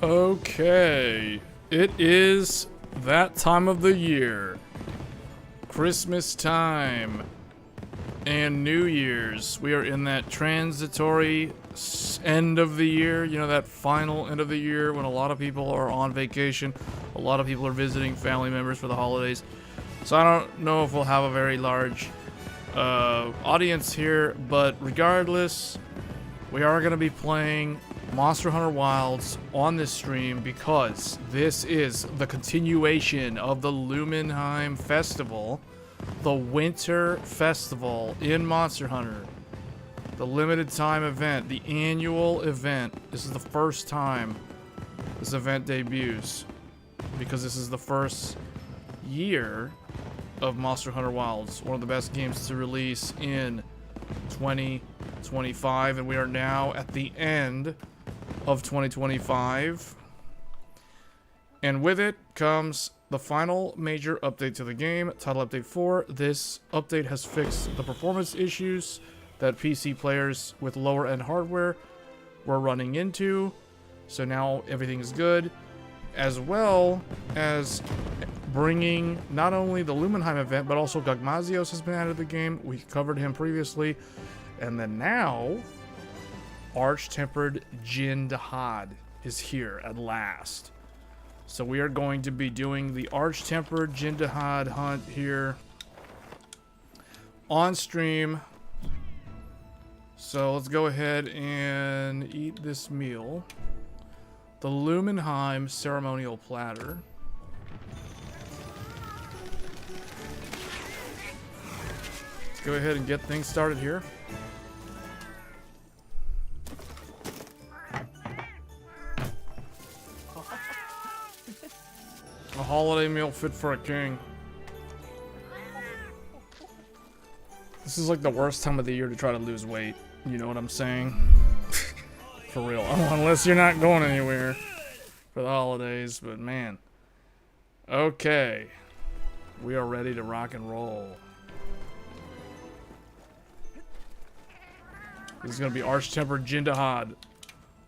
Okay, it is that time of the year. Christmas time and New Year's. We are in that transitory end of the year, you know, that final end of the year when a lot of people are on vacation. A lot of people are visiting family members for the holidays. So I don't know if we'll have a very large audience here, but regardless, we are going to be playing Monster Hunter Wilds on this stream because this is the continuation of the Lumenheim Festival, the Winter Festival in Monster Hunter. The limited time event, the annual event. This is the first time this event debuts because this is the first year of Monster Hunter Wilds, one of the best games to release in 2025, and we are now at the end of 2025, and with it comes the final major update to the game, Title Update 4. This update has fixed the performance issues that PC players with lower end hardware were running into, so now everything is good, as well as bringing not only the Lumenheim event, but also Gagmazios has been added to the game. We covered him previously, and then now Arch-Tempered Jin Dahaad is here at last. So we are going to be doing the Arch-Tempered Jin Dahaad hunt here on stream. So let's go ahead and eat this meal. The Lumenheim ceremonial platter. Let's go ahead and get things started here. A holiday meal fit for a king. This is like the worst time of the year to try to lose weight. You know what I'm saying? For real. Unless you're not going anywhere for the holidays, but man. Okay. We are ready to rock and roll. This is going to be Arch-Tempered Jin Dahaad.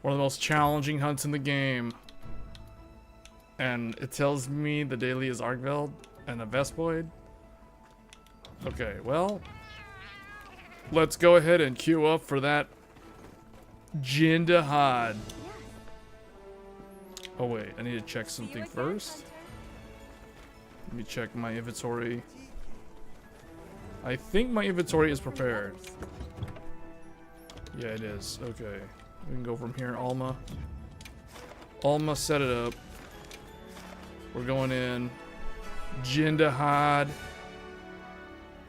One of the most challenging hunts in the game. And it tells me the daily is Argveld and a Vespoid. Okay, well, let's go ahead and queue up for that Jin Dahaad. Oh wait, I need to check something first. Let me check my inventory. I think my inventory is prepared. Yeah, it is. Okay, we can go from here. Alma, set it up. We're going in Jin Dahaad.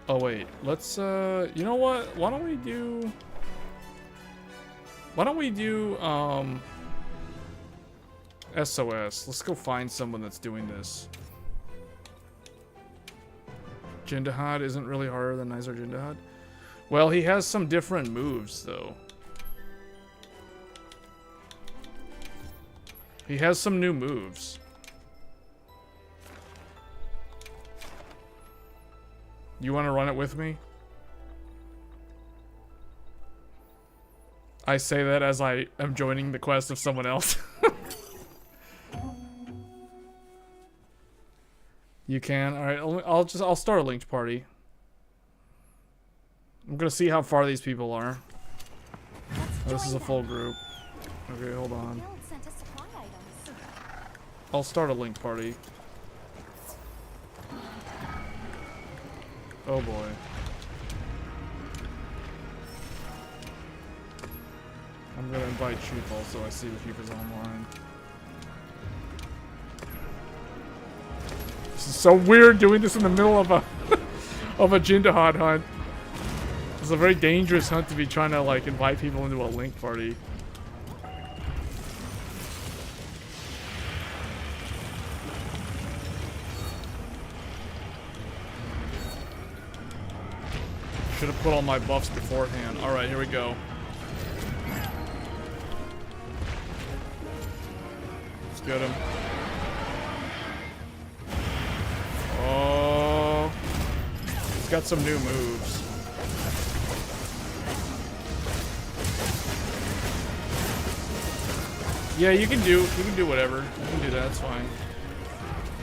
Oh wait, let's you know what? Why don't we do SOS. Let's go find someone that's doing this. Jin Dahaad isn't really harder than Nizar Jin Dahaad. Well, he has some different moves though. He has some new moves. You want to run it with me? I say that as I am joining the quest of someone else. You can? Alright, I'll start a linked party. I'm gonna see how far these people are. Oh, this is a full group. Okay, hold on. I'll start a linked party. Oh boy. I'm gonna invite Chief also. I see the Chief is online. This is so weird doing this in the middle of a of a Jin Dahaad hunt. It's a very dangerous hunt to be trying to like invite people into a link party. Should have put all my buffs beforehand. Alright, here we go. Let's get him. Oh. He's got some new moves. Yeah, you can do whatever. You can do that. It's fine.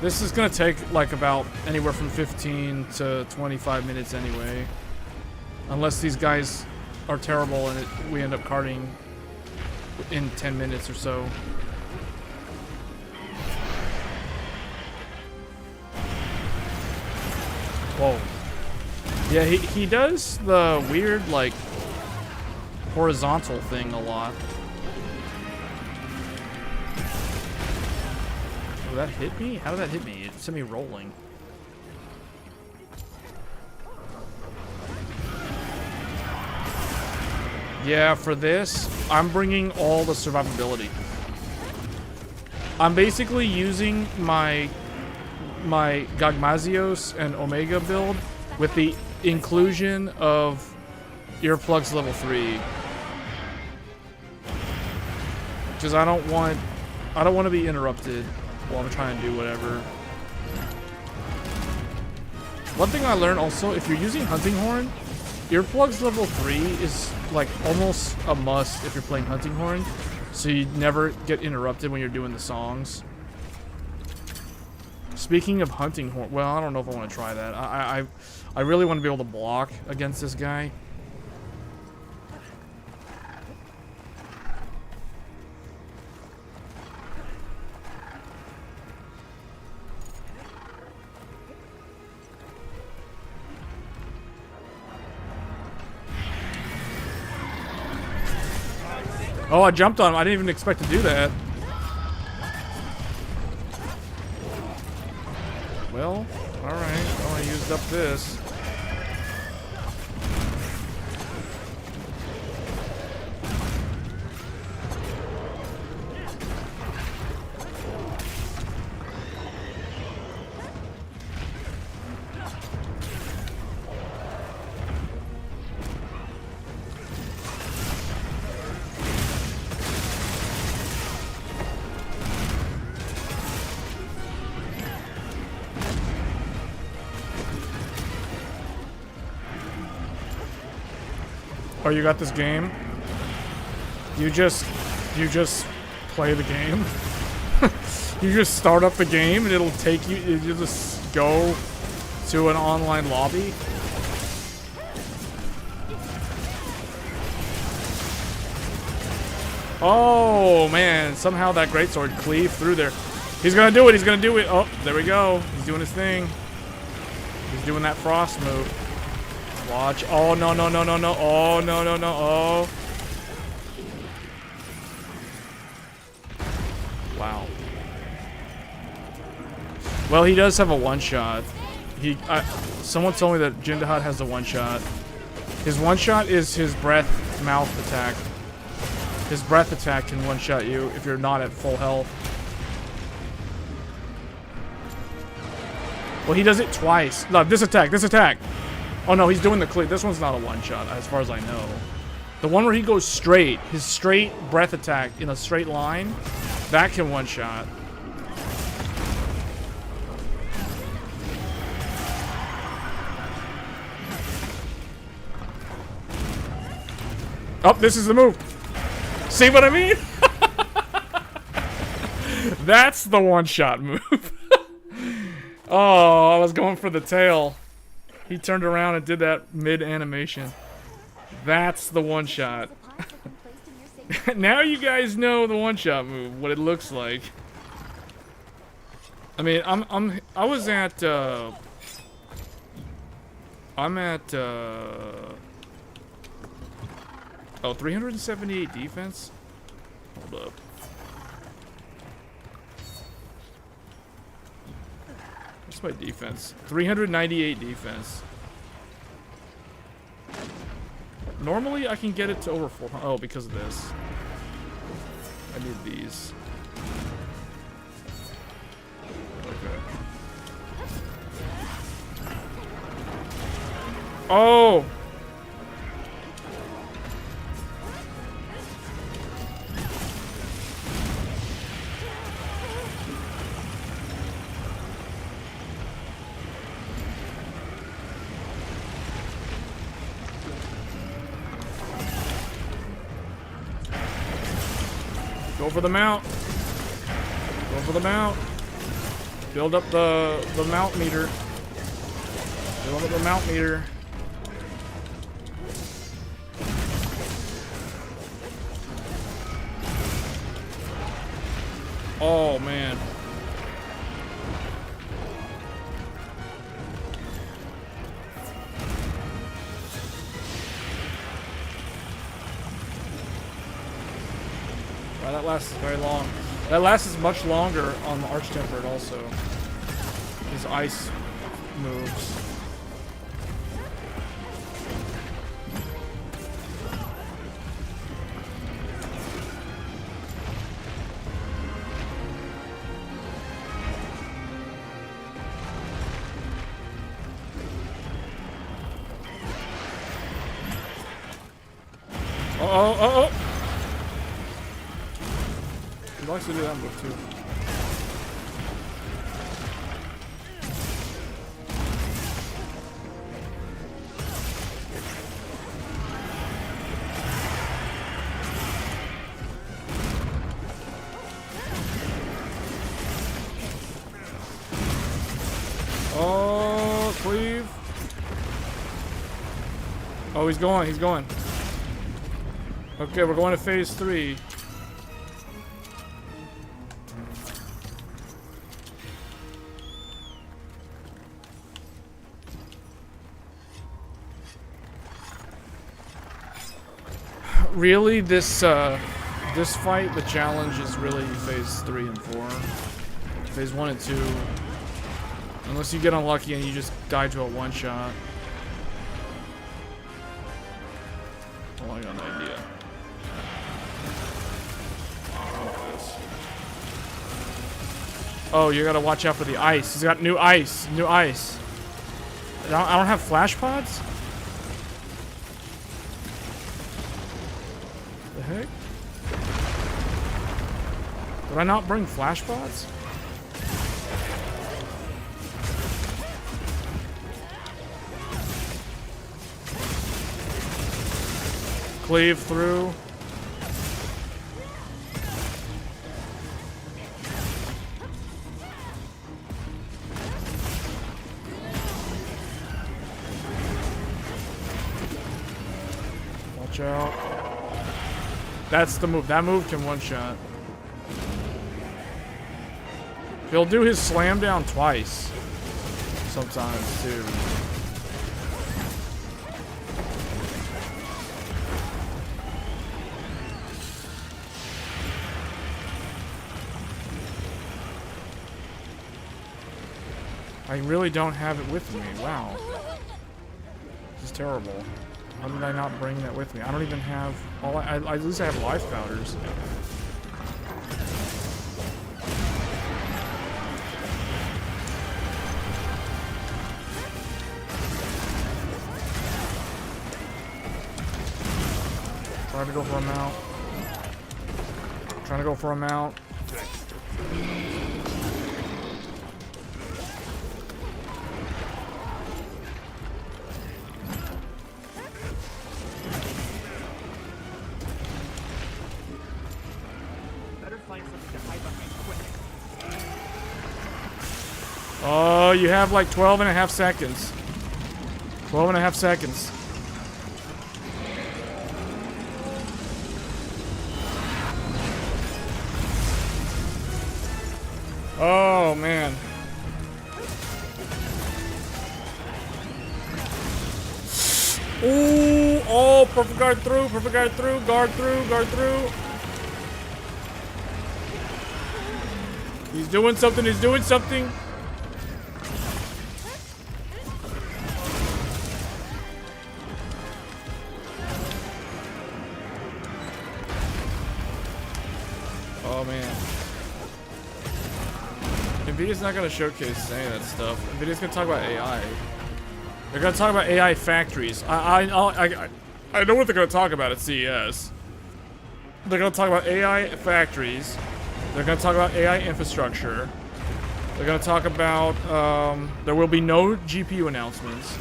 This is gonna take like about anywhere from 15 to 25 minutes anyway, unless these guys are terrible and we end up carting in 10 minutes or so. Whoa. Yeah, he does the weird like horizontal thing a lot. Did that hit me? How did that hit me? It sent me rolling. Yeah, for this, I'm bringing all the survivability. I'm basically using my Gagmazios and Omega build with the inclusion of earplugs level 3. Because I don't want to be interrupted while I'm trying to do whatever. One thing I learned also, if you're using Hunting Horn, earplugs level 3 is like almost a must if you're playing Hunting Horn, so you never get interrupted when you're doing the songs. Speaking of Hunting Horn, well, I don't know if I want to try that. I really want to be able to block against this guy. Oh, I jumped on him. I didn't even expect to do that. Well, alright. Well, I used up this. Oh, you got this game? You just play the game? You just start up the game and it'll take you, you just go to an online lobby? Oh man, somehow that greatsword cleaved through there. He's gonna do it, he's gonna do it. Oh, there we go. He's doing his thing. He's doing that frost move. Watch. Oh, no, no, no, no, no. Oh, no, no, no. Oh. Wow. Well, he does have a one-shot. Someone told me that Dahaad has a one-shot. His one-shot is his breath mouth attack. His breath attack can one-shot you if you're not at full health. Well, he does it twice. No, this attack, this attack. Oh no, he's doing the clear. This one's not a one-shot, as far as I know. The one where he goes straight, his straight breath attack in a straight line, that can one-shot. Oh, this is the move. See what I mean? That's the one-shot move. Oh, I was going for the tail. He turned around and did that mid-animation. That's the one-shot. Now you guys know the one-shot move, what it looks like. I mean, I was at I'm at oh, 378 defense. Hold up. What's my defense? 398 defense. Normally I can get it to over 400. Oh, because of this. I need these. Okay. Oh! Go for the mount. Go for the mount. Build up the mount meter. Build up the mount meter. Oh, man. Wow, that lasts very long. That lasts much longer on the Arch Tempered also. His ice moves. Oh. He likes to do that move too. Oh, cleave. Oh, he's going. Okay, we're going to phase 3. Really, this fight, the challenge is really phase 3 and 4. Phase 1 and 2. Unless you get unlucky and you just die to a one-shot. Oh, I got an idea. Oh, you gotta watch out for the ice. He's got new ice. New ice. I don't have flash pods? The heck? Did I not bring flash pods? Cleave through. Watch out. That's the move. That move can one-shot. He'll do his slam down twice. Sometimes, too. I really don't have it with me. Wow. This is terrible. How did I not bring that with me? I don't even have... at least I have life powders. Trying to go for a mount. Trying to go for a mount. Oh, you have like 12 and a half seconds. 12 and a half seconds. Oh, man. Ooh, oh, perfect guard through, guard through. He's doing something. Oh, man. NVIDIA's not going to showcase any of that stuff. NVIDIA's going to talk about AI. They're going to talk about AI factories. I know what they're going to talk about at CES. They're going to talk about AI factories. They're going to talk about AI infrastructure. They're going to talk about... there will be no GPU announcements.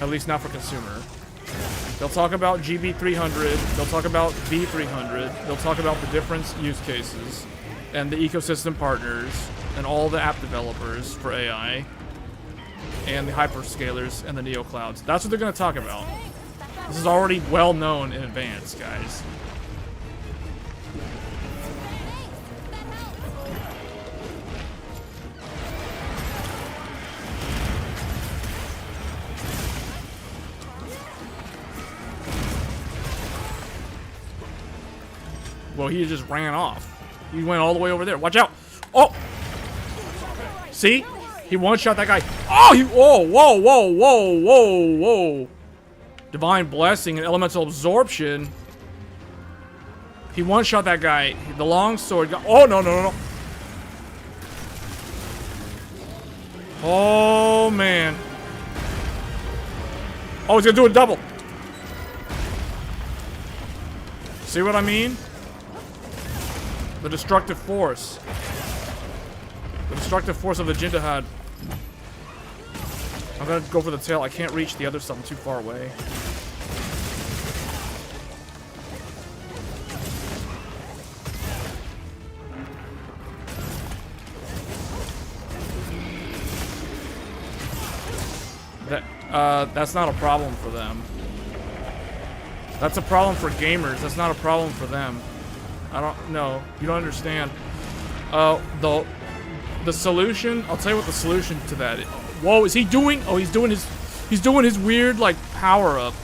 At least not for consumer. They'll talk about GB300. They'll talk about B300. They'll talk about the different use cases and the ecosystem partners and all the app developers for AI and the hyperscalers and the neoclouds. That's what they're going to talk about. This is already well known in advance, guys. Well, he just ran off. He went all the way over there. Watch out! Oh! See? He one-shot that guy. Oh! Whoa! Whoa! Whoa! Whoa! Whoa! Whoa! Divine Blessing and Elemental Absorption. He one-shot that guy. The longsword got... Oh, no, no, no, no. Oh, man. Oh, he's gonna do a double. See what I mean? The destructive force. The destructive force of the Dahaad. I'm gonna go for the tail. I can't reach the other stuff. I'm too far away. That's not a problem for them. That's a problem for gamers. That's not a problem for them. I don't know. You don't understand. The solution. I'll tell you what the solution to that is. Whoa, is he doing? Oh, he's doing his weird like power up.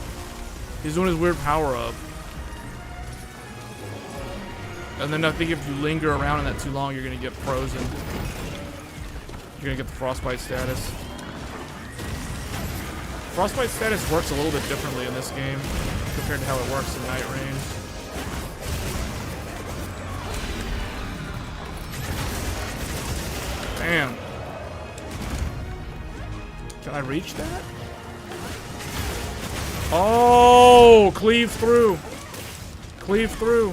He's doing his weird power up. And then I think if you linger around in that too long, you're gonna get frozen. You're gonna get the frostbite status. Frostbite status works a little bit differently in this game compared to how it works in Night Rain. Damn. Can I reach that? Oh, cleave through. Cleave through.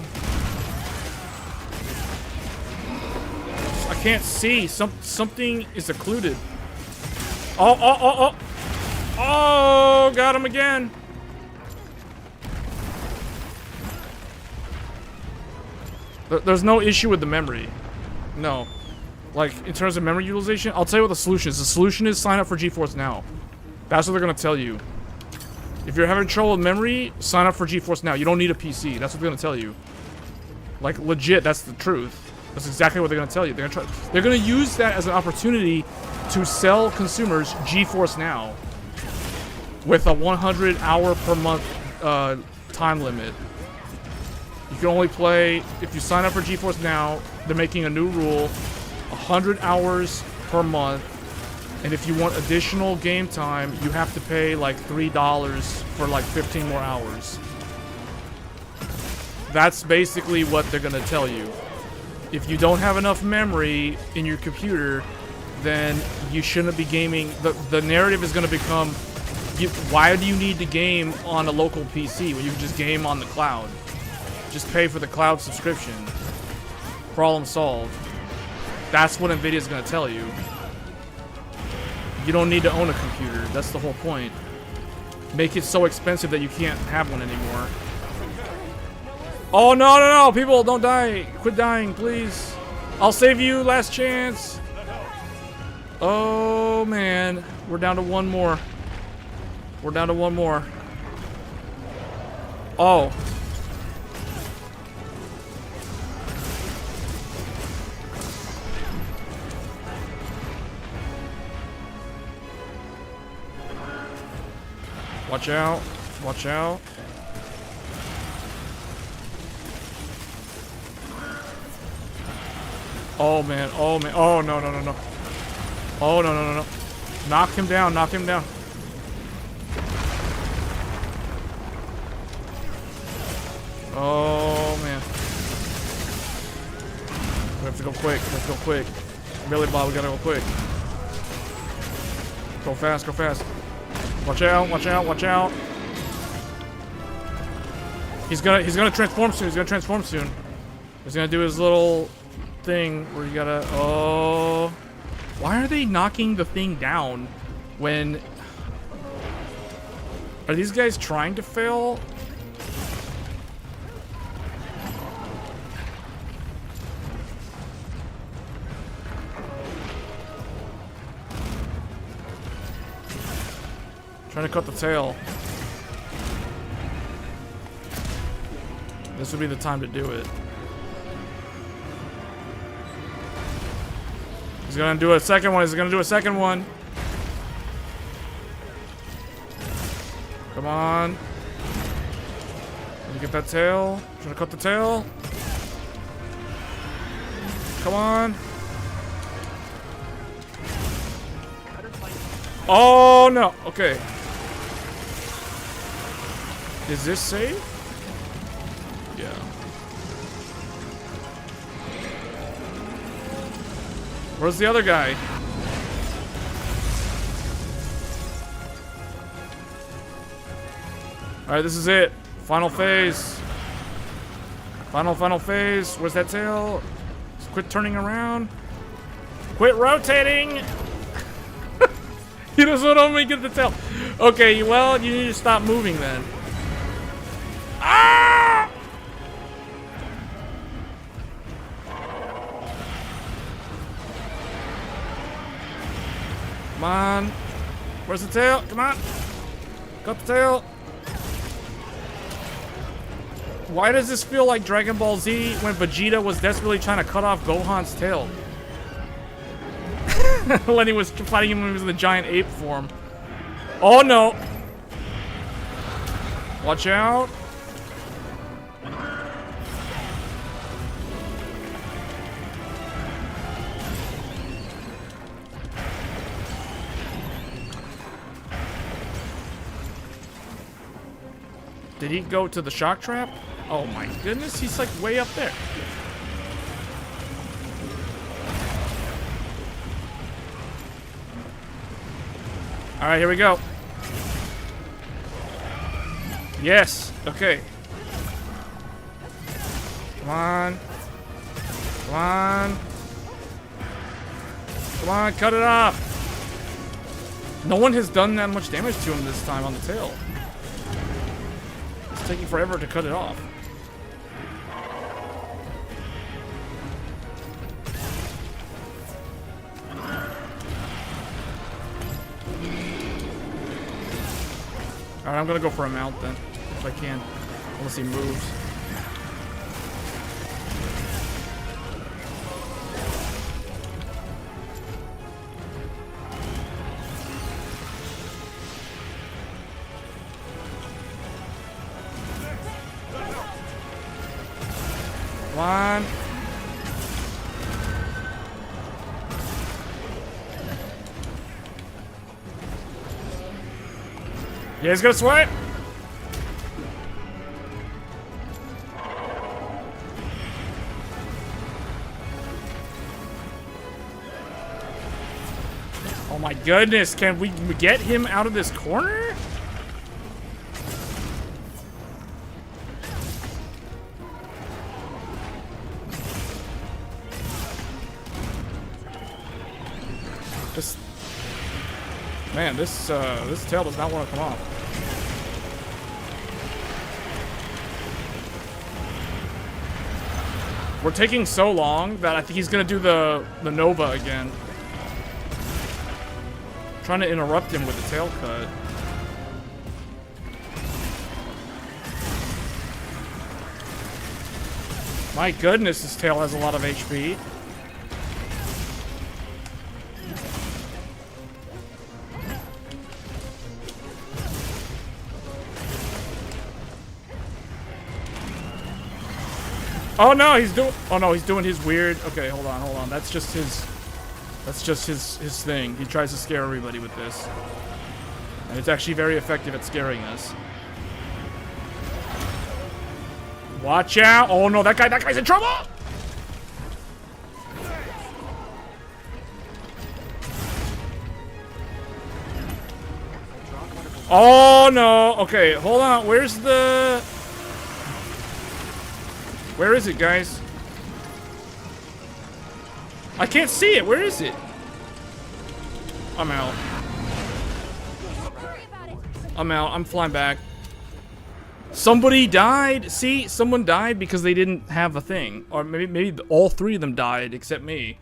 I can't see. Something is occluded. Oh, oh, oh, oh. Oh, got him again. There's no issue with the memory. No. Like, in terms of memory utilization, I'll tell you what the solution is. The solution is sign up for GeForce Now. That's what they're going to tell you. If you're having trouble with memory, sign up for GeForce Now. You don't need a PC. That's what they're going to tell you. Like, legit, that's the truth. That's exactly what they're going to tell you. They're going to use that as an opportunity to sell consumers GeForce Now with a 100-hour per month time limit. You can only play, if you sign up for GeForce Now, they're making a new rule, 100 hours per month, and if you want additional game time, you have to pay like $3 for like 15 more hours. That's basically what they're gonna tell you. If you don't have enough memory in your computer, then you shouldn't be gaming. The narrative is gonna become, why do you need to game on a local PC when you can just game on the cloud? Just pay for the cloud subscription. Problem solved. That's what NVIDIA's gonna tell you. You don't need to own a computer. That's the whole point. Make it so expensive that you can't have one anymore. Oh, no, no, no! People, don't die! Quit dying, please! I'll save you, last chance! Oh, man. We're down to one more. We're down to one more. Oh. Watch out. Watch out. Oh, man. Oh, man. Oh, no, no, no, no. Oh, no, no, no, no. Knock him down. Knock him down. Oh, man. We have to go quick. We have to go quick. Billy Bob, we gotta go quick. Go fast. Go fast. Watch out, watch out, watch out. He's gonna transform soon. He's gonna transform soon. He's gonna do his little thing where you gotta. Oh, why are they knocking the thing down when Are these guys trying to fail? Trying to cut the tail. This would be the time to do it. He's gonna do a second one. He's gonna do a second one. Come on. Let me get that tail. Trying to cut the tail. Come on. Oh no. Okay. Is this safe? Yeah. Where's the other guy? Alright, this is it. Final phase. Final phase. Where's that tail? Just quit turning around. Quit rotating! He doesn't want me to get the tail. Okay, well, you need to stop moving then. Ah! Come on. Where's the tail? Come on. Cut the tail. Why does this feel like Dragon Ball Z when Vegeta was desperately trying to cut off Gohan's tail? When he was fighting him when he was in the giant ape form. Oh no! Watch out! Did he go to the shock trap? Oh my goodness, he's like way up there. Alright, here we go. Yes, okay. Come on. Come on. Come on, cut it off. No one has done that much damage to him this time on the tail. It's taking forever to cut it off. Alright, I'm gonna go for a mount then, if I can. Unless he moves. Come on. Yeah, he's gonna swipe. Oh my goodness, can we get him out of this corner? Man, this tail does not want to come off. We're taking so long that I think he's gonna do the Nova again. Trying to interrupt him with the tail cut. My goodness, this tail has a lot of HP. Oh no, he's doing. Oh no, he's doing his weird. Okay, hold on. That's just his. That's just his thing. He tries to scare everybody with this, and it's actually very effective at scaring us. Watch out! Oh no, that guy's in trouble! Oh no! Okay, hold on. Where's the? Where is it, guys? I can't see it. Where is it? I'm out. I'm out. I'm flying back. Somebody died. See, someone died because they didn't have a thing, or maybe all three of them died except me.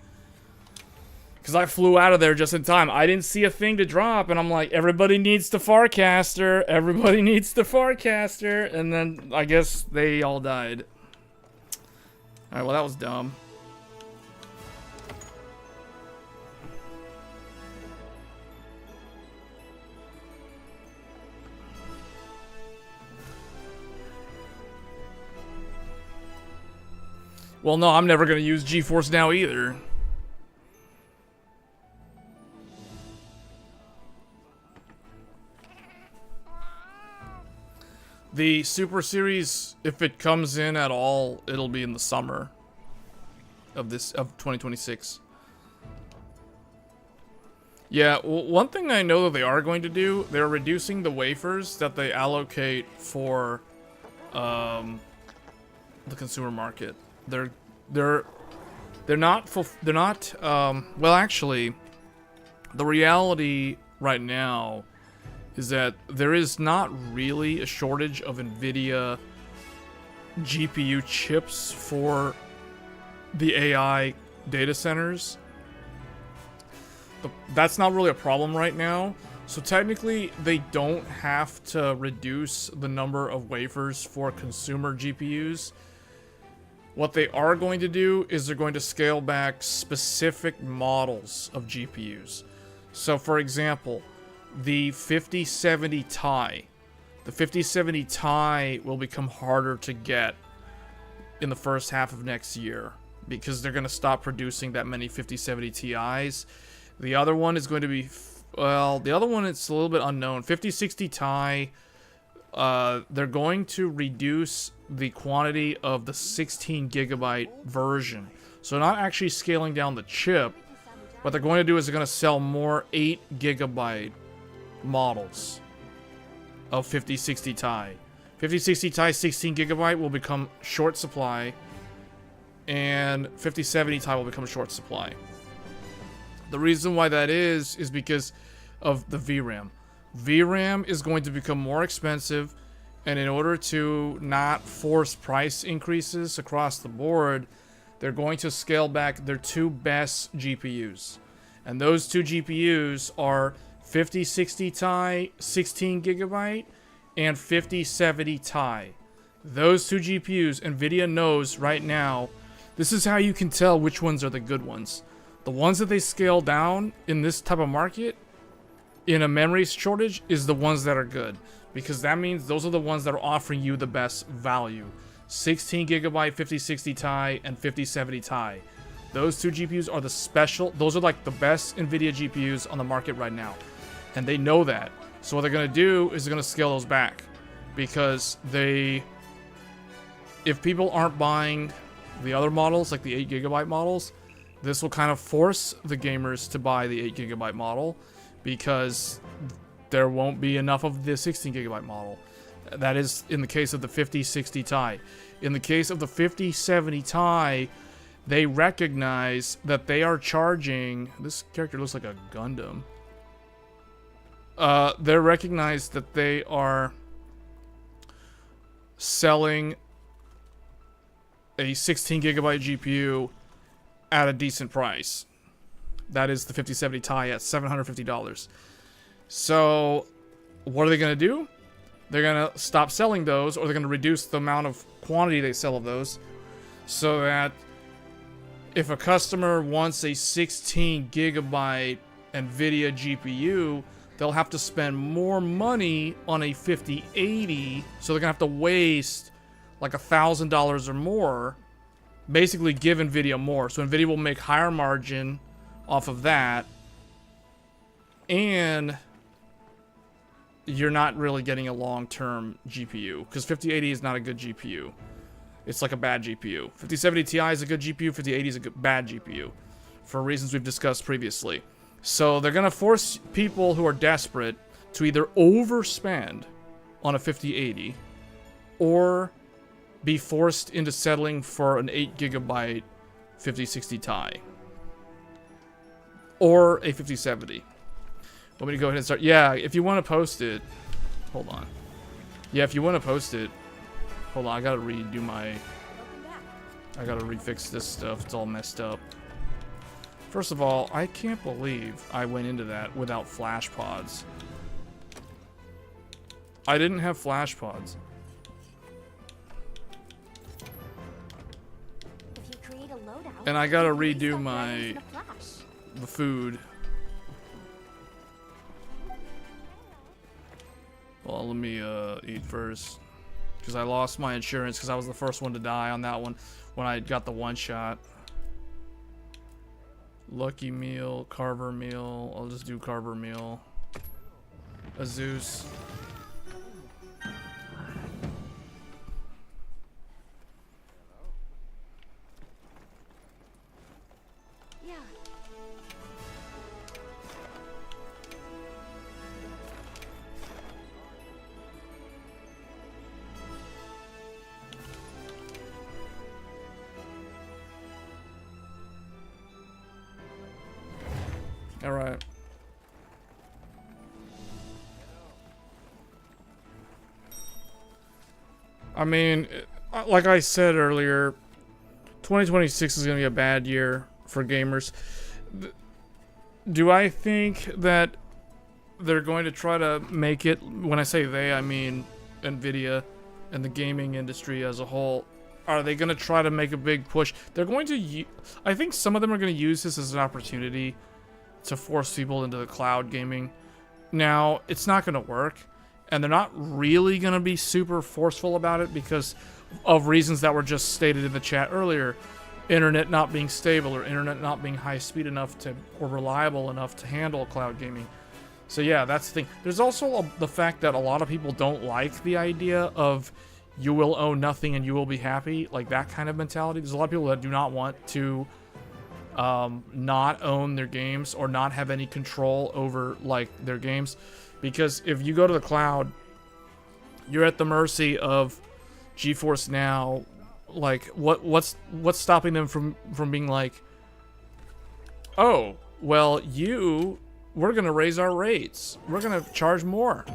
Because I flew out of there just in time. I didn't see a thing to drop, and I'm like, everybody needs the Farcaster. Everybody needs the Farcaster. And then I guess they all died. Alright, well, that was dumb. Well, no, I'm never going to use GeForce Now either. The Super Series, if it comes in at all, it'll be in the summer of 2026. Yeah, well, one thing I know that they are going to do, they're reducing the wafers that they allocate for the consumer market. They're not well, actually, the reality right now is that there is not really a shortage of NVIDIA GPU chips for the AI data centers. That's not really a problem right now. So technically, they don't have to reduce the number of wafers for consumer GPUs. What they are going to do is they're going to scale back specific models of GPUs. So for example, the 5070 Ti. The 5070 Ti will become harder to get in the first half of next year because they're going to stop producing that many 5070 Ti's. The other one is going to be, well, the other one is a little bit unknown. 5060 Ti, they're going to reduce the quantity of the 16 gigabyte version. So not actually scaling down the chip. What they're going to do is they're going to sell more 8 gigabyte models of 5060 Ti. 5060 Ti 16 gigabyte will become short supply, and 5070 Ti will become short supply. The reason why that is because of the VRAM. VRAM is going to become more expensive, and in order to not force price increases across the board, they're going to scale back their two best GPUs. And those two GPUs are 5060 Ti 16 gigabyte and 5070 Ti. Those two GPUs, NVIDIA knows right now, this is how you can tell which ones are the good ones. The ones that they scale down in this type of market, in a memory shortage, is the ones that are good. Because that means those are the ones that are offering you the best value. 16 gigabyte 5060 Ti and 5070 Ti. Those two GPUs are the special, those are like the best NVIDIA GPUs on the market right now. And they know that. So what they're going to do is they're going to scale those back. Because if people aren't buying the other models, like the 8 gigabyte models, this will kind of force the gamers to buy the 8 gigabyte model. Because there won't be enough of the 16 gigabyte model. That is in the case of the 5060 Ti. In the case of the 5070 Ti, they recognize that they are charging... This character looks like a Gundam. They recognize that they are selling a 16 gigabyte GPU at a decent price. That is the 5070 Ti at $750. So, what are they going to do? They're going to stop selling those, or they're going to reduce the amount of quantity they sell of those, so that if a customer wants a 16 gigabyte NVIDIA GPU, they'll have to spend more money on a 5080, so they're going to have to waste like $1,000 or more, basically give NVIDIA more. So NVIDIA will make higher margin off of that, and you're not really getting a long-term GPU, because 5080 is not a good GPU. It's like a bad GPU. 5070 Ti is a good GPU, 5080 is a bad GPU, for reasons we've discussed previously. So they're going to force people who are desperate to either overspend on a 5080 or be forced into settling for an 8 gigabyte 5060 Ti. Or a 5070. Want me to go ahead and start? Yeah, if you want to post it. Hold on. Yeah, if you want to post it, hold on. I gotta redo my. I gotta refix this stuff. It's all messed up. First of all, I can't believe I went into that without flash pods. I didn't have flash pods. And I gotta redo the food. Well, let me eat first. Because I lost my insurance because I was the first one to die on that one when I got the one shot. Lucky meal, carver meal. I'll just do carver meal. A Zeus. All right. I mean, like I said earlier, 2026 is going to be a bad year for gamers. Do I think that they're going to try to make it, when I say they, I mean Nvidia and the gaming industry as a whole, are they going to try to make a big push? They're going to, I think some of them are going to use this as an opportunity to force people into the cloud gaming. Now, it's not going to work, and they're not really going to be super forceful about it because of reasons that were just stated in the chat earlier. Internet not being stable or internet not being high speed enough to, or reliable enough to handle cloud gaming. So yeah, that's the thing. There's also the fact that a lot of people don't like the idea of you will own nothing and you will be happy, like that kind of mentality. There's a lot of people that do not want to not own their games or not have any control over like their games, because if you go to the cloud, you're at the mercy of GeForce Now. Like what's stopping them from being like, oh well, we're gonna raise our rates, we're gonna charge more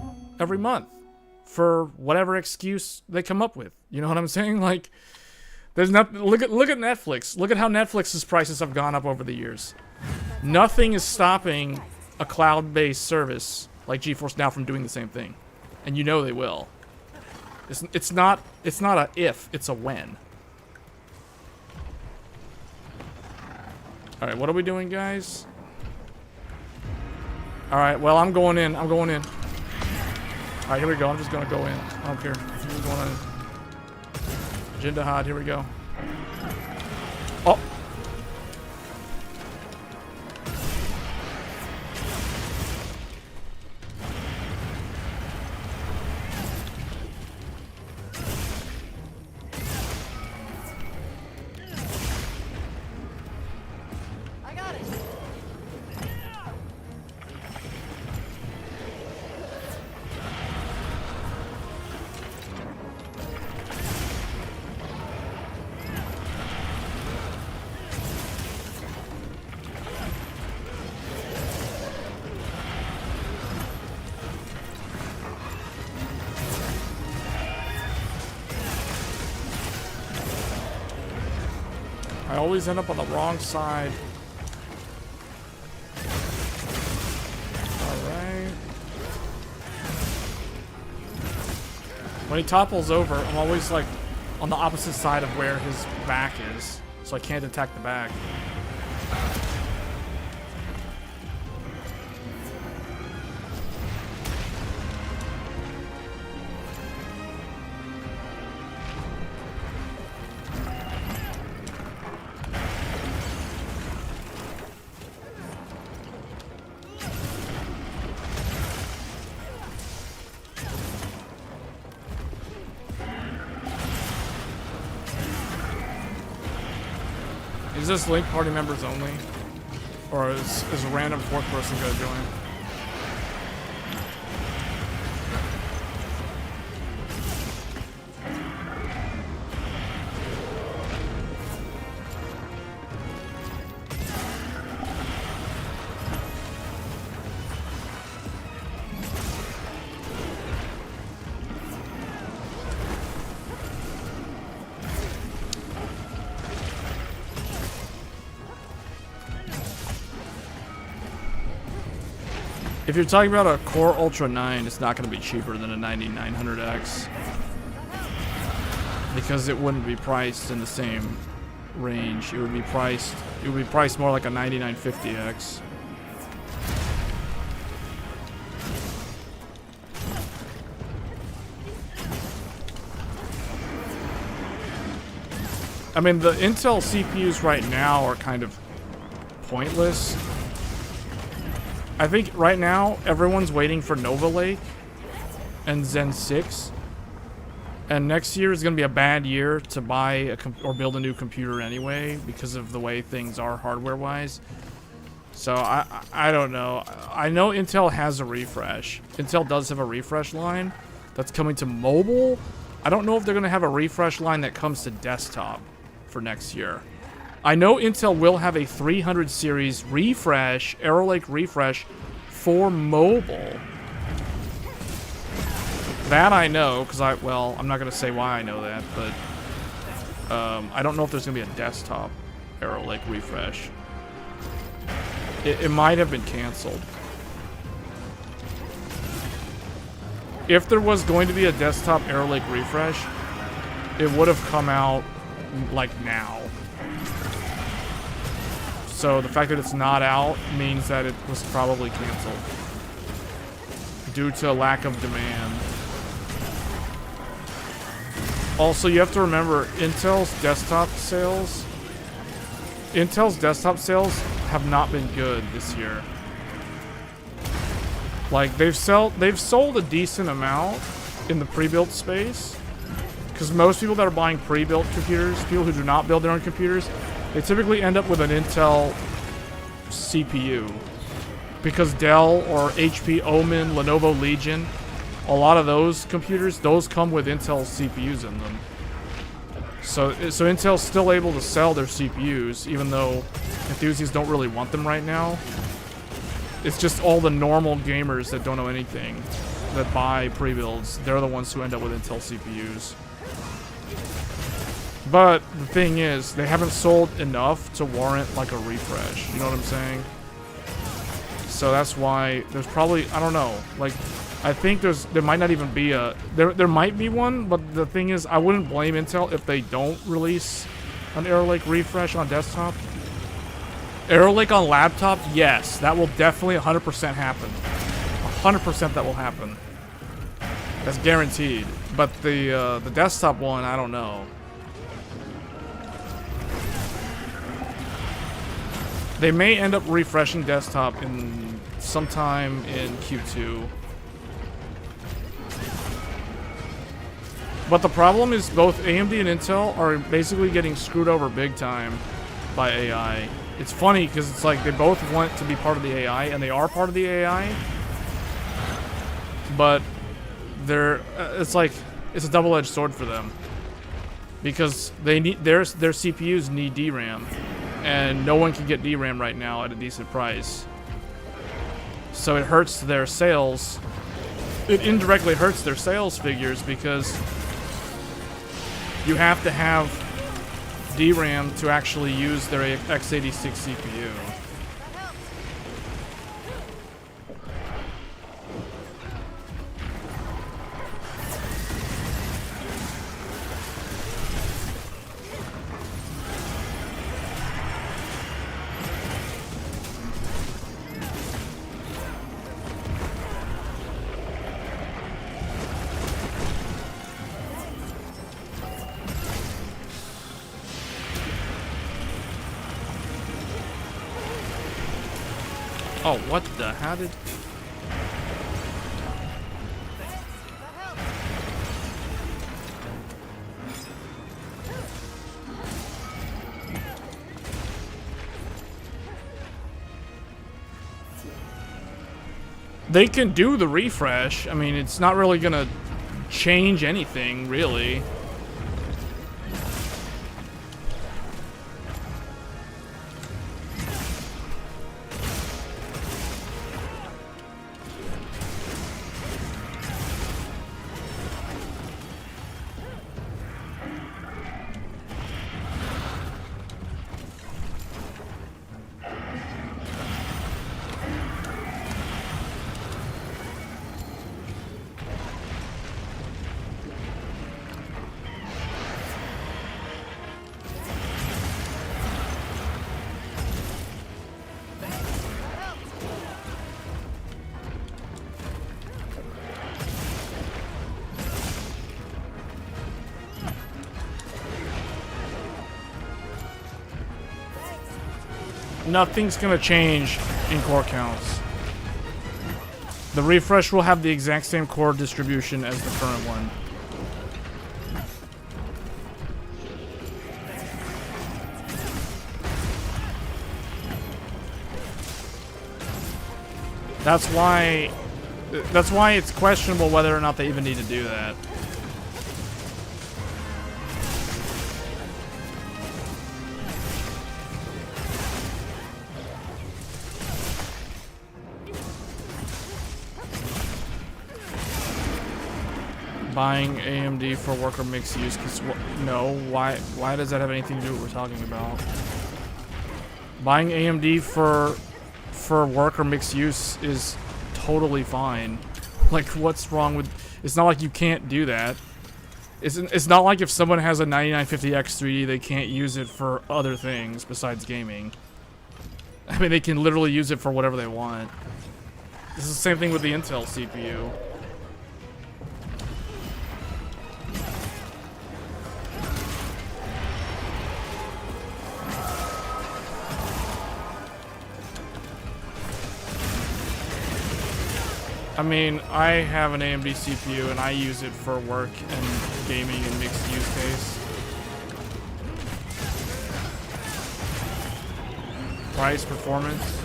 every month for whatever excuse they come up with. You know what I'm saying? Like, there's not. Look at Netflix. Look at how Netflix's prices have gone up over the years. Nothing is stopping a cloud-based service like GeForce Now from doing the same thing, and you know they will. It's not a if, it's a when. All right, what are we doing, guys? All right, well, I'm going in. All right, here we go. I'm just gonna go in. I don't care. I'm going in. Dahaad, here we go. Oh. I got it. I always end up on the wrong side. Alright. When he topples over, I'm always like on the opposite side of where his back is, so I can't attack the back. Is this link party members only? Or is a random fourth person gonna join? If you're talking about a Core Ultra 9, it's not going to be cheaper than a 9900X. Because it wouldn't be priced in the same range. It would be priced more like a 9950X. I mean, the Intel CPUs right now are kind of pointless. I think right now everyone's waiting for Nova Lake and Zen 6. And next year is going to be a bad year to buy or build a new computer anyway because of the way things are hardware-wise. So I don't know. I know Intel has a refresh. Intel does have a refresh line that's coming to mobile. I don't know if they're going to have a refresh line that comes to desktop for next year. I know Intel will have a 300 series refresh, Arrow Lake refresh for mobile. That I know, because I'm not going to say why I know that, but I don't know if there's going to be a desktop Arrow Lake refresh. It might have been canceled. If there was going to be a desktop Arrow Lake refresh, it would have come out like now. So the fact that it's not out means that it was probably canceled due to a lack of demand. Also, you have to remember Intel's desktop sales have not been good this year. Like they've sold a decent amount in the pre-built space. Because most people that are buying pre-built computers, people who do not build their own computers, they typically end up with an Intel CPU. Because Dell or HP Omen, Lenovo Legion, a lot of those computers, those come with Intel CPUs in them. So Intel's still able to sell their CPUs, even though enthusiasts don't really want them right now. It's just all the normal gamers that don't know anything that buy pre-builds. They're the ones who end up with Intel CPUs. But the thing is, they haven't sold enough to warrant like a refresh. You know what I'm saying? So that's why there's probably, I don't know, like I think there might not even be a there might be one, but the thing is I wouldn't blame Intel if they don't release an Arrow Lake refresh on desktop. Arrow Lake on laptop, yes, that will definitely 100% happen. 100% that will happen. That's guaranteed. But the desktop one, I don't know. They may end up refreshing desktop in sometime in Q2. But the problem is both AMD and Intel are basically getting screwed over big time by AI. It's funny because it's like they both want to be part of the AI, and they are part of the AI. But it's like it's a double-edged sword for them because they need their CPUs need DRAM. And no one can get DRAM right now at a decent price. So it hurts their sales. It indirectly hurts their sales figures because you have to have DRAM to actually use their x86 CPU. Oh, what the? How did... They can do the refresh. I mean, it's not really gonna change anything, really. Nothing's gonna change in core counts. The refresh will have the exact same core distribution as the current one. That's why it's questionable whether or not they even need to do that. Buying AMD for work or mixed use, because no, why does that have anything to do with what we're talking about? Buying AMD for work or mixed use is totally fine. Like, what's wrong with... It's not like you can't do that. It's not like if someone has a 9950X 3D, they can't use it for other things besides gaming. I mean, they can literally use it for whatever they want. This is the same thing with the Intel CPU. I mean, I have an AMD CPU and I use it for work and gaming and mixed use case. Price, performance.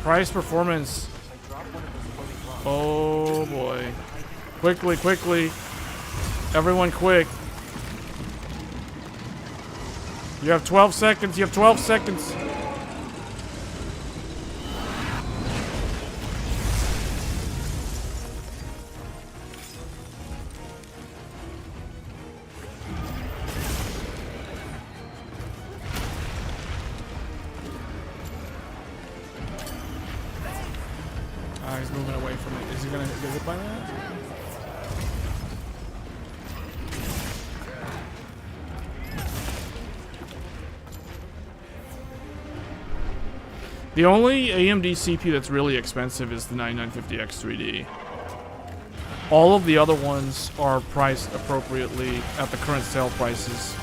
Price, performance. Oh boy. Quickly, quickly. Everyone quick. You have 12 seconds. You have 12 seconds. He's moving away from it. Is he gonna get hit by that? The only AMD CPU that's really expensive is the 9950X 3D. All of the other ones are priced appropriately at the current sale prices.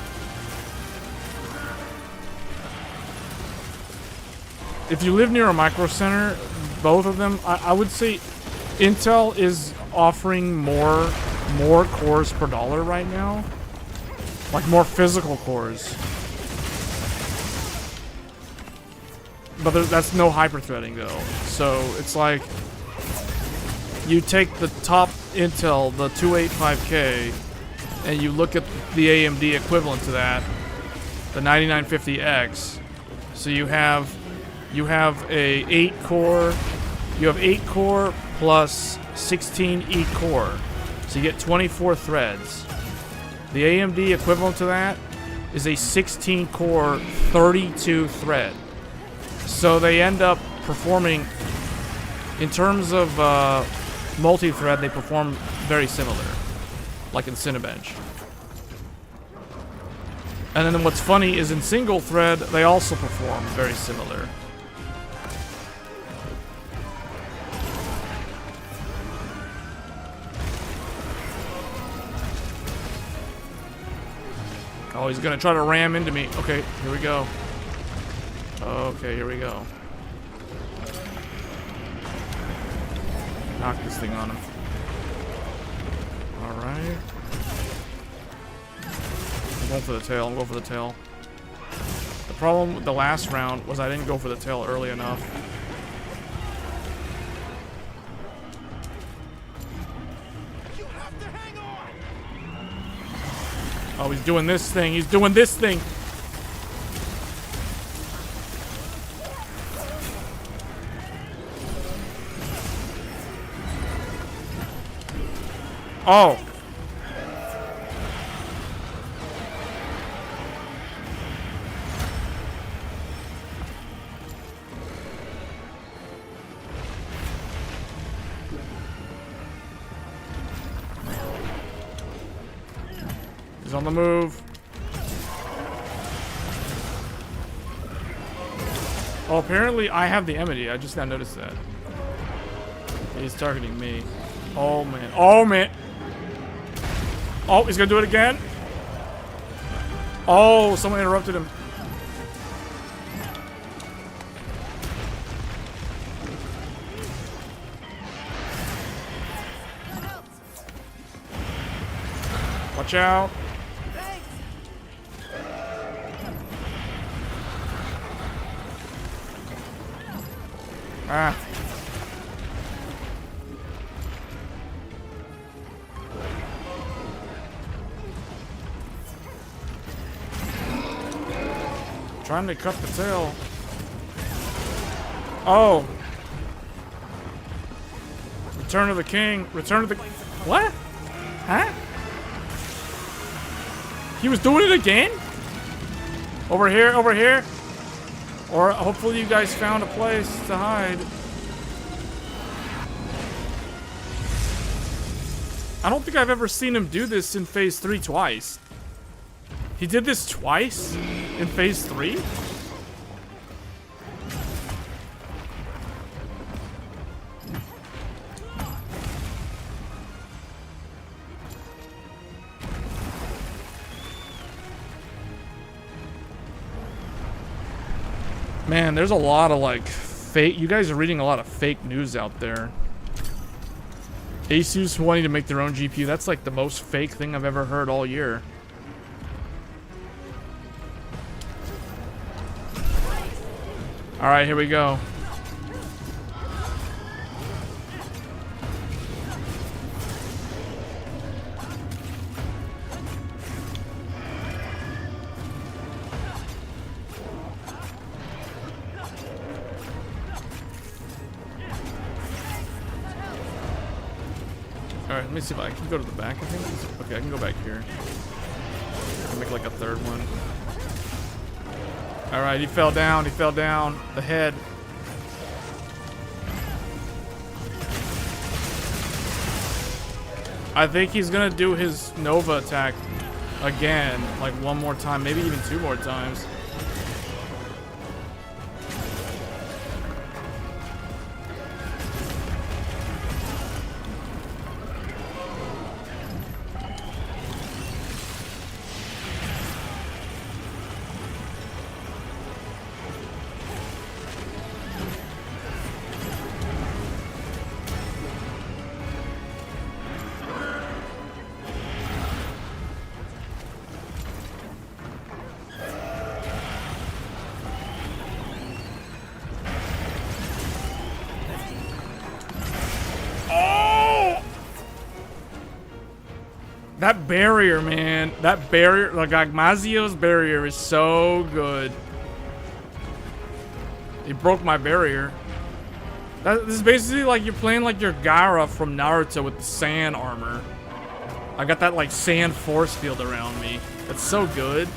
If you live near a micro center, both of them, I would say Intel is offering more cores per dollar right now. Like more physical cores. But that's no hyper-threading though. So it's like you take the top Intel, the 285K, and you look at the AMD equivalent to that, the 9950X. So you have a 8 core plus 16 each core. So you get 24 threads. The AMD equivalent to that is a 16 core 32 thread. So they end up performing, in terms of multi-thread, they perform very similar, like in Cinebench. And then what's funny is in single thread, they also perform very similar. Oh, he's gonna try to ram into me. Okay, here we go. Okay, here we go. Knock this thing on him. Alright. I'm going for the tail. I'm going for the tail. The problem with the last round was I didn't go for the tail early enough. Oh, he's doing this thing. He's doing this thing. Oh. He's on the move. Oh, apparently I have the enmity. I just now noticed that. He's targeting me. Oh, man. Oh, man. Oh, he's gonna do it again. Oh, someone interrupted him. Watch out. Ah. Trying to cut the tail. Oh. Return of the King. Return of the... What? Huh? He was doing it again? Over here, over here. Or hopefully you guys found a place to hide. I don't think I've ever seen him do this in phase 3 twice. He did this twice in phase 3? Man, there's a lot of like fake. You guys are reading a lot of fake news out there. Asus wanting to make their own GPU. That's like the most fake thing I've ever heard all year. All right, here we go. Alright, let me see if I can go to the back, I think. Okay, I can go back here. I can make like a third one. Alright, he fell down, he fell down. The head. I think he's gonna do his Nova attack again, like one more time, maybe even 2 more times. That barrier, man. That barrier, like Mazio's barrier is so good. He broke my barrier. This is basically like you're playing like your Gaara from Naruto with the sand armor. I got that like sand force field around me. That's so good.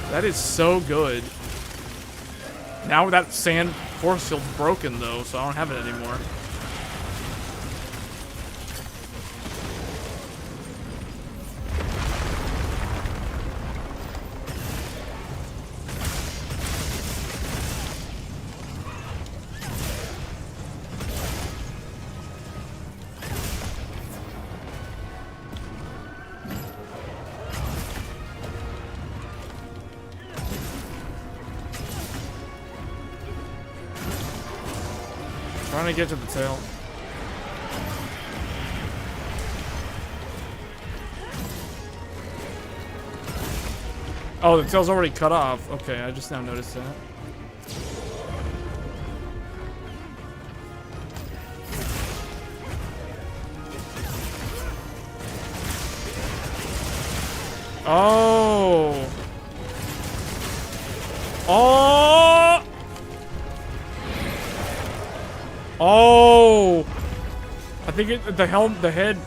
That is so good. Now that sand force field's broken though, so I don't have it anymore. Trying to get to the tail. Oh, the tail's already cut off. Okay, I just now noticed that. Oh. Oh. Oh. I think the head.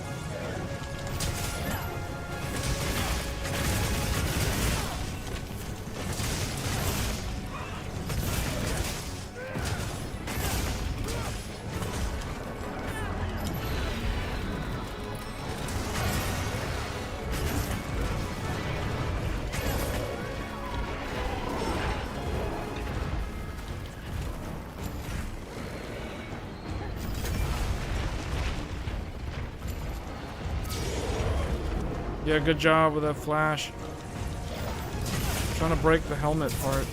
Yeah, good job with that flash. Trying to break the helmet part.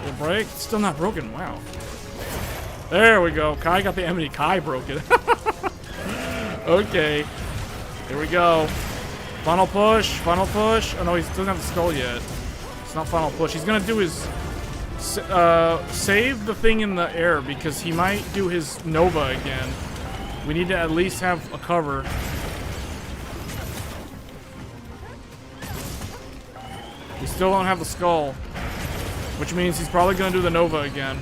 Will it break? It's still not broken. Wow. There we go. Kai got the enemy. Kai broke it. Okay. Here we go. Final push. Final push. Oh no, he doesn't have the skull yet. It's not final push. He's gonna do his save the thing in the air because he might do his Nova again. We need to at least have a cover. We still don't have the skull, which means he's probably gonna do the Nova again.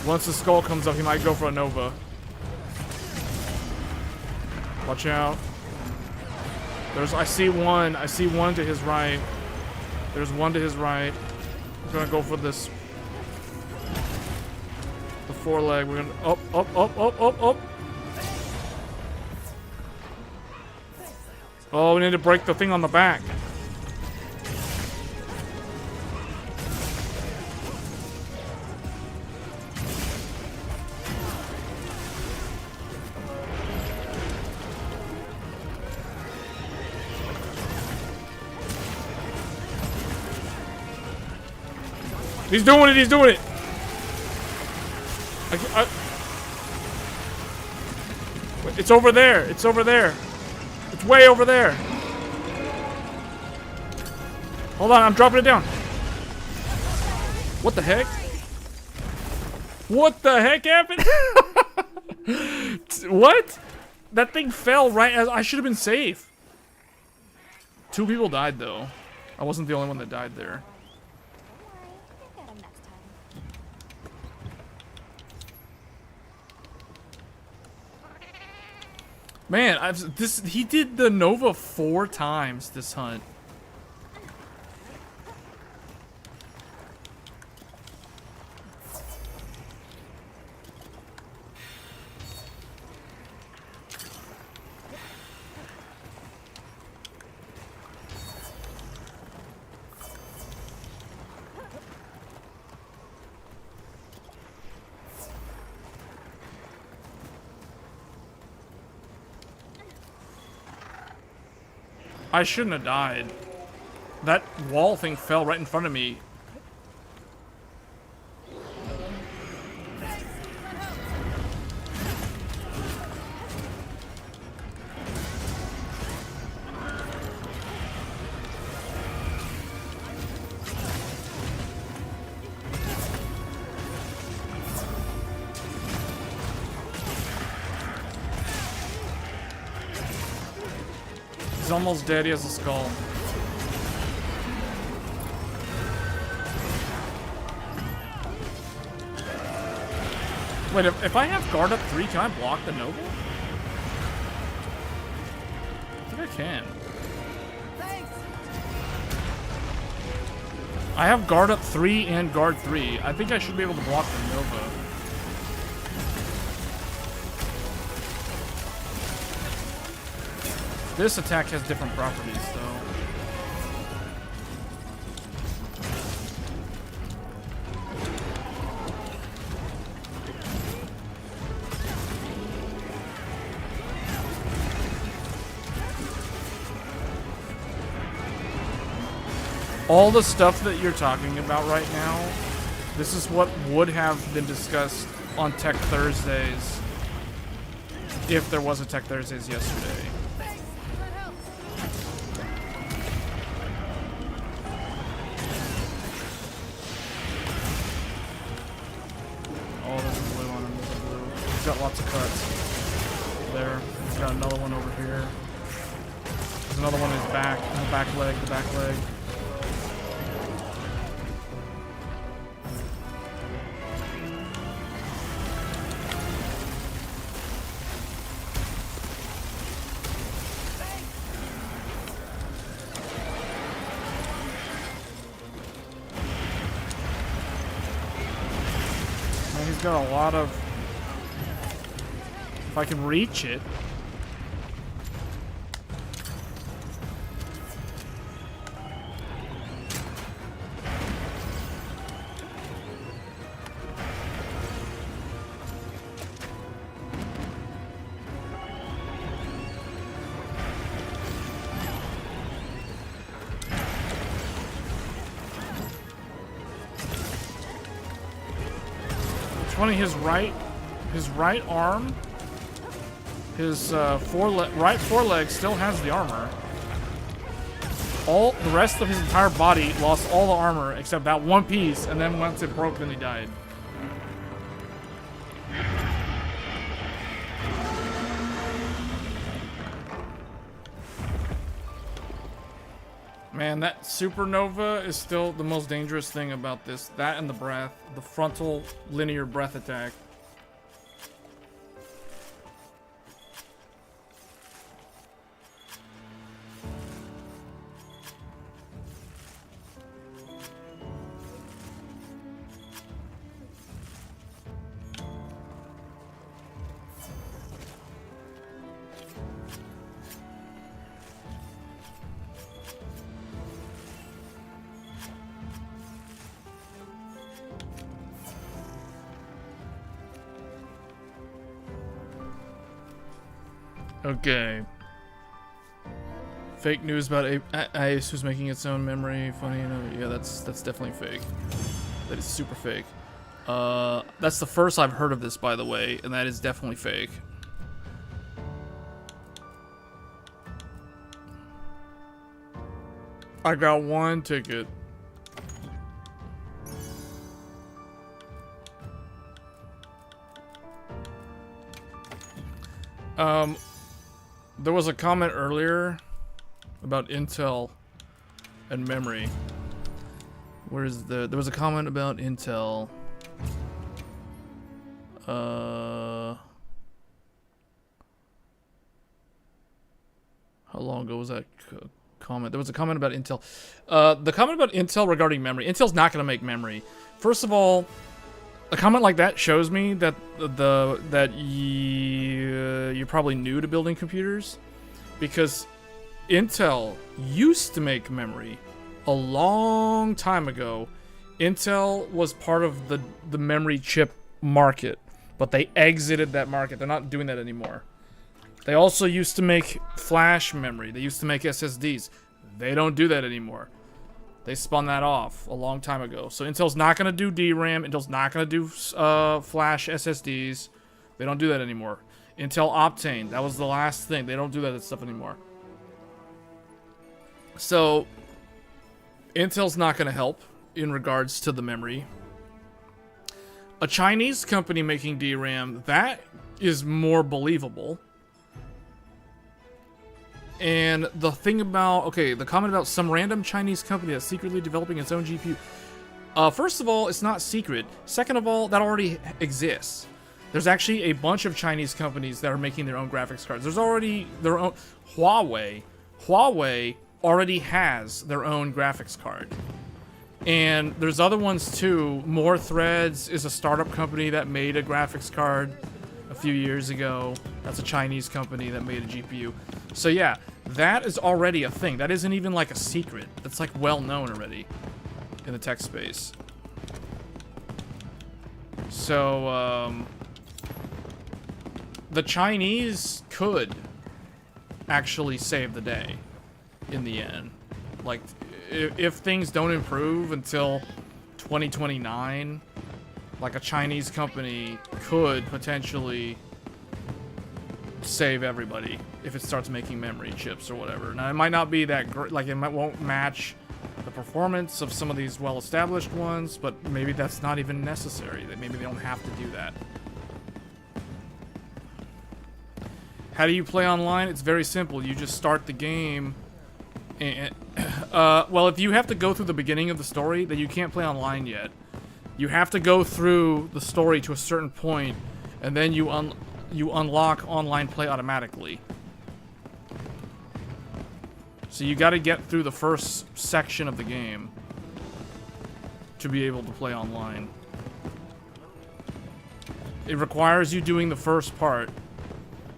Once the skull comes up, he might go for a Nova. Watch out. I see one to his right. There's one to his right. I'm gonna go for this. The foreleg. We're gonna up. Oh, we need to break the thing on the back. He's doing it, he's doing it! It's over there, it's over there. It's way over there. Hold on, I'm dropping it down. What the heck? What the heck happened? What? That thing fell right as I should have been safe. 2 people died though. I wasn't the only one that died there. Man, he did the Nova 4 times this hunt. I shouldn't have died. That wall thing fell right in front of me. He's almost dead, he has a skull. Wait, if I have guard up 3, can I block the Nova? I think I can. I have guard up 3 and guard 3. I think I should be able to block the Nova. This attack has different properties, though. All the stuff that you're talking about right now, this is what would have been discussed on Tech Thursdays if there was a Tech Thursdays yesterday. Oh, there's a blue on him. There's a blue. He's got lots of cuts. There. He's got another one over here. There's another one in his back. The back leg. The back leg. He's got a lot of... If I can reach it. funny. His right arm, his right foreleg still has the armor. All the rest of his entire body lost all the armor except that one piece, and then once it broke, then he died. Man, that supernova is still the most dangerous thing about this. That and the breath, the frontal linear breath attack. Okay. Fake news about Asus making its own memory. Funny, you know, yeah, that's definitely fake. That is super fake. That's the first I've heard of this, by the way, and that is definitely fake. I got one ticket. There was a comment earlier about Intel and memory. There was a comment about Intel. How long ago was that comment? There was a comment about Intel. The comment about Intel regarding memory. Intel's not going to make memory. First of all, a comment like that shows me that you're probably new to building computers, because Intel used to make memory a long time ago. Intel was part of the memory chip market, but they exited that market. They're not doing that anymore. They also used to make flash memory. They used to make SSDs. They don't do that anymore. They spun that off a long time ago. So Intel's not going to do DRAM. Intel's not going to do flash SSDs. They don't do that anymore. Intel Optane, that was the last thing. They don't do that stuff anymore. So Intel's not going to help in regards to the memory. A Chinese company making DRAM, that is more believable. And the thing about, okay, the comment about some random Chinese company that's secretly developing its own GPU. First of all, it's not secret. Second of all, that already exists. There's actually a bunch of Chinese companies that are making their own graphics cards. There's already their own, Huawei already has their own graphics card. And there's other ones too. More Threads is a startup company that made a graphics card a few years ago. That's a Chinese company that made a GPU. So yeah, that is already a thing. That isn't even like a secret. That's like well known already in the tech space. So the Chinese could actually save the day in the end. Like if things don't improve until 2029, like a Chinese company could potentially save everybody if it starts making memory chips or whatever. Now it might not be that great, like won't match the performance of some of these well-established ones, but maybe that's not even necessary. That maybe they don't have to do that. How do you play online? It's very simple. You just start the game and well, if you have to go through the beginning of the story, then you can't play online yet. You have to go through the story to a certain point, and then you unlock online play automatically. So you got to get through the first section of the game to be able to play online. It requires you doing the first part,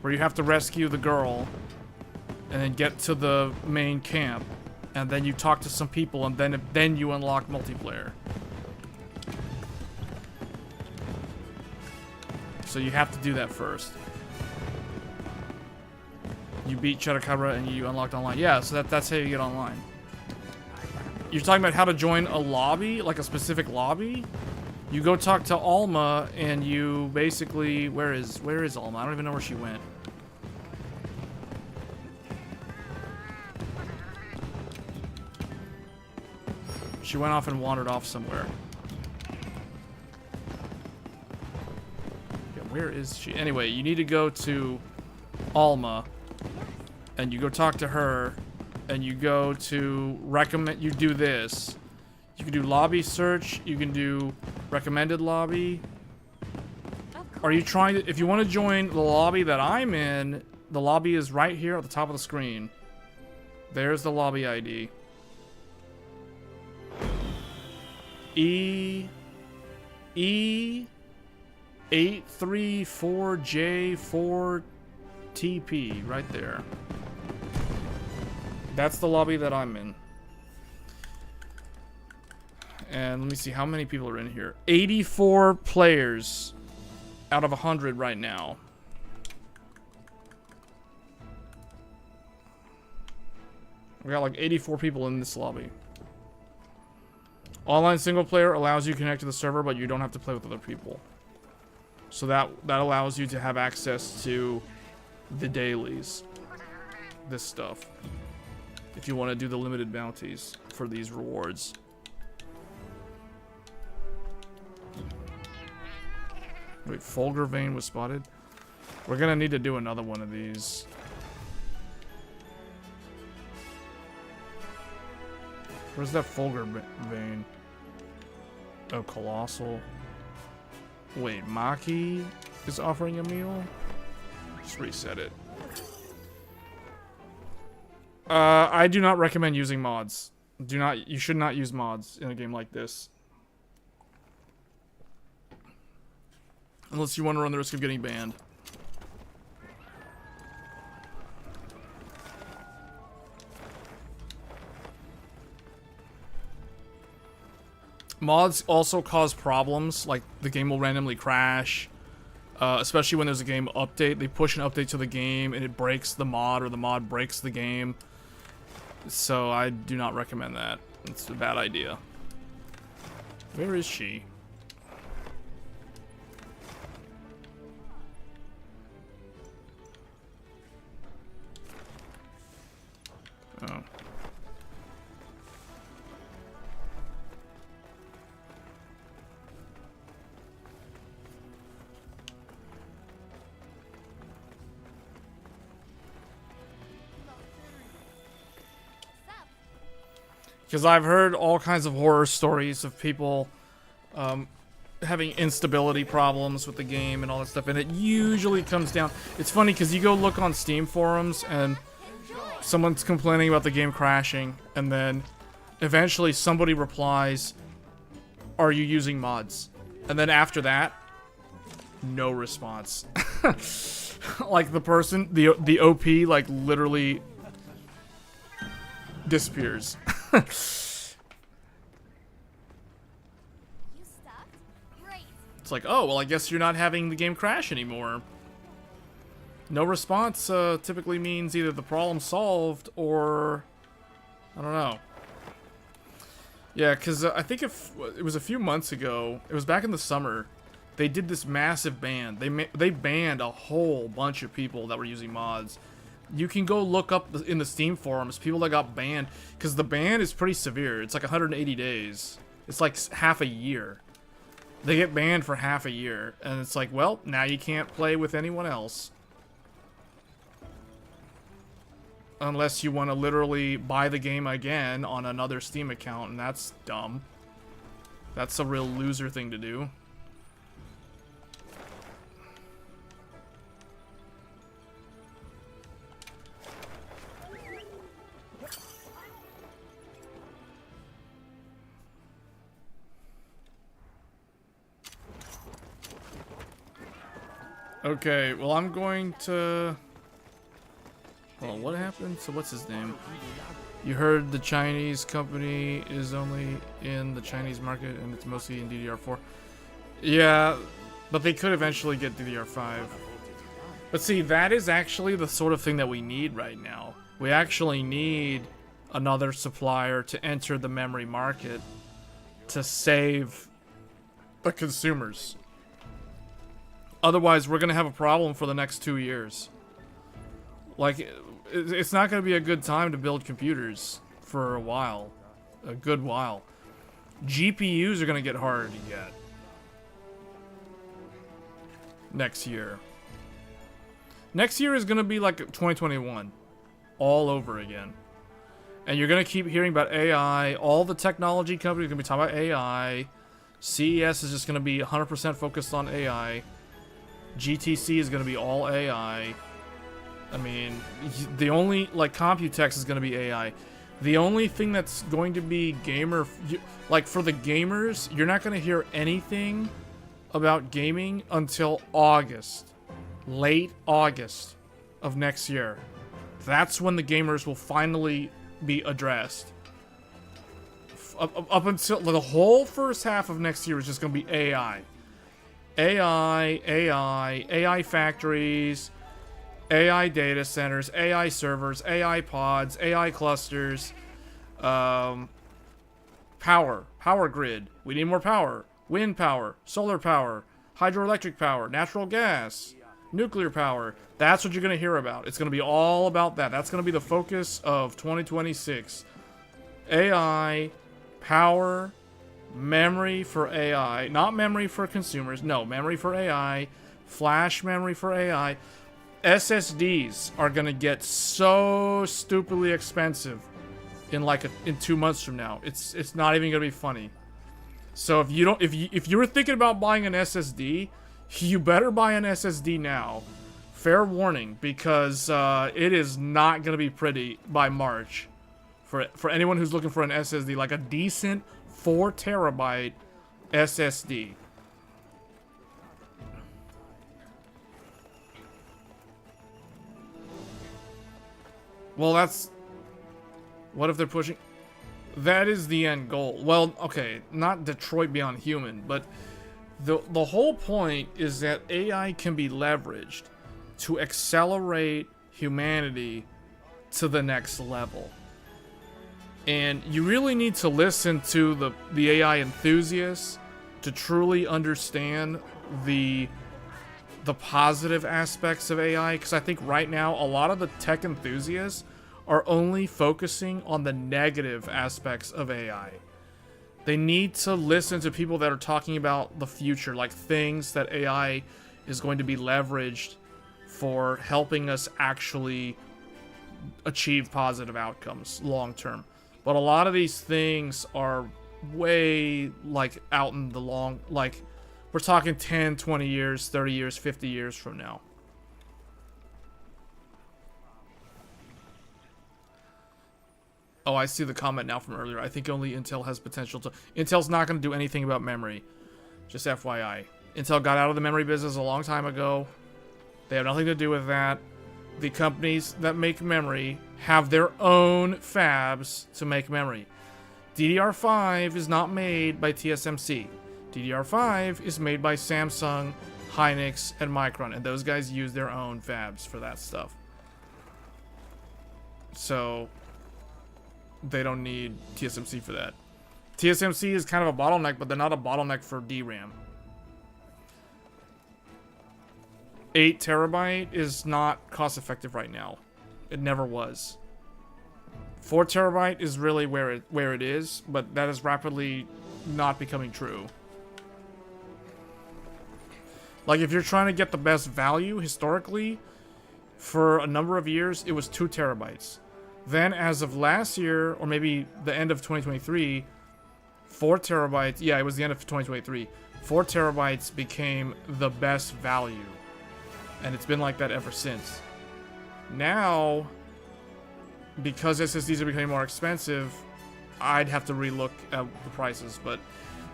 where you have to rescue the girl, and then get to the main camp, and then you talk to some people, and then you unlock multiplayer. So you have to do that first. You beat Chotacabra and you unlocked online. Yeah, so that's how you get online. You're talking about how to join a lobby, like a specific lobby? You go talk to Alma, and you basically... Where is Alma? I don't even know where she went. She went off and wandered off somewhere. Yeah, where is she? Anyway, you need to go to Alma, and you go talk to her, and you go to recommend... You do this. You can do lobby search. You can do recommended lobby. Are you trying to... If you want to join the lobby that I'm in, the lobby is right here at the top of the screen. There's the lobby ID. E834J4TP right there. That's the lobby that I'm in. And let me see how many people are in here. 84 players out of 100 right now. We got like 84 people in this lobby. Online single player allows you to connect to the server, but you don't have to play with other people. So that allows you to have access to the dailies. This stuff. If you want to do the limited bounties for these rewards. Wait, Fulgur vein was spotted? We're gonna need to do another one of these. Where's that Fulgur vein? Oh, Colossal. Wait, Maki is offering a meal? Just reset it. I do not recommend using mods. You should not use mods in a game like this. Unless you want to run the risk of getting banned. Mods also cause problems, like the game will randomly crash. Especially when there's a game update. They push an update to the game and it breaks the mod, or the mod breaks the game. So I do not recommend that. It's a bad idea. Where is she? Oh. Because I've heard all kinds of horror stories of people having instability problems with the game and all that stuff, and it usually comes down... It's funny because you go look on Steam forums and someone's complaining about the game crashing, and then eventually somebody replies, "Are you using mods?" And then after that, no response. Like the person, the OP, like literally disappears. It's like, oh, well, I guess you're not having the game crash anymore. No response typically means either the problem solved or... I don't know. Yeah, because I think if it was a few months ago, it was back in the summer, they did this massive ban. They banned a whole bunch of people that were using mods. You can go look up in the Steam forums, people that got banned, because the ban is pretty severe. It's like 180 days. It's like half a year. They get banned for half a year, and it's like, well, now you can't play with anyone else. Unless you want to literally buy the game again on another Steam account, and that's dumb. That's a real loser thing to do. Okay, well, I'm going to... Well, what happened? So what's his name? You heard the Chinese company is only in the Chinese market and it's mostly in DDR4. Yeah, but they could eventually get DDR5. But see, that is actually the sort of thing that we need right now. We actually need another supplier to enter the memory market to save the consumers. Otherwise, we're going to have a problem for the next 2 years. Like, it's not going to be a good time to build computers for a while. A good while. GPUs are going to get harder to get. Next year. Next year is going to be like 2021. All over again. And you're going to keep hearing about AI. All the technology companies are going to be talking about AI. CES is just going to be 100% focused on AI. GTC is going to be all AI. I mean, the only, like, Computex is going to be AI. The only thing that's going to be gamer, like, for the gamers, you're not going to hear anything about gaming until August. Late August of next year. That's when the gamers will finally be addressed. Up until the whole first half of next year is just going to be AI. AI factories, AI data centers, AI servers, AI pods, AI clusters, power grid. We need more power. Wind power, solar power, hydroelectric power, natural gas, nuclear power. That's what you're going to hear about. It's going to be all about that. That's going to be the focus of 2026. AI, power, memory for AI. Not memory for consumers. No, memory for AI. Flash memory for AI. SSDs are going to get so stupidly expensive in in 2 months from now. It's not even going to be funny. So if you were thinking about buying an SSD, you better buy an SSD now. Fair warning, because it is not going to be pretty by March. For anyone who's looking for an SSD, like a decent 4 terabyte SSD. Well, that's... What if they're pushing... That is the end goal. Well, okay, not Detroit Beyond Human, but the whole point is that AI can be leveraged to accelerate humanity to the next level. And you really need to listen to the AI enthusiasts to truly understand the positive aspects of AI, because I think right now a lot of the tech enthusiasts are only focusing on the negative aspects of AI. They need to listen to people that are talking about the future, like things that AI is going to be leveraged for helping us actually achieve positive outcomes long term. But a lot of these things are way out in the long, we're talking 10, 20 years, 30 years, 50 years from now. Oh, I see the comment now from earlier. I think only Intel has potential to... Intel's not going to do anything about memory. Just FYI. Intel got out of the memory business a long time ago. They have nothing to do with that. The companies that make memory have their own fabs to make memory. DDR5 is not made by TSMC. DDR5 is made by Samsung, Hynix, and Micron. And those guys use their own fabs for that stuff. So... they don't need TSMC for that. TSMC is kind of a bottleneck, but they're not a bottleneck for DRAM. 8 terabyte is not cost effective right now. It never was. 4 terabyte is really where it is, but that is rapidly not becoming true. Like, if you're trying to get the best value historically, for a number of years, it was 2 terabytes. Then, as of last year, or maybe the end of 2023, 4 terabytes... Yeah, it was the end of 2023. 4 terabytes became the best value. And it's been like that ever since. Now, because SSDs are becoming more expensive, I'd have to relook at the prices. But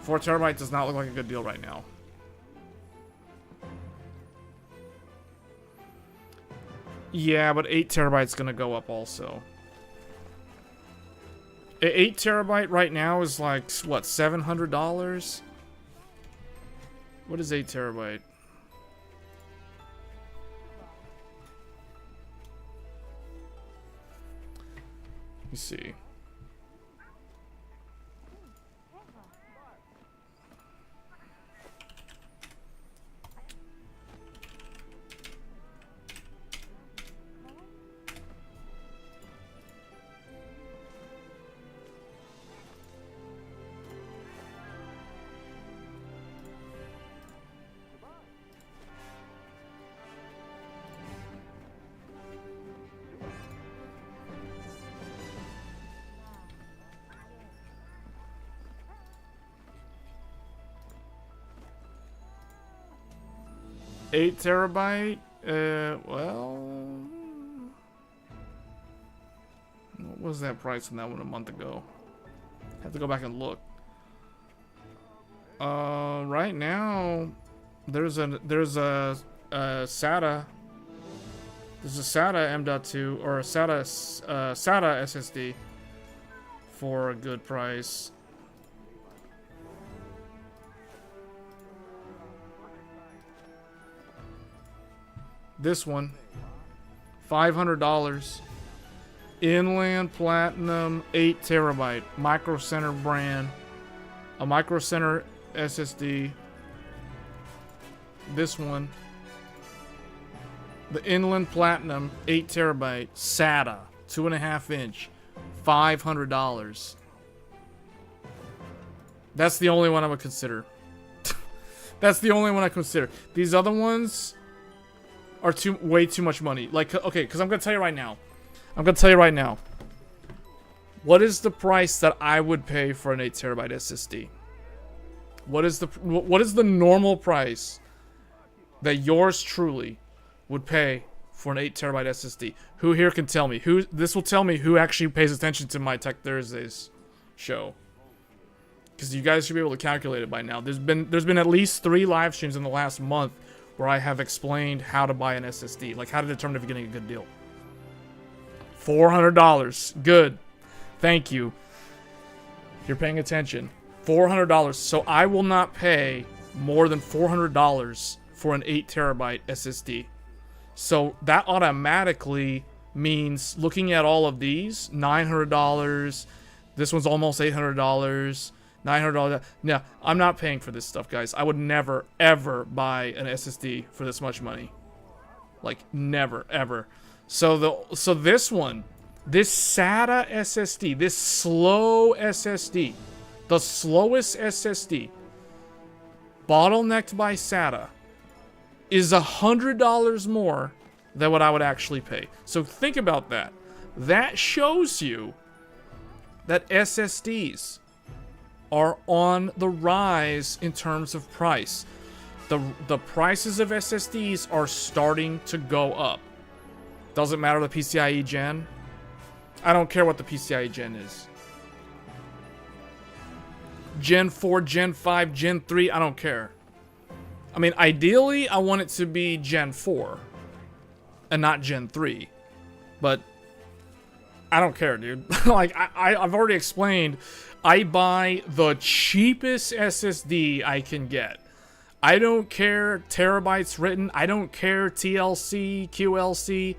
4 terabytes does not look like a good deal right now. Yeah, but 8 terabytes gonna go up also. 8 terabyte right now is like, what, $700? What is 8 terabyte? Let me see. 8 terabyte. Well, what was that price on that one a month ago? Have to go back and look. Right now, there's a SATA. There's a SATA M.2 or a SATA SSD for a good price. This one, $500. Inland Platinum 8 terabyte Micro Center brand, a Micro Center SSD. This one, the Inland Platinum 8 terabyte SATA 2.5 inch, $500. That's the only one I would consider. That's the only one I consider. These other ones are way too much money. Like, okay, because I'm gonna tell you right now. What is the price that I would pay for an 8 terabyte SSD? What is the normal price that yours truly would pay for an 8 terabyte SSD? Who here can tell me? This will tell me who actually pays attention to my Tech Thursdays show. Because you guys should be able to calculate it by now. There's been at least 3 live streams in the last month where I have explained how to buy an SSD, like how to determine if you're getting a good deal. $400. Good. Thank you. You're paying attention. $400. So I will not pay more than $400 for an 8 terabyte SSD. So that automatically means looking at all of these, $900. This one's almost $800. $900. No, I'm not paying for this stuff, guys. I would never, ever buy an SSD for this much money. Like, never, ever. So this one, this SATA SSD, this slow SSD, the slowest SSD, bottlenecked by SATA, is $100 more than what I would actually pay. So think about that. That shows you that SSDs are on the rise in terms of price. The prices of SSDs are starting to go up. Doesn't matter the PCIe gen. I don't care what the PCIe gen is. Gen 4, Gen 5, Gen 3, I don't care. I mean, ideally, I want it to be Gen 4 and not Gen 3. But I don't care, dude. Like, I've already explained, I buy the cheapest SSD I can get. I don't care terabytes written. I don't care TLC, QLC.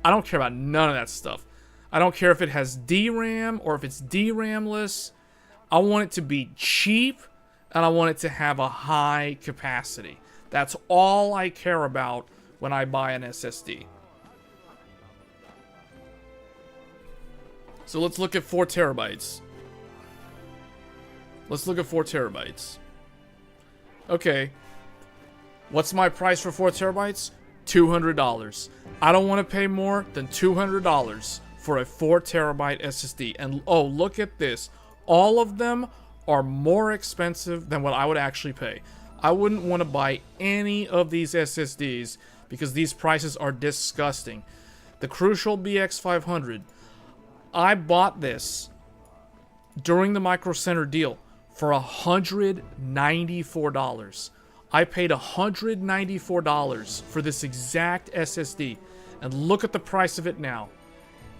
I don't care about none of that stuff. I don't care if it has DRAM or if it's DRAM-less. I want it to be cheap, and I want it to have a high capacity. That's all I care about when I buy an SSD. So let's look at 4 terabytes. Let's look at 4 terabytes. Okay. What's my price for 4 terabytes? $200. I don't want to pay more than $200 for a 4 terabyte SSD. And oh, look at this. All of them are more expensive than what I would actually pay. I wouldn't want to buy any of these SSDs because these prices are disgusting. The Crucial BX500, I bought this during the Micro Center deal for $194. I paid $194 for this exact SSD. And look at the price of it now.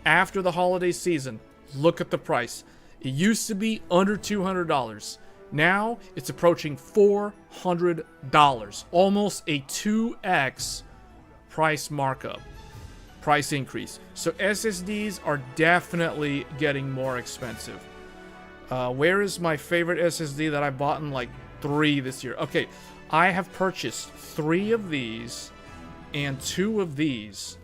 After the holiday season, look at the price. It used to be under $200. Now, it's approaching $400. Almost a 2x price markup. Price increase. So SSDs are definitely getting more expensive. Where is my favorite SSD that I bought in like 3 this year? Okay, I have purchased 3 of these and 2 of these.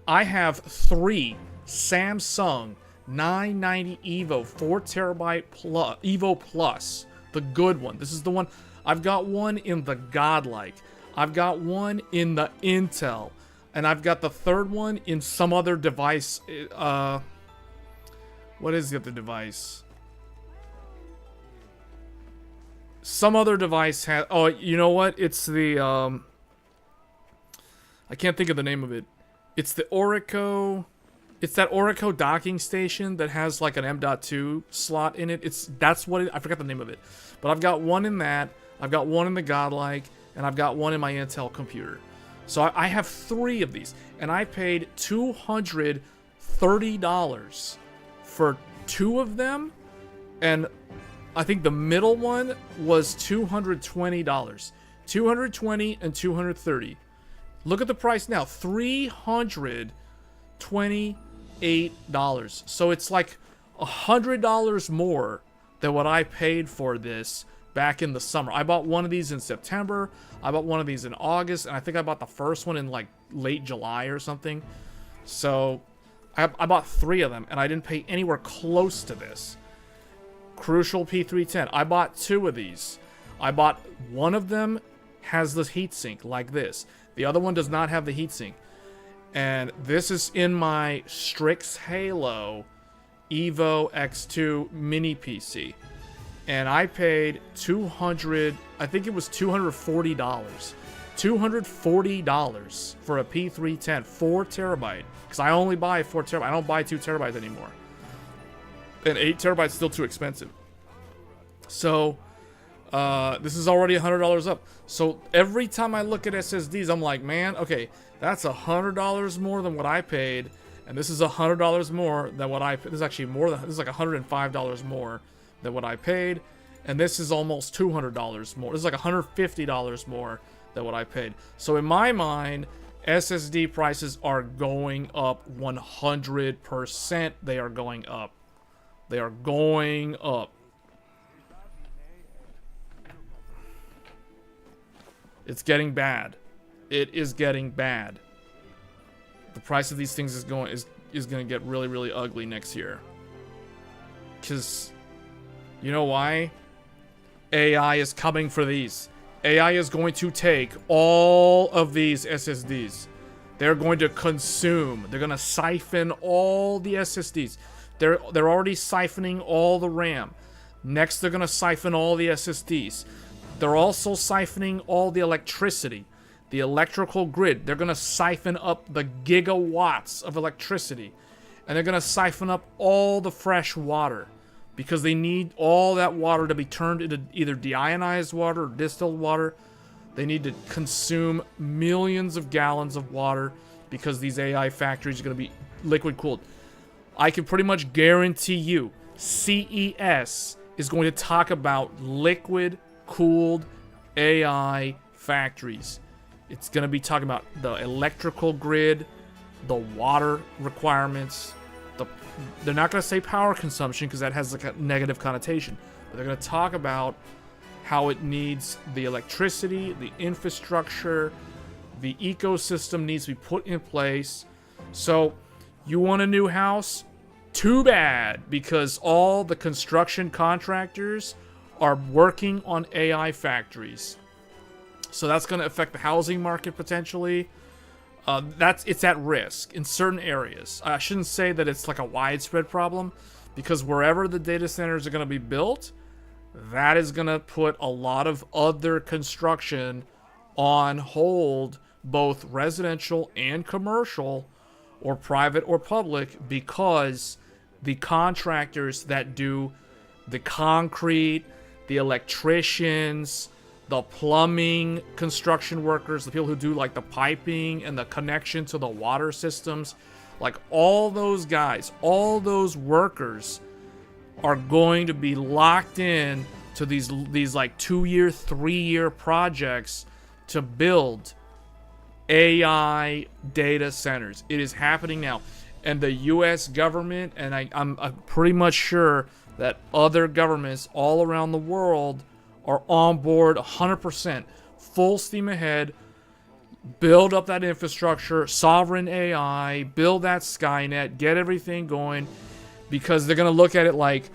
I have 3 Samsung 990 EVO 4 terabyte plus, EVO Plus, the good one. This is the one. I've got one in the Godlike. I've got one in the Intel, and I've got the third one in some other device. What is the other device? Some other device has. Oh, you know what? It's the I can't think of the name of it. It's the Orico. It's that Orico docking station that has like an M.2 slot in it. I forgot the name of it. But I've got one in that. I've got one in the Godlike, and I've got one in my Intel computer. So I have 3 of these, and I paid $230 for 2 of them, and I think the middle one was $220. $220 and $230. Look at the price now, $328. So it's like $100 more than what I paid for this back in the summer. I bought one of these in September. I bought one of these in August, and I think I bought the first one in like late July or something. So I bought 3 of them, and I didn't pay anywhere close to this. Crucial P310. I bought 2 of these. I bought one of them has the heatsink like this. The other one does not have the heatsink. And this is in my Strix Halo Evo X2 mini PC. And I paid $240. $240 for a P310, 4 terabyte. Because I only buy 4 terabyte. I don't buy 2 terabytes anymore. And 8 terabytes is still too expensive. So, this is already $100 up. So, every time I look at SSDs, I'm like, man, okay, that's $100 more than what I paid. And this is $100 more than what I paid. This is actually more than, this is like $105 more than what I paid. And this is almost $200 more. This is like $150 more than what I paid. So, in my mind, SSD prices are going up 100%. They are going up. They are going up. It's getting bad. It is getting bad. The price of these things is going to get really, really ugly next year. Because you know why? AI is coming for these. AI is going to take all of these SSDs. They're going to consume. They're going to siphon all the SSDs. They're already siphoning all the RAM. Next, they're going to siphon all the SSDs. They're also siphoning all the electricity, the electrical grid. They're going to siphon up the gigawatts of electricity. And they're going to siphon up all the fresh water because they need all that water to be turned into either deionized water or distilled water. They need to consume millions of gallons of water because these AI factories are going to be liquid cooled. I can pretty much guarantee you CES is going to talk about liquid cooled AI factories. It's going to be talking about the electrical grid, the water requirements. They're not going to say power consumption because that has like a negative connotation. But they're going to talk about how it needs the electricity, the infrastructure, the ecosystem needs to be put in place. So, you want a new house? Too bad, because all the construction contractors are working on AI factories. So that's going to affect the housing market potentially. It's at risk in certain areas. I shouldn't say that it's like a widespread problem, because wherever the data centers are going to be built, that is going to put a lot of other construction on hold, both residential and commercial, or private or public, because the contractors that do the concrete, the electricians, the plumbing construction workers, the people who do like the piping and the connection to the water systems, like all those guys, all those workers are going to be locked in to these like 2-year, 3-year projects to build AI data centers. It is happening now. And the US government, and I'm pretty much sure that other governments all around the world are on board 100%, full steam ahead, build up that infrastructure, sovereign AI, build that Skynet, get everything going, because they're going to look at it like,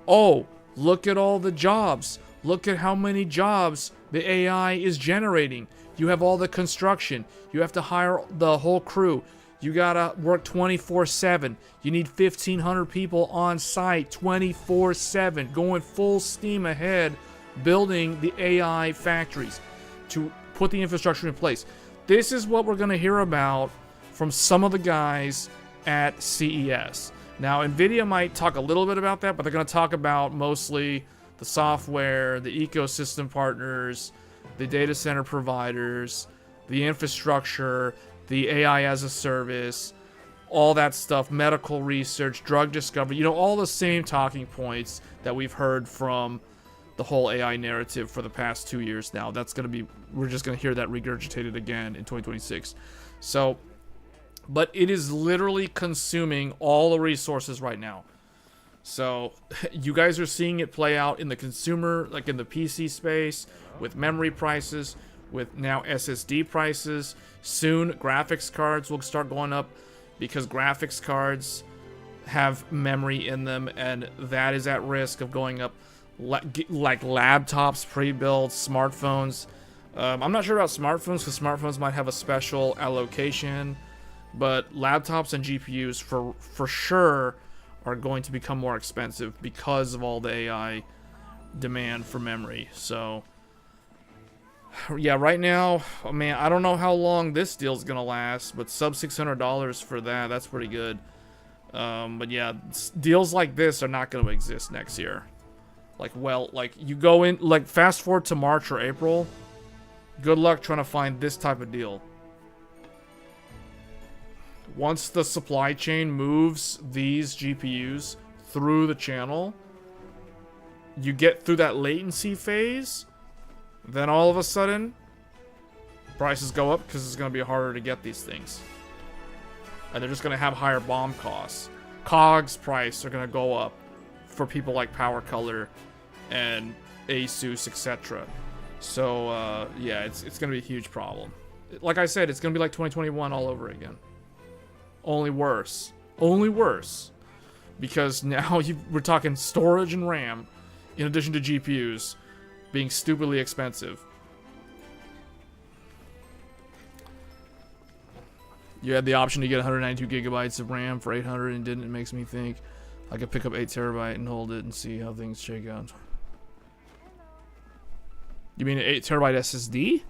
oh, look at all the jobs. Look at how many jobs the AI is generating. You have all the construction. You have to hire the whole crew. You gotta work 24/7. You need 1,500 people on site 24/7, going full steam ahead, building the AI factories to put the infrastructure in place. This is what we're going to hear about from some of the guys at CES. Now, NVIDIA might talk a little bit about that, but they're going to talk about mostly the software, the ecosystem partners, the data center providers, the infrastructure, the AI as a service, all that stuff, medical research, drug discovery, you know, all the same talking points that we've heard from the whole AI narrative for the past 2 years now. That's going to be, we're just going to hear that regurgitated again in 2026. So, but it is literally consuming all the resources right now. So, you guys are seeing it play out in the consumer, like in the PC space, with memory prices, with now SSD prices. Soon, graphics cards will start going up because graphics cards have memory in them, and that is at risk of going up. Like laptops, pre-built, smartphones. I'm not sure about smartphones, because smartphones might have a special allocation, but laptops and GPUs for sure are going to become more expensive because of all the AI demand for memory. So yeah, right now, oh man, I don't know how long this deal's gonna last, but sub $600 for that's pretty good. But yeah, deals like this are not gonna exist next year. Like you go in, like fast forward to March or April, good luck trying to find this type of deal. Once the supply chain moves these GPUs through the channel, you get through that latency phase, then all of a sudden, prices go up because it's going to be harder to get these things. And they're just going to have higher BOM costs. COGS price are going to go up for people like Power Color and Asus, etc. So, yeah, it's going to be a huge problem. Like I said, it's going to be like 2021 all over again. Only worse. Only worse. Because now we're talking storage and RAM, in addition to GPUs, being stupidly expensive. You had the option to get 192 gigabytes of RAM for 800 and didn't. It makes me think I could pick up 8 terabyte and hold it and see how things shake out. You mean an 8 terabyte SSD?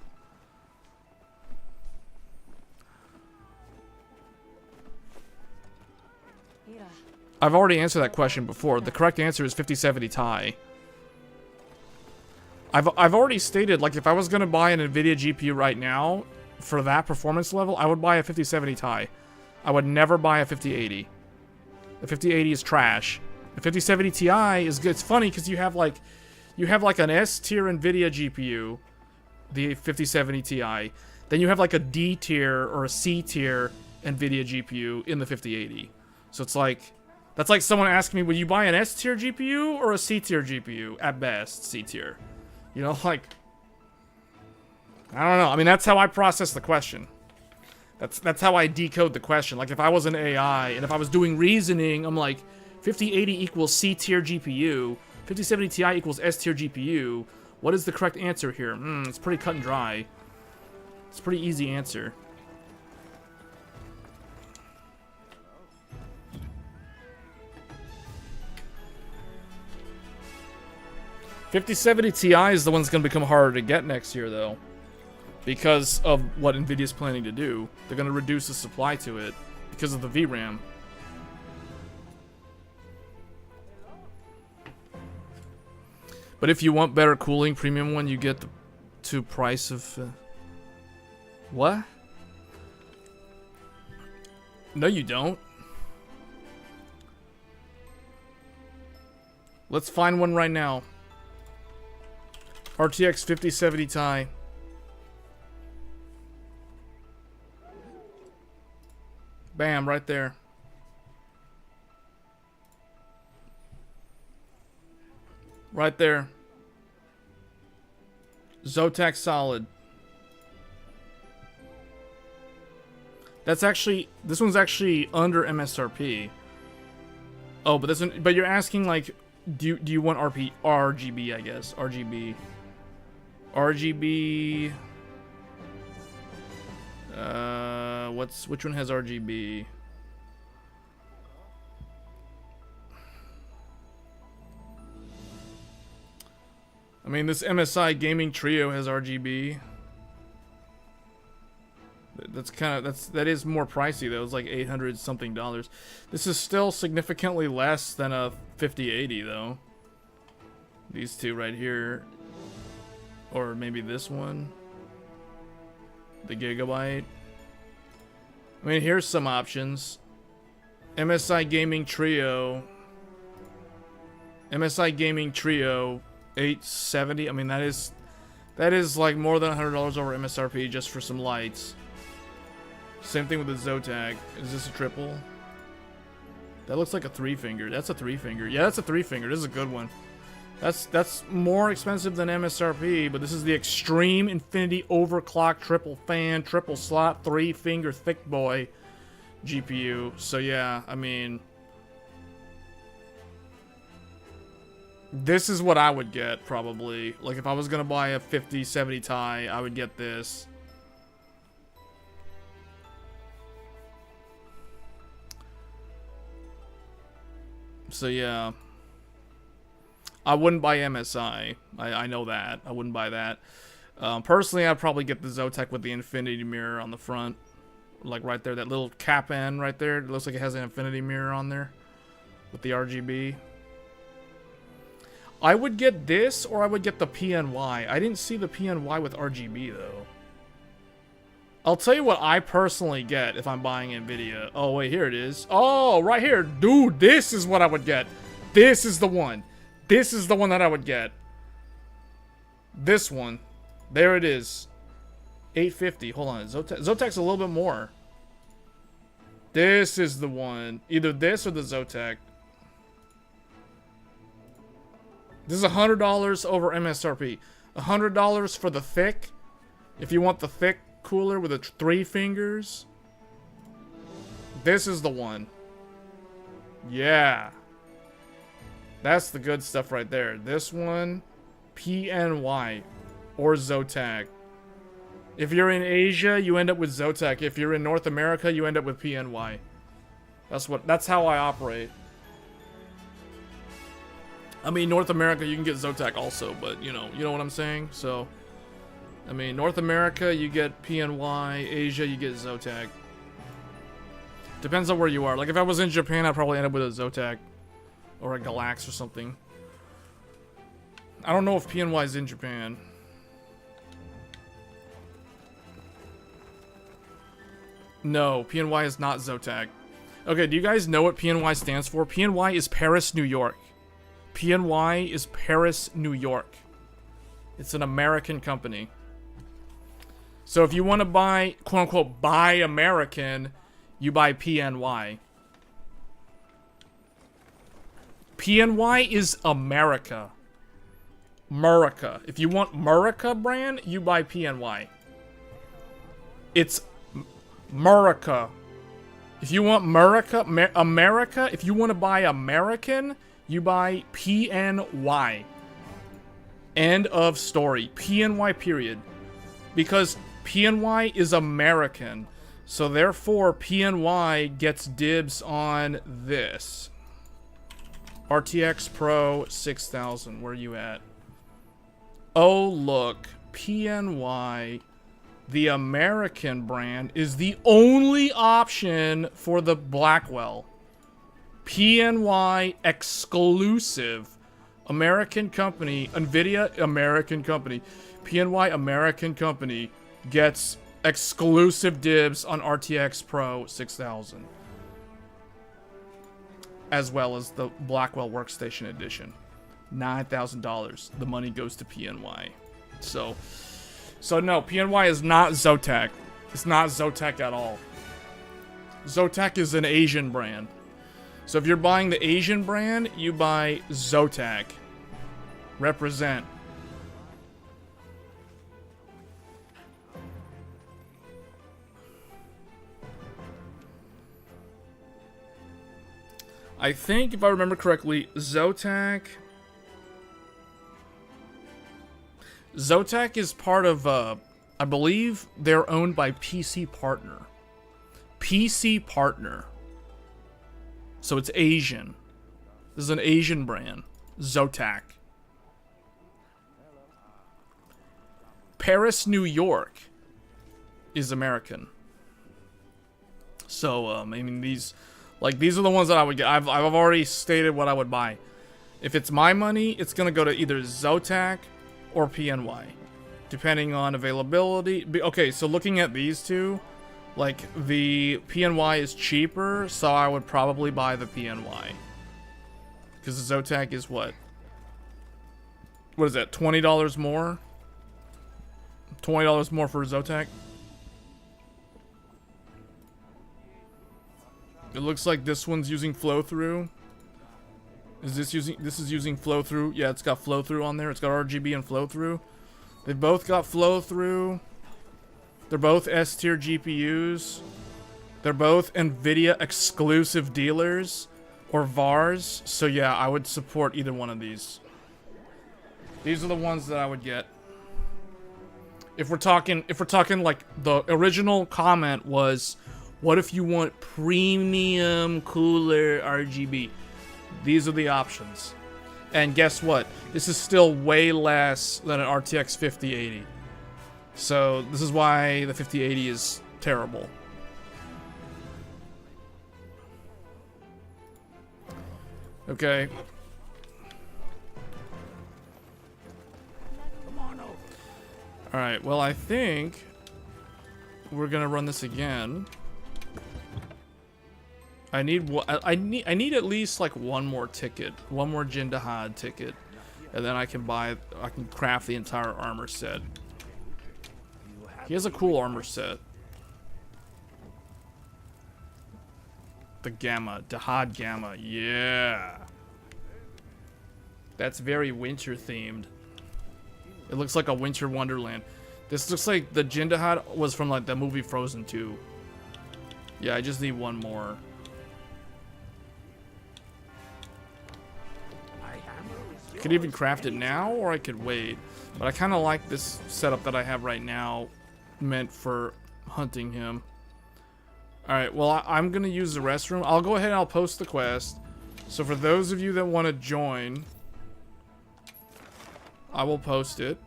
I've already answered that question before. The correct answer is 5070 Ti. I've already stated, like, if I was going to buy an NVIDIA GPU right now for that performance level, I would buy a 5070 Ti. I would never buy a 5080. The 5080 is trash. The 5070 Ti is good. It's funny because you have like an S tier NVIDIA GPU, the 5070 Ti. Then you have like a D tier or a C tier NVIDIA GPU in the 5080. So it's like, that's like someone asking me, would you buy an S tier GPU or a C tier GPU? At best, C tier. You know, like, I don't know. I mean, that's how I process the question. That's how I decode the question. Like, if I was an AI and if I was doing reasoning, I'm like, 5080 equals C tier GPU, 5070 Ti equals S tier GPU. What is the correct answer here? It's pretty cut and dry. It's a pretty easy answer. $5070 Ti is the one that's going to become harder to get next year, though. Because of what NVIDIA's planning to do. They're going to reduce the supply to it because of the VRAM. But if you want better cooling, premium one, you get the price of... what? No, you don't. Let's find one right now. RTX 5070 Ti. Bam, right there. Right there. Zotac Solid. That's actually, this one's actually under MSRP. Oh, but this one, but you're asking like, do you want RGB, I guess. RGB. Which one has RGB? I mean, this MSI Gaming Trio has RGB. that is more pricey though. It's like $800 something. This is still significantly less than a 5080 though. These two right here, or maybe this one, the Gigabyte. I mean, here's some options. MSI Gaming Trio. MSI Gaming Trio 870. I mean, that is like more than $100 over MSRP just for some lights. Same thing with the Zotac. Is this a triple? That looks like a 3-finger. That's a 3-finger. Yeah, that's a 3-finger. This is a good one. That's more expensive than MSRP, but this is the Extreme Infinity Overclock Triple Fan, Triple Slot, 3-finger thick boy GPU. So yeah, I mean, this is what I would get probably. Like if I was gonna buy a 5070 Ti, I would get this. So yeah, I wouldn't buy MSI. I know that. I wouldn't buy that. Personally, I'd probably get the Zotac with the infinity mirror on the front. Like right there, that little cap end right there. It looks like it has an infinity mirror on there with the RGB. I would get this, or I would get the PNY. I didn't see the PNY with RGB though. I'll tell you what I personally get if I'm buying NVIDIA. Oh wait, here it is. Oh, right here. Dude, this is what I would get. This is the one. This is the one that I would get. This one. There it is. 850. Hold on. Zotac's a little bit more. This is the one. Either this or the Zotac. This is $100 over MSRP. $100 for the thick. If you want the thick cooler with the 3 fingers. This is the one. Yeah. That's the good stuff right there. This one, PNY or Zotac. If you're in Asia, you end up with Zotac. If you're in North America, you end up with PNY. That's how I operate. I mean, North America, you can get Zotac also, but you know what I'm saying? So, I mean, North America, you get PNY. Asia, you get Zotac. Depends on where you are. Like, if I was in Japan, I'd probably end up with a Zotac. Or a Galax or something. I don't know if PNY is in Japan. No, PNY is not Zotac. Okay, do you guys know what PNY stands for? PNY is Paris, New York. PNY is Paris, New York. It's an American company. So if you want to buy, quote-unquote, buy American, you buy PNY. PNY is America. Murica. If you want Murica brand, you buy PNY. It's Murica. If you want America, if you want to buy American, you buy PNY. End of story. PNY period. Because PNY is American. So therefore, PNY gets dibs on this. RTX Pro 6000, where you at? Oh, look. PNY, the American brand, is the only option for the Blackwell. PNY exclusive. American company. NVIDIA, American company. PNY, American company, gets exclusive dibs on RTX Pro 6000. As well as the Blackwell Workstation Edition. $9,000. The money goes to PNY. So no, PNY is not Zotac. It's not Zotac at all. Zotac is an Asian brand. So if you're buying the Asian brand, you buy Zotac. Represent. I think, if I remember correctly, Zotac is part of, I believe they're owned by PC Partner. PC Partner. So it's Asian. This is an Asian brand. Zotac. Paris, New York is American. So, I mean, these are the ones that I would get. I've already stated what I would buy. If it's my money, it's gonna go to either Zotac or PNY, depending on availability. Okay, so looking at these two, like, the PNY is cheaper, so I would probably buy the PNY. Because the Zotac is what? What is that, $20 more? $20 more for Zotac? It looks like this one's using flow-through. This is using flow-through? Yeah, it's got flow-through on there. It's got RGB and flow-through. They've both got flow-through. They're both S-tier GPUs. They're both NVIDIA exclusive dealers or VARs. So yeah, I would support either one of these. These are the ones that I would get. If we're talking like the original comment was, what if you want premium cooler RGB? These are the options. And guess what? This is still way less than an RTX 5080. So this is why the 5080 is terrible. Okay. Alright, well, I think we're gonna run this again. I need at least like one more ticket, one more Dahaad ticket, and then I can craft the entire armor set. He has a cool armor set. The Gamma, Dahaad Gamma, yeah. That's very winter themed. It looks like a winter wonderland. This looks like the Dahaad was from like the movie Frozen 2. Yeah, I just need one more. I could even craft it now, or I could wait. But I kind of like this setup that I have right now, meant for hunting him. Alright, well, I'm going to use the restroom. I'll go ahead and I'll post the quest. So for those of you that want to join, I will post it.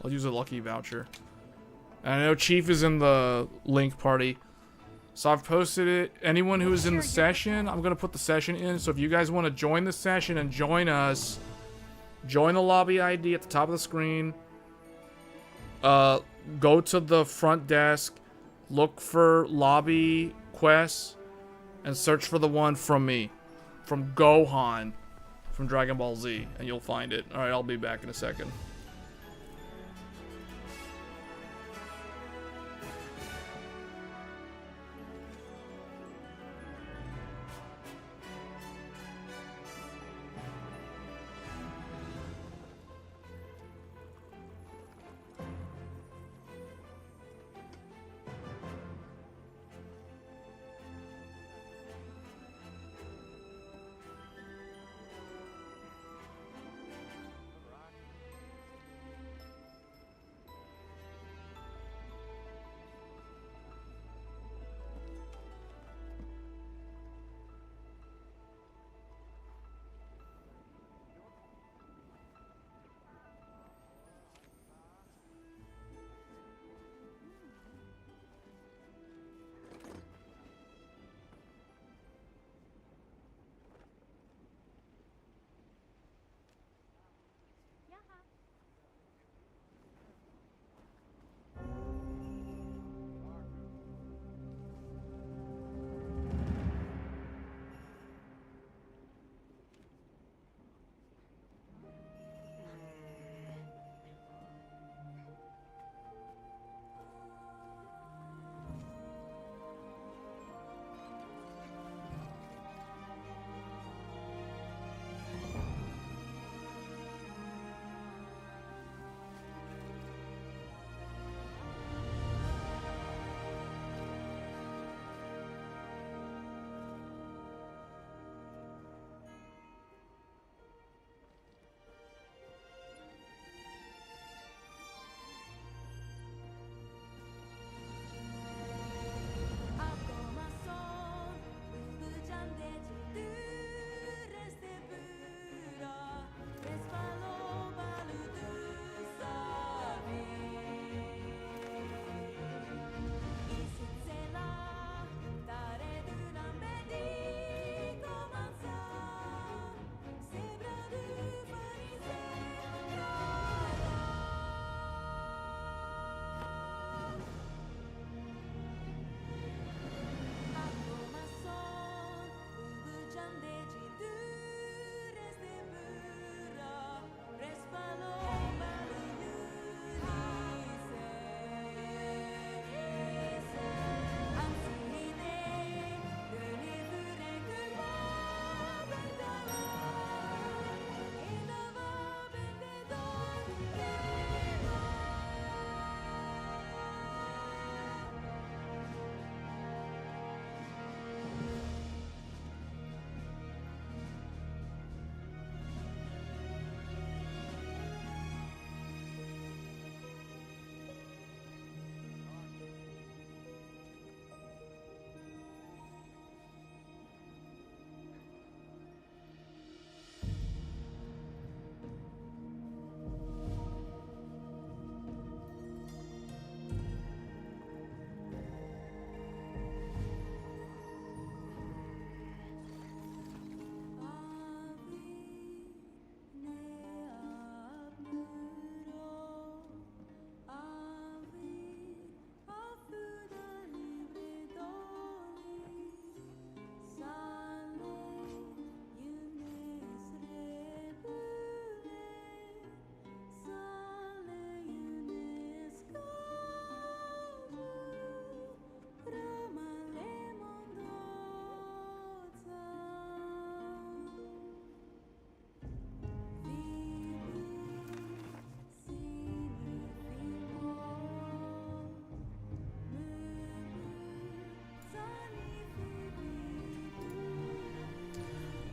I'll use a lucky voucher. And I know Chief is in the link party. So I've posted it. Anyone who is in the session, I'm going to put the session in. So if you guys want to join the session and join us, join the lobby ID at the top of the screen. Go to the front desk. Look for lobby quests. And search for the one from me. From Gohan. From Dragon Ball Z. And you'll find it. Alright, I'll be back in a second.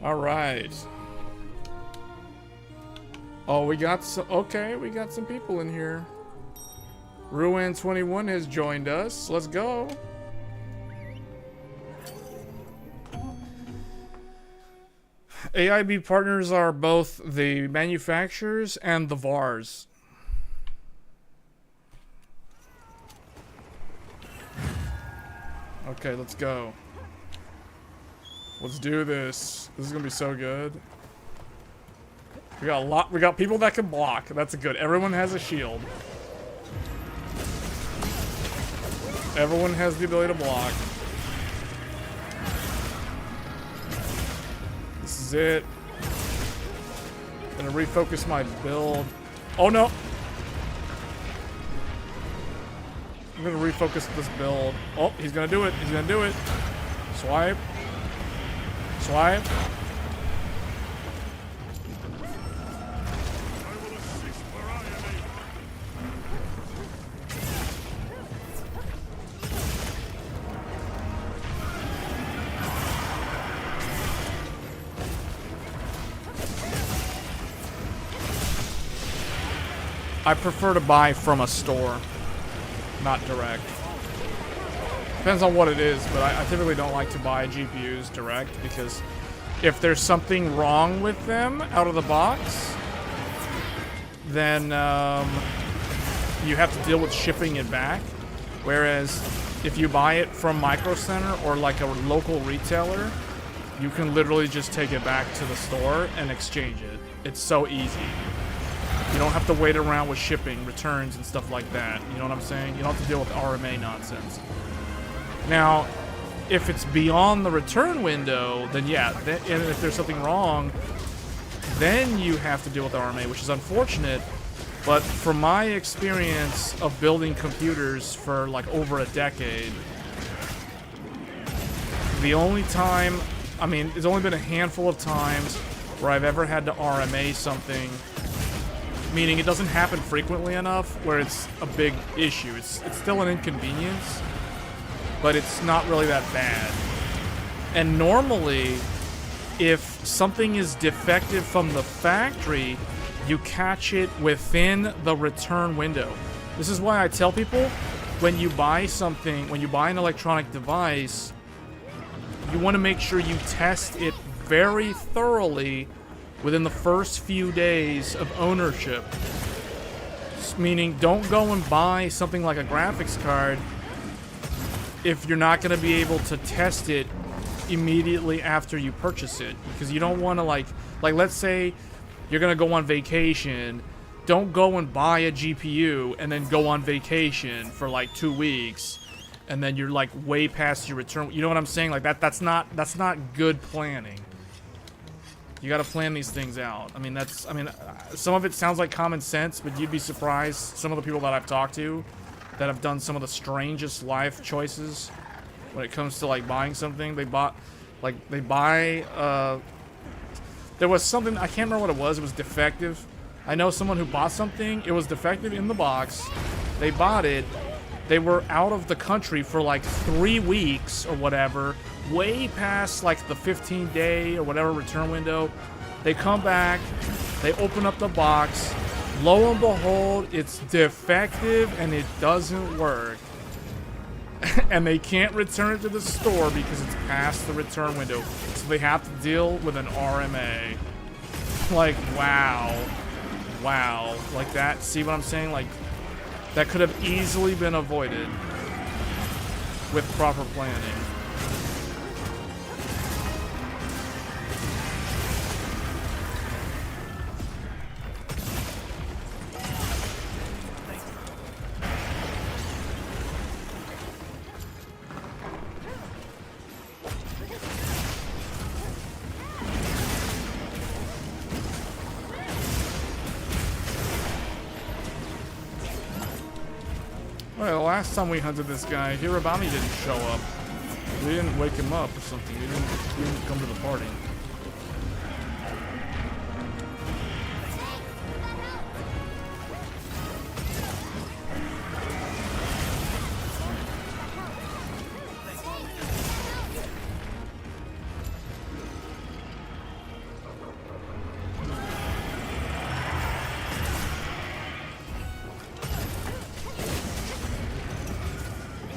All right. Oh, we got some. Okay, we got some people in here. Ruan21 has joined us. Let's go. AIB partners are both the manufacturers and the VARs. Okay, let's go. Let's do this. This is gonna be so good. We got a lot. We got people that can block. That's good. Everyone has a shield. Everyone has the ability to block. This is it. I'm gonna refocus my build. Oh no! I'm gonna refocus this build. Oh, he's gonna do it. He's gonna do it. Swipe. Swipe. I prefer to buy from a store, not direct. Depends on what it is, but I typically don't like to buy GPUs direct because if there's something wrong with them out of the box, then you have to deal with shipping it back. Whereas if you buy it from Micro Center or like a local retailer, you can literally just take it back to the store and exchange it. It's so easy. You don't have to wait around with shipping, returns, and stuff like that. You know what I'm saying? You don't have to deal with RMA nonsense. Now, if it's beyond the return window, then yeah, and if there's something wrong, then you have to deal with RMA, which is unfortunate. But from my experience of building computers for like over a decade, the only time, I mean, there's only been a handful of times where I've ever had to RMA something, meaning it doesn't happen frequently enough where it's a big issue. It's still an inconvenience, but it's not really that bad. And normally, if something is defective from the factory, you catch it within the return window. This is why I tell people, when you buy something, when you buy an electronic device, you want to make sure you test it very thoroughly within the first few days of ownership. Meaning, don't go and buy something like a graphics card if you're not going to be able to test it immediately after you purchase it. Because you don't want to, like let's say you're going to go on vacation. Don't go and buy a GPU and then go on vacation for like 2 weeks. And then you're like way past your return. You know what I'm saying? Like that's not good planning. You gotta plan these things out. I mean, some of it sounds like common sense, but you'd be surprised. Some of the people that I've talked to that have done some of the strangest life choices when it comes to like buying something. There was something, I can't remember what it was defective. I know someone who bought something, it was defective in the box. They bought it, they were out of the country for like 3 weeks or whatever, way past like the 15-day or whatever return window. They come back, they open up the box, lo and behold, it's defective and it doesn't work. And they can't return it to the store because it's past the return window. So they have to deal with an RMA. Like, wow. Wow. Like that, see what I'm saying? Like, that could have easily been avoided with proper planning. Well, last time we hunted this guy, Hirabami didn't show up. We didn't wake him up or something. He didn't come to the party.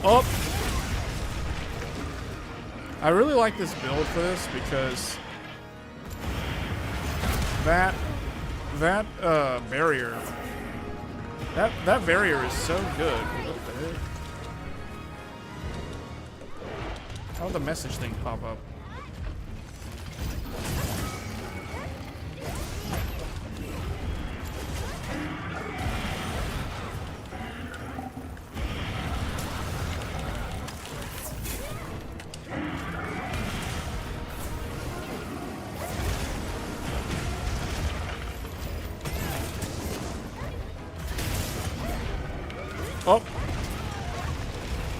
Oh! I really like this build for this because that barrier, that barrier is so good. What the heck? How did the message thing pop up? Oh!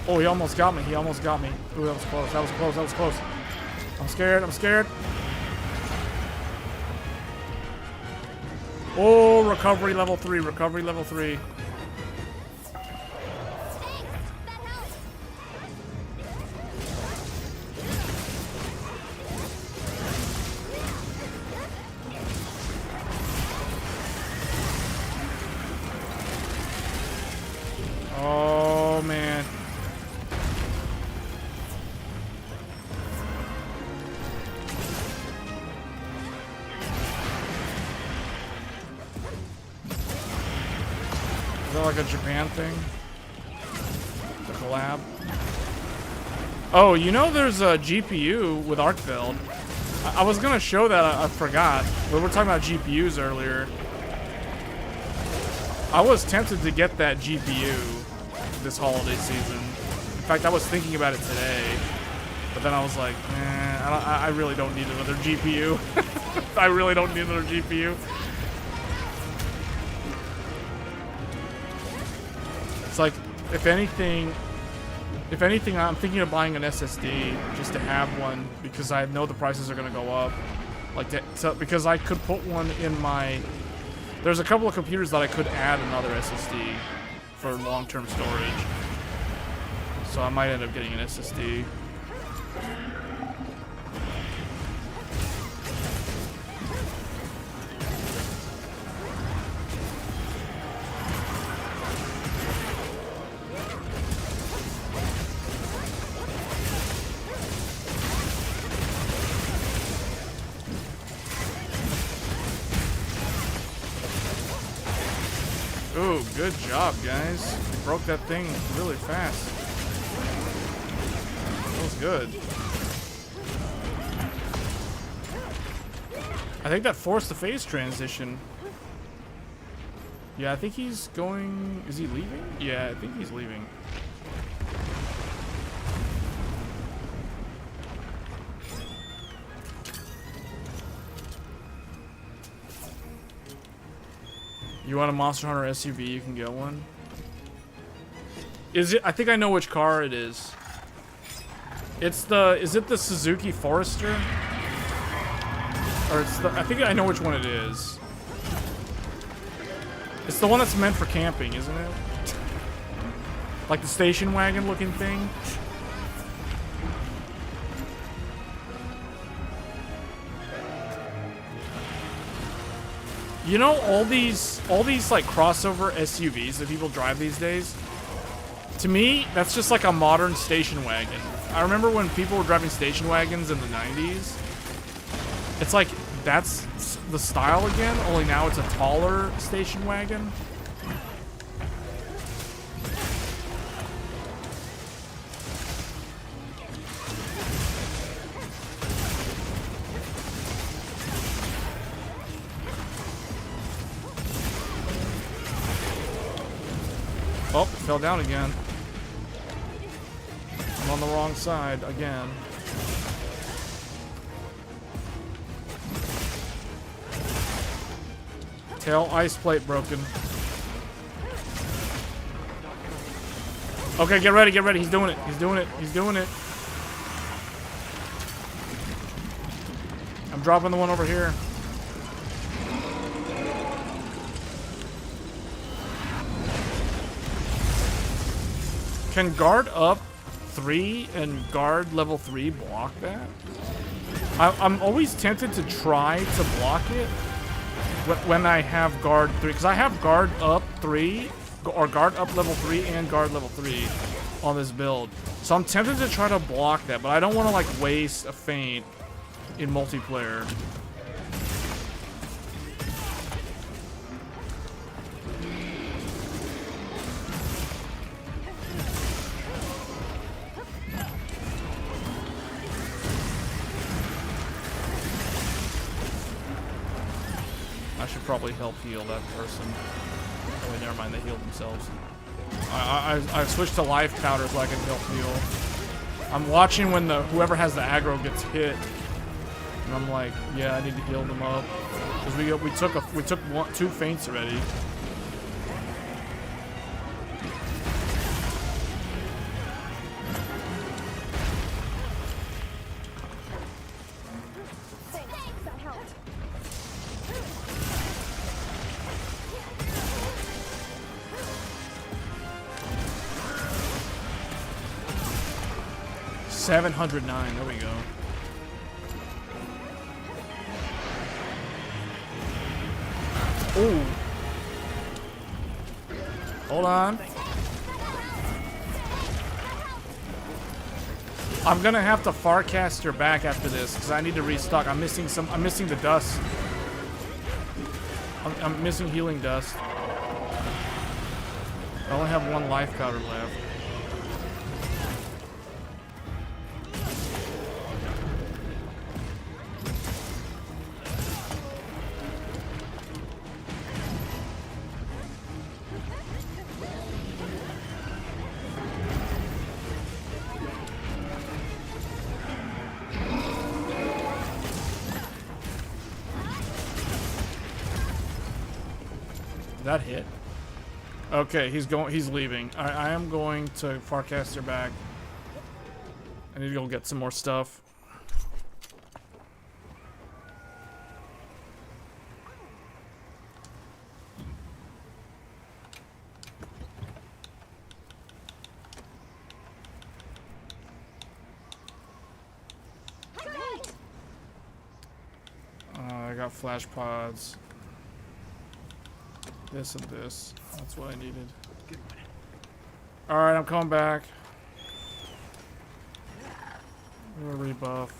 Oh, he almost got me. He almost got me. Ooh, that was close. That was close. That was close. I'm scared. I'm scared. Oh, recovery level 3. Recovery level 3. Oh, man. Is that like a Japan thing? The collab? Oh, you know there's a GPU with arc build. I was gonna show that, I forgot. We were talking about GPUs earlier. I was tempted to get that GPU this holiday season. In fact, I was thinking about it today. But then I was like, I really don't need another GPU. I really don't need another GPU. It's like, if anything, I'm thinking of buying an SSD just to have one because I know the prices are going to go up. Like, because I could put one in my... There's a couple of computers that I could add another SSD for long-term storage. So I might end up getting an SSD. Ooh, good job, guys. You broke that thing really fast. That was good. I think that forced the phase transition. Yeah, I think he's going... Is he leaving? Yeah, I think he's leaving. You want a Monster Hunter SUV, you can get one. Is it? I think I know which car it is. It's the... Is it the Suzuki Forester? Or it's the... I think I know which one it is. It's the one that's meant for camping, isn't it? Like the station wagon looking thing. You know, all these like crossover SUVs that people drive these days, to me, that's just like a modern station wagon. I remember when people were driving station wagons in the 90s. It's like, that's the style again, only now it's a taller station wagon. Oh, fell down again. I'm on the wrong side again. Tail ice plate broken. Okay, get ready, get ready. He's doing it. He's doing it. He's doing it. I'm dropping the one over here. Can guard up 3 and guard level 3 block that? I'm always tempted to try to block it when I have guard 3, because I have guard up 3 or guard up level 3 and guard level 3. on this build. So I'm tempted to try to block that, but I don't want to like waste a feint in multiplayer. I should probably help heal that person. Oh wait, never mind, they healed themselves. I switched to life powder so I can help heal. I'm watching when whoever has the aggro gets hit, and I'm like, yeah, I need to heal them up because we took two feints already. $709. There we go. Ooh. Hold on. I'm gonna have to farcast your back after this because I need to restock. I'm missing the dust. I'm missing healing dust. I only have one life powder left. That hit. Okay, he's leaving. I am going to Farcaster back. I need to go get some more stuff. I got flash pods. This and this. That's what I needed. Alright, I'm coming back. I'm gonna rebuff.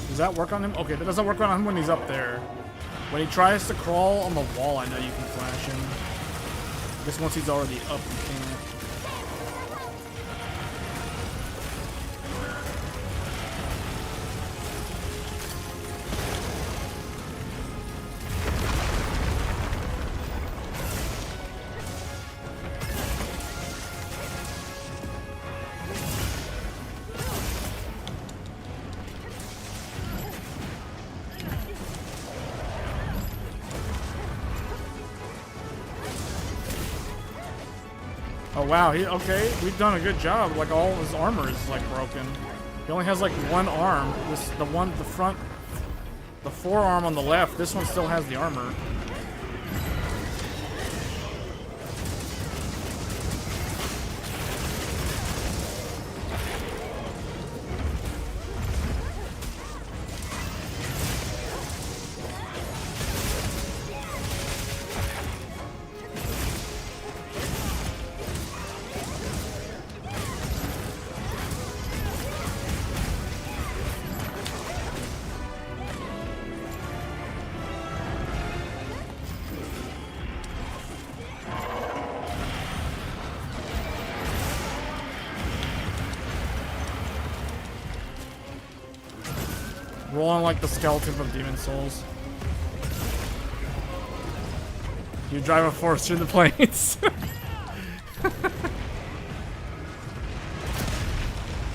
Does that work on him? Okay, that doesn't work on him when he's up there. When he tries to crawl on the wall, I know you can flash him. I guess once he's already up, you can't. Oh wow, okay, we've done a good job. Like all of his armor is like broken. He only has like one arm. The front, the forearm on the left. This one still has the armor. Rolling like the skeleton from Demon Souls. You drive a forest through the plains.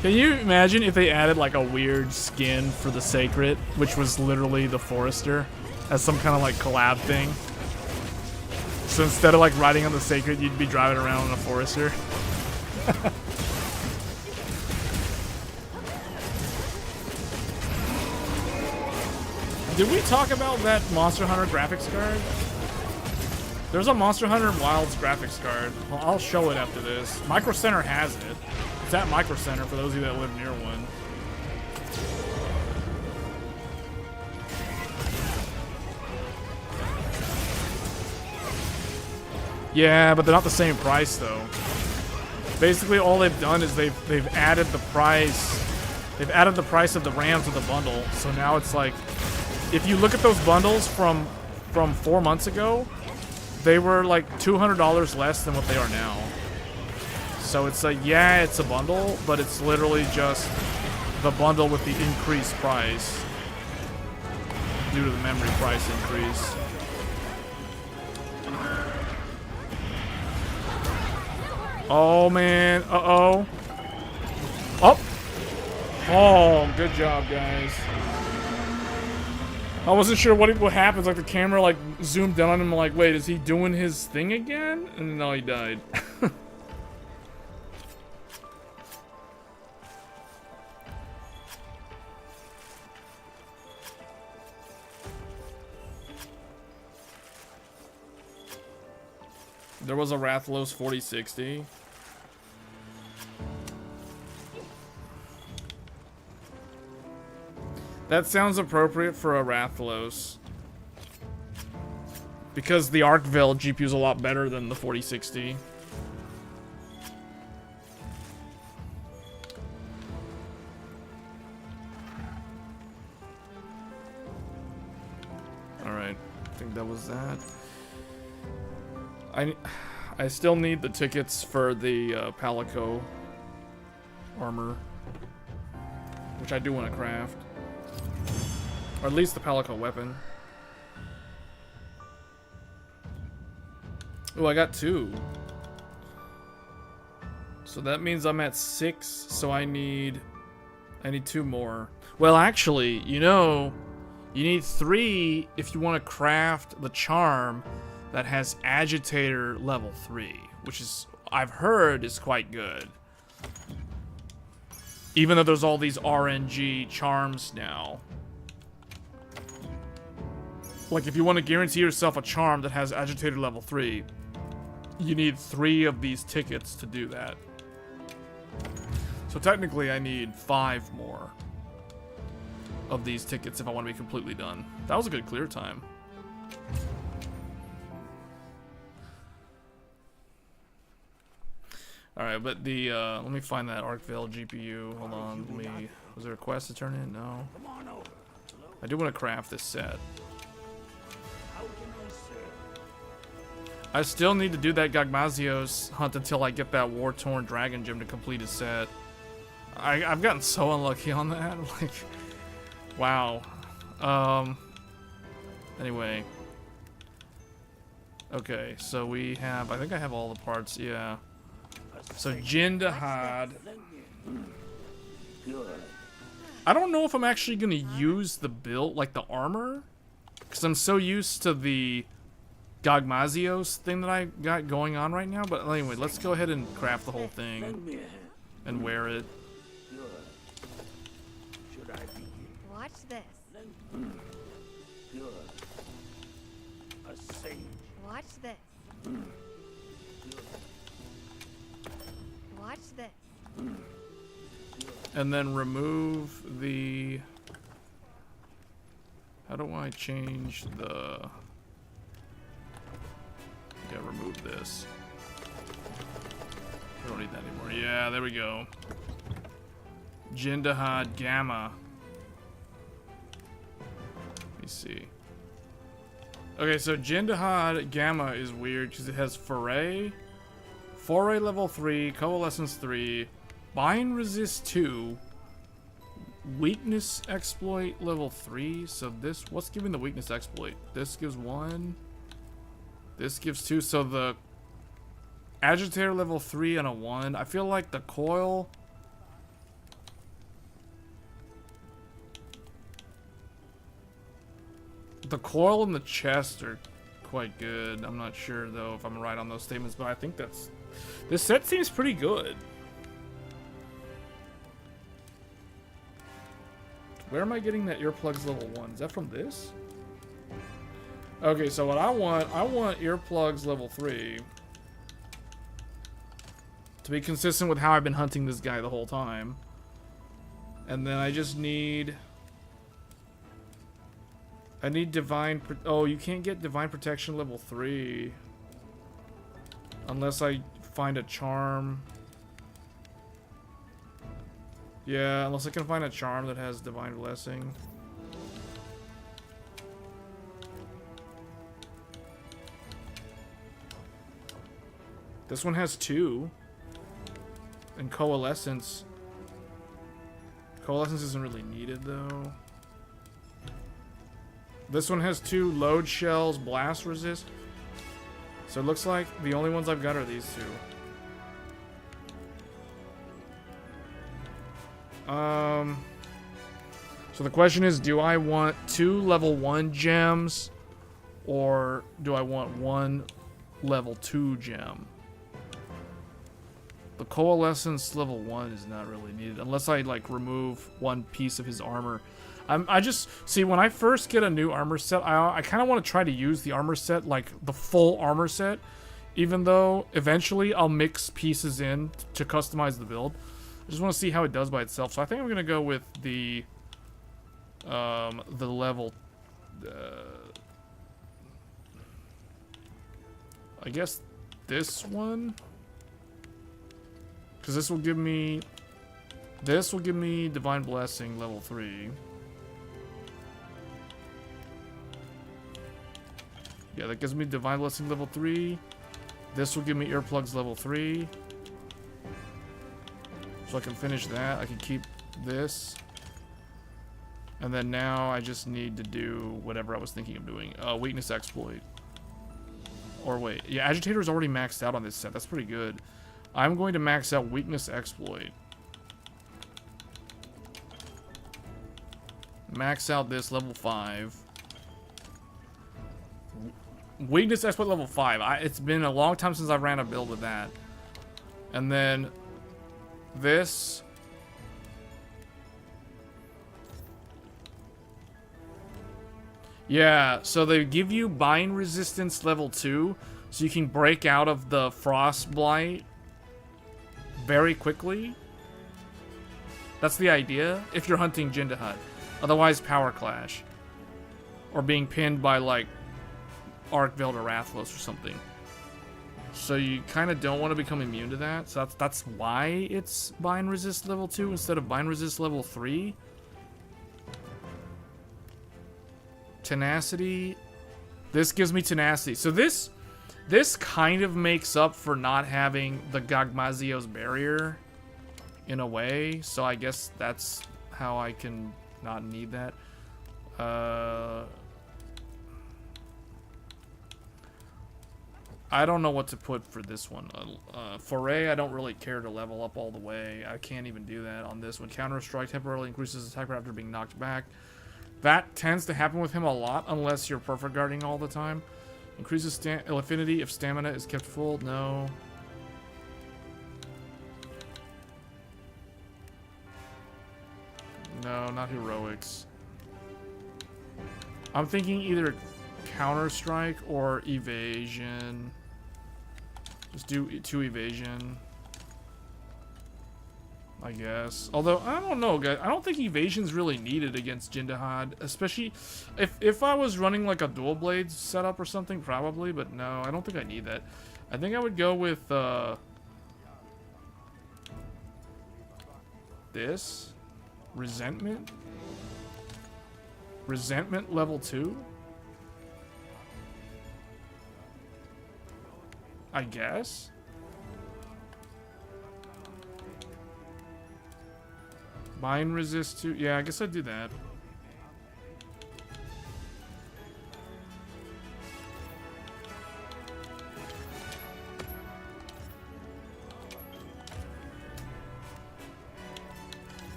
Can you imagine if they added like a weird skin for the Sacred, which was literally the Forester, as some kind of like collab thing? So instead of like riding on the Sacred, you'd be driving around on a Forester. Did we talk about that Monster Hunter graphics card? There's a Monster Hunter Wilds graphics card. Well, I'll show it after this. Micro Center has it. It's at Micro Center for those of you that live near one. Yeah, but they're not the same price though. Basically, all they've done is they've added the price. They've added the price of the RAM to the bundle. So now it's like, if you look at those bundles from 4 months ago, they were like $200 less than what they are now. So it's like, yeah, it's a bundle, but it's literally just the bundle with the increased price due to the memory price increase. Oh man, uh-oh. Oh! Oh, good job, guys. I wasn't sure what happens, like the camera like zoomed in on him, like, wait, is he doing his thing again? And no, he died. There was a Rathalos 4060. That sounds appropriate for a Rathalos. Because the Arcville GPU is a lot better than the 4060. Alright, I think that was that. I still need the tickets for the Palico armor, which I do want to craft. Or at least the Palico weapon. Oh, I got 2. So that means I'm at 6, so I need 2 more. Well, actually, you know, you need 3 if you want to craft the charm that has Agitator level 3, which is, I've heard, is quite good. Even though there's all these RNG charms now. Like, if you want to guarantee yourself a charm that has Agitator level 3, you need 3 of these tickets to do that. So technically, I need 5 more of these tickets if I want to be completely done. That was a good clear time. Alright, but the, let me find that Arcville GPU. Hold on, was there a quest to turn in? No. I do want to craft this set. I still need to do that Gagmazios hunt until I get that War-Torn Dragon Gem to complete his set. I've gotten so unlucky on that. Like, wow. Anyway. Okay, so we have, I think I have all the parts, yeah. So Jin Dahaad. I don't know if I'm actually gonna use the build, like the armor, because I'm so used to the Gagmazios thing that I got going on right now. But anyway, let's go ahead and craft the whole thing and wear it. Watch this. Watch this. Watch this. And then remove the... How do I change the... Yeah, remove this. I don't need that anymore. Yeah, there we go. Jin Dahaad Gamma. Let me see. Okay, so Jin Dahaad Gamma is weird because it has Foray level 3, Coalescence 3, Bind Resist 2, weakness exploit level 3. So this, what's giving the weakness exploit? This gives 1. This gives 2. So the agitator level 3 and a 1. I feel like the coil. The coil and the chest are quite good. I'm not sure though if I'm right on those statements, but I think that's. This set seems pretty good. Where am I getting that earplugs level 1? Is that from this? Okay, so what I want earplugs level 3 to be consistent with how I've been hunting this guy the whole time. And then I just need... I need divine... Oh, you can't get divine protection level 3 unless I find a charm. Yeah, unless I can find a charm that has divine blessing. This one has 2. And coalescence. Coalescence isn't really needed though. This one has 2 load shells, blast resist. So it looks like the only ones I've got are these 2. So the question is, do I want 2 level 1 gems or do I want 1 level 2 gem? The coalescence level 1 is not really needed unless I like remove 1 piece of his armor. I just see when I first get a new armor set, I kind of want to try to use the armor set like the full armor set, even though eventually I'll mix pieces in to customize the build. I just want to see how it does by itself. So I think I'm gonna go with the level. I guess this one, because this will give me divine blessing level 3. Yeah, that gives me divine blessing level 3. This will give me earplugs level 3. So I can finish that. I can keep this. And then now I just need to do whatever I was thinking of doing. Weakness exploit. Or wait. Yeah, agitator is already maxed out on this set. That's pretty good. I'm going to max out weakness exploit. Max out this level 5. Weakness exploit level 5. It's been a long time since I ran a build with that. And then this. Yeah, so they give you bind resistance level 2, so you can break out of the frost blight very quickly. That's the idea if you're hunting Dahaad. Otherwise, power clash. Or being pinned by like Arkveld or Rathlos or something. So you kind of don't want to become immune to that. So that's why it's bind resist level 2 instead of bind resist level 3. Tenacity. This gives me tenacity. So this kind of makes up for not having the Gagmazio's barrier in a way. So I guess that's how I can not need that. I don't know what to put for this one. Foray, I don't really care to level up all the way. I can't even do that on this one. Counter strike temporarily increases attack power after being knocked back. That tends to happen with him a lot unless you're perfect guarding all the time. Increases affinity if stamina is kept full. No. No, not heroics. I'm thinking either counter strike or evasion. Just do 2 evasion, I guess. Although I don't know, guys. I don't think evasion's really needed against Dahaad, especially if I was running like a dual blades setup or something, probably. But no, I don't think I need that. I think I would go with this resentment level 2. I guess. Bind resist to... Yeah, I guess I'd do that.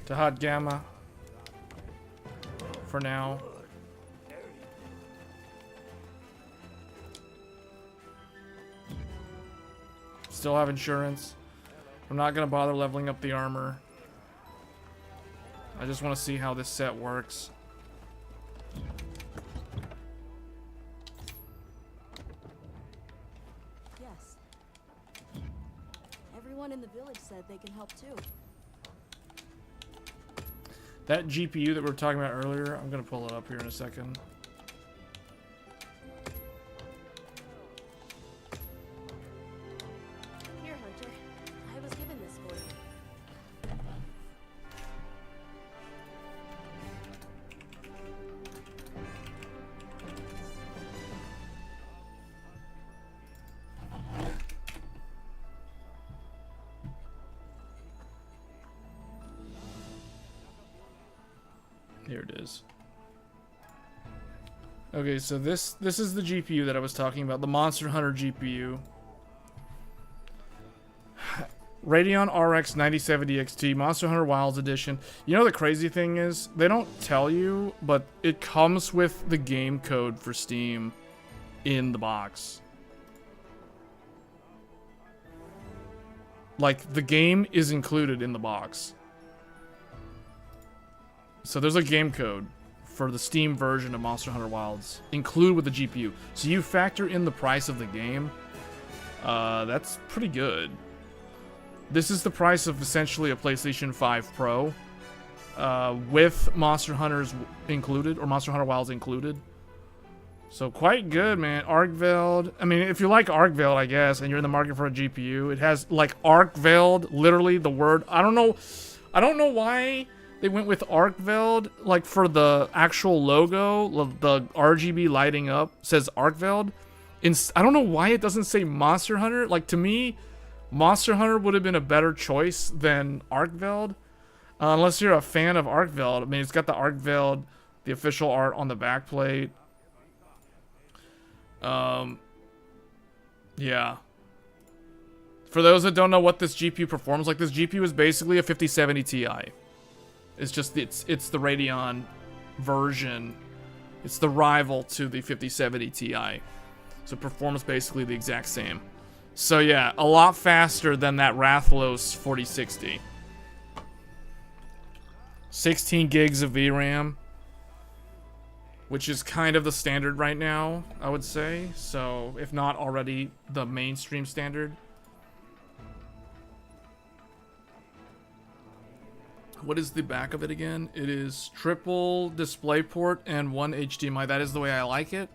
Dahaad Gamma. For now. Still have insurance. I'm not gonna bother leveling up the armor. I just want to see how this set works. Yes. Everyone in the village said they can help too. That GPU that we were talking about earlier, I'm gonna pull it up here in a second. Here, Hunter. I was given this for you. Here it is. Okay, so this is the GPU that I was talking about, the Monster Hunter GPU. Radeon RX 9070 XT, Monster Hunter Wilds Edition. You know the crazy thing is, they don't tell you, but it comes with the game code for Steam in the box. Like, the game is included in the box. So there's a game code for the Steam version of Monster Hunter Wilds, included with the GPU. So you factor in the price of the game. That's pretty good. This is the price of essentially a PlayStation 5 Pro, with Monster Hunters included, or Monster Hunter Wilds included. So quite good, man. Arcveld. I mean, if you like Arcveld, I guess, and you're in the market for a GPU, it has like Arcveld, literally the word. I don't know why they went with Arcveld, like for the actual logo, the RGB lighting up says Arcveld. I don't know why it doesn't say Monster Hunter. Like, to me, Monster Hunter would have been a better choice than Arcveld. Unless you're a fan of Arcveld. I mean, it's got the Arcveld, the official art on the backplate. Yeah. For those that don't know what this GPU performs like, this GPU is basically a 5070 Ti. It's just, it's the Radeon version. It's the rival to the 5070 Ti. So it performs basically the exact same. So yeah, a lot faster than that Rathlos 4060. 16 gigs of VRAM, which is kind of the standard right now, I would say. So, if not already the mainstream standard. What is the back of it again? It is triple DisplayPort and one HDMI. That is the way I like it.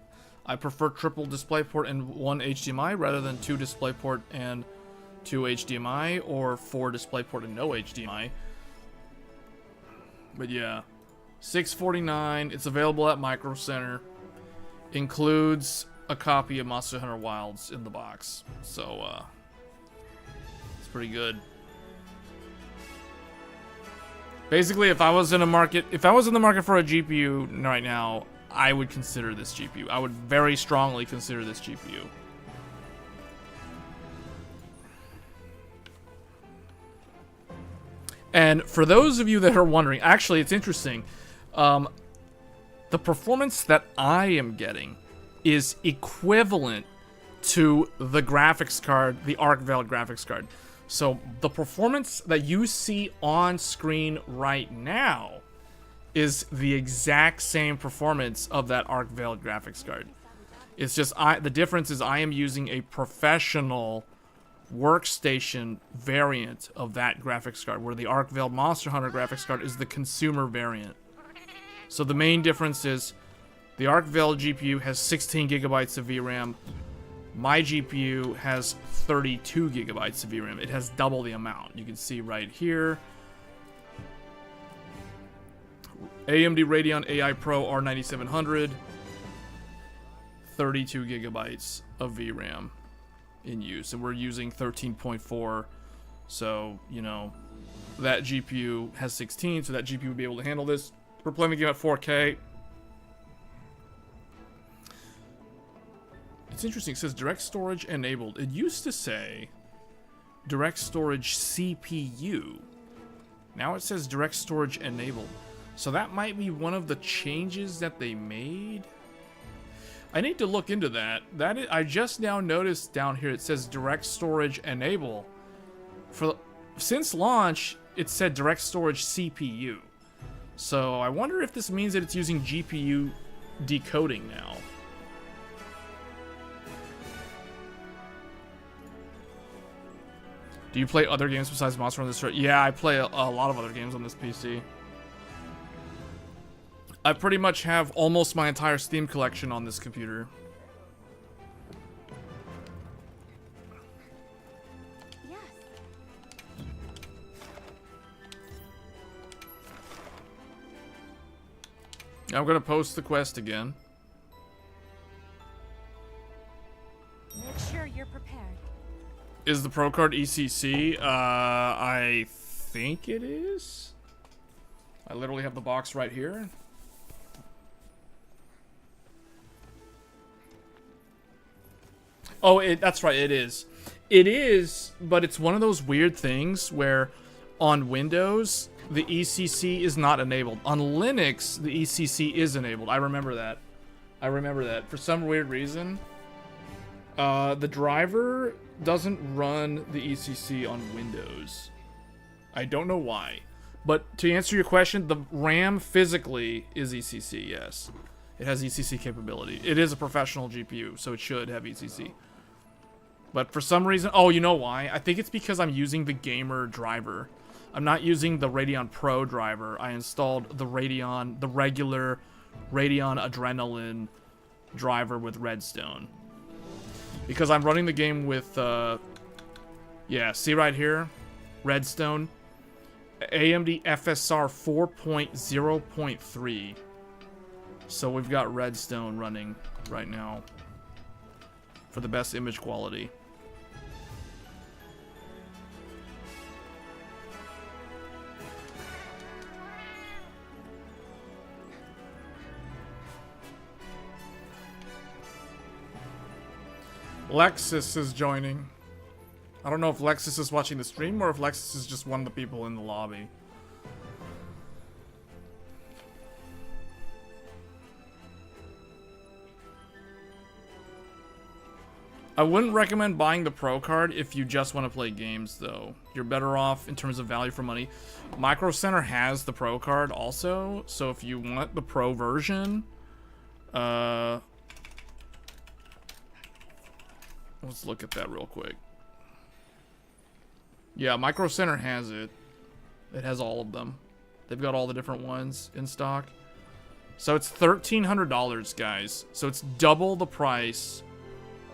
I prefer triple DisplayPort and one HDMI rather than two DisplayPort and two HDMI, or four DisplayPort and no HDMI. But yeah, $649. It's available at Micro Center. Includes a copy of Monster Hunter Wilds in the box. So it's pretty good. Basically, if I was in the market for a GPU right now, I would consider this GPU. I would very strongly consider this GPU. And for those of you that are wondering, actually, it's interesting. The performance that I am getting is equivalent to the graphics card, the Arcveld graphics card. So the performance that you see on screen right now is the exact same performance of that Arcveld graphics card. It's just the difference is I am using a professional workstation variant of that graphics card, where the Arcveld Monster Hunter graphics card is the consumer variant. So the main difference is the Arcveld GPU has 16 gigabytes of VRAM. My GPU has 32 gigabytes of VRAM. It has double the amount. You can see right here. AMD Radeon AI Pro R9700. 32 gigabytes of VRAM. in use, and we're using 13.4. So, you know, that GPU has 16, so that GPU would be able to handle this. We're playing the game at 4K. It's interesting. It says direct storage enabled. It used to say direct storage CPU. Now it says direct storage enabled. So that might be one of the changes that they made. I need to look into that. I just now noticed down here it says direct storage enable. Since launch, it said direct storage CPU. So I wonder if this means that it's using GPU decoding now. Do you play other games besides Monster Hunter? Yeah, I play a lot of other games on this PC. I pretty much have almost my entire Steam collection on this computer. Yes. I'm gonna post the quest again. Make sure you're prepared. Is the Pro Card ECC? I think it is. I literally have the box right here. Oh, that's right, it is. It is, but it's one of those weird things where on Windows, the ECC is not enabled. On Linux, the ECC is enabled. I remember that. For some weird reason, the driver doesn't run the ECC on Windows. I don't know why. But to answer your question, the RAM physically is ECC, yes. It has ECC capability. It is a professional GPU, so it should have ECC. But for some reason, oh, you know why? I think it's because I'm using the gamer driver. I'm not using the Radeon Pro driver. I installed the regular Radeon Adrenaline driver with Redstone. Because I'm running the game with, yeah, see right here? Redstone. AMD FSR 4.0.3. So we've got Redstone running right now for the best image quality. Lexus is joining. I don't know if Lexus is watching the stream or if Lexus is just one of the people in the lobby. I wouldn't recommend buying the Pro Card if you just want to play games, though. You're better off in terms of value for money. Micro Center has the Pro Card also, so if you want the Pro version, let's look at that real quick. Yeah, Micro Center has it. It has all of them. They've got all the different ones in stock. So it's $1,300, guys. So it's double the price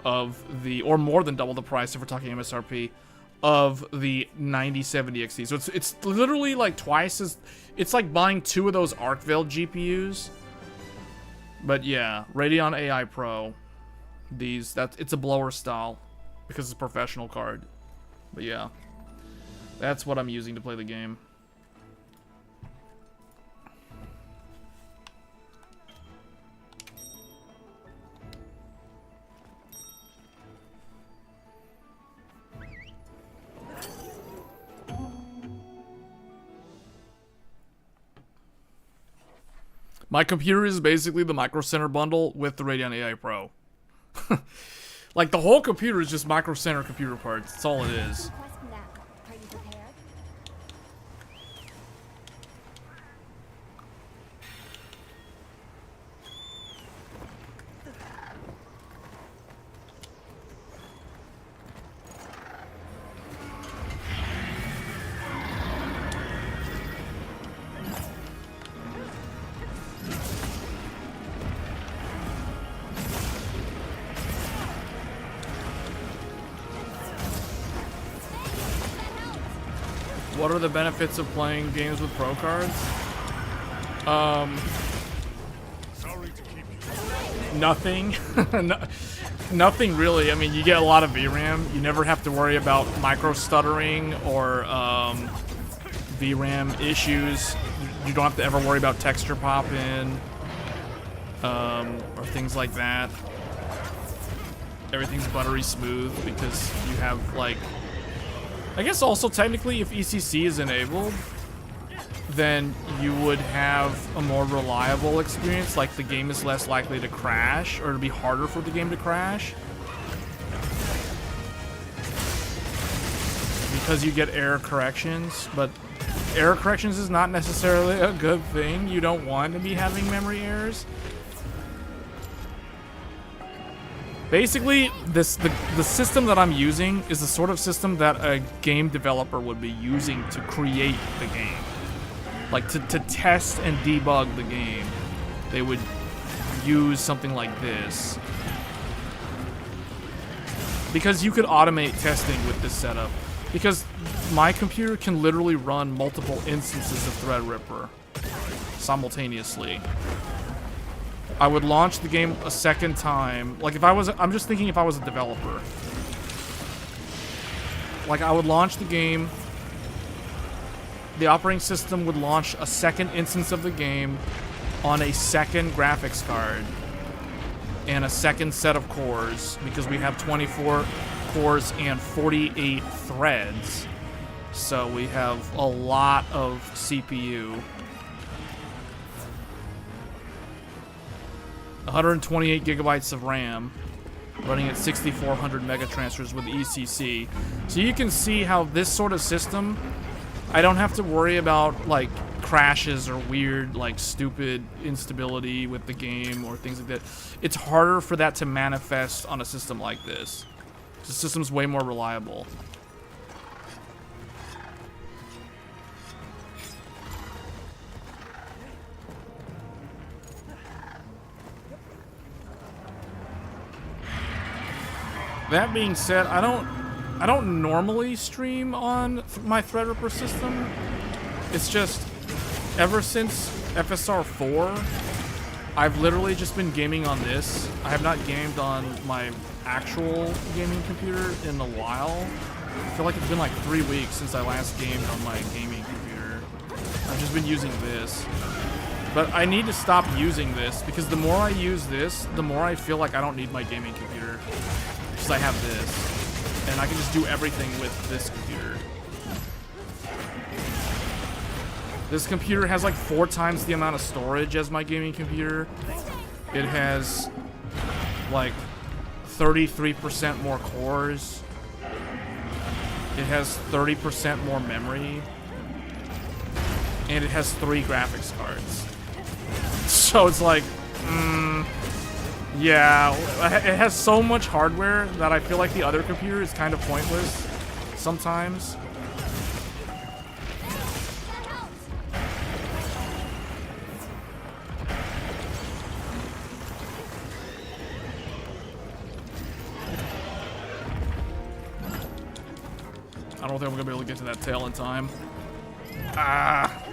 of the, or more than double the price if we're talking MSRP, of the 9070 XT. So it's literally like twice as, it's like buying two of those Arcvale GPUs. But yeah, Radeon AI Pro. It's a blower style because it's a professional card. But yeah, that's what I'm using to play the game. My computer is basically the Micro Center bundle with the Radeon AI Pro. Like, the whole computer is just Micro Center computer parts. That's all it is. Are you prepared? What are the benefits of playing games with Pro Cards? Sorry to keep you Nothing. Nothing really. I mean, you get a lot of VRAM. You never have to worry about micro stuttering or VRAM issues. You don't have to ever worry about texture popping or things like that. Everything's buttery smooth because you have, like, I guess also technically if ECC is enabled, then you would have a more reliable experience. Like, the game is less likely to crash, or it'd be harder for the game to crash, because you get error corrections. But error corrections is not necessarily a good thing. You don't want to be having memory errors. Basically, the system that I'm using is the sort of system that a game developer would be using to create the game. Like, to test and debug the game, they would use something like this. Because you could automate testing with this setup. Because my computer can literally run multiple instances of Threadripper simultaneously. I would launch the game a second time. Like, if I was, I'm just thinking if I was a developer. Like, I would launch the game. The operating system would launch a second instance of the game on a second graphics card and a second set of cores, because we have 24 cores and 48 threads. So we have a lot of CPU. 128 gigabytes of RAM, running at 6400 megatransfers with ECC. So you can see how this sort of system, I don't have to worry about, like, crashes or weird, like, stupid instability with the game or things like that. It's harder for that to manifest on a system like this. The system's way more reliable. That being said, I don't normally stream on my Threadripper system. It's just, ever since FSR4, I've literally just been gaming on this. I have not gamed on my actual gaming computer in a while. I feel like it's been like 3 weeks since I last gamed on my gaming computer. I've just been using this. But I need to stop using this, because the more I use this, the more I feel like I don't need my gaming computer. Because I have this, and I can just do everything with this computer. This computer has like 4 times the amount of storage as my gaming computer. It has like 33% more cores. It has 30% more memory. And it has 3 graphics cards. So it's like, yeah, it has so much hardware that I feel like the other computer is kind of pointless sometimes. I don't think I'm gonna be able to get to that tail in time. Ah.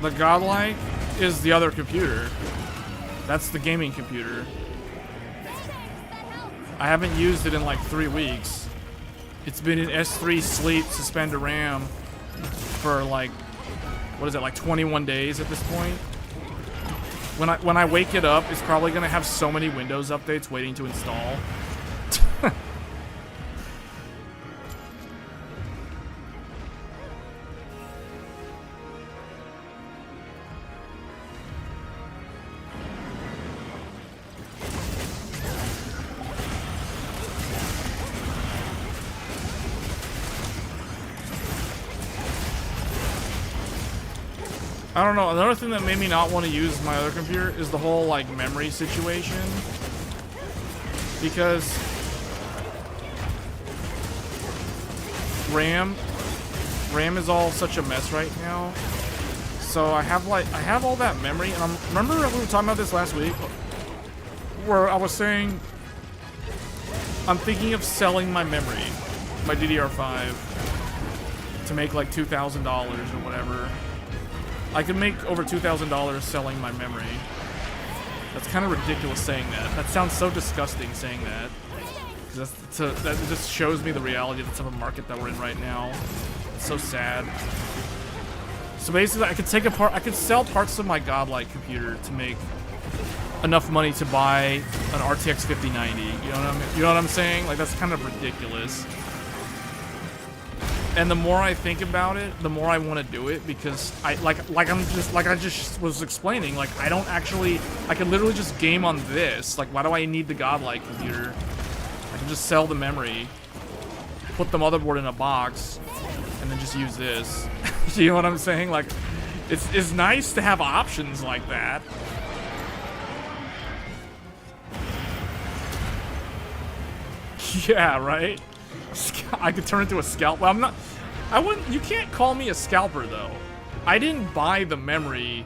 The Godlike is the other computer. That's the gaming computer. I haven't used it in like 3 weeks. It's been in S3 sleep, suspended RAM for like, what is it, like 21 days at this point? When I wake it up, it's probably gonna have so many Windows updates waiting to install. I don't know, another thing that made me not want to use my other computer is the whole, like, memory situation. Because RAM is all such a mess right now. So I have all that memory, and remember we were talking about this last week, where I was saying I'm thinking of selling my memory, my DDR5, to make like $2,000 or whatever. I could make over $2,000 selling my memory. That's kind of ridiculous saying that. That sounds so disgusting saying that. That just shows me the reality of the type of market that we're in right now. It's so sad. So basically, I could sell parts of my godlike computer to make enough money to buy an RTX 5090. You know what I'm saying? Like, that's kind of ridiculous. And the more I think about it, the more I want to do it, because I just was explaining, like, I can literally just game on this. Like, why do I need the godlike computer? I can just sell the memory, put the motherboard in a box, and then just use this. You know what I'm saying? Like, it's nice to have options like that. Yeah, right? I could turn into a scalper. You can't call me a scalper, though. I didn't buy the memory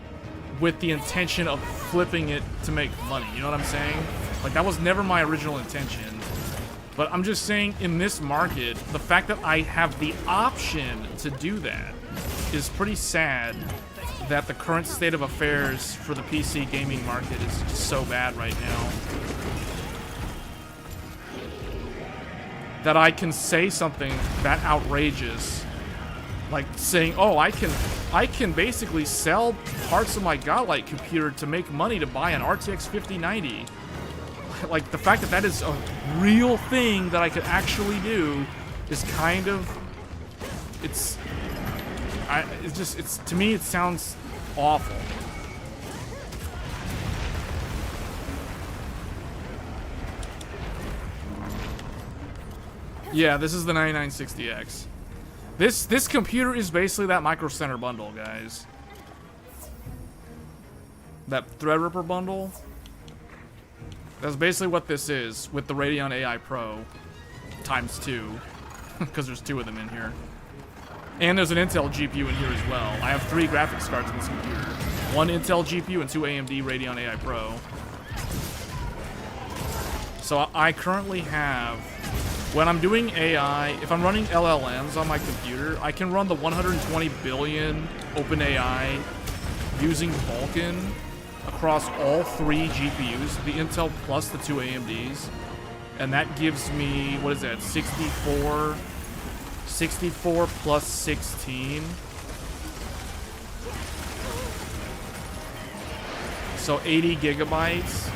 with the intention of flipping it to make money. You know what I'm saying? Like, that was never my original intention. But I'm just saying, in this market, the fact that I have the option to do that is pretty sad, that the current state of affairs for the PC gaming market is just so bad right now. That I can say something that outrageous, like saying, oh, I can basically sell parts of my godlike computer to make money to buy an RTX 5090. Like, the fact that that is a real thing that I could actually do is kind of, to me, it sounds awful. Yeah, this is the 9960X. This computer is basically that Micro Center bundle, guys. That Threadripper bundle. That's basically what this is, with the Radeon AI Pro ×2, because there's 2 of them in here. And there's an Intel GPU in here as well. I have 3 graphics cards in this computer. 1 Intel GPU and 2 AMD Radeon AI Pro. So I currently have, when I'm doing AI, if I'm running LLMs on my computer, I can run the 120 billion OpenAI using Vulkan across all 3 GPUs, the Intel plus the 2 AMDs. And that gives me, what is that, 64 plus 16. So 80 gigabytes.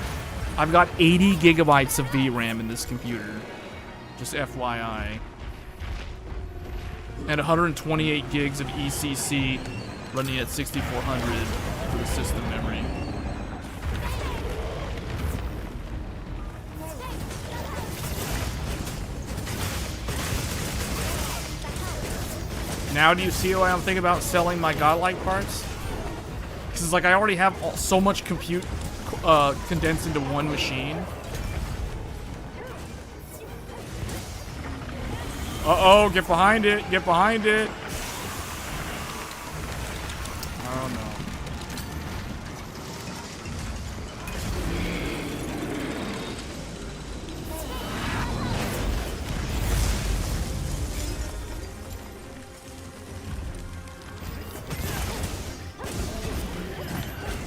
I've got 80 gigabytes of VRAM in this computer. Just FYI. And 128 gigs of ECC running at 6400 for the system memory. Now do you see why I'm thinking about selling my godlike parts? Because it's like I already have so much compute condensed into one machine. Uh-oh, get behind it, get behind it. Oh no.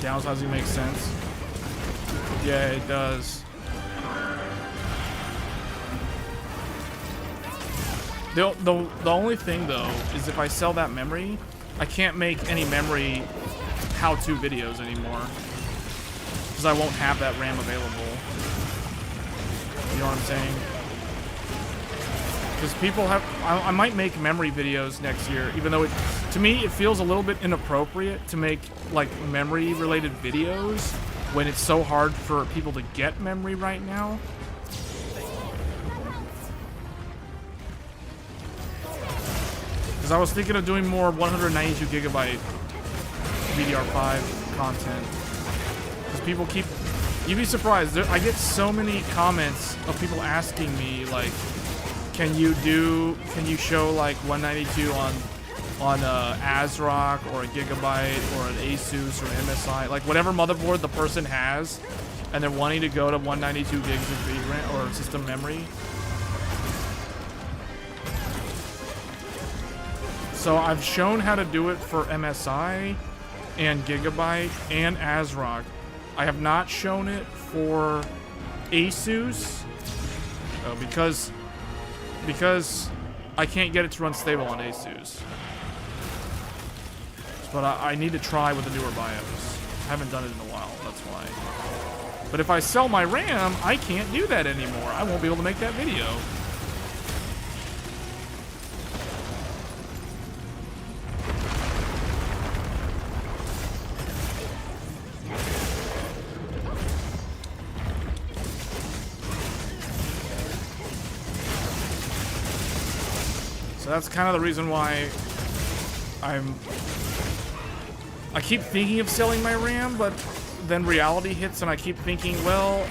Downsizing makes sense. Yeah, it does. The only thing, though, is if I sell that memory, I can't make any memory how-to videos anymore. Because I won't have that RAM available. You know what I'm saying? Because people have... I might make memory videos next year, even though to me, it feels a little bit inappropriate to make, like, memory-related videos when it's so hard for people to get memory right now. Because I was thinking of doing more 192 gigabyte DDR5 content. Because people keep... You'd be surprised. I get so many comments of people asking me, like, can you show, like, 192 on ASRock or a Gigabyte or an Asus or an MSI, like whatever motherboard the person has, and they're wanting to go to 192 gigs of VRAM or system memory. So I've shown how to do it for MSI and Gigabyte and ASRock. I have not shown it for Asus because I can't get it to run stable on Asus. But I need to try with the newer BIOS. I haven't done it in a while, that's why. But if I sell my RAM, I can't do that anymore. I won't be able to make that video. So that's kind of the reason why I keep thinking of selling my RAM, but then reality hits and I keep thinking, well,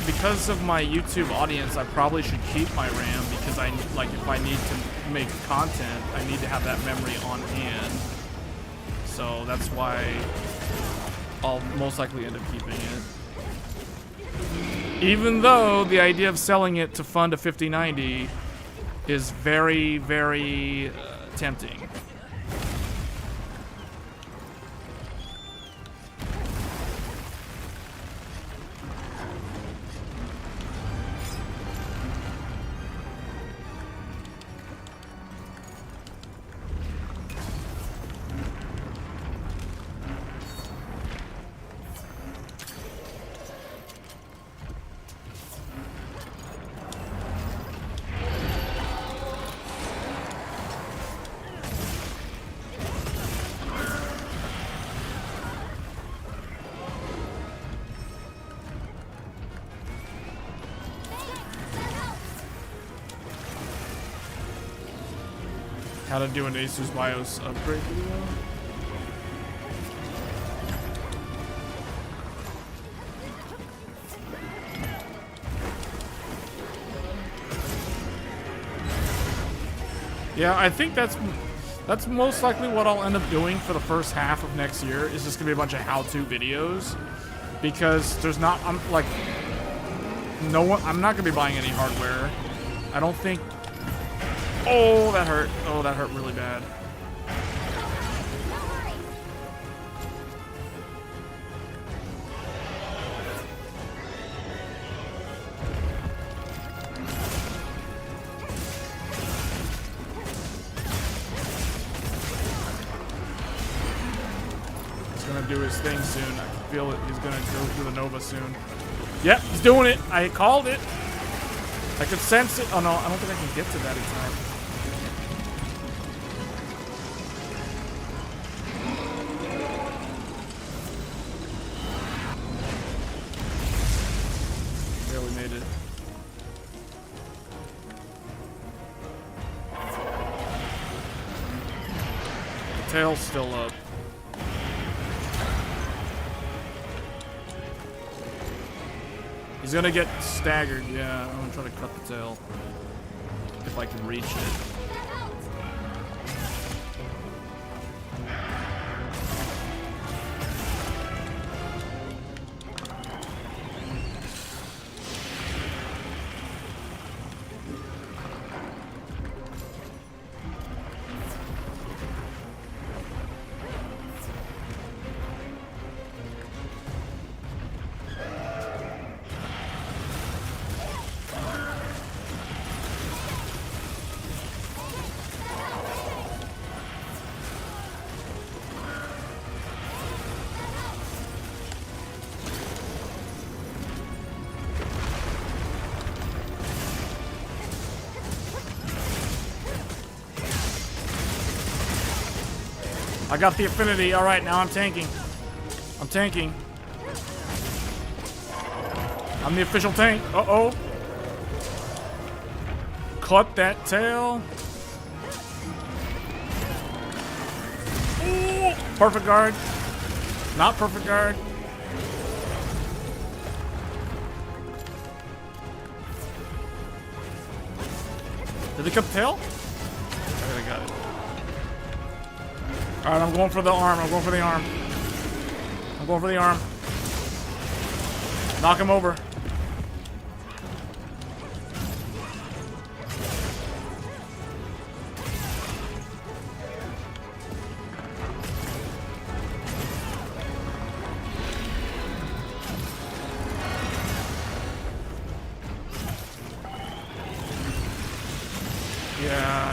because of my YouTube audience, I probably should keep my RAM because if I need to make content, I need to have that memory on hand. So that's why I'll most likely end up keeping it. Even though the idea of selling it to fund a 5090 is very, very tempting. How to do an Asus BIOS upgrade video? Yeah, I think that's most likely what I'll end up doing for the first half of next year. Is just gonna be a bunch of how-to videos, because there's not. I'm not gonna be buying any hardware. I don't think. Oh, that hurt. Oh, that hurt really bad. He's gonna do his thing soon. I can feel it. He's gonna go through the Nova soon. Yep, he's doing it. I called it. I could sense it. Oh no, I don't think I can get to that in time. Barely made it. The tail's still up. He's gonna get staggered, yeah. I'm gonna try to cut the tail. If I can reach it. I got the affinity. All right, now I'm tanking. I'm tanking. I'm the official tank. Uh-oh. Cut that tail. Ooh, perfect guard. Not perfect guard. Did it cut the tail? I got it. Alright, I'm going for the arm. I'm going for the arm. I'm going for the arm. Knock him over.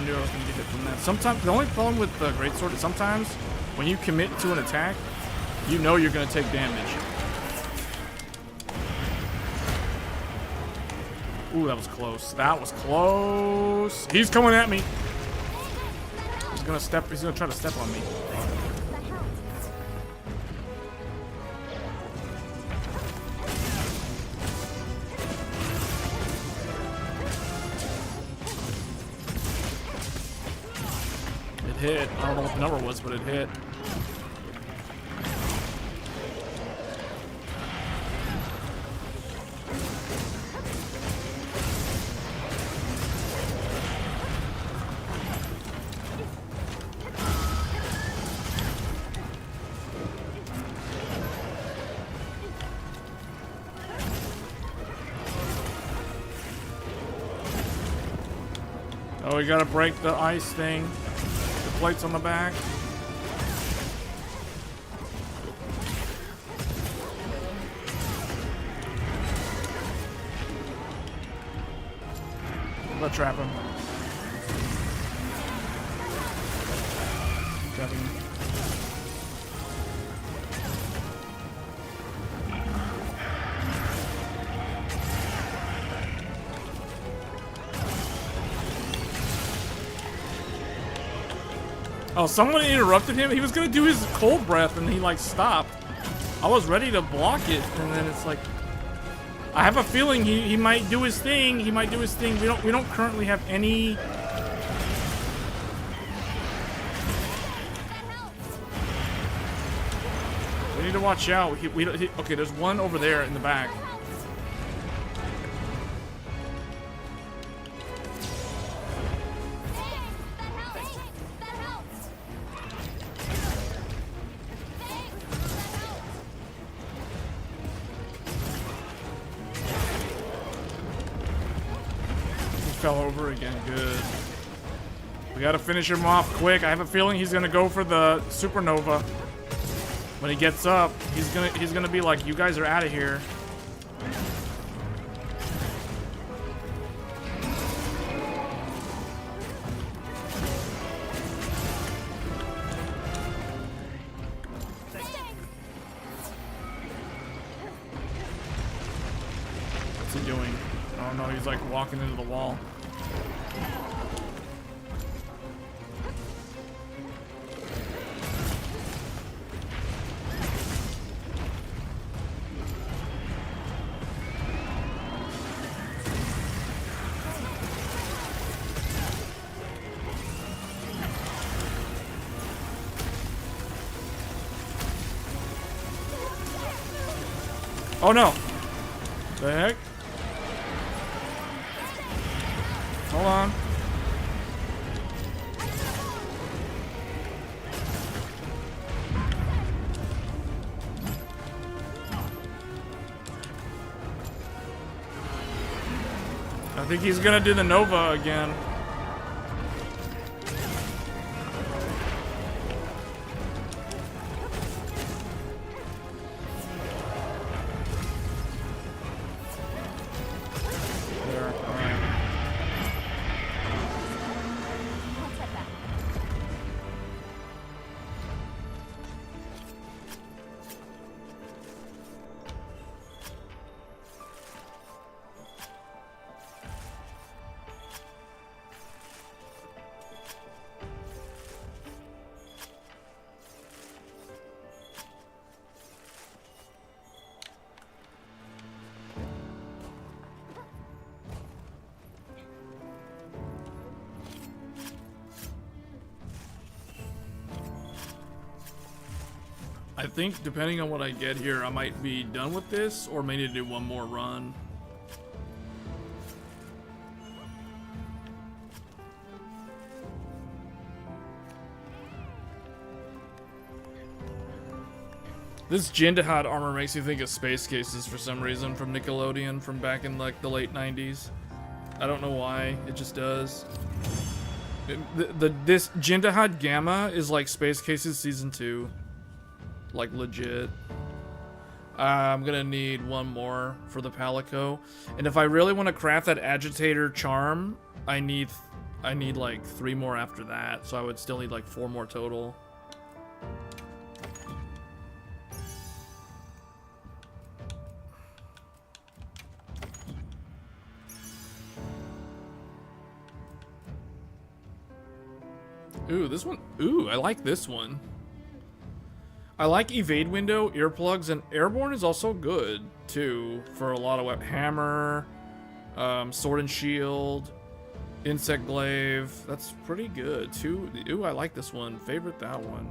I knew I was gonna get hit from that. Sometimes the only problem with the greatsword is sometimes when you commit to an attack, you know you're gonna take damage. Ooh, that was close. That was close. He's coming at me. He's gonna try to step on me. It hit. I don't know what the number was, but it hit. Oh, we gotta break the ice thing. The plates on the back. Let's trap him. Trapping him. Oh, someone interrupted him. He was gonna do his cold breath and he like stopped. I was ready to block it, and then it's like I have a feeling he might do his thing. He might do his thing. We don't currently have any. We need to watch out. Okay, there's one over there in the back. Fell over again. Good. We gotta finish him off quick. I have a feeling he's gonna go for the supernova. When he gets up, he's gonna be like, "You guys are out of here." What's he doing? Oh no, he's like walking into the wall. Oh no! The heck? Hold on. I think he's gonna do the Nova again. I think depending on what I get here, I might be done with this or may need to do one more run. This Dahaad armor makes me think of Space Cases for some reason from Nickelodeon from back in like the late 90s. I don't know why, it just does. This Dahaad Gamma is like Space Cases Season 2. Like legit. I'm gonna need one more for the Palico. And if I really want to craft that agitator charm, I need I need like 3 more after that, so I would still need like 4 more total. Ooh, this one. Ooh, I like this one. I like evade window, earplugs, and airborne is also good too for a lot of hammer, sword and shield, insect glaive. That's pretty good too. Ooh, I like this one. Favorite that one.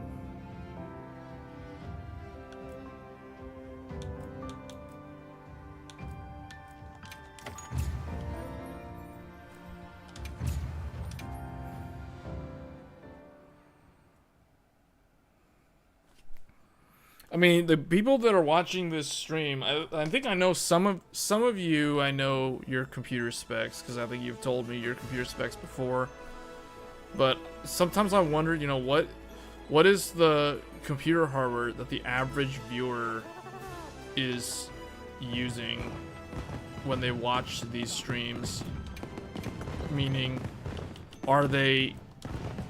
I mean, the people that are watching this stream, I think I know some of you. I know your computer specs because I think you've told me your computer specs before. But sometimes I wonder, you know, what is the computer hardware that the average viewer is using when they watch these streams? Meaning, are they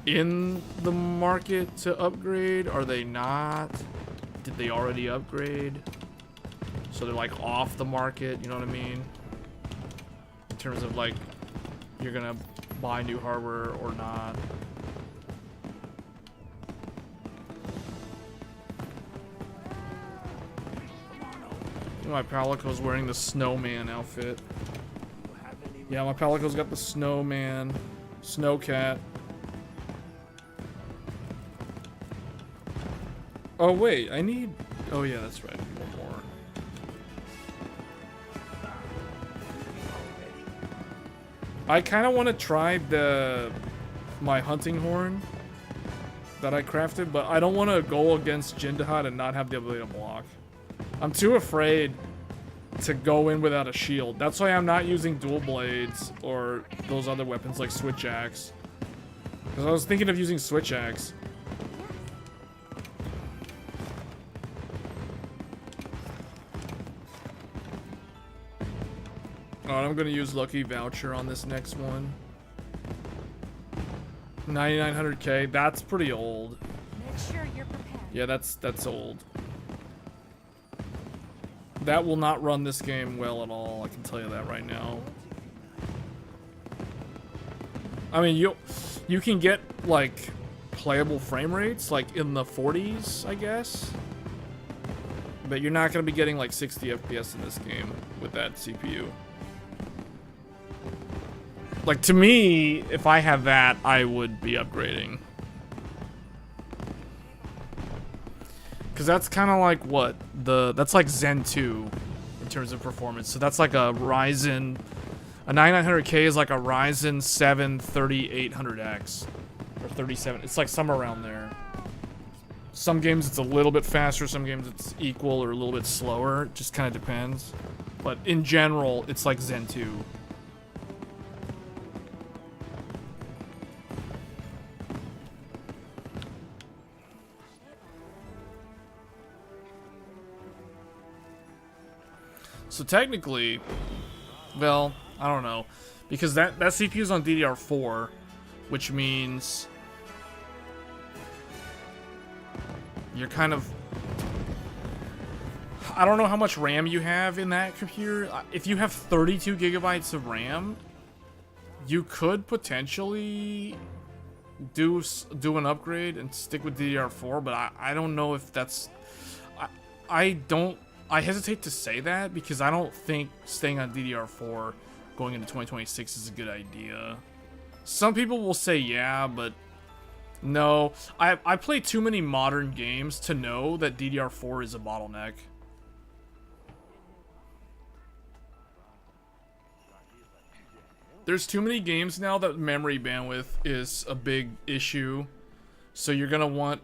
in the market to upgrade? Are they not? Did they already upgrade? So they're like off the market, you know what I mean? In terms of like, you're gonna buy new hardware or not. My Palico's wearing the snowman outfit. Yeah, my Palico's got the snowman, snowcat. Oh wait, I need. Oh yeah, that's right. One more. I kind of want to try my hunting horn that I crafted, but I don't want to go against Dahaad and not have the ability to block. I'm too afraid to go in without a shield. That's why I'm not using dual blades or those other weapons like switch axe. Because I was thinking of using switch axe. Alright, I'm gonna use Lucky Voucher on this next one. 9900K, that's pretty old. Make sure you're prepared. Yeah, that's old. That will not run this game well at all, I can tell you that right now. I mean, you can get like playable frame rates like in the 40s, I guess. But you're not gonna be getting like 60 FPS in this game with that CPU. Like, to me, if I have that, I would be upgrading. Because that's kind of like what? That's like Zen 2 in terms of performance. So that's like a Ryzen... A 9900K is like a Ryzen 7 3800X. Or 37. It's like somewhere around there. Some games it's a little bit faster, some games it's equal or a little bit slower. It just kind of depends. But in general, it's like Zen 2. So technically, well, I don't know, because that CPU is on DDR4, which means you're kind of, I don't know how much RAM you have in that computer. If you have 32 gigabytes of RAM, you could potentially do an upgrade and stick with DDR4, but I don't know if that's, I hesitate to say that because I don't think staying on DDR4 going into 2026 is a good idea. Some people will say yeah, but no. I play too many modern games to know that DDR4 is a bottleneck. There's too many games now that memory bandwidth is a big issue. So you're gonna want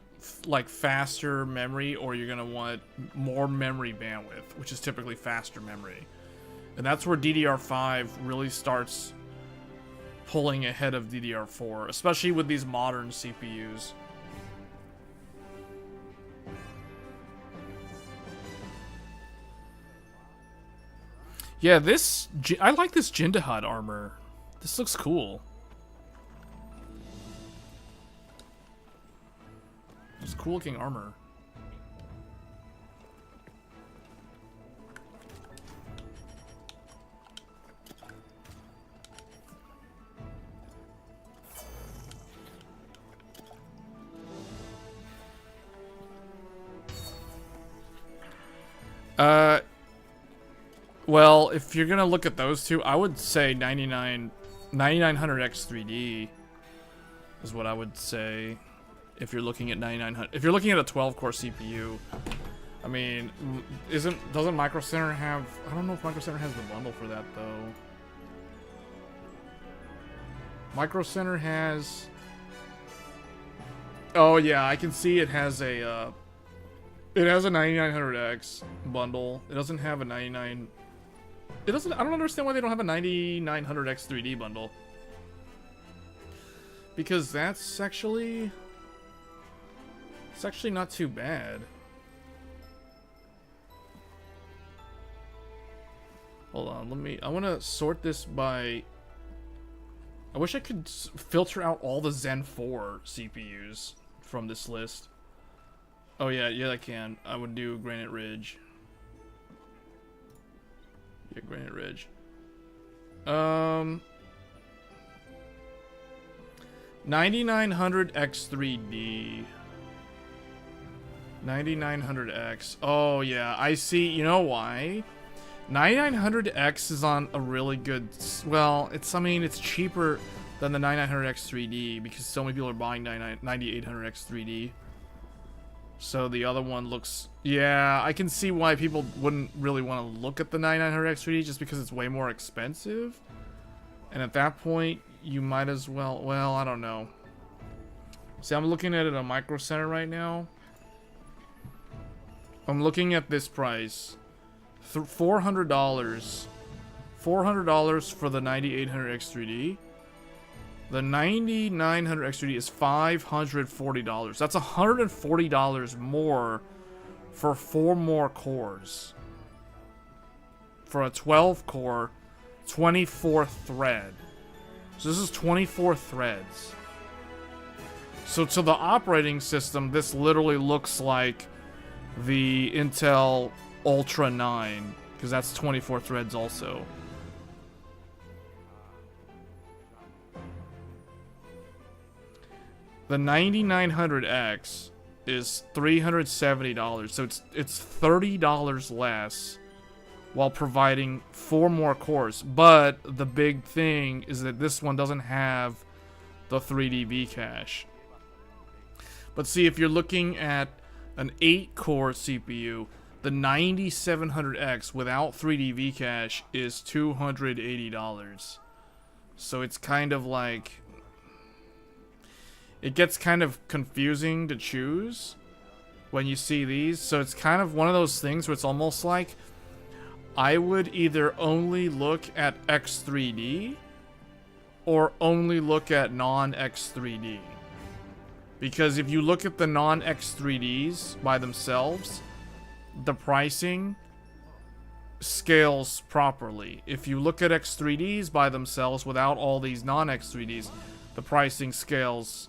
like faster memory, or you're gonna want more memory bandwidth, which is typically faster memory. And that's where DDR5 really starts pulling ahead of DDR4, especially with these modern CPUs. Yeah, I like this Dahaad armor. This looks cool. It's cool looking armor. Well, if you're gonna look at those two, I would say 9900X 3D is what I would say. If you're looking at 9900, if you're looking at a 12-core CPU, I mean, doesn't Micro Center have? I don't know if Micro Center has the bundle for that though. Micro Center has. Oh yeah, I can see it has a. It has a 9900X bundle. It doesn't have a 99. It doesn't. I don't understand why they don't have a 9900X 3D bundle. Because that's actually. It's actually not too bad. Hold on, let me. I want to sort this by. I wish I could filter out all the Zen 4 CPUs from this list. Oh yeah, I can. I would do Granite Ridge. Yeah, Granite Ridge. 9900X3D. 9900X. Oh yeah, I see. You know why? 9900X is on a really good. Well, I mean, it's cheaper than the 9900X 3D because so many people are buying 9800X 3D. So the other one looks. Yeah, I can see why people wouldn't really want to look at the 9900X 3D just because it's way more expensive. And at that point, you might as well. Well, I don't know. See, I'm looking at it on Micro Center right now. I'm looking at this price. $400. $400 for the 9800X 3D. The 9900X 3D is $540. That's $140 more for 4 more cores. For a 12 core, 24 thread. So this is 24 threads. So to the operating system, this literally looks like the Intel Ultra 9, because that's 24 threads also. The 9900X is $370, so it's $30 less while providing 4 more cores. But the big thing is that this one doesn't have the 3D cache. But see, if you're looking at an 8-core CPU, the 9700X without 3D cache is $280. So it's kind of like... It gets kind of confusing to choose when you see these. So it's kind of one of those things where it's almost like I would either only look at X3D or only look at non-X3D. Because if you look at the non-X3Ds by themselves, the pricing scales properly. If you look at X3Ds by themselves without all these non-X3Ds, the pricing scales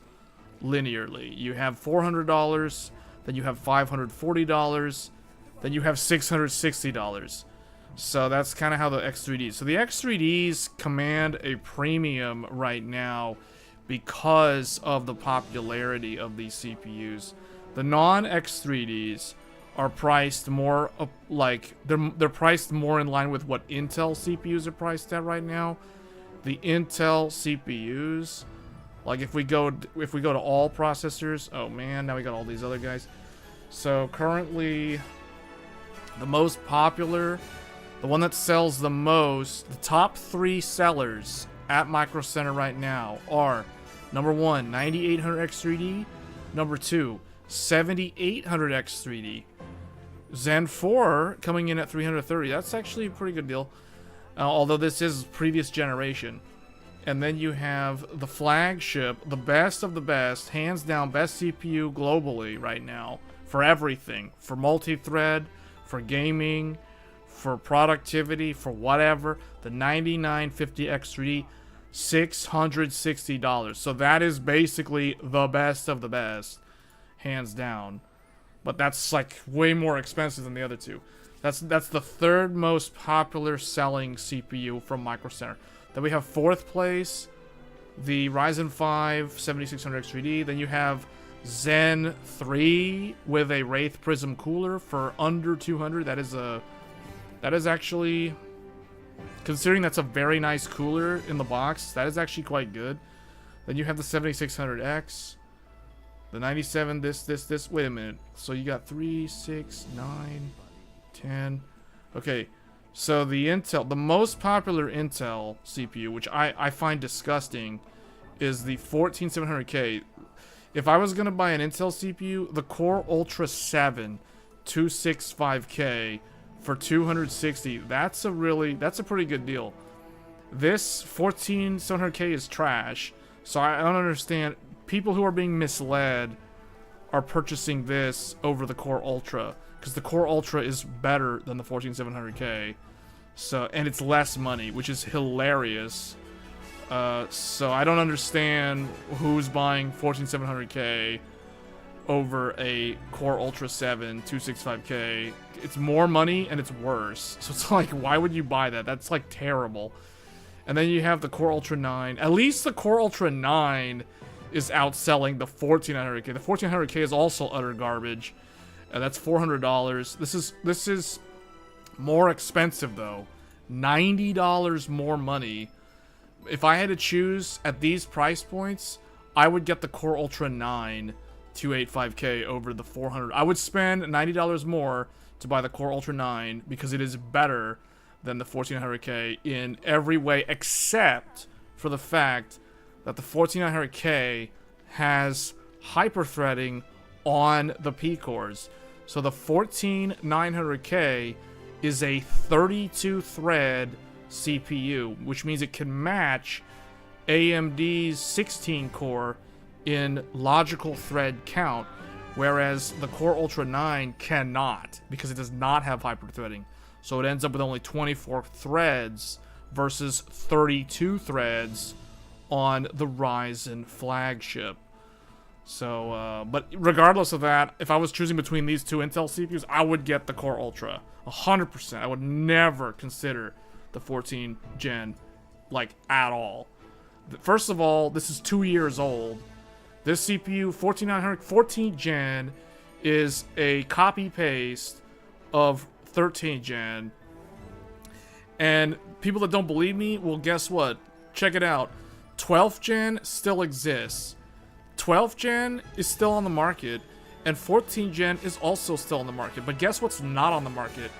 linearly. You have $400, then you have $540, then you have $660. So that's kind of how the X3Ds. So the X3Ds command a premium right now because of the popularity of these CPUs. The non-X3Ds are priced more like they're priced more in line with what Intel CPUs are priced at right now. The Intel CPUs, like if we go to all processors, oh man, now we got all these other guys. So currently, the most popular, the one that sells the most, the top 3 sellers at Micro Center right now are number 1, 9800X3D, number 2, 7800X3D. Zen 4 coming in at $330. That's actually a pretty good deal. Although this is previous generation. And then you have the flagship, the best of the best, hands down best CPU globally right now for everything. For multi-thread, for gaming, for productivity, for whatever. The 9950X3D, $660. So that is basically the best of the best. hands down. But that's like way more expensive than the other two. That's the third most popular selling CPU from Micro Center. Then we have fourth place, the Ryzen 5 7600X3D. Then you have Zen 3 with a Wraith Prism cooler for under 200. That is actually, considering that's a very nice cooler in the box, that is actually quite good. Then you have the 7600X, the 97, this. Wait a minute. So you got 3, 6, 9, 10. Okay, so the Intel, the most popular Intel CPU, which I find disgusting, is the 14700K. If I was gonna buy an Intel CPU, the Core Ultra 7 265K for 260, that's a pretty good deal. This 14700K is trash, so I don't understand. People who are being misled are purchasing this over the Core Ultra, because the Core Ultra is better than the 14700K. So, and it's less money, which is hilarious. So I don't understand who's buying 14700K over a Core Ultra 7 265K. It's more money and it's worse. So it's like, why would you buy that? That's like terrible. And then you have the Core Ultra 9. At least the Core Ultra 9 is outselling the 14900K. The 14900K is also utter garbage. That's $400. This is more expensive though. $90 more money. If I had to choose at these price points, I would get the Core Ultra 9 285K over the 400. I would spend $90 more to buy the Core Ultra 9 because it is better than the 14900K in every way except for the fact that the 14900K has hyperthreading on the P cores. So the 14900K is a 32 thread CPU, which means it can match AMD's 16 core in logical thread count, whereas the Core Ultra 9 cannot because it does not have hyperthreading. So it ends up with only 24 threads versus 32 threads on the Ryzen flagship. So, but regardless of that, if I was choosing between these two Intel CPUs, I would get the Core Ultra. 100%. I would never consider the 14 gen, like, at all. First of all, this is 2 years old. This CPU, 14900, 14 gen, is a copy-paste of 13 gen. And people that don't believe me, well, guess what? Check it out. 12th gen still exists. 12th gen is still on the market, and 14th gen is also still on the market. But guess what's not on the market?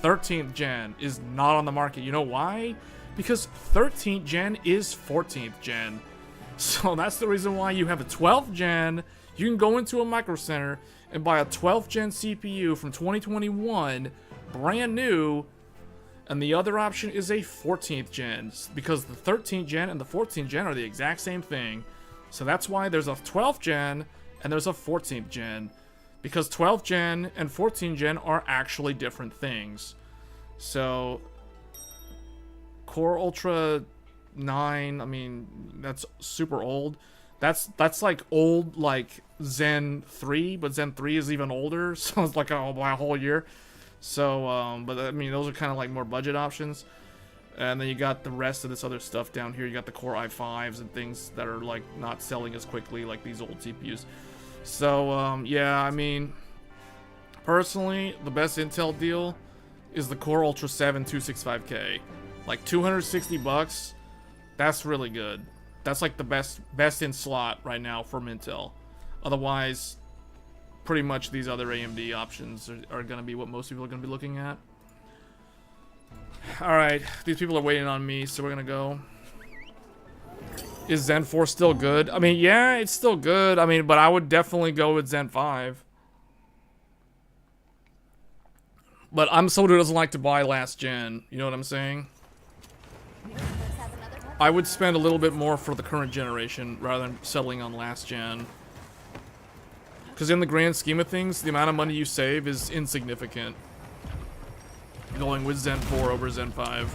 13th gen is not on the market. You know why? Because 13th gen is 14th gen. So that's the reason why you have a 12th gen. You can go into a Micro Center and buy a 12th gen CPU from 2021, brand new, and the other option is a 14th gen, because the 13th gen and the 14th gen are the exact same thing. So that's why there's a 12th gen and there's a 14th gen, because 12th gen and 14th gen are actually different things. So Core Ultra 9, I mean, that's super old. That's like old like Zen 3, but Zen 3 is even older, so it's like by a whole year. So but I mean, those are kind of like more budget options. And then you got the rest of this other stuff down here. You got the Core i5s and things that are like not selling as quickly like these old CPUs. So yeah, I mean, personally, the best Intel deal is the Core Ultra 7 265K. Like $260. That's really good. That's like the best in slot right now from Intel. Otherwise, pretty much these other AMD options are going to be what most people are going to be looking at. Alright, these people are waiting on me, so we're going to go. Is Zen 4 still good? I mean, yeah, it's still good. I mean, but I would definitely go with Zen 5. But I'm someone who doesn't like to buy last gen. You know what I'm saying? I would spend a little bit more for the current generation rather than settling on last gen. Because in the grand scheme of things, the amount of money you save is insignificant. Going with Zen 4 over Zen 5.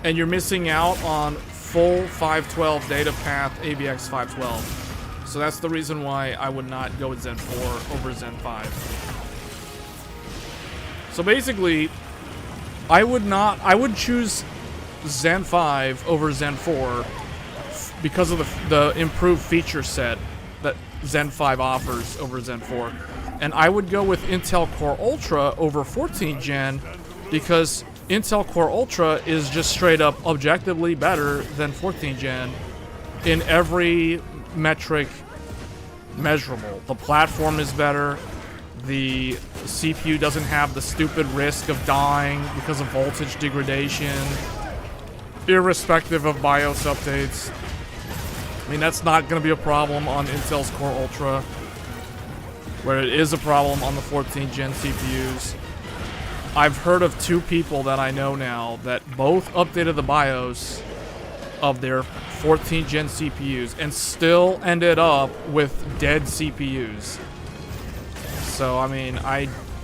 And you're missing out on full 512 data path AVX 512. So that's the reason why I would not go with Zen 4 over Zen 5. So basically, I would choose Zen 5 over Zen 4 because of the improved feature set that Zen 5 offers over Zen 4. And I would go with Intel Core Ultra over 14 Gen because Intel Core Ultra is just straight up objectively better than 14 Gen in every metric measurable. The platform is better. The CPU doesn't have the stupid risk of dying because of voltage degradation, irrespective of BIOS updates. I mean, that's not going to be a problem on Intel's Core Ultra, where it is a problem on the 14 Gen CPUs. I've heard of 2 people that I know now that both updated the BIOS of their 14 Gen CPUs and still ended up with dead CPUs. So, I mean,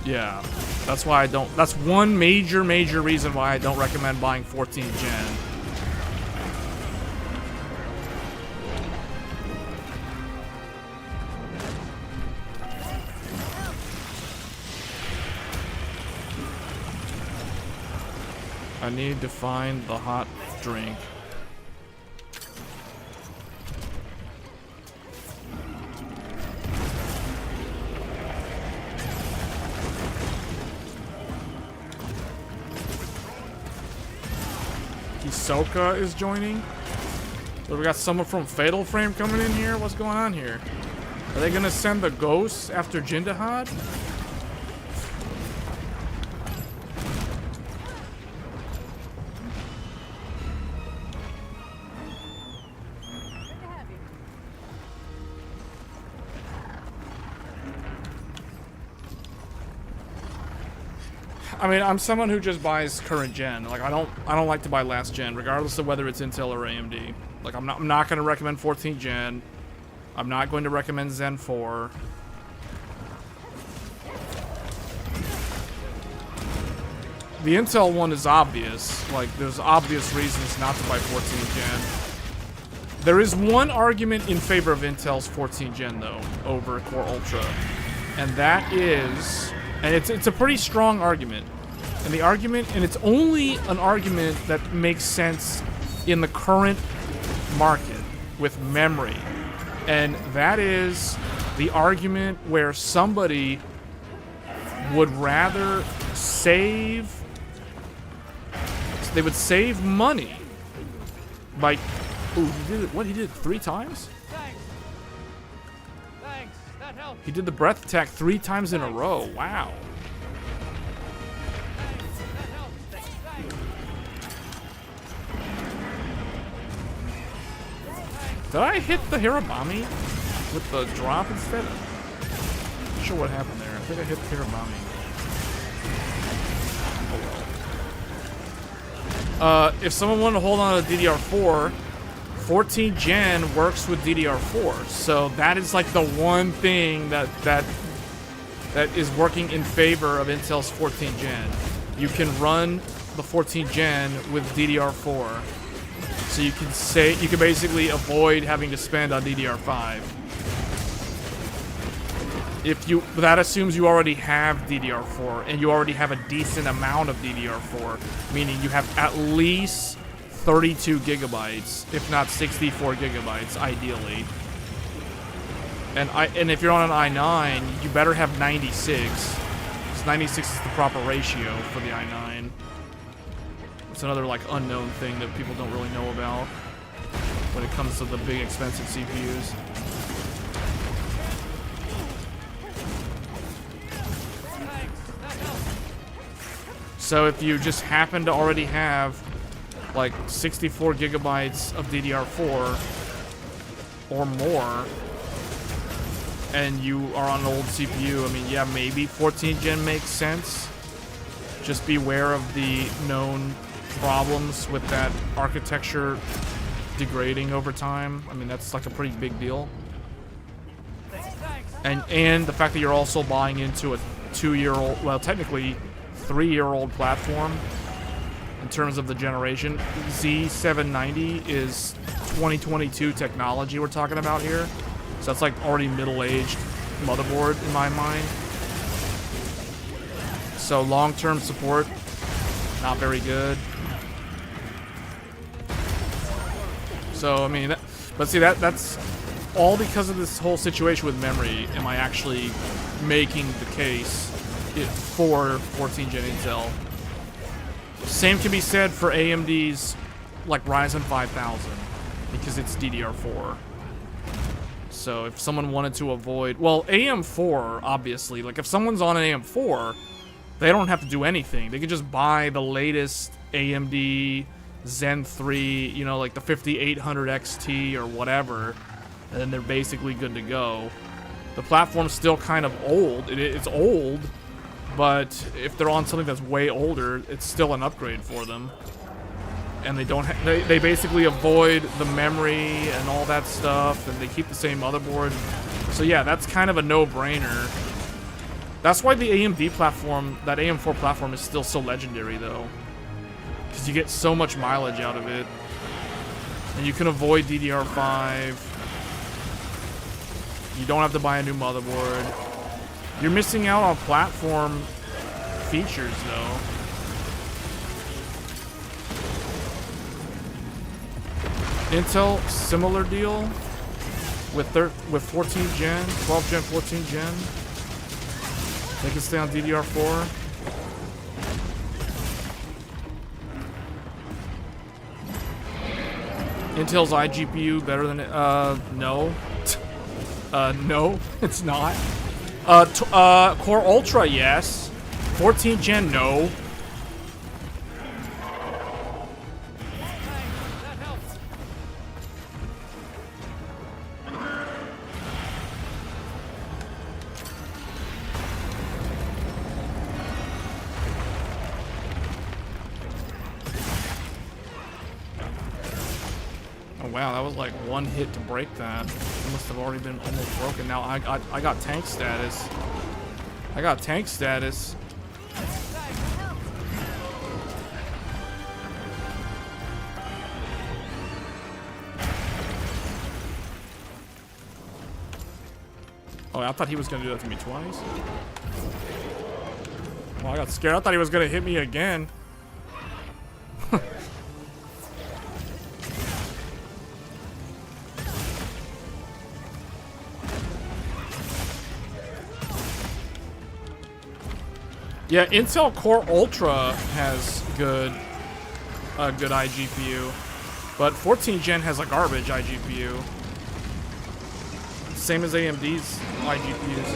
yeah, that's why I don't, that's one major reason why I don't recommend buying 14 Gen. I need to find the hot drink. Hisoka is joining. So we got someone from Fatal Frame coming in here. What's going on here? Are they gonna send the ghosts after Dahaad? I mean, I'm someone who just buys current gen. Like, I don't like to buy last gen, regardless of whether it's Intel or AMD. Like, I'm not going to recommend 14 gen. I'm not going to recommend Zen 4. The Intel one is obvious. Like, there's obvious reasons not to buy 14 gen. There is one argument in favor of Intel's 14 gen, though, over Core Ultra. And that is... And it's a pretty strong argument. And the argument, and it's only an argument that makes sense in the current market with memory. And that is the argument where somebody would rather save, they would save money by, ooh, he did it, what, he did it 3 times? He did the breath attack 3 times in a row. Wow. Did I hit the Hirabami with the drop instead? Not sure what happened there. I think I hit the Hirabami. Oh well. If someone wanted to hold on to DDR4, 14 Gen works with DDR4, so that is like the one thing that is working in favor of Intel's 14 Gen. You can run the 14 Gen with DDR4, so you can basically avoid having to spend on DDR5. That assumes you already have DDR4 and you already have a decent amount of DDR4, meaning you have at least 32 gigabytes, if not 64 gigabytes, ideally. And if you're on an i9, you better have 96, because 96 is the proper ratio for the i9. It's another like unknown thing that people don't really know about when it comes to the big expensive CPUs. So if you just happen to already have like 64 gigabytes of DDR4 or more, and you are on an old CPU, I mean, yeah, maybe 14 Gen makes sense. Just beware of the known problems with that architecture degrading over time. I mean, that's like a pretty big deal. And the fact that you're also buying into a 2-year-old, well, technically 3-year-old platform in terms of the generation. Z790 is 2022 technology we're talking about here. So that's like already middle-aged motherboard in my mind. So long-term support, not very good. So I mean, but see that's all because of this whole situation with memory. Am I actually making the case for 14 Gen Intel? Same can be said for AMD's like Ryzen 5000 because it's DDR4. So if someone wanted to avoid, well, AM4 obviously, like if someone's on an AM4, they don't have to do anything. They can just buy the latest AMD Zen 3, you know, like the 5800 XT or whatever, and then they're basically good to go. The platform's still kind of old. It's old, but if they're on something that's way older, it's still an upgrade for them. And they don't they basically avoid the memory and all that stuff, and they keep the same motherboard. So yeah, that's kind of a no-brainer. That's why the AMD platform, that AM4 platform, is still so legendary though, because you get so much mileage out of it, and you can avoid DDR5. You don't have to buy a new motherboard. You're missing out on platform features though. Intel, similar deal with 14 gen, 12 gen, 14 gen. They can stay on DDR4. Intel's iGPU better than it? No. No, it's not. Core Ultra, yes. 14 gen, no. Wow, that was like one hit to break that. It must have already been almost broken. Now I got tank status. I got tank status. Oh, I thought he was gonna do that to me twice. Well, I got scared. I thought he was gonna hit me again. Yeah, Intel Core Ultra has good iGPU, but 14 Gen has a garbage iGPU. Same as AMD's iGPUs.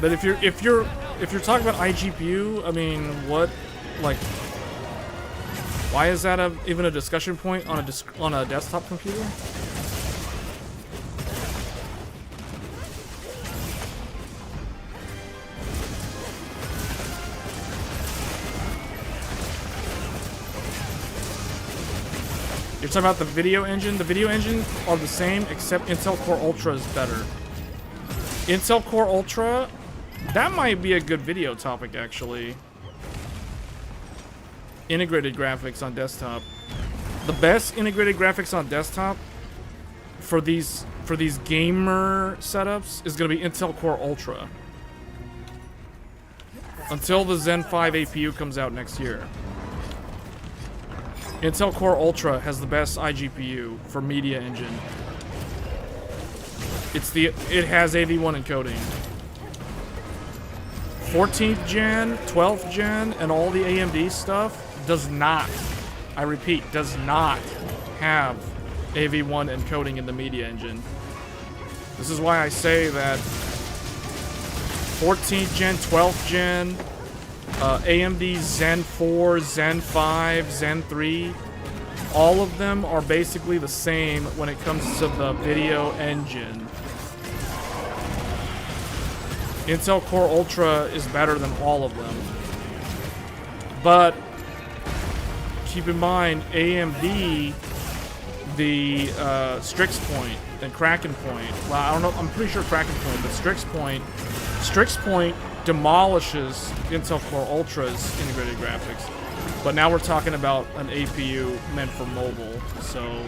But if you're talking about iGPU, I mean, what, like, why is that even a discussion point on a desktop computer? You're talking about the video engine? The video engines are the same, except Intel Core Ultra is better. Intel Core Ultra, that might be a good video topic, actually. Integrated graphics on desktop. The best integrated graphics on desktop for these gamer setups is going to be Intel Core Ultra. Until the Zen 5 APU comes out next year. Intel Core Ultra has the best iGPU for media engine. It has AV1 encoding. 14th gen, 12th gen, and all the AMD stuff does not, I repeat, does not have AV1 encoding in the media engine. This is why I say that 14th gen, 12th gen, AMD Zen 4, Zen 5, Zen 3, all of them are basically the same when it comes to the video engine. Intel Core Ultra is better than all of them. But keep in mind, AMD, the Strix Point and Kraken Point. Well, I don't know. I'm pretty sure Kraken Point, but Strix Point demolishes Intel Core Ultra's integrated graphics. But now we're talking about an APU meant for mobile, so...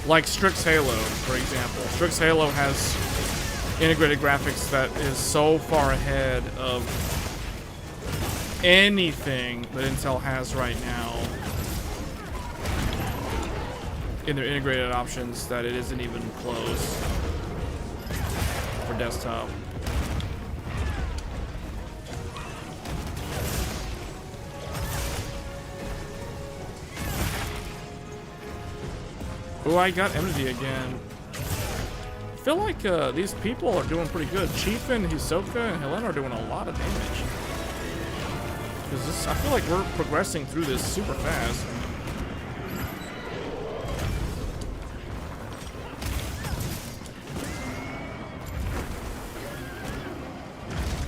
Like Strix Halo, for example. Strix Halo has integrated graphics that is so far ahead of anything that Intel has right now in their integrated options that it isn't even close for desktop. Oh, I got Enmity again. I feel like these people are doing pretty good. Chief and Hisoka and Helena are doing a lot of damage. Because I feel like we're progressing through this super fast.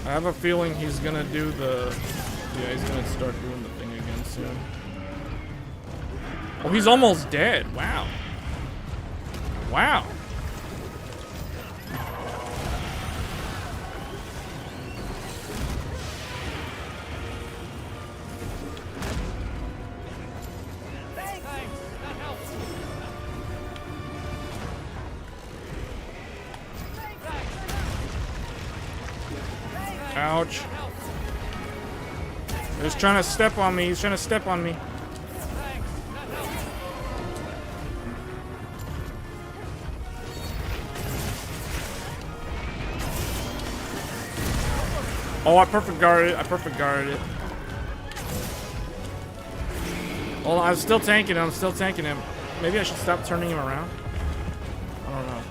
I have a feeling he's gonna do the... Yeah, he's gonna start doing the thing again soon. Oh, he's almost dead. Wow. Wow. Ouch. He's trying to step on me. He's trying to step on me. Oh, I perfect guarded it. I perfect guarded it. Hold on, I'm still tanking him. I'm still tanking him. Maybe I should stop turning him around. I don't know.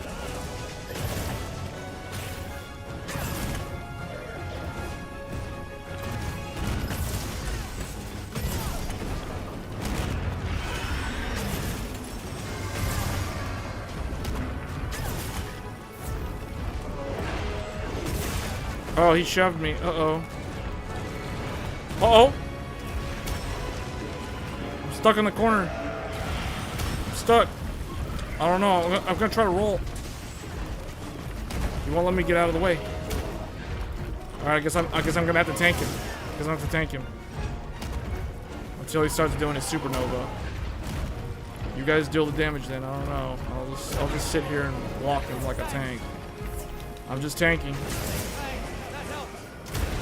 Oh, he shoved me. Uh-oh. Uh-oh. I'm stuck in the corner. I'm stuck. I don't know. I'm gonna try to roll. He won't let me get out of the way. Alright, I guess I'm gonna have to tank him. I guess I'm gonna have to tank him. Until he starts doing his supernova. You guys deal the damage then, I don't know. I'll just sit here and walk him like a tank. I'm just tanking.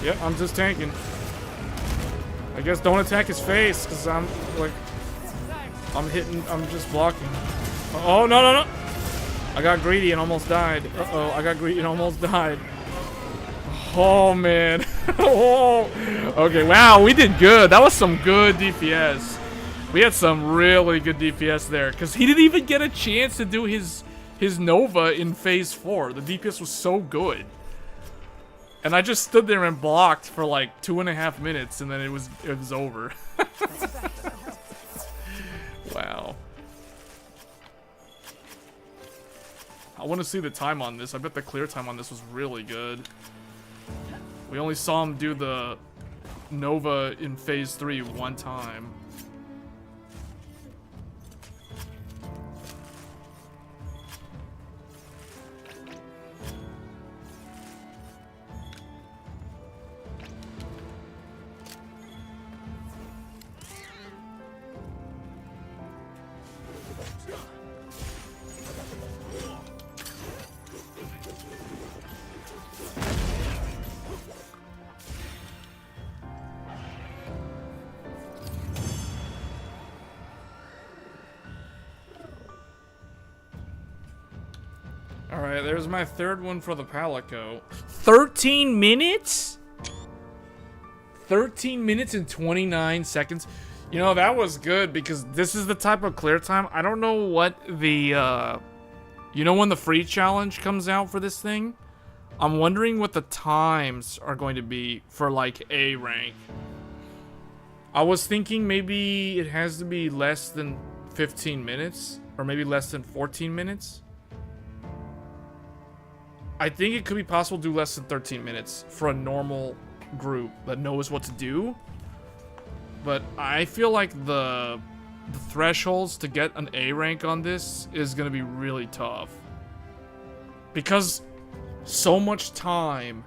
Yep, I'm just tanking. I guess don't attack his face, because I'm just blocking. Oh, no, no, no! I got greedy and almost died. Uh-oh, I got greedy and almost died. Oh, man. Oh. Okay, wow, we did good. That was some good DPS. We had some really good DPS there, because he didn't even get a chance to do his Nova in Phase 4. The DPS was so good. And I just stood there and blocked for like 2.5 minutes, and then it was over. Wow. I want to see the time on this. I bet the clear time on this was really good. We only saw him do the Nova in Phase 3 one time. Alright, there's my third one for the Palico. 13 minutes? 13 minutes and 29 seconds. You know, that was good because this is the type of clear time. I don't know what the, you know when the free challenge comes out for this thing? I'm wondering what the times are going to be for, like, A rank. I was thinking maybe it has to be less than 15 minutes. Or maybe less than 14 minutes. I think it could be possible to do less than 13 minutes for a normal group that knows what to do. but I feel like the thresholds to get an A rank on this is gonna be really tough. Because so much time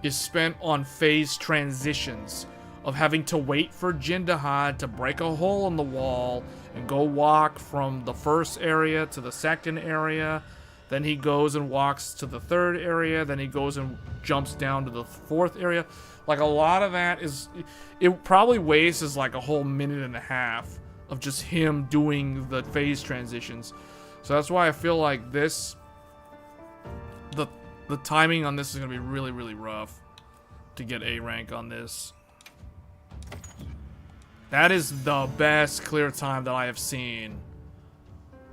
is spent on phase transitions of having to wait for Dahaad to break a hole in the wall and go walk from the first area to the second area. Then he goes and walks to the third area. Then he goes and jumps down to the fourth area. Like, a lot of that is... It probably wastes like a whole minute and a half of just him doing the phase transitions. So that's why I feel like this... The timing on this is going to be really, really rough to get A rank on this. That is the best clear time that I have seen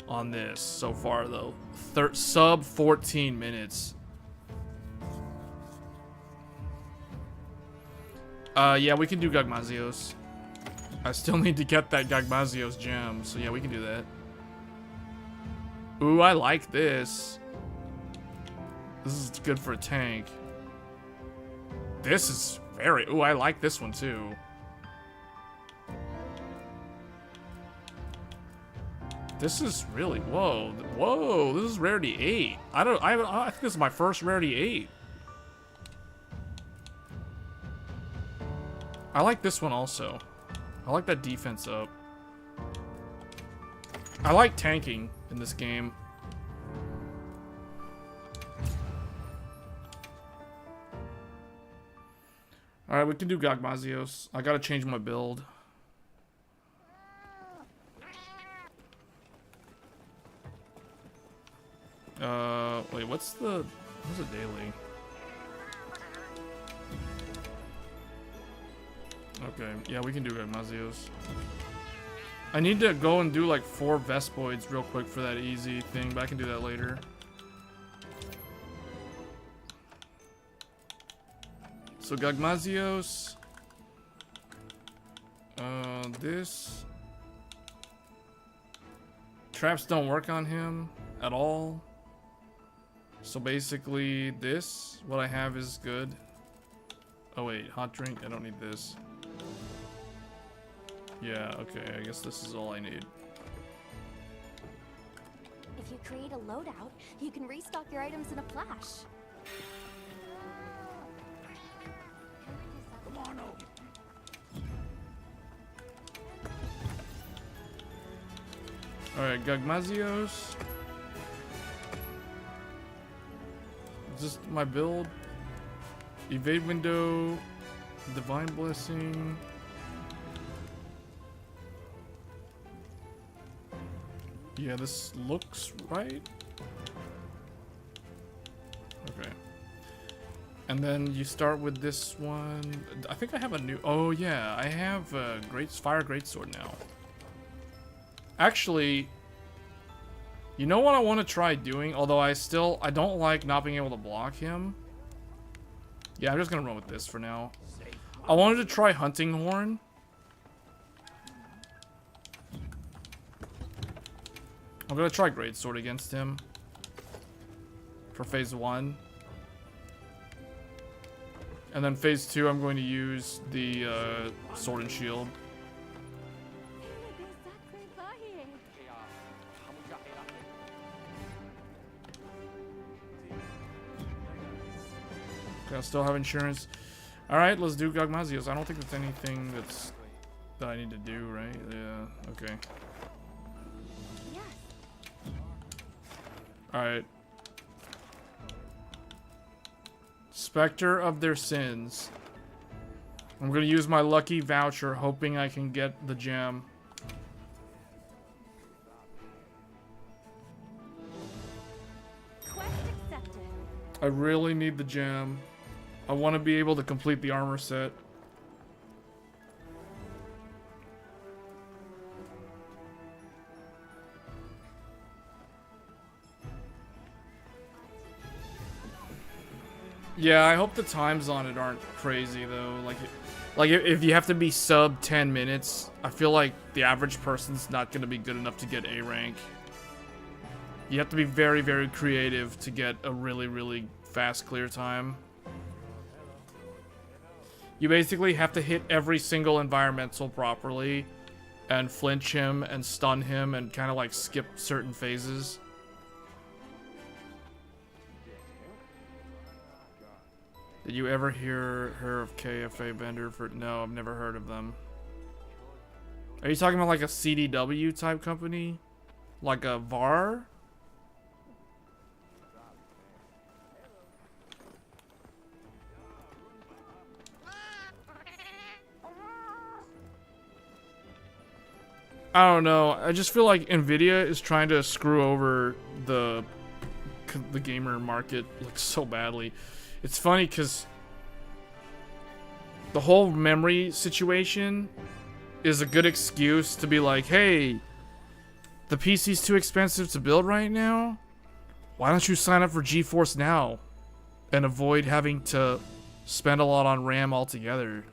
on this so far, though. Sub 14 minutes. Yeah, we can do Gagmazios. I still need to get that Gagmazios gem, so yeah, we can do that. Ooh, I like this. This is good for a tank. This is very... Ooh, I like this one, too. This is really... Whoa. Whoa, this is rarity 8. I think this is my first rarity 8. I like this one also. I like that defense up. I like tanking in this game. Alright, we can do Gagmazios. I gotta change my build. Wait, what's the daily? Okay, yeah, we can do Gagmazios. I need to go and do like 4 Vespoids real quick for that easy thing, but I can do that later. So Gagmazios. This. Traps don't work on him at all. So basically this, what I have is good. Oh wait, hot drink, I don't need this. Yeah, okay, I guess this is all I need. If you create a loadout, you can restock your items in a flash. Come on over. Alright, Gagmazios. Just my build. Evade window. Divine blessing. Yeah, this looks right. Okay. And then you start with this one. I think I have a new... Oh, yeah. I have a Fire Greatsword now. Actually, you know what I want to try doing? Although I don't like not being able to block him. Yeah, I'm just going to run with this for now. I wanted to try Hunting Horn. I'm going to try Greatsword against him. For phase 1. And then phase 2, I'm going to use the Sword and Shield. Okay, I still have insurance. Alright, let's do Gagmazios. I don't think there's anything that I need to do, right? Yeah, okay. Alright. Spectre of their sins. I'm gonna use my lucky voucher, hoping I can get the gem. Quest accepted. I really need the gem. I want to be able to complete the armor set. Yeah, I hope the times on it aren't crazy though. Like if you have to be sub 10 minutes, I feel like the average person's not going to be good enough to get A rank. You have to be very, very creative to get a really, really fast clear time. You basically have to hit every single environmental properly and flinch him and stun him and kind of like skip certain phases. Did you ever hear of KFA Bender for? No, I've never heard of them. Are you talking about like a CDW type company? Like a VAR? I don't know. I just feel like Nvidia is trying to screw over the gamer market like so badly. It's funny because the whole memory situation is a good excuse to be like, hey, the PC's too expensive to build right now. Why don't you sign up for GeForce Now and avoid having to spend a lot on RAM altogether?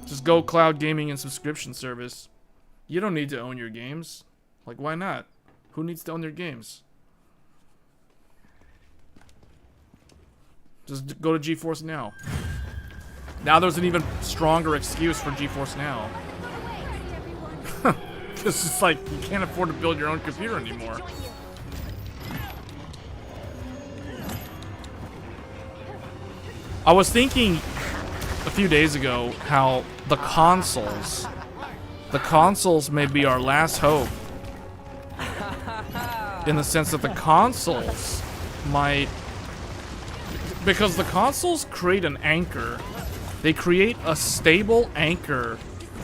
Just go cloud gaming and subscription service. You don't need to own your games. Like, why not? Who needs to own their games? Just go to GeForce Now. Now there's an even stronger excuse for GeForce Now. Because it's like, you can't afford to build your own computer anymore. I was thinking a few days ago how the consoles may be our last hope. In the sense that the consoles might... Because the consoles create an anchor. They create a stable anchor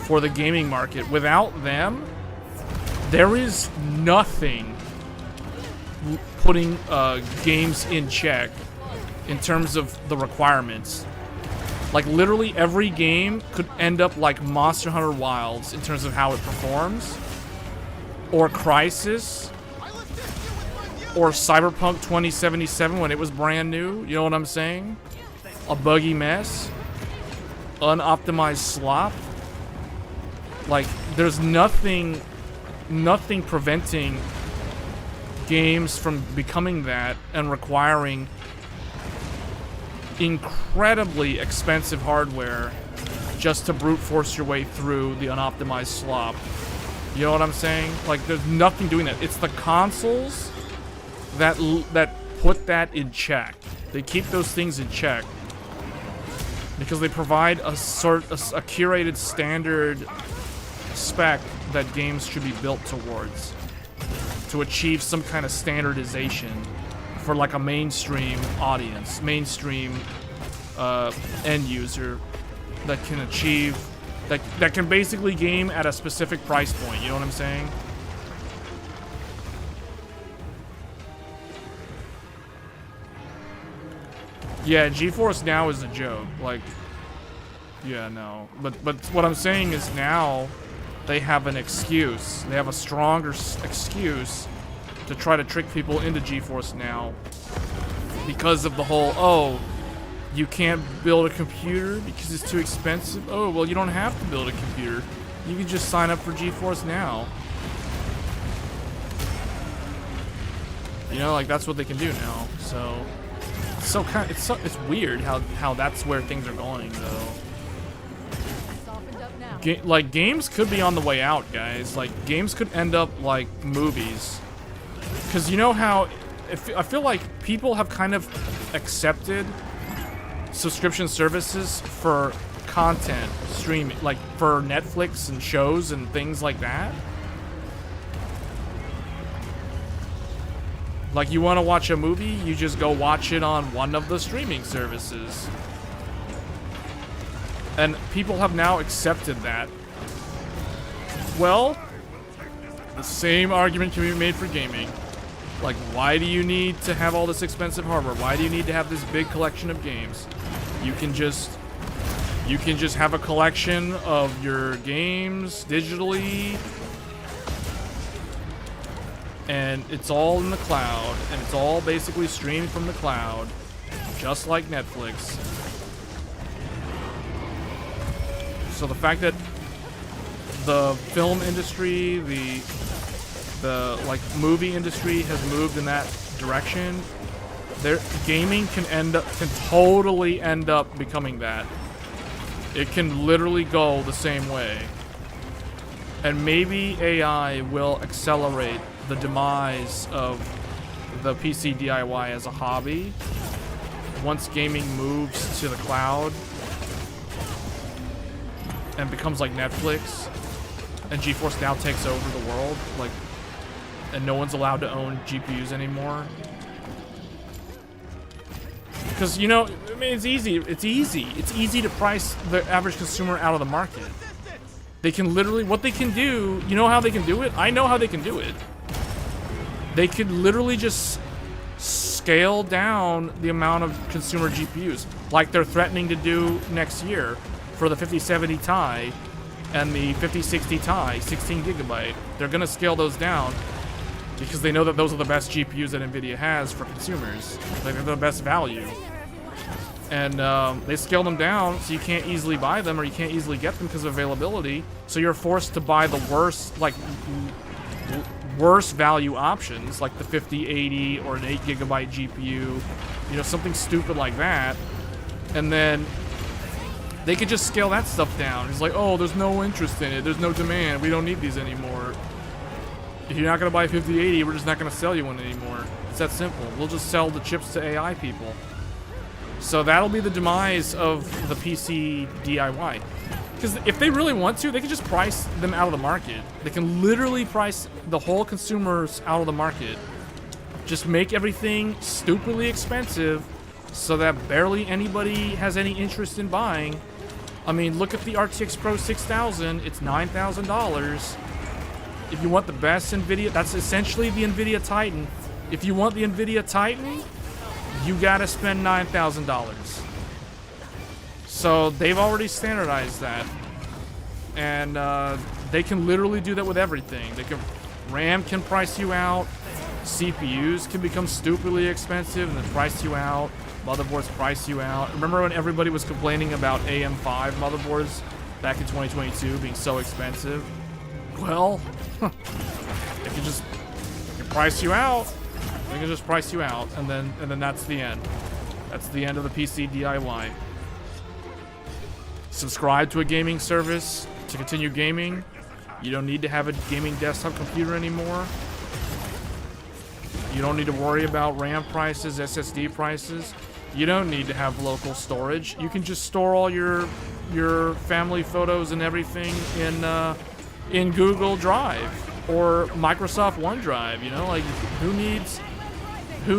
for the gaming market. Without them, there is nothing putting games in check in terms of the requirements. Like, literally every game could end up like Monster Hunter Wilds in terms of how it performs. Or Crysis. Or Cyberpunk 2077 when it was brand new. You know what I'm saying? A buggy mess. Unoptimized slop. Like, there's nothing preventing games from becoming that and requiring incredibly expensive hardware just to brute force your way through the unoptimized slop. You know what I'm saying? Like, there's nothing doing that. It's the consoles that put that in check. They keep those things in check because they provide a curated standard spec that games should be built towards to achieve some kind of standardization for like a mainstream audience, mainstream end user that can achieve that can basically game at a specific price point. You know what I'm saying? Yeah, GeForce Now is a joke. Like, yeah, no. But what I'm saying is now they have an excuse. They have a stronger excuse to try to trick people into GeForce Now because of the whole, oh, you can't build a computer because it's too expensive. Oh, well, you don't have to build a computer. You can just sign up for GeForce Now. You know, like, that's what they can do now. So it's weird how that's where things are going, though. Like, games could be on the way out, guys. Like, games could end up like movies. Because you know how... I feel like people have kind of accepted subscription services for content streaming. Like, for Netflix and shows and things like that. Like, you want to watch a movie, you just go watch it on one of the streaming services. And people have now accepted that. Well, the same argument can be made for gaming. Like, why do you need to have all this expensive hardware? Why do you need to have this big collection of games? You can just have a collection of your games digitally, and it's all in the cloud, and it's all basically streamed from the cloud, just like Netflix. So the fact that the film industry, the like movie industry has moved in that direction Gaming can totally end up becoming that. It can literally go the same way. And maybe AI will accelerate the demise of the PC DIY as a hobby once gaming moves to the cloud and becomes like Netflix and GeForce Now takes over the world, like, and no one's allowed to own GPUs anymore. Because, you know, I mean, it's easy. It's easy to price the average consumer out of the market. They can literally, what they can do, you know how they can do it? I know how they can do it. They could literally just scale down the amount of consumer GPUs, like they're threatening to do next year for the 5070 Ti and the 5060 Ti, 16 gigabyte. They're gonna scale those down because they know that those are the best GPUs that NVIDIA has for consumers. Like, they're the best value. And they scale them down so you can't easily buy them or you can't easily get them because of availability. So you're forced to buy the worst, like, worse value options, like the 5080 or an 8 gigabyte GPU, you know, something stupid like that. And then they could just scale that stuff down. It's like, oh, there's no interest in it. There's no demand. We don't need these anymore. If you're not going to buy a 5080, we're just not going to sell you one anymore. It's that simple. We'll just sell the chips to AI people. So that'll be the demise of the PC DIY. Because if they really want to, they can just price them out of the market. They can literally price the whole consumers out of the market. Just make everything stupidly expensive so that barely anybody has any interest in buying. I mean, look at the RTX Pro 6000. It's $9,000. If you want the best NVIDIA, that's essentially the NVIDIA Titan. If you want the NVIDIA Titan, you gotta spend $9,000. So they've already standardized that. And they can literally do that with everything. RAM can price you out. CPUs can become stupidly expensive and then price you out. Motherboards price you out. Remember when everybody was complaining about AM5 motherboards back in 2022 being so expensive? Well, they can price you out. They can just price you out, and then that's the end. That's the end of the PC DIY. Subscribe to a gaming service to continue gaming. You don't need to have a gaming desktop computer anymore. You don't need to worry about RAM prices, SSD prices. You don't need to have local storage. You can just store all your family photos and everything in Google Drive or Microsoft OneDrive. You know, like, who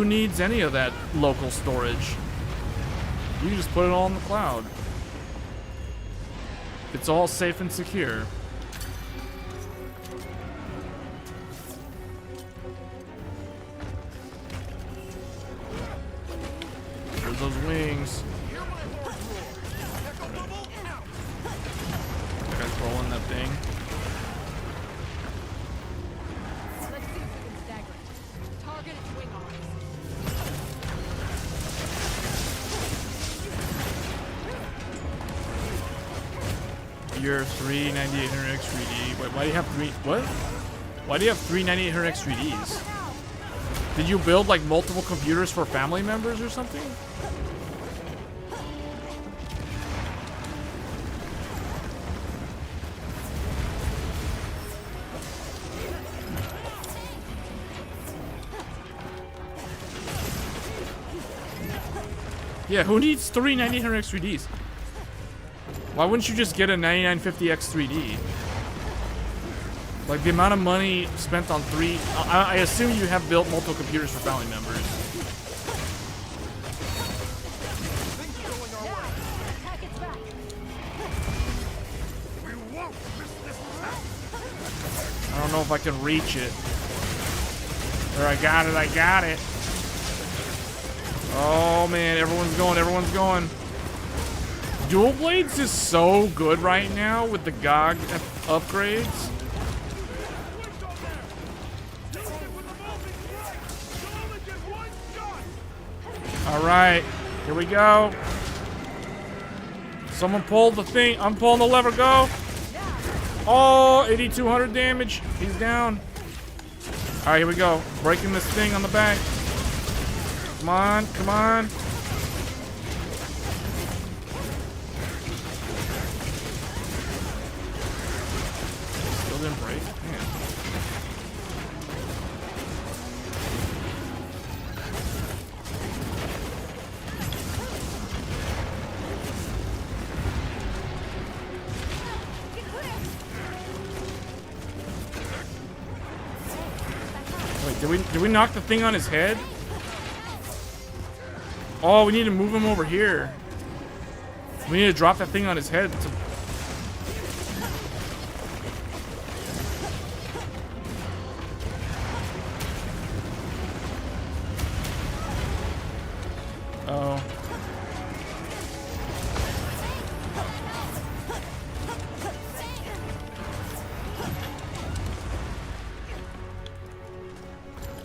needs any of that local storage? You can just put it all in the cloud. It's all safe and secure. There's those wings. That guy's rolling that thing. Your 9800X 3D. Wait, why do you have Why do you have three 9800X 3Ds? Did you build like multiple computers for family members or something? Yeah, who needs three 9800X 3Ds? Why wouldn't you just get a 9950X 3D? Like, the amount of money spent on three... I assume you have built multiple computers for family members. I don't know if I can reach it. There, I got it. Oh, man, everyone's going. Dual Blades is so good right now with the GOG upgrades. Alright, here we go. Someone pulled the thing. I'm pulling the lever, go. Oh, 8,200 damage. He's down. Alright, here we go. Breaking this thing on the back. Come on, come on. Still didn't break. Man. Wait, did we knock the thing on his head? Oh, we need to move him over here. We need to drop that thing on his head. Oh.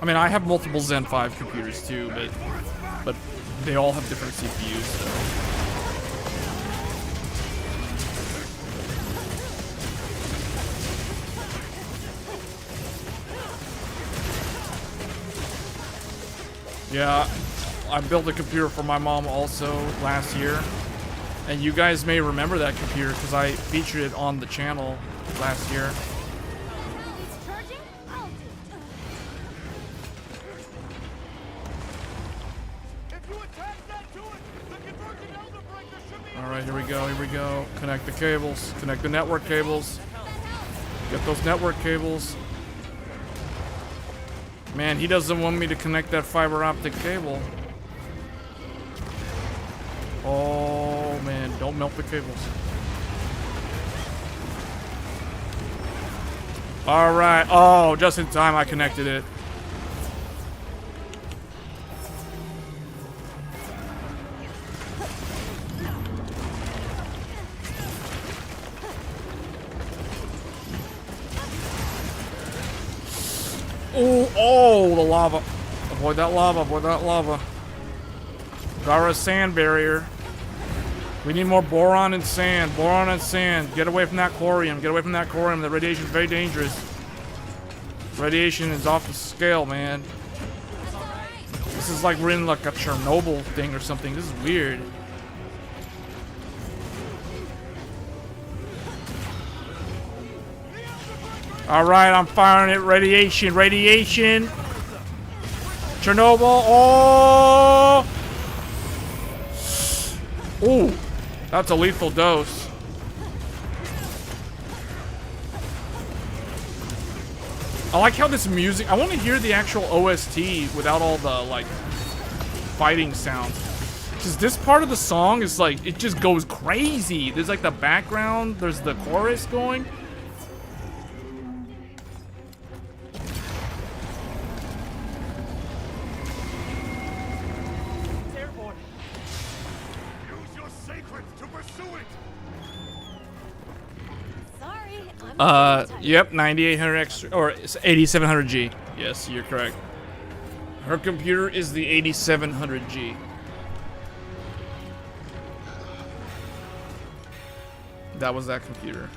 I mean, I have multiple Zen 5 computers too, but they all have different CPUs, so. Yeah, I built a computer for my mom also last year, and you guys may remember that computer because I featured it on the channel last year. Alright, here we go, here we go. Connect the cables. Connect the network cables. Get those network cables. Man, he doesn't want me to connect that fiber optic cable. Oh, man, don't melt the cables. Alright, oh, just in time I connected it. Oh, the lava. Avoid that lava, avoid that lava. Got a sand barrier. We need more boron and sand. Boron and sand. Get away from that corium. Get away from that corium. The radiation is very dangerous. Radiation is off the scale, man. This is like we're in like a Chernobyl thing or something. This is weird. Alright, I'm firing it. Radiation, radiation. Chernobyl. Oh! Ooh, that's a lethal dose. I like how this music, I want to hear the actual OST without all the, like, fighting sounds. Because this part of the song is like, it just goes crazy. There's like the background, there's the chorus going. Yep, 9800X or 8700G. Yes, you're correct. Her computer is the 8700G. That was that computer.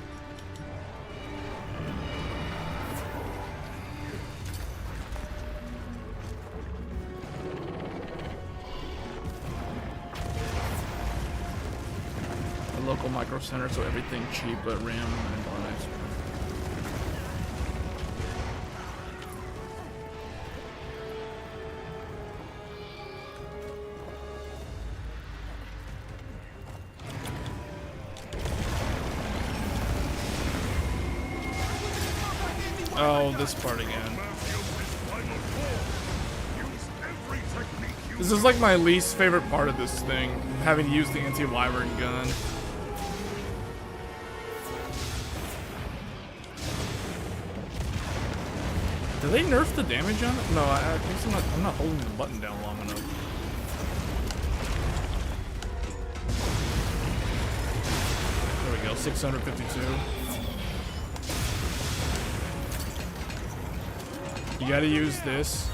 A local micro center, so everything cheap but RAM and all that. Oh, this part again. This is like my least favorite part of this thing, having to use the anti-wyvern gun. Did they nerf the damage on it? No, I think I'm not holding the button down long enough. There we go, 652. You gotta use this.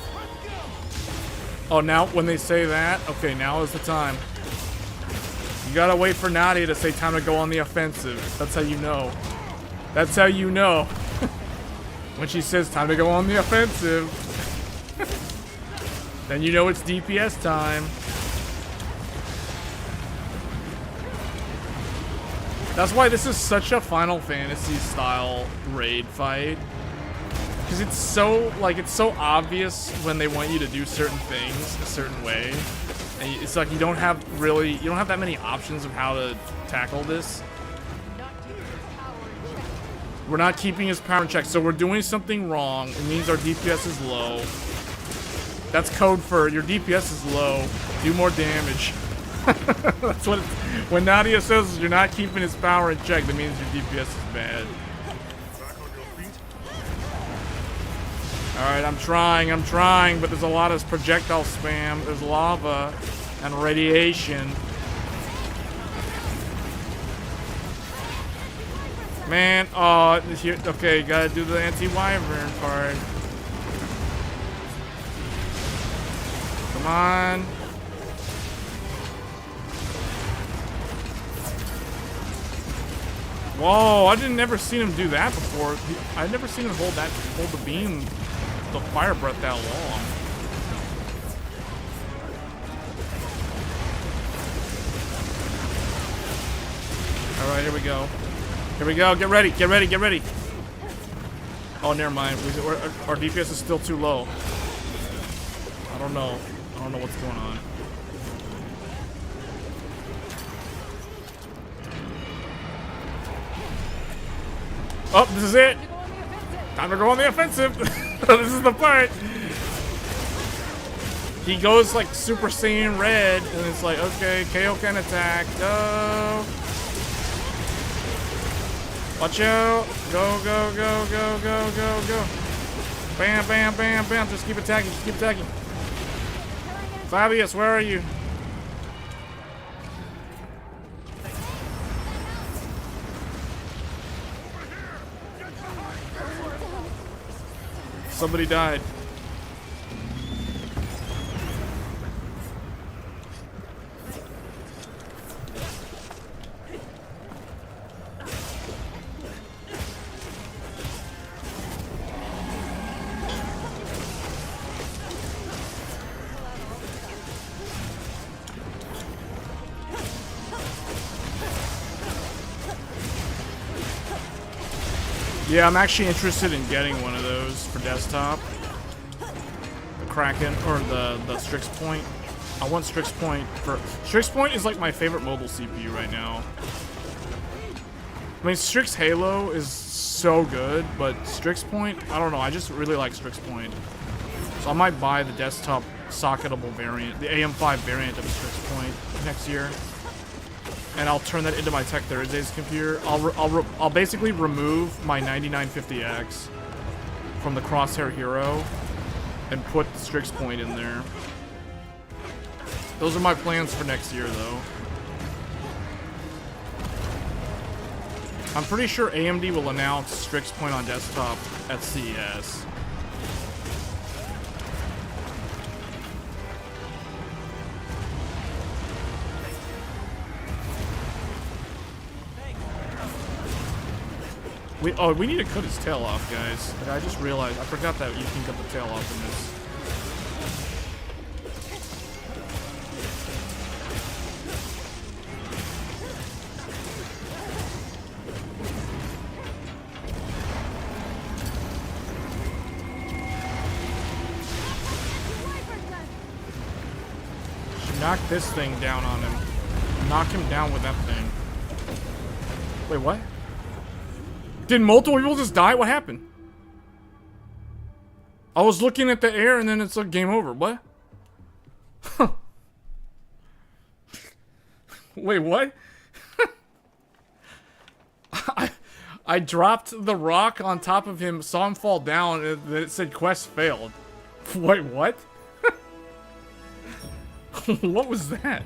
Oh, now when they say that, okay, now is the time. You gotta wait for Nadia to say time to go on the offensive. That's how you know. That's how you know. When she says time to go on the offensive. Then you know it's DPS time. That's why this is such a Final Fantasy style raid fight. Because it's so, like, it's so obvious when they want you to do certain things a certain way. And it's like you don't have that many options of how to tackle this. We're not keeping his power in check, so we're doing something wrong. It means our DPS is low. That's code for your DPS is low. Do more damage. That's what when Nadia says you're not keeping his power in check, that means your DPS is bad. Alright, I'm trying, but there's a lot of projectile spam. There's lava and radiation. Man, oh, here, okay, gotta do the anti-wyvern part. Come on. Whoa, I didn't never seen him do that before. I've never seen him hold the beam, the fire breath that long. All right, here we go. Here we go. Get ready. Get ready. Get ready. Oh, never mind. Our DPS is still too low. I don't know. I don't know what's going on. Oh, this is it. Time to go on the offensive. This is the part. He goes like Super Saiyan Red, and it's like, okay, KO can attack. Go. Watch out. Go, go, go, go, go, go, go. Bam, bam, bam, bam. Just keep attacking. Just keep attacking. Fabius, where are you? Somebody died. Yeah, I'm actually interested in getting one of those for desktop. The Kraken, or the Strix Point. I want Strix Point for... Strix Point is like my favorite mobile CPU right now. I mean, Strix Halo is so good, but Strix Point, I don't know, I just really like Strix Point. So I might buy the desktop socketable variant, the AM5 variant of Strix Point next year. And I'll turn that into my Tech Thursdays computer. I'll basically remove my 9950X from the Crosshair Hero and put the Strix Point in there. Those are my plans for next year, though. I'm pretty sure AMD will announce Strix Point on desktop at CES. We need to cut his tail off, guys. I just realized, I forgot that you can cut the tail off in this. Should knock this thing down on him. Knock him down with that thing. Wait, what? Did multiple people just die? What happened? I was looking at the air and then it's like game over. What? Wait, what? I dropped the rock on top of him, saw him fall down, and it said quest failed. Wait, what? What was that?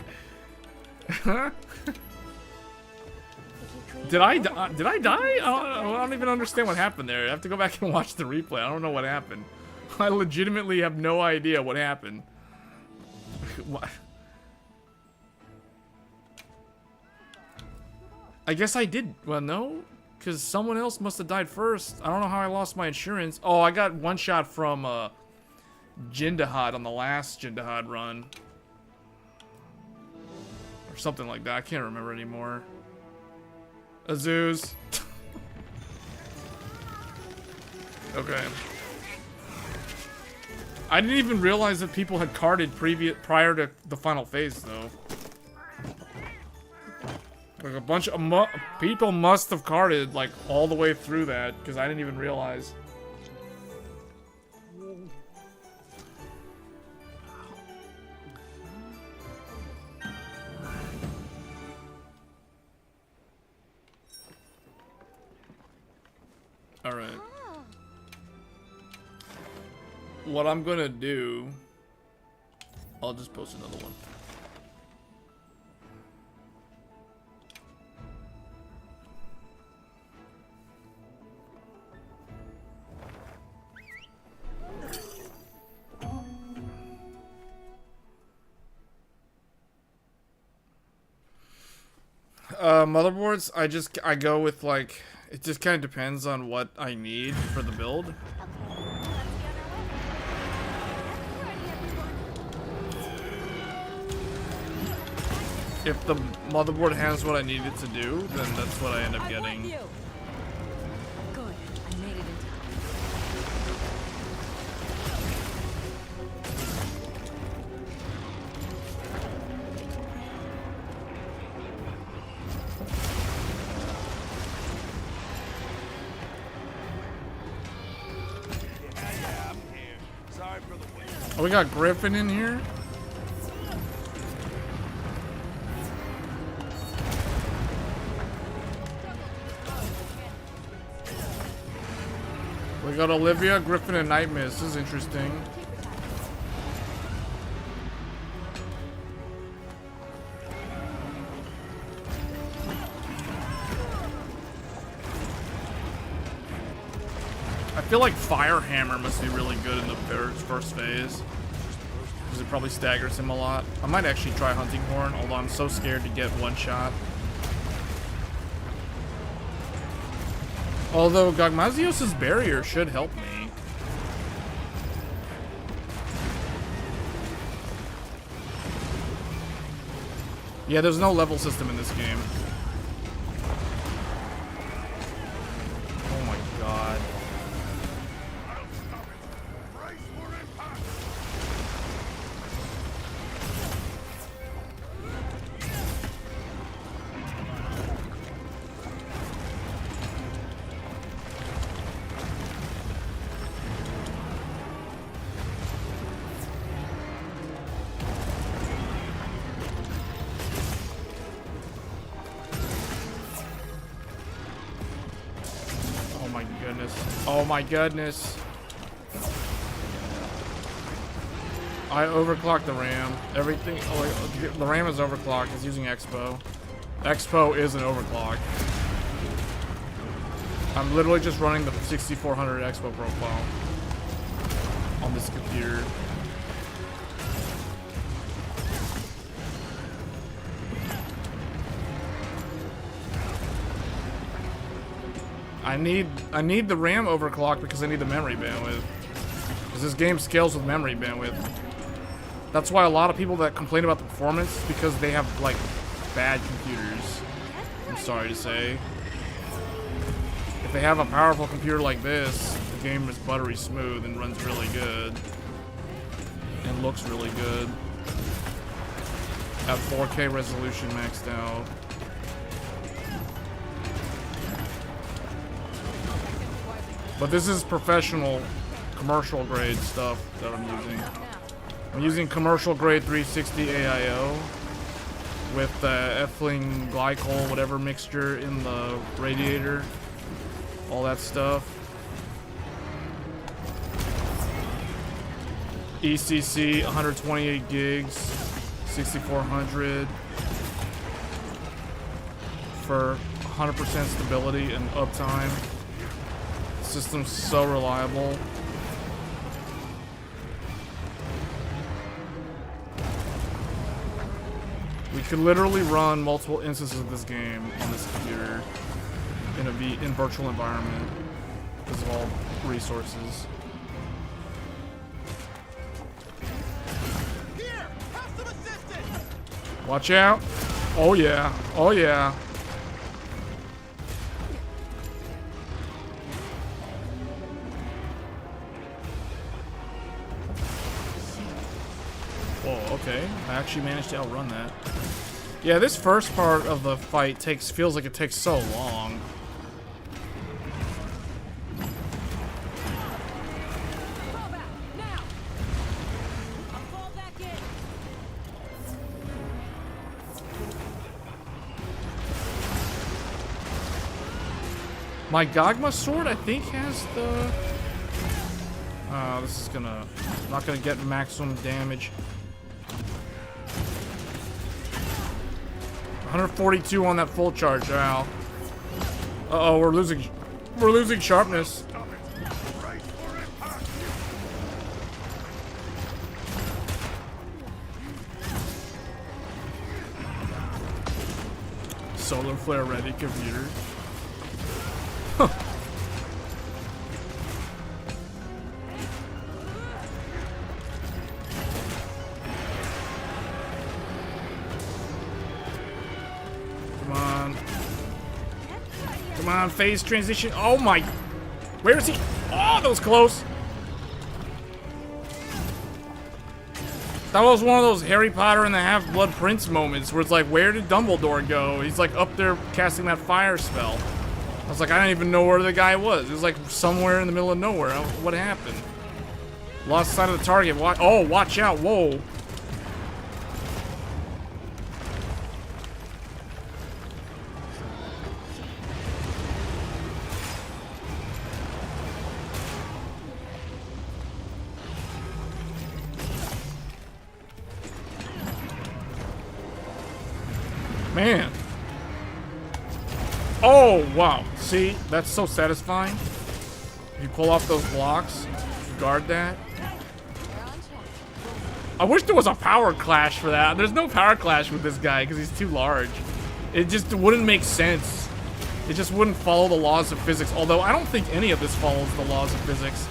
Did I die? I don't even understand what happened there. I have to go back and watch the replay. I don't know what happened. I legitimately have no idea what happened. What? I guess I did. Well, no. Because someone else must have died first. I don't know how I lost my insurance. Oh, I got one shot from Dahaad on the last Dahaad run. Or something like that. I can't remember anymore. Azus. Okay. I didn't even realize that people had carded prior to the final phase, though. Like a bunch of people must have carded like all the way through that because I didn't even realize. All right. What I'm gonna do, I'll just post another one. Motherboards, I go with like, it just kind of depends on what I need for the build. If the motherboard has what I need it to do, then that's what I end up getting. Good. I made it in time. Oh, we got Griffin in here? We got Olivia, Griffin, and Nightmare. This is interesting. I feel like Firehammer must be really good in the first phase. Because it probably staggers him a lot. I might actually try Hunting Horn, although I'm so scared to get one shot. Although Gagmazios' barrier should help me. Yeah, there's no level system in this game. Oh my god. Oh my goodness. I overclocked the RAM. Everything, the RAM is overclocked. It's using Expo. Expo is an overclock. I'm literally just running the 6400 Expo profile on this computer. I need the RAM overclock because I need the memory bandwidth. Because this game scales with memory bandwidth. That's why a lot of people that complain about the performance because they have like bad computers. I'm sorry to say. If they have a powerful computer like this, the game is buttery smooth and runs really good. And looks really good. At 4K resolution maxed out. But this is professional, commercial grade stuff that I'm using. I'm using commercial grade 360 AIO with ethylene glycol, whatever mixture in the radiator, all that stuff. ECC 128 gigs, 6400 for 100% stability and uptime. System's so reliable. We could literally run multiple instances of this game on this computer in virtual environment because of all resources. Watch out. Oh yeah. Oh yeah. Whoa, okay. I actually managed to outrun that. Yeah, this first part of the fight feels like it takes so long. My Gogma sword, I think, has the... this is gonna... not gonna get maximum damage. 142 on that full charge, wow. Uh-oh, we're losing sharpness. Solar flare ready, computer. Huh. Come on. Come on, phase transition. Oh my. Where is he? Oh, that was close. That was one of those Harry Potter and the Half-Blood Prince moments where it's like, where did Dumbledore go? He's like up there casting that fire spell. I was like, I didn't even know where the guy was. It was like somewhere in the middle of nowhere. What happened? Lost sight of the target. Oh, watch out. Whoa. Man. Oh, wow. See? That's so satisfying. If you pull off those blocks, guard that. I wish there was a power clash for that. There's no power clash with this guy because he's too large. It just wouldn't make sense. It just wouldn't follow the laws of physics. Although I don't think any of this follows the laws of physics.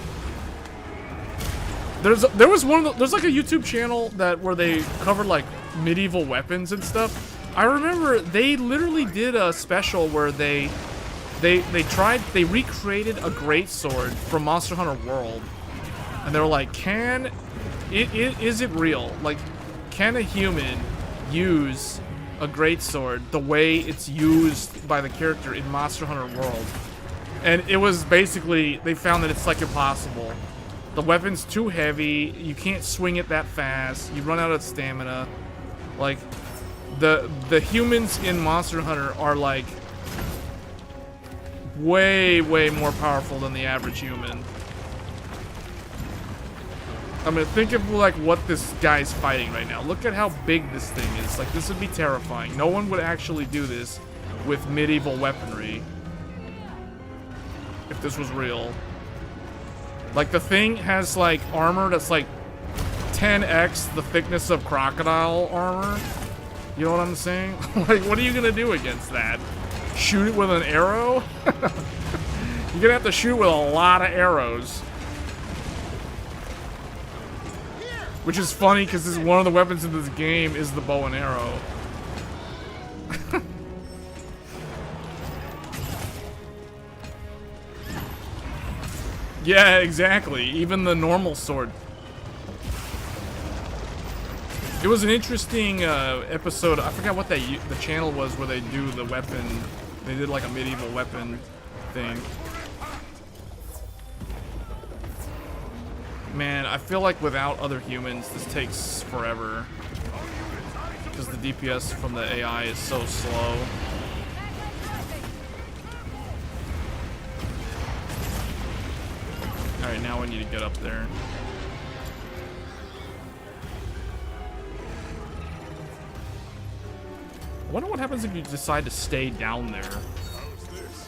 There's like a YouTube channel where they covered like medieval weapons and stuff. I remember they literally did a special where they recreated a greatsword from Monster Hunter World, and they were like, is it real? Like, can a human use a greatsword the way it's used by the character in Monster Hunter World? And it was basically, they found that it's like impossible. The weapon's too heavy. You can't swing it that fast. You run out of stamina. Like, the humans in Monster Hunter are like way more powerful than the average human. I mean, think of like what this guy's fighting right now. Look at how big this thing is. Like, this would be terrifying. No one would actually do this with medieval weaponry if this was real. Like, the thing has like armor that's like 10x the thickness of crocodile armor. You know what I'm saying? Like, what are you gonna do against that? Shoot it with an arrow? You're gonna have to shoot with a lot of arrows. Which is funny because one of the weapons in this game is the bow and arrow. Yeah, exactly. Even the normal sword. It was an interesting episode. I forgot what the channel was where they do the weapon. They did like a medieval weapon thing. Man, I feel like without other humans, this takes forever. Because the DPS from the AI is so slow. Alright, now I need to get up there. I wonder what happens if you decide to stay down there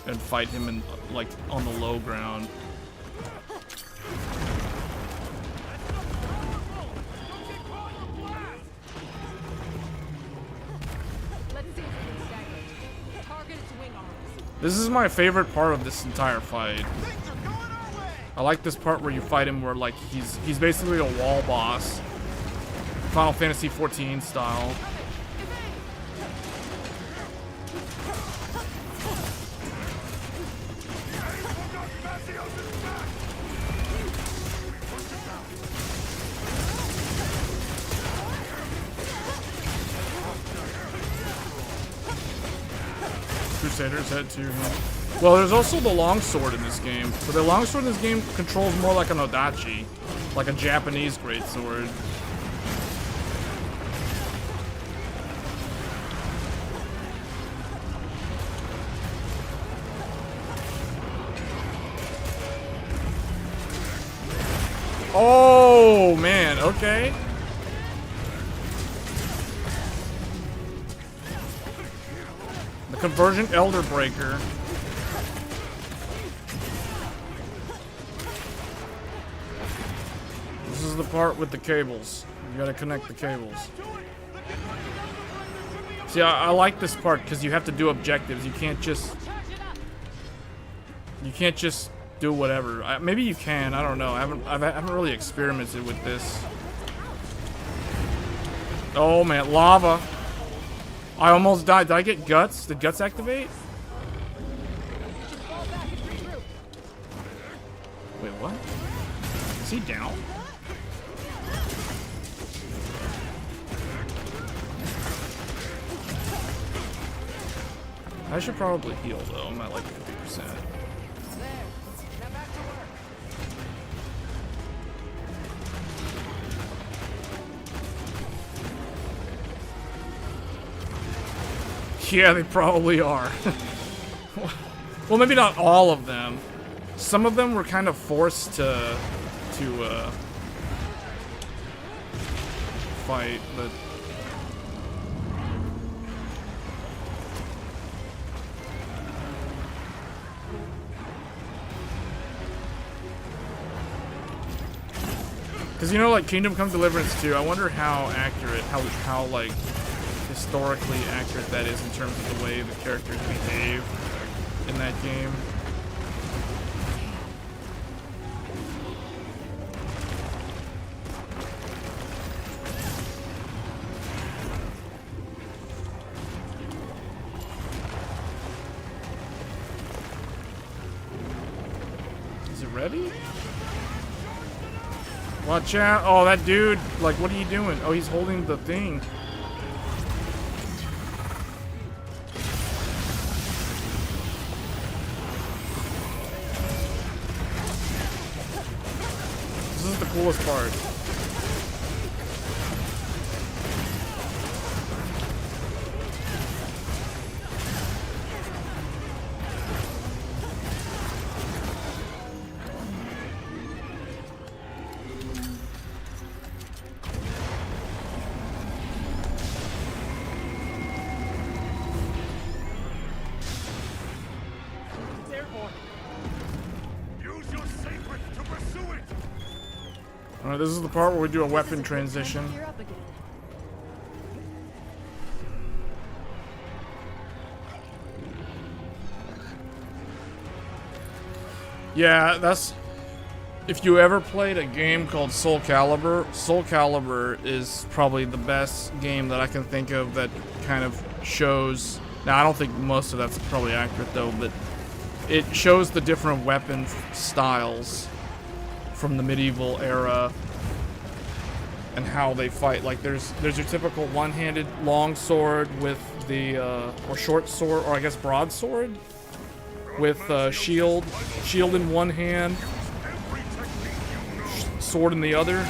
and fight him in, like, on the low ground. This is my favorite part of this entire fight. I like this part where you fight him where, like, he's basically a wall boss. Final Fantasy XIV style. Crusader's head too. Well, there's also the longsword in this game. But the longsword in this game controls more like an odachi, like a Japanese greatsword. Oh man, okay. The Convergent Elder Breaker. This is the part with the cables. You gotta connect the cables. See, I like this part because you have to do objectives. You can't just do whatever. Maybe you can. I don't know. I haven't really experimented with this. Oh man, lava! I almost died. Did I get guts? Did guts activate? Wait, what? Is he down? I should probably heal though. I'm at like 50%. Yeah, they probably are. Well, maybe not all of them. Some of them were kind of forced to fight, but because you know, like Kingdom Come Deliverance 2, I wonder how accurate, how like historically accurate that is in terms of the way the characters behave in that game. Is it ready? Watch out. Oh, that dude, like, what are you doing? Oh, he's holding the thing. This is the coolest part. Alright, this is the part where we do a weapon transition. Yeah, that's... If you ever played a game called Soul Calibur, Soul Calibur is probably the best game that I can think of that kind of shows... Now, I don't think most of that's probably accurate, though, but it shows the different weapon styles from the medieval era and how they fight. Like there's your typical one-handed long sword with the or short sword, or I guess broadsword with shield in one hand, sword in the other.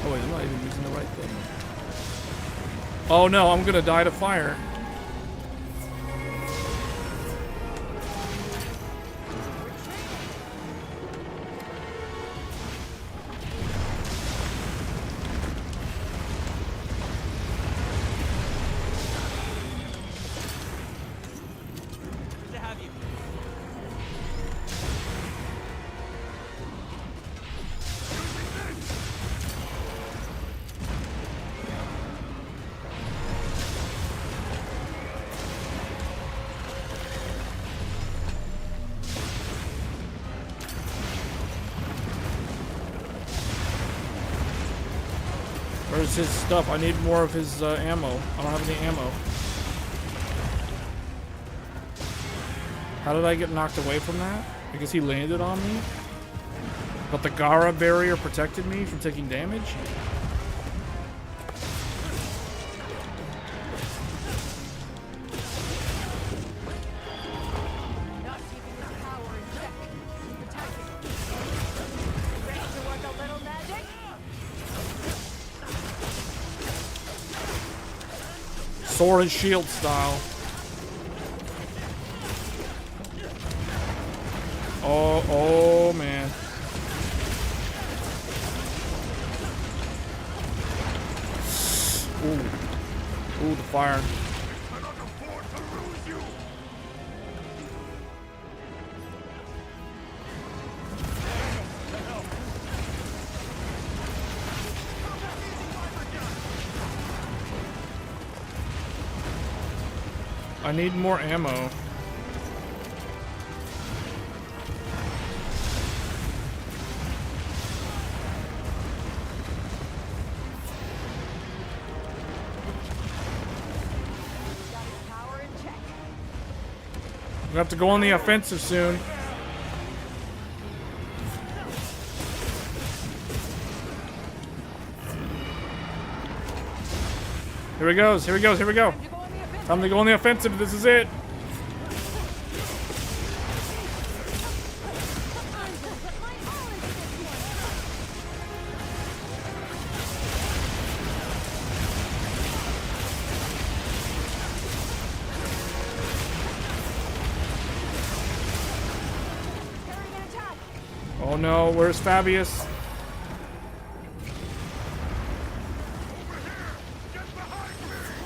Oh wait, I'm not even using the right thing. Oh no, I'm gonna die to fire. Where's his stuff? I need more of his ammo. I don't have any ammo. How did I get knocked away from that? Because he landed on me? But the Gara barrier protected me from taking damage? Sword and shield style. Oh man. Ooh, the fire. I need more ammo. We have to go on the offensive soon. Here he goes, here he goes, here we go. Time to go on the offensive, this is it. Oh no, where's Fabius?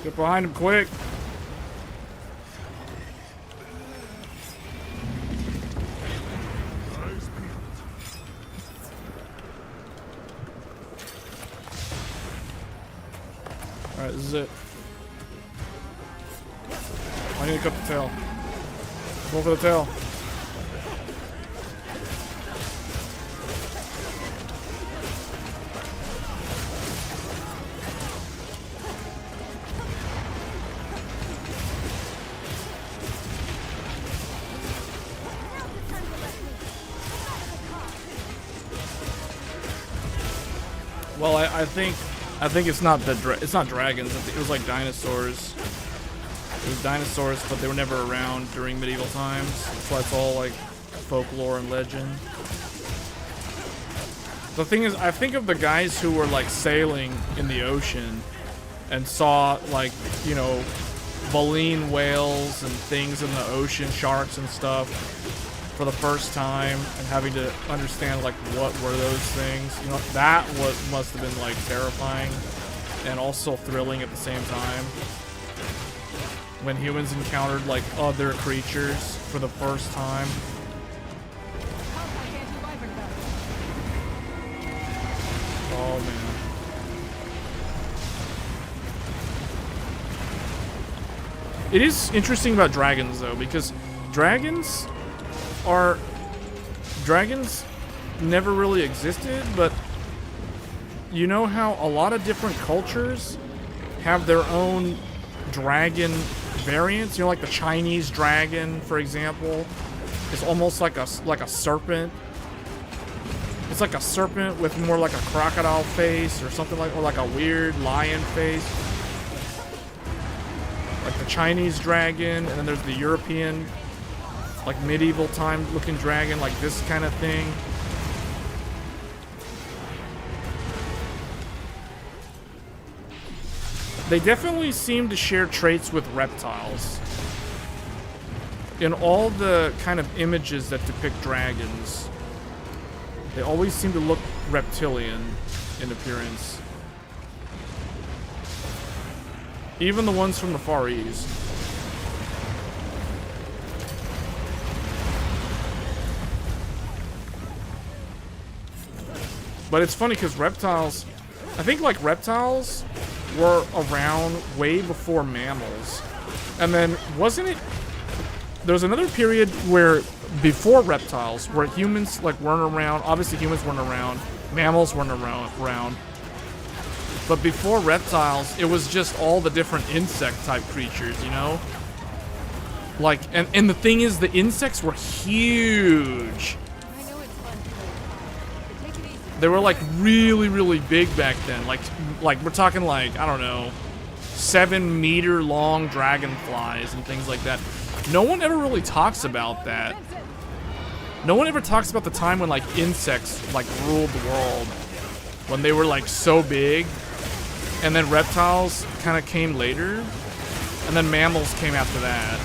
Get behind him quick. Alright, this is it. I need to cut the tail. Go for the tail. Well, I think it's not it's not dragons. I think it was like dinosaurs. It was dinosaurs, but they were never around during medieval times. That's why it's all like folklore and legend. The thing is, I think of the guys who were like sailing in the ocean and saw like, you know, baleen whales and things in the ocean, sharks and stuff, for the first time, and having to understand like what were those things. You know, that must have been like terrifying and also thrilling at the same time. When humans encountered like other creatures for the first time. Oh man. It is interesting about dragons though, because dragons never really existed, but you know how a lot of different cultures have their own dragon variants? You know, like the Chinese dragon, for example, is almost like a serpent. It's like a serpent with more like a crocodile face or something like, or like a weird lion face. Like the Chinese dragon, and then there's the European, like medieval time looking dragon, like this kind of thing. They definitely seem to share traits with reptiles. In all the kind of images that depict dragons, they always seem to look reptilian in appearance. Even the ones from the Far East. But it's funny because reptiles, I think like reptiles were around way before mammals. And then wasn't it, there was another period where before reptiles, where humans like weren't around. Obviously humans weren't around, mammals weren't around. But before reptiles, it was just all the different insect type creatures, you know? Like, and the thing is, the insects were huge. They were like really, really big back then. Like we're talking like, I don't know, 7-meter long dragonflies and things like that. No one ever really talks about that. No one ever talks about the time when like insects like ruled the world. When they were like so big. And then reptiles kind of came later. And then mammals came after that.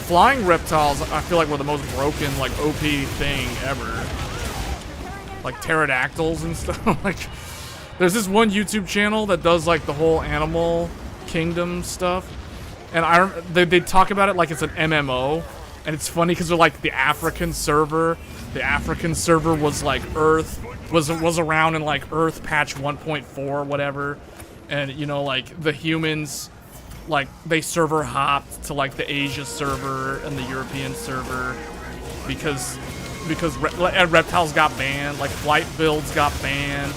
Flying reptiles, I feel like, were the most broken, like, OP thing ever. Like pterodactyls and stuff. Like, there's this one YouTube channel that does like the whole animal kingdom stuff, and they talk about it like it's an MMO, and it's funny because they're like the African server. The African server was like Earth was around in like Earth patch 1.4 whatever, and you know, like the humans, like they server hopped to like the Asia server and the European server because reptiles got banned, like flight builds got banned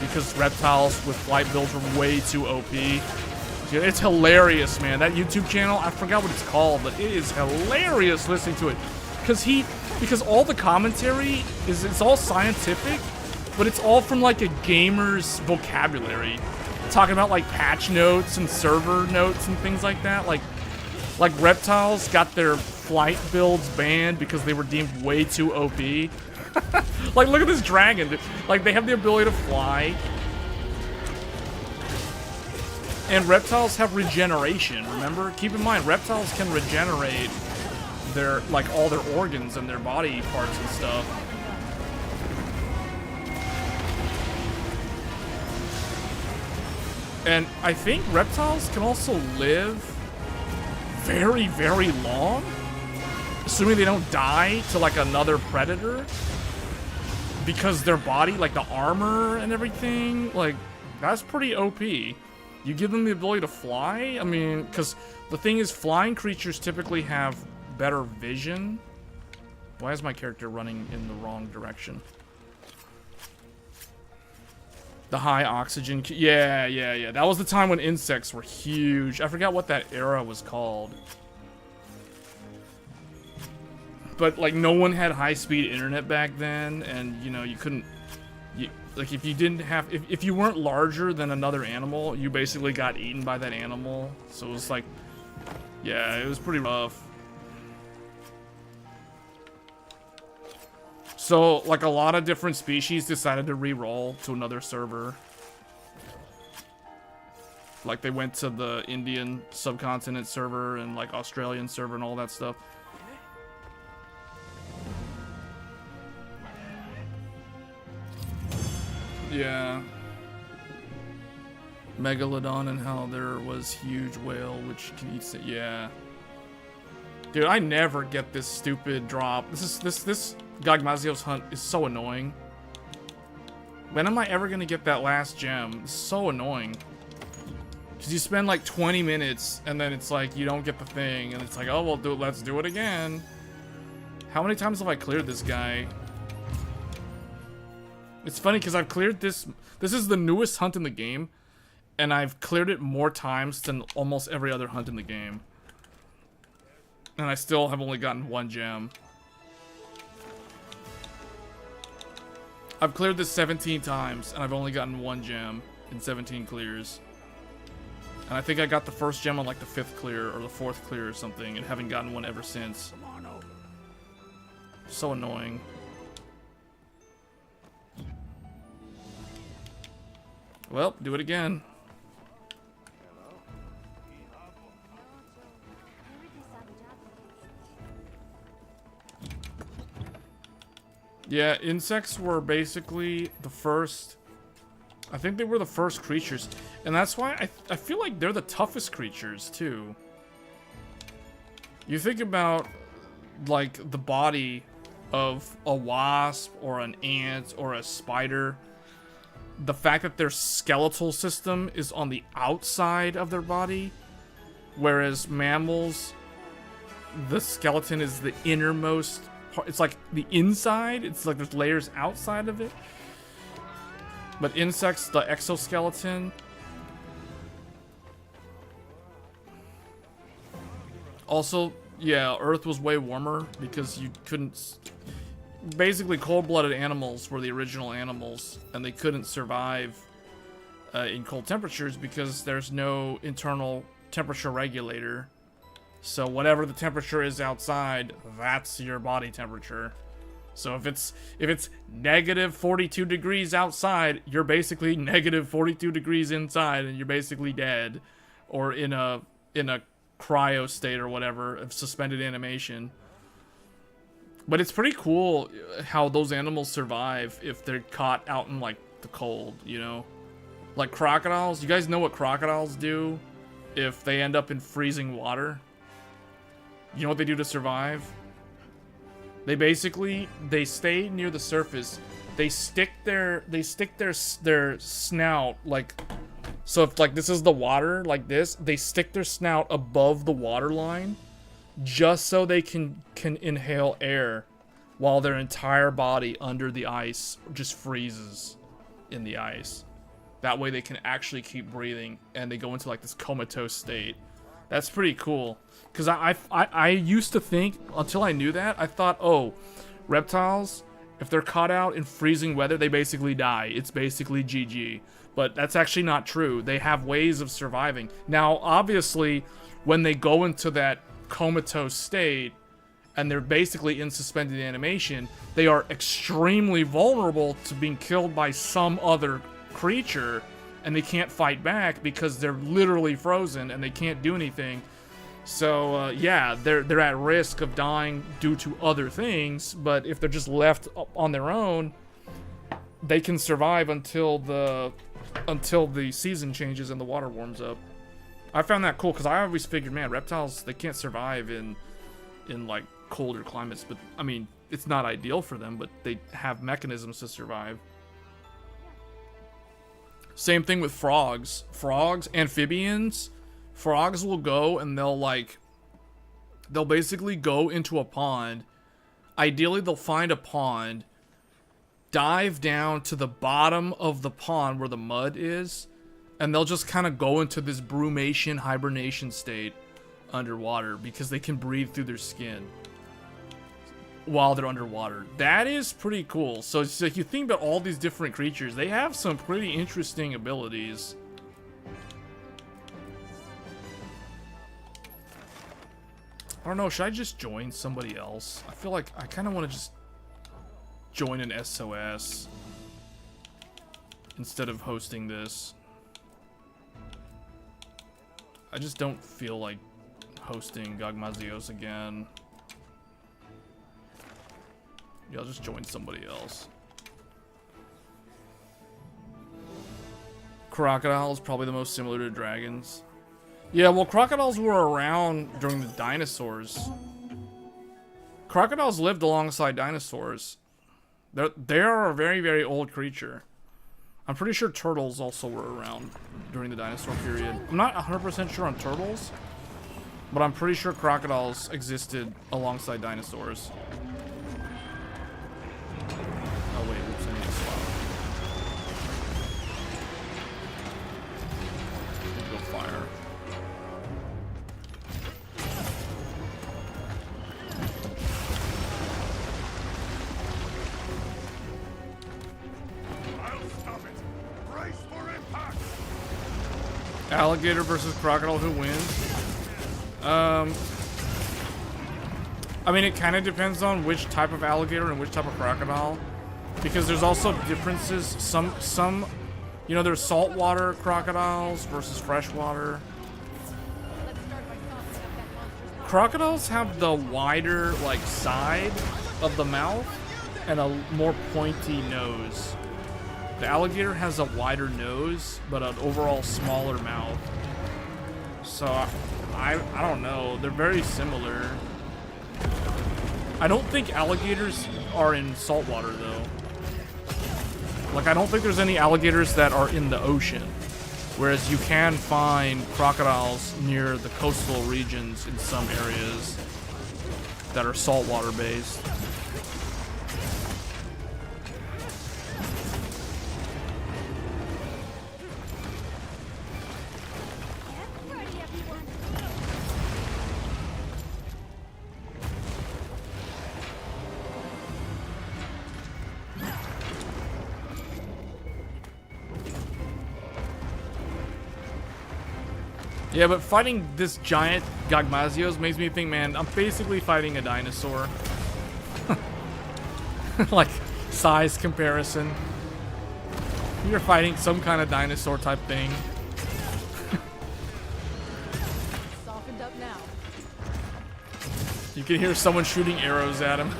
because reptiles with flight builds were way too OP. Dude, it's hilarious, man. That YouTube channel, I forgot what it's called, but it is hilarious listening to it. Because all the commentary it's all scientific, but it's all from like a gamer's vocabulary. Talking about like patch notes and server notes and things like that. Like reptiles got their flight builds banned because they were deemed way too OP. Like, look at this dragon. Like, they have the ability to fly. And reptiles have regeneration, remember? Keep in mind, reptiles can regenerate their, like, all their organs and their body parts and stuff. And I think reptiles can also live very, very long. Assuming they don't die to, like, another predator. Because their body, like, the armor and everything, like, that's pretty OP. You give them the ability to fly? I mean, because the thing is, flying creatures typically have better vision. Why is my character running in the wrong direction? The high oxygen... Yeah. That was the time when insects were huge. I forgot what that era was called. But, like, no one had high-speed internet back then, and, you know, you couldn't... like, if you didn't have... If you weren't larger than another animal, you basically got eaten by that animal. So it was like... Yeah, it was pretty rough. So, like, a lot of different species decided to re-roll to another server. Like, they went to the Indian subcontinent server and, like, Australian server and all that stuff. Yeah. Megalodon and how there was huge whale which can eat it. Yeah. Dude, I never get this stupid drop. This Gagmazio's hunt is so annoying. When am I ever gonna get that last gem? It's so annoying. Cause you spend like 20 minutes and then it's like you don't get the thing and it's like, oh well, let's do it again. How many times have I cleared this guy? It's funny because I've cleared this. This is the newest hunt in the game, and I've cleared it more times than almost every other hunt in the game. And I still have only gotten one gem. I've cleared this 17 times, and I've only gotten one gem in 17 clears. And I think I got the first gem on like the 5th clear or the 4th clear or something, and haven't gotten one ever since. So annoying. Well, do it again. Yeah, insects were basically the first... I think they were the first creatures. And that's why I feel like they're the toughest creatures, too. You think about, like, the body of a wasp or an ant or a spider... The fact that their skeletal system is on the outside of their body, whereas mammals, the skeleton is the innermost part. It's like the inside. It's like there's layers outside of it. But insects, the exoskeleton. Also, yeah, Earth was way warmer because you couldn't... Basically, cold-blooded animals were the original animals, and they couldn't survive in cold temperatures because there's no internal temperature regulator. So whatever the temperature is outside, that's your body temperature. So if it's negative 42 degrees outside, you're basically negative 42 degrees inside, and you're basically dead, or in a cryo state or whatever of suspended animation. But it's pretty cool how those animals survive if they're caught out in like the cold, you know? Like crocodiles. You guys know what crocodiles do if they end up in freezing water? You know what they do to survive? They stay near the surface. They stick their snout like, so if like this is the water like this, they stick their snout above the water line just so they can inhale air while their entire body under the ice just freezes in the ice. That way they can actually keep breathing, and they go into like this comatose state. That's pretty cool. Because I used to think, until I knew that, I thought, oh, reptiles, if they're caught out in freezing weather, they basically die. It's basically GG. But that's actually not true. They have ways of surviving. Now, obviously, when they go into that comatose state, and they're basically in suspended animation, they are extremely vulnerable to being killed by some other creature, and they can't fight back because they're literally frozen and they can't do anything. So yeah, they're at risk of dying due to other things, but if they're just left on their own, they can survive until the season changes and the water warms up. I found that cool because I always figured, man, reptiles, they can't survive in like colder climates, but I mean, it's not ideal for them, but they have mechanisms to survive. Same thing with frogs. Frogs, amphibians, frogs will go and they'll basically go into a pond. Ideally, they'll find a pond, dive down to the bottom of the pond where the mud is, and they'll just kind of go into this brumation hibernation state underwater because they can breathe through their skin while they're underwater. That is pretty cool. So it's like, you think about all these different creatures, they have some pretty interesting abilities. I don't know, should I just join somebody else? I feel like I kind of want to just join an SOS instead of hosting this. I just don't feel like hosting Gagmazios again. Yeah, I'll just join somebody else. Crocodiles, probably the most similar to dragons. Yeah, well, crocodiles were around during the dinosaurs. Crocodiles lived alongside dinosaurs. They are a very, very old creature. I'm pretty sure turtles also were around during the dinosaur period. I'm not 100% sure on turtles, but I'm pretty sure crocodiles existed alongside dinosaurs. Oh wait, oops, I need to swap. Go fire. I'll stop it. Brace for impact. Alligator versus crocodile, who wins? I mean, it kind of depends on which type of alligator and which type of crocodile, because there's also differences. Some, you know, there's saltwater crocodiles versus freshwater. Crocodiles have the wider, like, side of the mouth and a more pointy nose. The alligator has a wider nose, but an overall smaller mouth. So, I don't know. They're very similar. I don't think alligators are in saltwater, though. Like, I don't think there's any alligators that are in the ocean. Whereas you can find crocodiles near the coastal regions in some areas that are saltwater based. Yeah, but fighting this giant Gagmazios makes me think, man, I'm basically fighting a dinosaur. like size comparison. You're fighting some kind of dinosaur type thing. Softened up now. You can hear someone shooting arrows at him.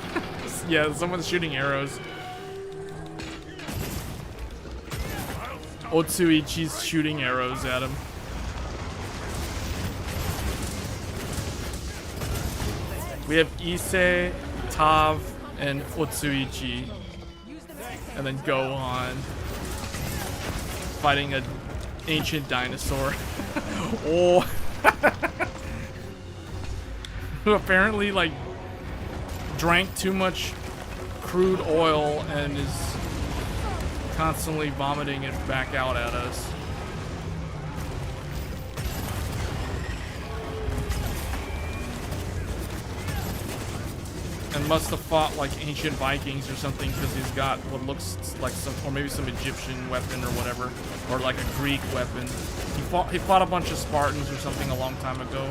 Yeah, someone's shooting arrows. Otsuichi's shooting arrows at him. We have Issei, Tav, and Otsuichi. And then Gohan fighting an ancient dinosaur. Oh. Who apparently like drank too much crude oil and is constantly vomiting it back out at us. And must have fought like ancient Vikings or something because he's got what looks like some, or maybe some Egyptian weapon or whatever, or like a Greek weapon. He fought a bunch of Spartans or something a long time ago.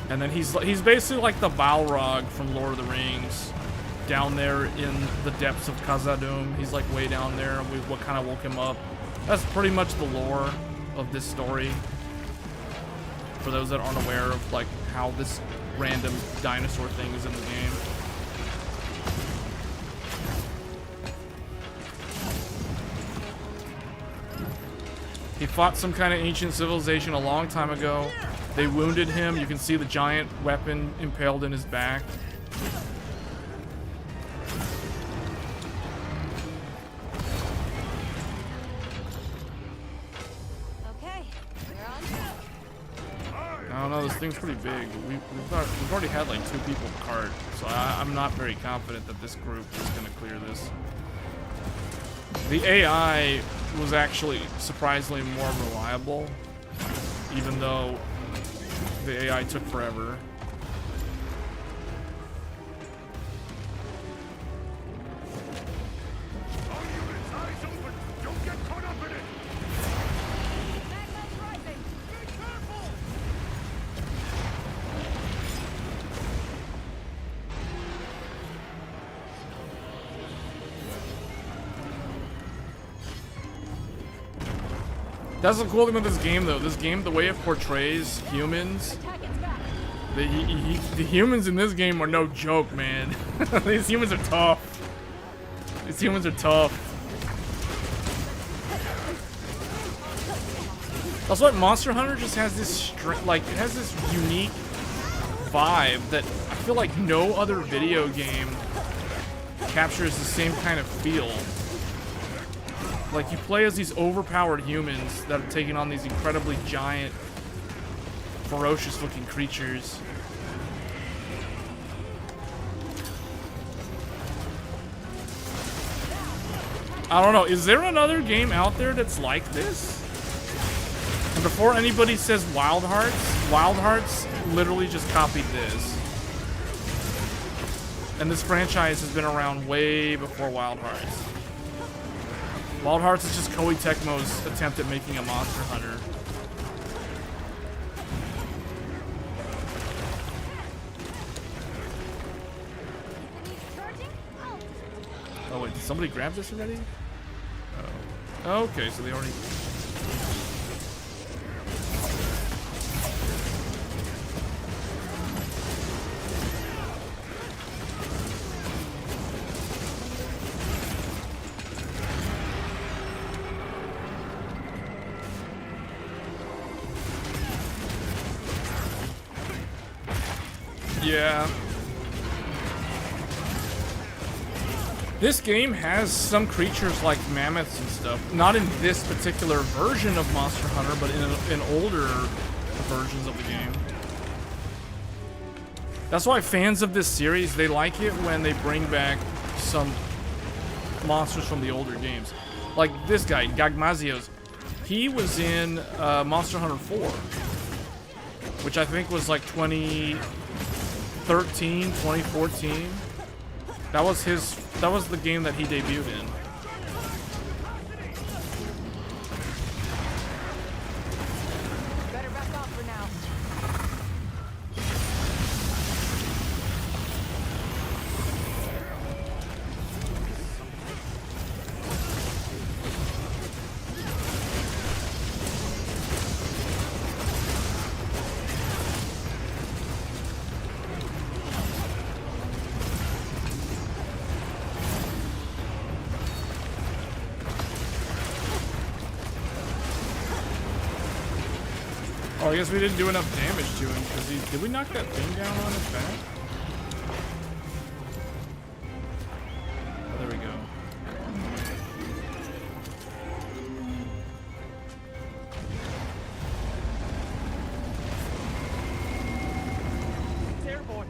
And then he's basically like the Balrog from Lord of the Rings, down there in the depths of Khazad-dûm. He's like way down there, and what kind of woke him up. That's pretty much the lore of this story. For those that aren't aware of like how this random dinosaur thing is in the game. He fought some kind of ancient civilization a long time ago. They wounded him. You can see the giant weapon impaled in his back. Okay, we're on track. I don't know, this thing's pretty big. We've already had like 2 people cart, so I'm not very confident that this group is going to clear this. The AI was actually surprisingly more reliable, even though the AI took forever. All units, eyes open! Don't get caught up in it! Magma's rising. Be careful! That's the cool thing with this game, though. This game, the way it portrays humans, Attack its back. the humans in this game are no joke, man. These humans are tough. These humans are tough. That's why Monster Hunter just has this it has this unique vibe that I feel like no other video game captures the same kind of feel. Like, you play as these overpowered humans that are taking on these incredibly giant, ferocious-looking creatures. I don't know, is there another game out there that's like this? And before anybody says Wild Hearts literally just copied this. And this franchise has been around way before Wild Hearts. Wild Hearts is just Koei Tecmo's attempt at making a Monster Hunter. Oh wait, did somebody grab this already? Oh. Okay, so they already... Yeah. This game has some creatures like mammoths and stuff. Not in this particular version of Monster Hunter, but in older versions of the game. That's why fans of this series, they like it when they bring back some monsters from the older games. Like this guy, Gagmazios. He was in Monster Hunter 4, which I think was like 2013, 2014. That was the game that he debuted in. Better back off for now. Oh, I guess we didn't do enough damage to him because he. Did we knock that thing down on his back? Oh, there we go. It's airborne.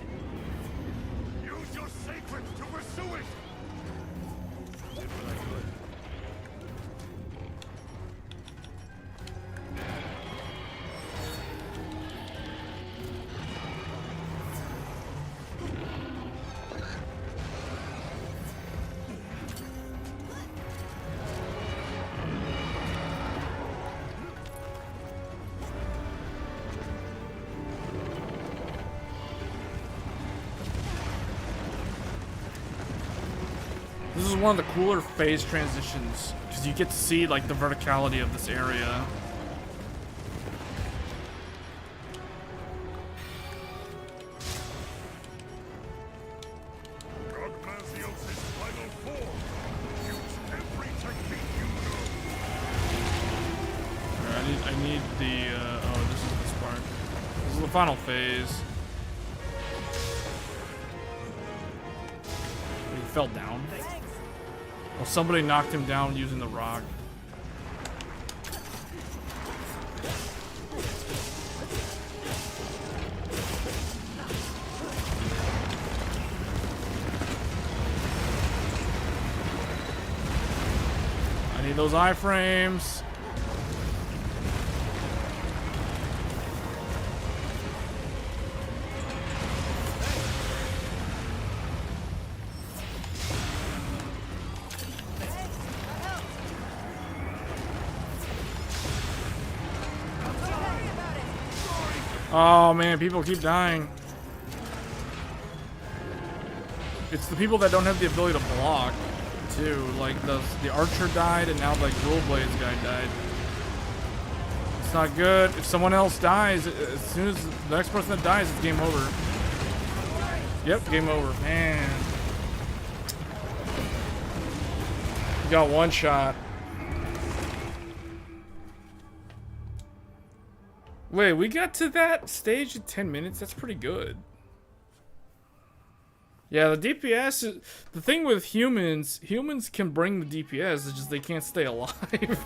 Use your sacreds to pursue it. This is one of the cooler phase transitions because you get to see like the verticality of this area. Progmasiosis final form. Use every technique you know. Alright, I need the oh, this is this part. This is the final phase. He fell down. Well, somebody knocked him down using the rock. I need those iframes. Oh man, people keep dying. It's the people that don't have the ability to block, too. Like the archer died, and now like Dual Blades guy died. It's not good. If someone else dies, as soon as the next person that dies, it's game over. Yep, game over. Man, you got one shot. Wait, we got to that stage in 10 minutes? That's pretty good. Yeah, the DPS is, the thing with humans can bring the DPS, it's just they can't stay alive.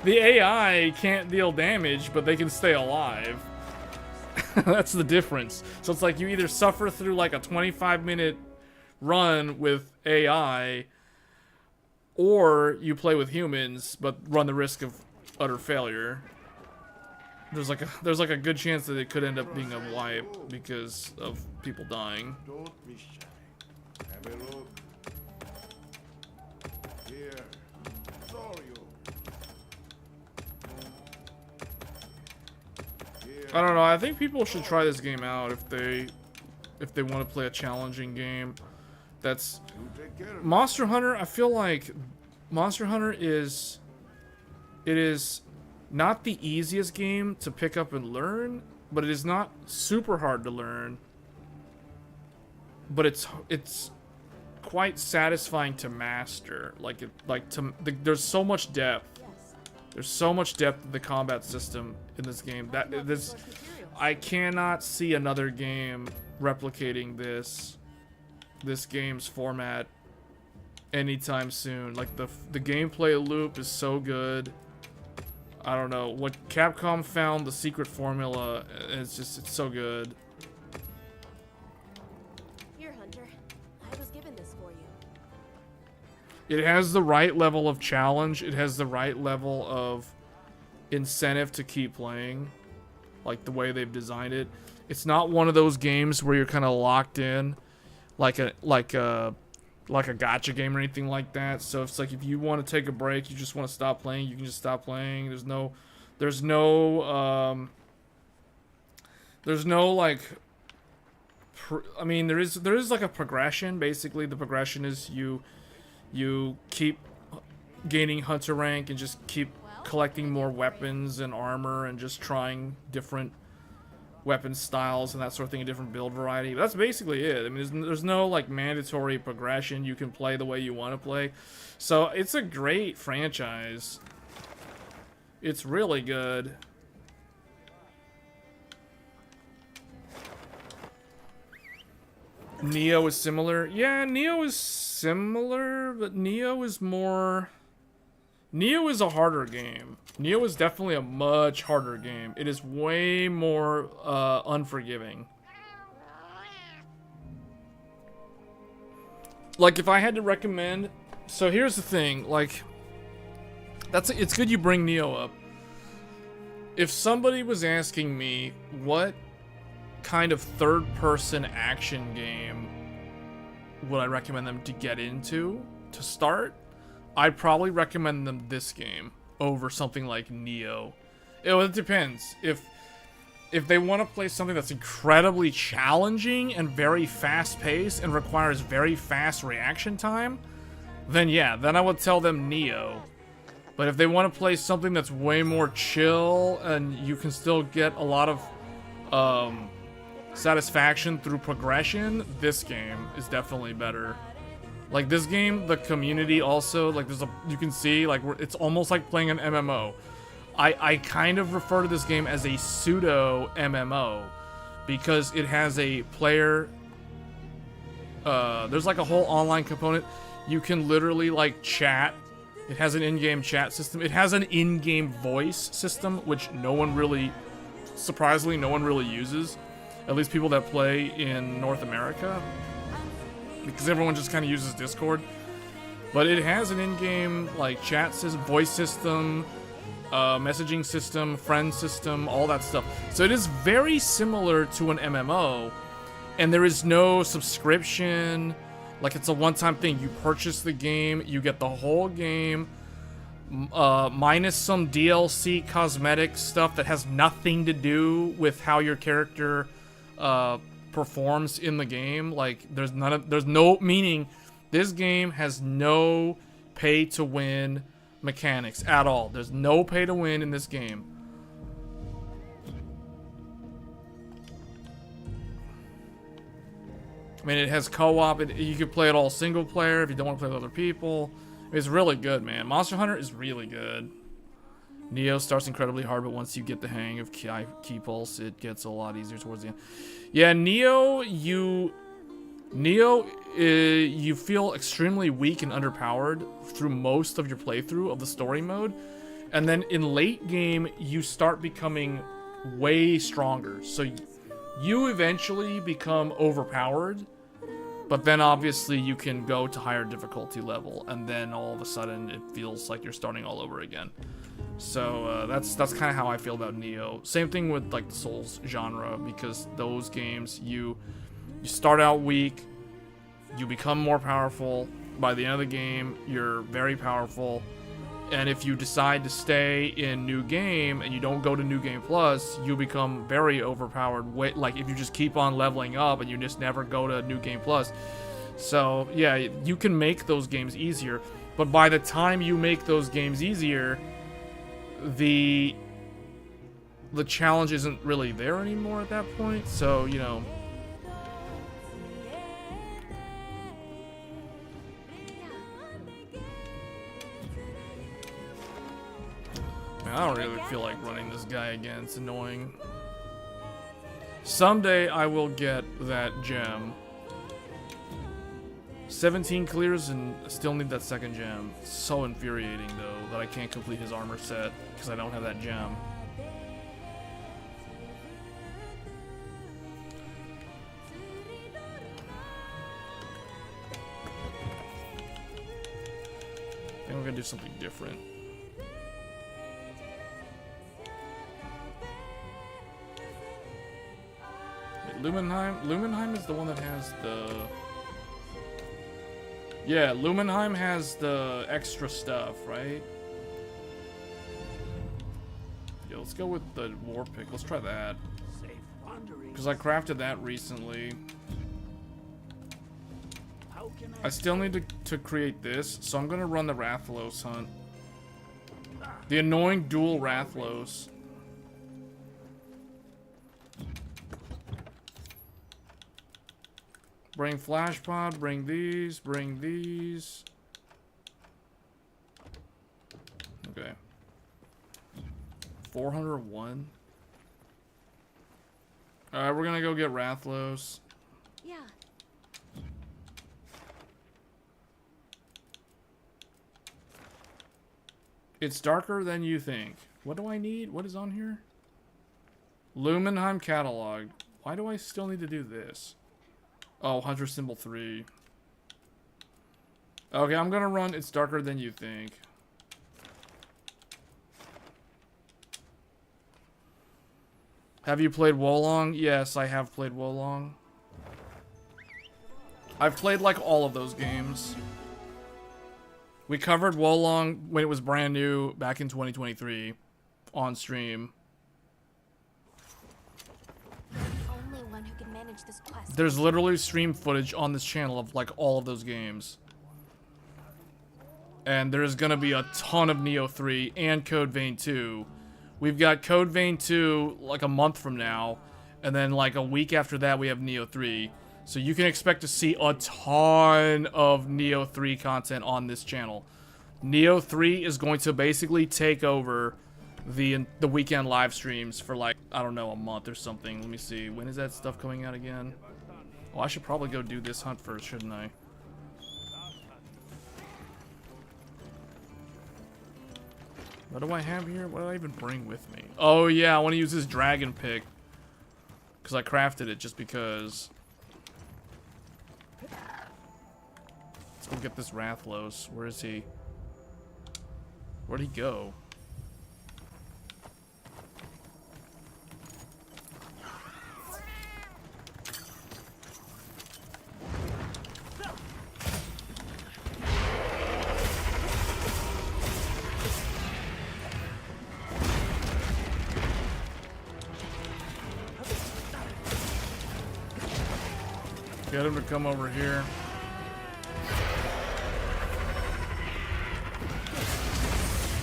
The AI can't deal damage, but they can stay alive. That's the difference. So it's like you either suffer through like a 25-minute run with AI, or you play with humans, but run the risk of utter failure. There's like a good chance that it could end up being a wipe because of people dying. Don't be shy. Have a look. Here. Sorry. I don't know. I think people should try this game out if they want to play a challenging game. That's Monster Hunter. I feel like Monster Hunter is not the easiest game to pick up and learn, but it is not super hard to learn. But it's quite satisfying to master. There's so much depth. There's so much depth in the combat system in this game. I cannot see another game replicating this game's format anytime soon. Like the gameplay loop is so good. I don't know what Capcom found, the secret formula. It's so good. Here, Hunter. I was given this for you. It has the right level of challenge. It has the right level of incentive to keep playing, like the way they've designed it. It's not one of those games where you're kind of locked in, like a gacha game or anything like that. So it's like if you want to take a break, you just want to stop playing, you can just stop playing. There's no like, I mean, there is like a progression. Basically, the progression is you keep gaining hunter rank and just keep collecting more weapons and armor and just trying different weapon styles and that sort of thing, a different build variety. But that's basically it. I mean, there's no like mandatory progression. You can play the way you want to play. So it's a great franchise. It's really good. Neo is similar. Yeah, Neo is similar, but Neo is more... Neo is a harder game. Neo is definitely a much harder game. It is way more unforgiving. Like, if I had to recommend... So here's the thing, like... It's good you bring Neo up. If somebody was asking me what kind of third-person action game would I recommend them to get into to start, I'd probably recommend them this game over something like Neo. It depends. If they want to play something that's incredibly challenging and very fast-paced and requires very fast reaction time, then yeah, then I would tell them Neo. But if they want to play something that's way more chill and you can still get a lot of satisfaction through progression, this game is definitely better. Like this game, the community also, like you can see, like it's almost like playing an MMO. I kind of refer to this game as a pseudo MMO because it has a player, there's like a whole online component. You can literally like chat. It has an in-game chat system. It has an in-game voice system, which surprisingly, no one really uses. At least people that play in North America. Because everyone just kind of uses Discord. But it has an in-game, like, chat system, voice system, messaging system, friend system, all that stuff. So it is very similar to an MMO. And there is no subscription. Like, it's a one-time thing. You purchase the game, you get the whole game, minus some DLC cosmetic stuff that has nothing to do with how your character performs in the game. Like, there's no meaning. This game has no pay-to-win mechanics at all. There's no pay-to-win in this game. I mean, it has co-op. You can play it all single player if you don't want to play with other people. It's really good, man. Monster Hunter is really good. Neo starts incredibly hard, but once you get the hang of key pulse, it gets a lot easier towards the end. Yeah, Neo, you feel extremely weak and underpowered through most of your playthrough of the story mode. And then in late game, you start becoming way stronger. So you eventually become overpowered, but then obviously you can go to higher difficulty level, and then all of a sudden it feels like you're starting all over again. So that's kind of how I feel about Neo. Same thing with like the Souls genre, because those games you start out weak, you become more powerful. By the end of the game, you're very powerful. And if you decide to stay in New Game and you don't go to New Game Plus, you become very overpowered. Like if you just keep on leveling up and you just never go to New Game Plus. So yeah, you can make those games easier, but by the time you make those games easier, the challenge isn't really there anymore at that point. So, you know, I don't really feel like running this guy again. It's annoying. Someday I will get that gem. 17 clears and still need that second gem. It's so infuriating though that I can't complete his armor set because I don't have that gem. I think we're gonna do something different. Lumenheim is the one that has the... Yeah, Lumenheim has the extra stuff, right? Yeah, let's go with the war pick. Let's try that. Because I crafted that recently. I still need to create this, so I'm going to run the Rathalos hunt. The annoying dual Rathalos. Bring flash pod, bring these, bring these. Okay. 401. Alright, we're gonna go get Rathalos. Yeah. It's darker than you think. What do I need? What is on here? Lumenheim catalog. Why do I still need to do this? Oh, Hunter symbol 3. Okay, I'm gonna run It's Darker Than You Think. Have you played Wolong? Yes, I have played Wolong. I've played like all of those games. We covered Wolong when it was brand new back in 2023 on stream. Only one who can manage this quest. There's literally stream footage on this channel of like all of those games. And there's gonna be a ton of Neo 3 and Code Vein 2. We've got Code Vein 2 like a month from now, and then like a week after that we have Neo 3. So you can expect to see a ton of Neo 3 content on this channel. Neo 3 is going to basically take over the weekend live streams for like, I don't know, a month or something. Let me see. When is that stuff coming out again? Oh, I should probably go do this hunt first, shouldn't I? What do I have here? What did I even bring with me? Oh yeah, I want to use this dragon pick. Because I crafted it just because. Let's go get this Rathlos. Where is he? Where'd he go? Get him to come over here.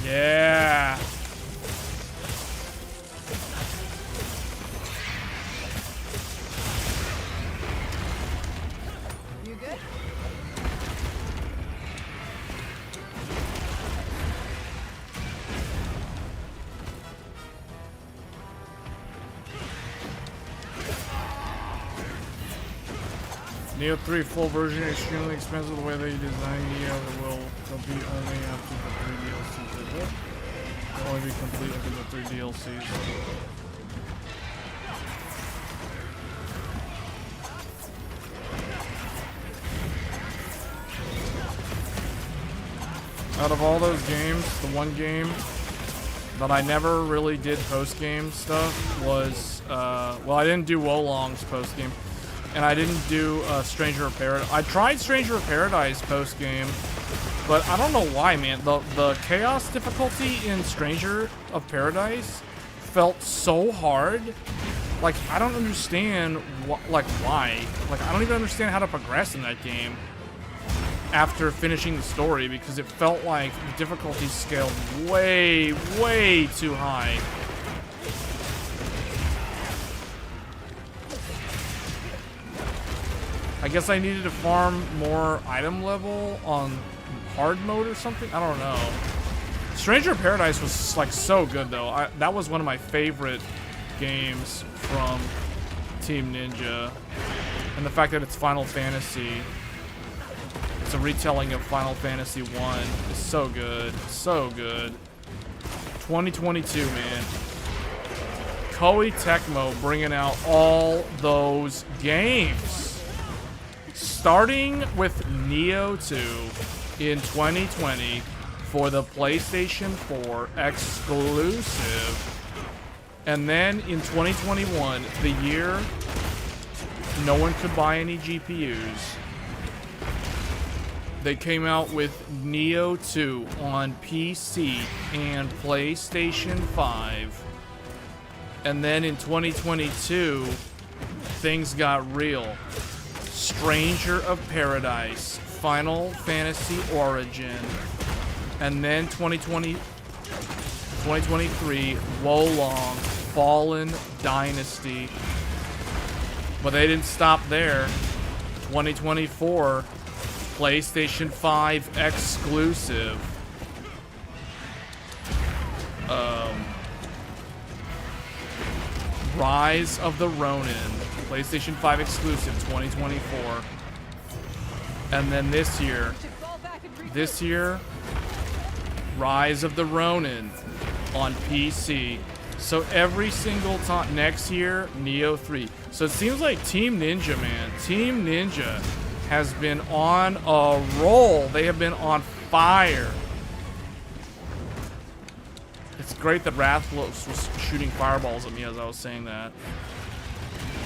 Yeah. You good? Neo 3 full version is extremely expensive. The way they design Neo will compete only after the 3 DLCs. Will only be complete after the 3 DLCs. Out of all those games, the one game that I never really did post-game stuff was, well, I didn't do Wolong's post-game. And I didn't do Stranger of Paradise. I tried Stranger of Paradise post-game, but I don't know why, man. The chaos difficulty in Stranger of Paradise felt so hard. Like, I don't understand why. Like, I don't even understand how to progress in that game after finishing the story, because it felt like the difficulty scaled way, way too high. I guess I needed to farm more item level on hard mode or something. I don't know. Stranger of Paradise was like so good though. That was one of my favorite games from Team Ninja. And the fact that it's Final Fantasy, it's a retelling of Final Fantasy 1, is so good. So good. 2022, man. Koei Tecmo bringing out all those games. Starting with Neo 2 in 2020 for the PlayStation 4 exclusive. And then in 2021, the year no one could buy any GPUs, they came out with Neo 2 on PC and PlayStation 5. And then in 2022, things got real. Stranger of Paradise, Final Fantasy Origin, and then 2023, Wolong, Fallen Dynasty. But they didn't stop there. 2024, PlayStation 5 exclusive. Rise of the Ronin. PlayStation 5 exclusive 2024. And then this year, Rise of the Ronin on PC. So every single time next year, Neo 3. So it seems like Team Ninja, man. Team Ninja has been on a roll. They have been on fire. It's great that Rathlos was shooting fireballs at me as I was saying that.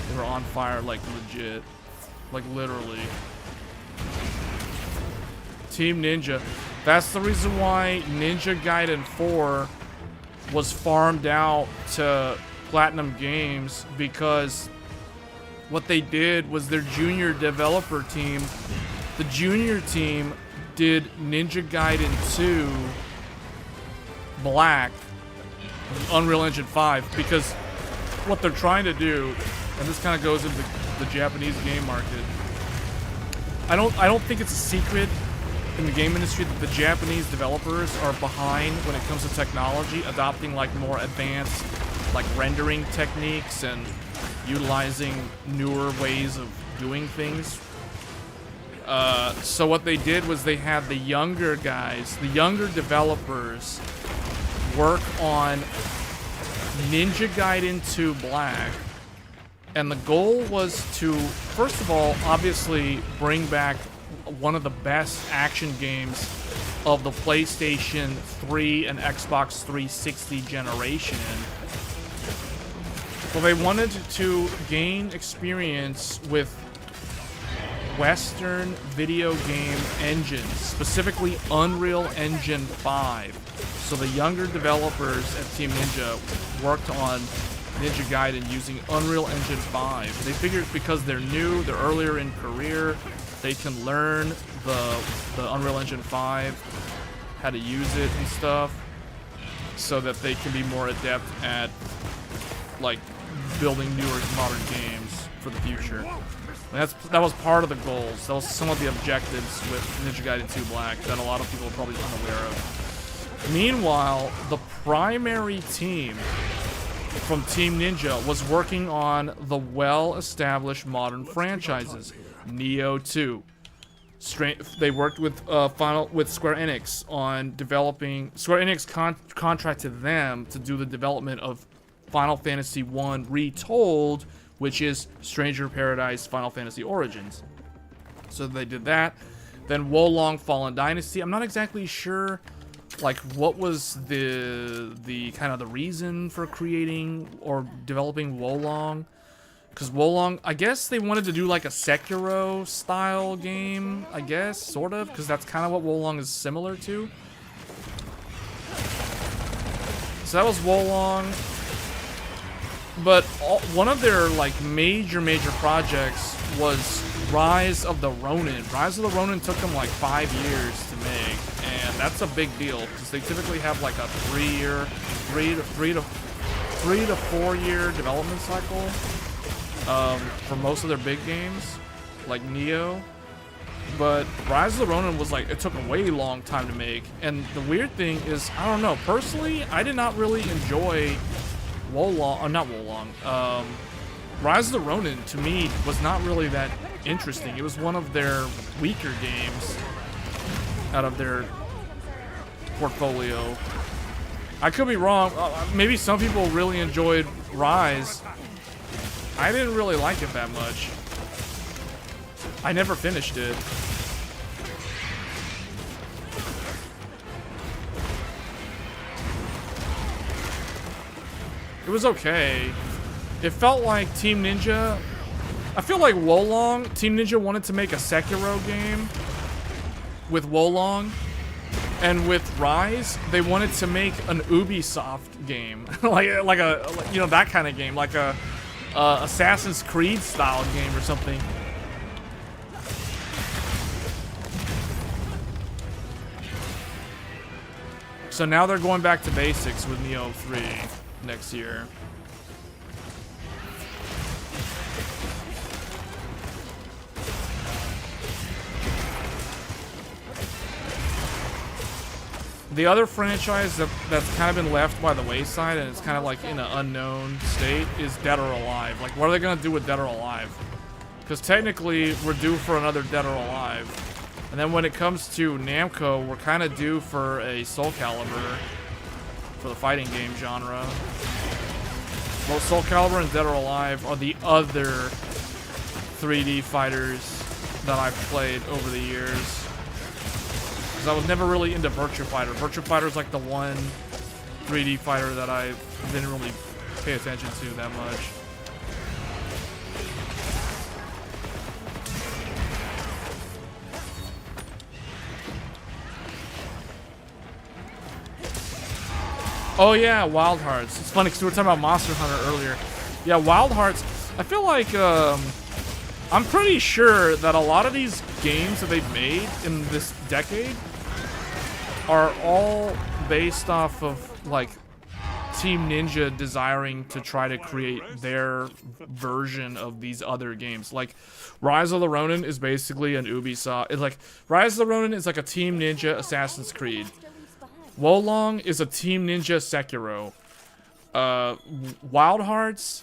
They were on fire, like legit. Like literally. Team Ninja. That's the reason why Ninja Gaiden 4 was farmed out to Platinum Games, because what they did was their junior developer team, the junior team did Ninja Gaiden 2 Black, Unreal Engine 5, because what they're trying to do, and this kind of goes into the Japanese game market, I don't think it's a secret in the game industry that the Japanese developers are behind when it comes to technology, adopting like more advanced like rendering techniques and utilizing newer ways of doing things. So what they did was they had the younger guys, the younger developers, work on Ninja Gaiden 2 Black. And the goal was to, first of all, obviously bring back one of the best action games of the PlayStation 3 and Xbox 360 generation. Well, they wanted to gain experience with Western video game engines, specifically Unreal Engine 5. So the younger developers at Team Ninja worked on Ninja Gaiden using Unreal Engine 5. They figured because they're new, they're earlier in career, they can learn the Unreal Engine 5, how to use it and stuff, so that they can be more adept at like building newer modern games for the future. And that was part of the goals. That was some of the objectives with Ninja Gaiden 2 Black that a lot of people are probably unaware of. Meanwhile, the primary team from Team Ninja was working on the well-established modern franchises. Neo 2. They worked with Square Enix on developing. Square Enix contracted them to do the development of Final Fantasy 1 Retold, which is Stranger Paradise Final Fantasy Origins. So they did that. Then Wolong Fallen Dynasty. I'm not exactly sure like what was the kind of the reason for creating or developing Wolong. Because Wolong, I guess they wanted to do like a Sekiro style game, I guess, sort of, because that's kind of what Wolong is similar to. So that was Wolong. But one of their like major projects was Rise of the Ronin. Rise of the Ronin took them like 5 years to make, and that's a big deal because they typically have like a 3 to 4 year development cycle. For most of their big games, like Neo. But Rise of the Ronin was like, it took a way long time to make. And the weird thing is, I don't know, personally, I did not really enjoy Rise of the Ronin, to me, was not really that interesting. It was one of their weaker games out of their portfolio. I could be wrong. Maybe some people really enjoyed Rise. I didn't really like it that much. I never finished it. It was okay. It felt like Team Ninja. I feel like Wolong, Team Ninja wanted to make a Sekiro game with Wolong, and with Rise, they wanted to make an Ubisoft game, like you know, that kind of game, like a Assassin's Creed style game or something. So now they're going back to basics with Neo 3 next year. The other franchise that's kind of been left by the wayside and it's kind of like in an unknown state is Dead or Alive. Like, what are they going to do with Dead or Alive? Because technically, we're due for another Dead or Alive. And then when it comes to Namco, we're kind of due for a Soul Calibur for the fighting game genre. Both Soul Calibur and Dead or Alive are the other 3D fighters that I've played over the years. Because I was never really into Virtua Fighter. Virtua Fighter is like the one 3D fighter that I didn't really pay attention to that much. Oh yeah, Wild Hearts. It's funny because we were talking about Monster Hunter earlier. Yeah, Wild Hearts. I feel like I'm pretty sure that a lot of these games that they've made in this decade are all based off of like Team Ninja desiring to try to create their version of these other games. Like Rise of the Ronin is basically an Ubisoft. It's like Rise of the Ronin is like a Team Ninja Assassin's Creed. Wolong is a Team Ninja Sekiro. Wild Hearts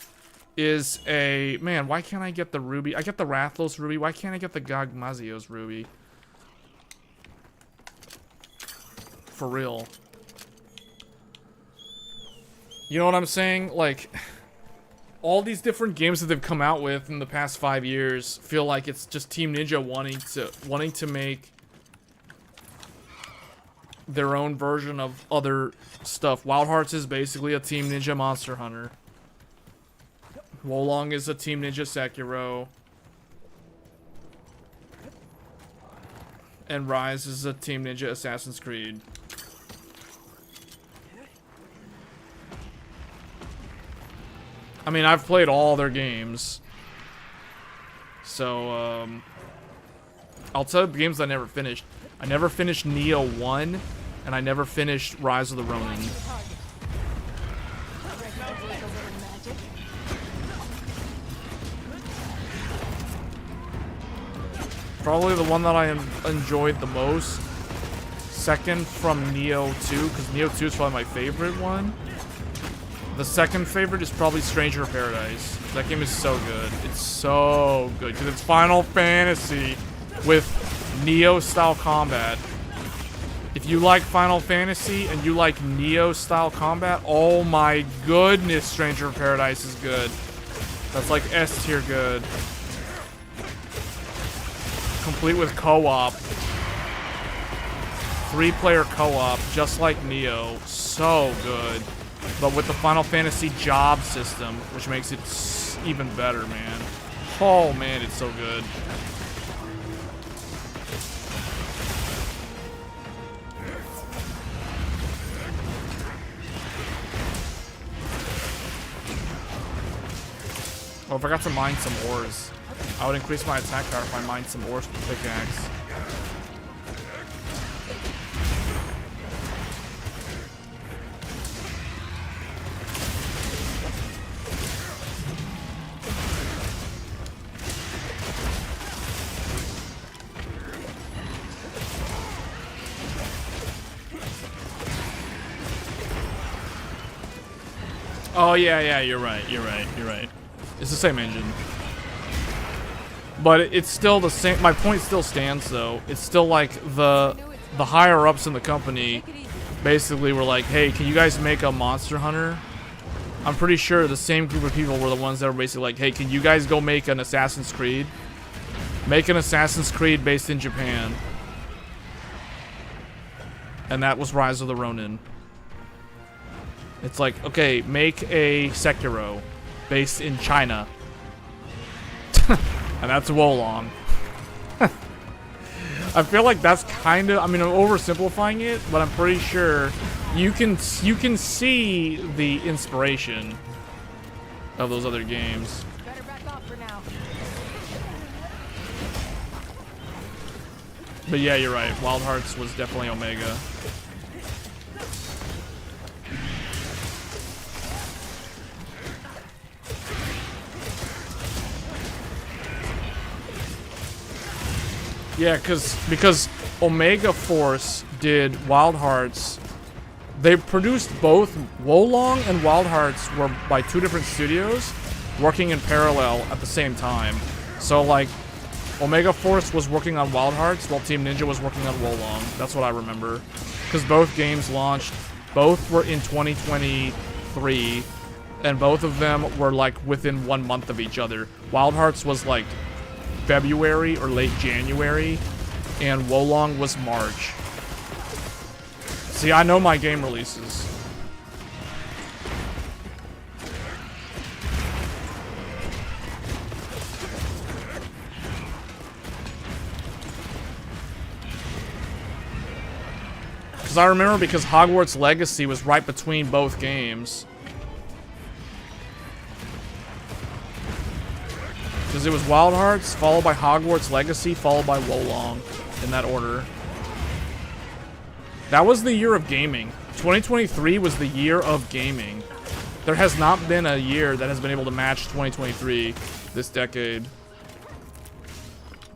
is a... Man, why can't I get the ruby? I get the Rathlos ruby. Why can't I get the Gog Mazios ruby? For real. You know what I'm saying? Like, all these different games that they've come out with in the past 5 years feel like it's just Team Ninja wanting to make their own version of other stuff. Wild Hearts is basically a Team Ninja Monster Hunter. Wolong is a Team Ninja Sekiro. And Rise is a Team Ninja Assassin's Creed. I mean, I've played all their games. So, I'll tell you the games I never finished. I never finished Neo 1, and I never finished Rise of the Ronin. Probably the one that I enjoyed the most. Second from Neo 2, because Neo 2 is probably my favorite one. The second favorite is probably Stranger of Paradise. That game is so good. It's so good, because it's Final Fantasy with Neo-style combat. If you like Final Fantasy and you like Neo-style combat, oh my goodness, Stranger of Paradise is good. That's like S tier good. Complete with co-op. 3-player co-op, just like Neo. So good. But with the Final Fantasy job system, which makes it even better, man. Oh man, it's so good. Oh, I forgot to mine some ores. I would increase my attack power if I mined some ores with the pickaxe. Oh yeah, you're right. It's the same engine. But it's still the same. My point still stands, though. It's still like the higher-ups in the company basically were like, hey, can you guys make a Monster Hunter? I'm pretty sure the same group of people were the ones that were basically like, hey, can you guys go make an Assassin's Creed? Make an Assassin's Creed based in Japan. And that was Rise of the Ronin. It's like, okay, make a Sekiro based in China. And that's Wolong. I feel like that's kind of, I mean, I'm oversimplifying it, but I'm pretty sure you can see the inspiration of those other games. Better back off for now. But yeah, you're right. Wild Hearts was definitely Omega. Yeah, because Omega Force did Wild Hearts. They produced both. Wolong and Wild Hearts were by two different studios working in parallel at the same time. So like Omega Force was working on Wild Hearts while Team Ninja was working on Wolong. That's what I remember. Because both games launched, both were in 2023, and both of them were like within 1 month of each other. Wild Hearts was like February or late January, and Wolong was March. See, I know my game releases. Because I remember because Hogwarts Legacy was right between both games. Because it was Wild Hearts, followed by Hogwarts Legacy, followed by Wolong, in that order. That was the year of gaming. 2023 was the year of gaming. There has not been a year that has been able to match 2023 this decade.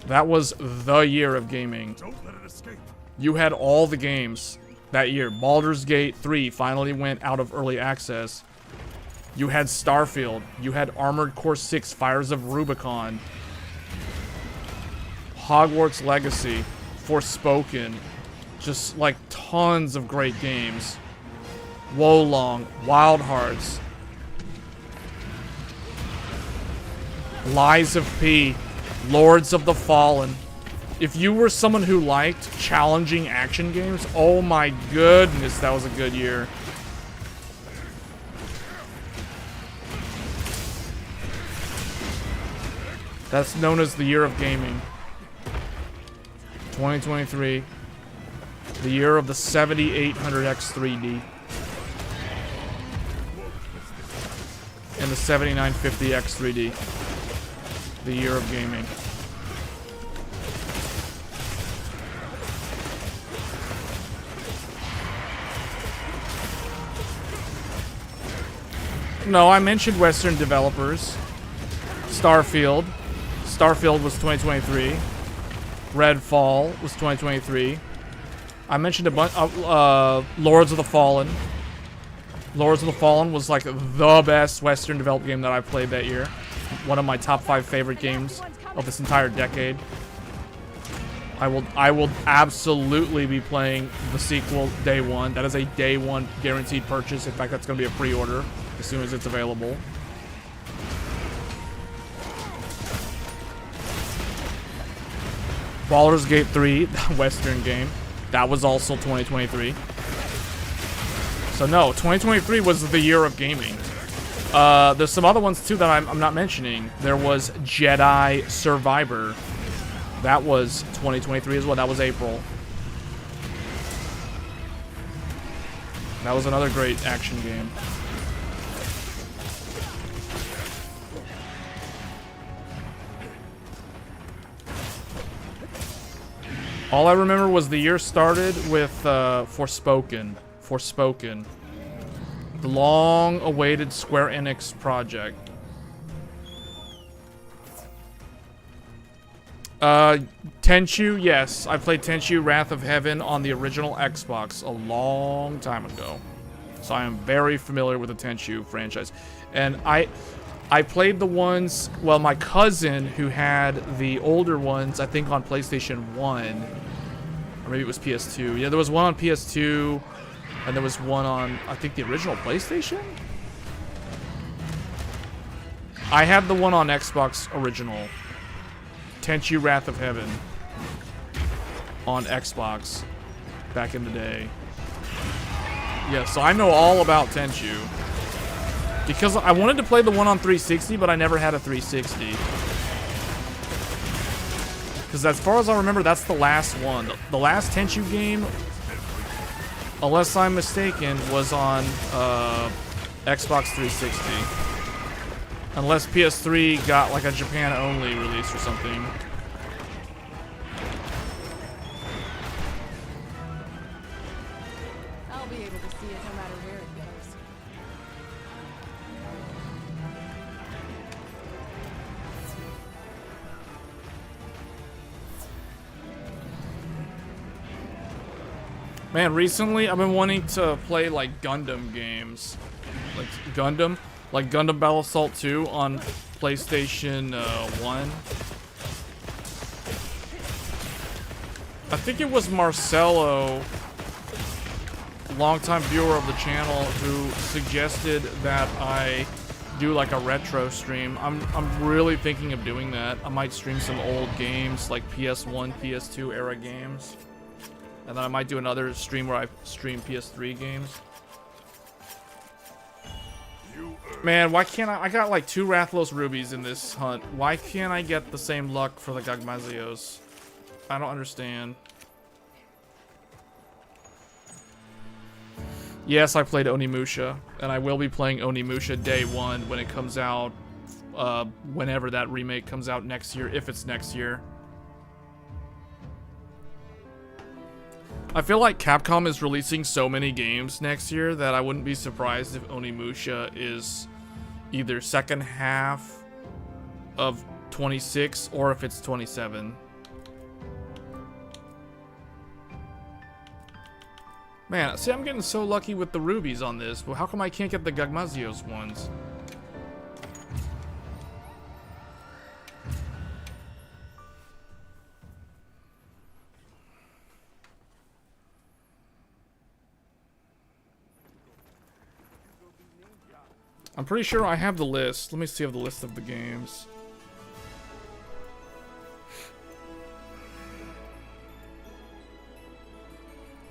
That was the year of gaming. Don't let it escape. You had all the games that year. Baldur's Gate 3 finally went out of early access. You had Starfield. You had Armored Core 6 Fires of Rubicon. Hogwarts Legacy. Forspoken. Just like tons of great games. Wolong. Wild Hearts. Lies of P. Lords of the Fallen. If you were someone who liked challenging action games, oh my goodness, that was a good year. That's known as the year of gaming. 2023. The year of the 7800X 3D. And the 7950X 3D. The year of gaming. No, I mentioned Western developers. Starfield. Starfield was 2023. Redfall was 2023. I mentioned a bunch of Lords of the Fallen. Lords of the Fallen was like the best Western developed game that I played that year. One of my top 5 favorite games of this entire decade. I will absolutely be playing the sequel day one. That is a day one guaranteed purchase. In fact, that's going to be a pre-order as soon as it's available. Baldur's Gate 3, the Western game. That was also 2023. So no, 2023 was the year of gaming. There's some other ones too that I'm not mentioning. There was Jedi Survivor. That was 2023 as well. That was April. That was another great action game. All I remember was the year started with Forspoken. Forspoken. The long-awaited Square Enix project. Tenchu, yes. I played Tenchu Wrath of Heaven on the original Xbox a long time ago. So I am very familiar with the Tenchu franchise. And I played the ones, well, my cousin who had the older ones, I think on PlayStation 1. Or maybe it was PS2. Yeah, there was one on PS2, and there was one on, I think, the original PlayStation? I had the one on Xbox original. Tenchu Wrath of Heaven. On Xbox. Back in the day. Yeah, so I know all about Tenchu. Because I wanted to play the one on 360, but I never had a 360. Because as far as I remember, that's the last one. The last Tenchu game, unless I'm mistaken, was on Xbox 360. Unless PS3 got like a Japan-only release or something. I'll be able to see it no matter where it goes. Man, recently I've been wanting to play like Gundam games. Like Gundam Battle Assault 2 on PlayStation 1. I think it was Marcelo, longtime viewer of the channel, who suggested that I do like a retro stream. I'm really thinking of doing that. I might stream some old games like PS1, PS2 era games. And then I might do another stream where I stream PS3 games. Man, why can't I got like 2 Rathlos rubies in this hunt. Why can't I get the same luck for the Gagmazios? I don't understand. Yes, I played Onimusha, and I will be playing Onimusha day 1 when it comes out, whenever that remake comes out next year, if it's next year. I feel like Capcom is releasing so many games next year that I wouldn't be surprised if Onimusha is either second half of 26 or if it's 27. Man, see, I'm getting so lucky with the rubies on this, but how come I can't get the Gagmazios ones? I'm pretty sure I have the list. Let me see the list of the games.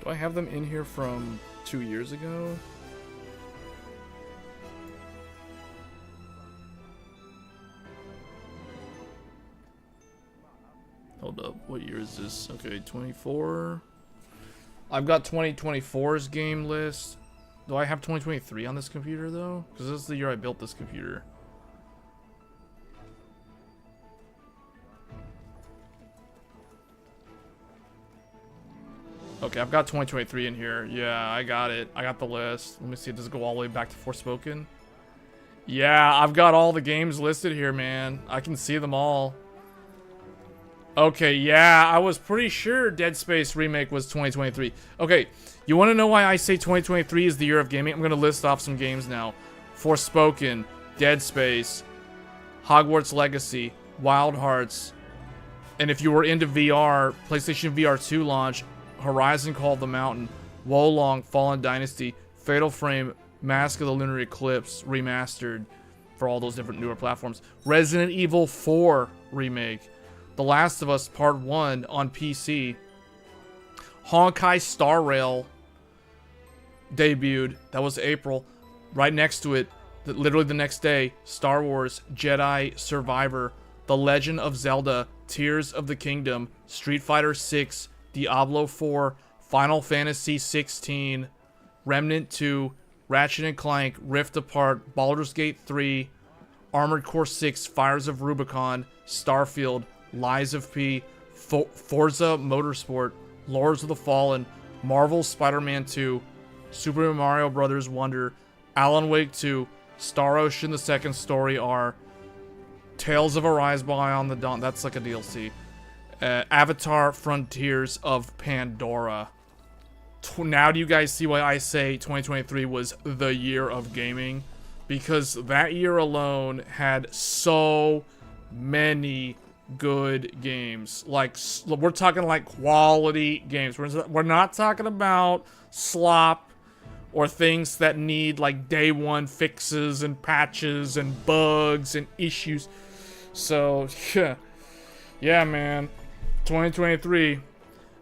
Do I have them in here from 2 years ago? Hold up, what year is this? Okay, 24. I've got 2024's game list. Do I have 2023 on this computer though? Because this is the year I built this computer. Okay, I've got 2023 in here. Yeah, I got it. I got the list. Let me see. Does it go all the way back to Forspoken? Yeah, I've got all the games listed here, man. I can see them all. Okay, yeah, I was pretty sure Dead Space Remake was 2023. Okay, you want to know why I say 2023 is the year of gaming? I'm going to list off some games now. Forspoken, Dead Space, Hogwarts Legacy, Wild Hearts, and if you were into VR, PlayStation VR 2 launch, Horizon Call of the Mountain, Wolong, Fallen Dynasty, Fatal Frame, Mask of the Lunar Eclipse, remastered for all those different newer platforms. Resident Evil 4 remake. The Last of Us Part 1 on PC. Honkai Star Rail debuted. That was April. Right next to it, literally the next day, Star Wars Jedi Survivor, The Legend of Zelda, Tears of the Kingdom, Street Fighter 6, Diablo 4, Final Fantasy 16, Remnant 2, Ratchet & Clank, Rift Apart, Baldur's Gate 3, Armored Core 6, Fires of Rubicon, Starfield, Lies of P, Forza Motorsport, Lords of the Fallen, Marvel's Spider-Man 2, Super Mario Bros. Wonder, Alan Wake 2, Star Ocean The Second Story R, Tales of Arise Beyond the Dawn, that's like a DLC, Avatar Frontiers of Pandora. Now do you guys see why I say 2023 was the year of gaming? Because that year alone had so many good games. Like, we're talking like quality games. We're not talking about slop or things that need like day one fixes and patches and bugs and issues. So, yeah, man. 2023.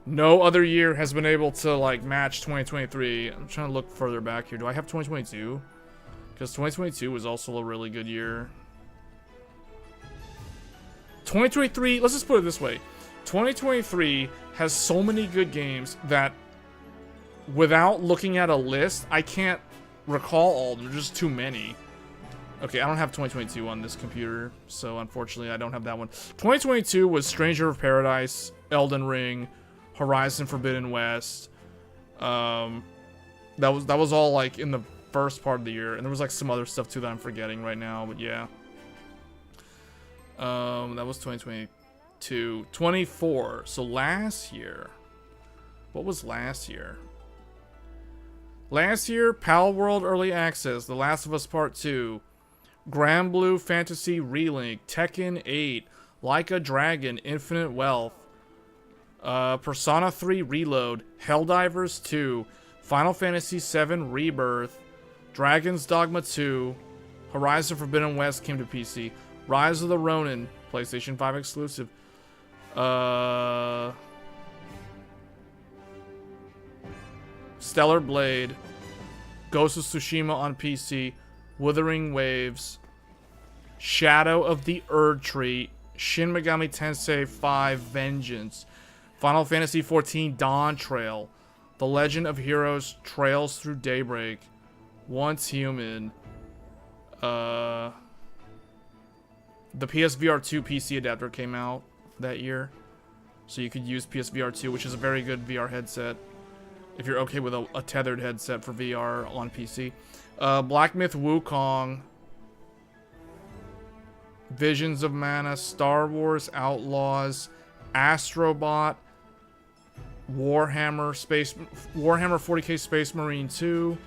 No other year has been able to like match 2023. I'm trying to look further back here. Do I have 2022? Because 2022 was also a really good year. 2023, let's just put it this way. 2023 has so many good games that without looking at a list, I can't recall all of them. There's just too many. Okay, I don't have 2022 on this computer, so unfortunately I don't have that one. 2022 was Stranger of Paradise, Elden Ring, Horizon Forbidden West. That was all like in the first part of the year, and there was like some other stuff too that I'm forgetting right now, but yeah. That was 2022. 24. So last year. What was last year? Last year, Pal World Early Access, The Last of Us Part 2, Grand Blue Fantasy Relink, Tekken 8, Like a Dragon, Infinite Wealth, Persona 3 Reload, Helldivers 2, Final Fantasy 7 Rebirth, Dragon's Dogma 2, Horizon Forbidden West came to PC, Rise of the Ronin, PlayStation 5 exclusive, Stellar Blade, Ghost of Tsushima on PC, Wuthering Waves, Shadow of the Erd Tree, Shin Megami Tensei 5 Vengeance, Final Fantasy XIV Dawn Trail, The Legend of Heroes Trails Through Daybreak, Once Human, the PSVR 2 PC adapter came out that year, so you could use PSVR 2, which is a very good VR headset if you're okay with a tethered headset for VR on PC. Black Myth Wukong, Visions of Mana, Star Wars Outlaws, Astrobot, Warhammer 40k Space Marine 2,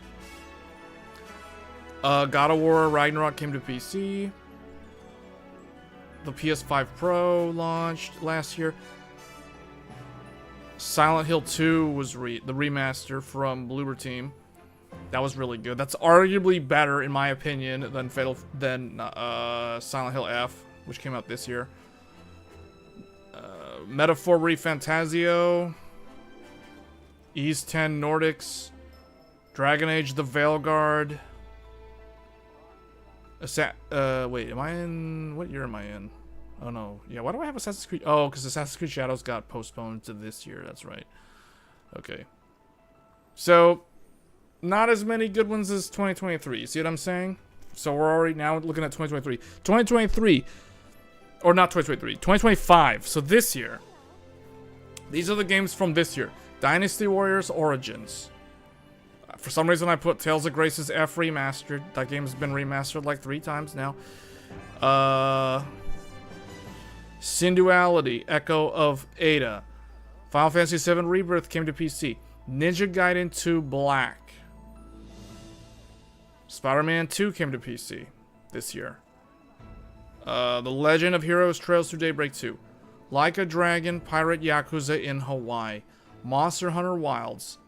God of War Ragnarok came to PC. The PS5 Pro launched last year. Silent Hill 2 was the remaster from Bloober Team. That was really good. That's arguably better, in my opinion, than Silent Hill F, which came out this year. Metaphor ReFantazio, East 10 Nordics, Dragon Age The Veilguard. Wait, am I in... What year am I in? Oh, no. Yeah, why do I have Assassin's Creed? Oh, because Assassin's Creed Shadows got postponed to this year. That's right. Okay. So, not as many good ones as 2023. See what I'm saying? So, we're already now looking at 2023. 2023... Or not 2023. 2025. So, this year. These are the games from this year. Dynasty Warriors Origins. For some reason, I put Tales of Grace's F remastered. That game's been remastered like 3 times now. Synduality, Echo of Ada. Final Fantasy VII Rebirth came to PC. Ninja Gaiden 2 Black. Spider-Man 2 came to PC this year. The Legend of Heroes Trails Through Daybreak 2. Like a Dragon, Pirate Yakuza in Hawaii. Monster Hunter Wilds.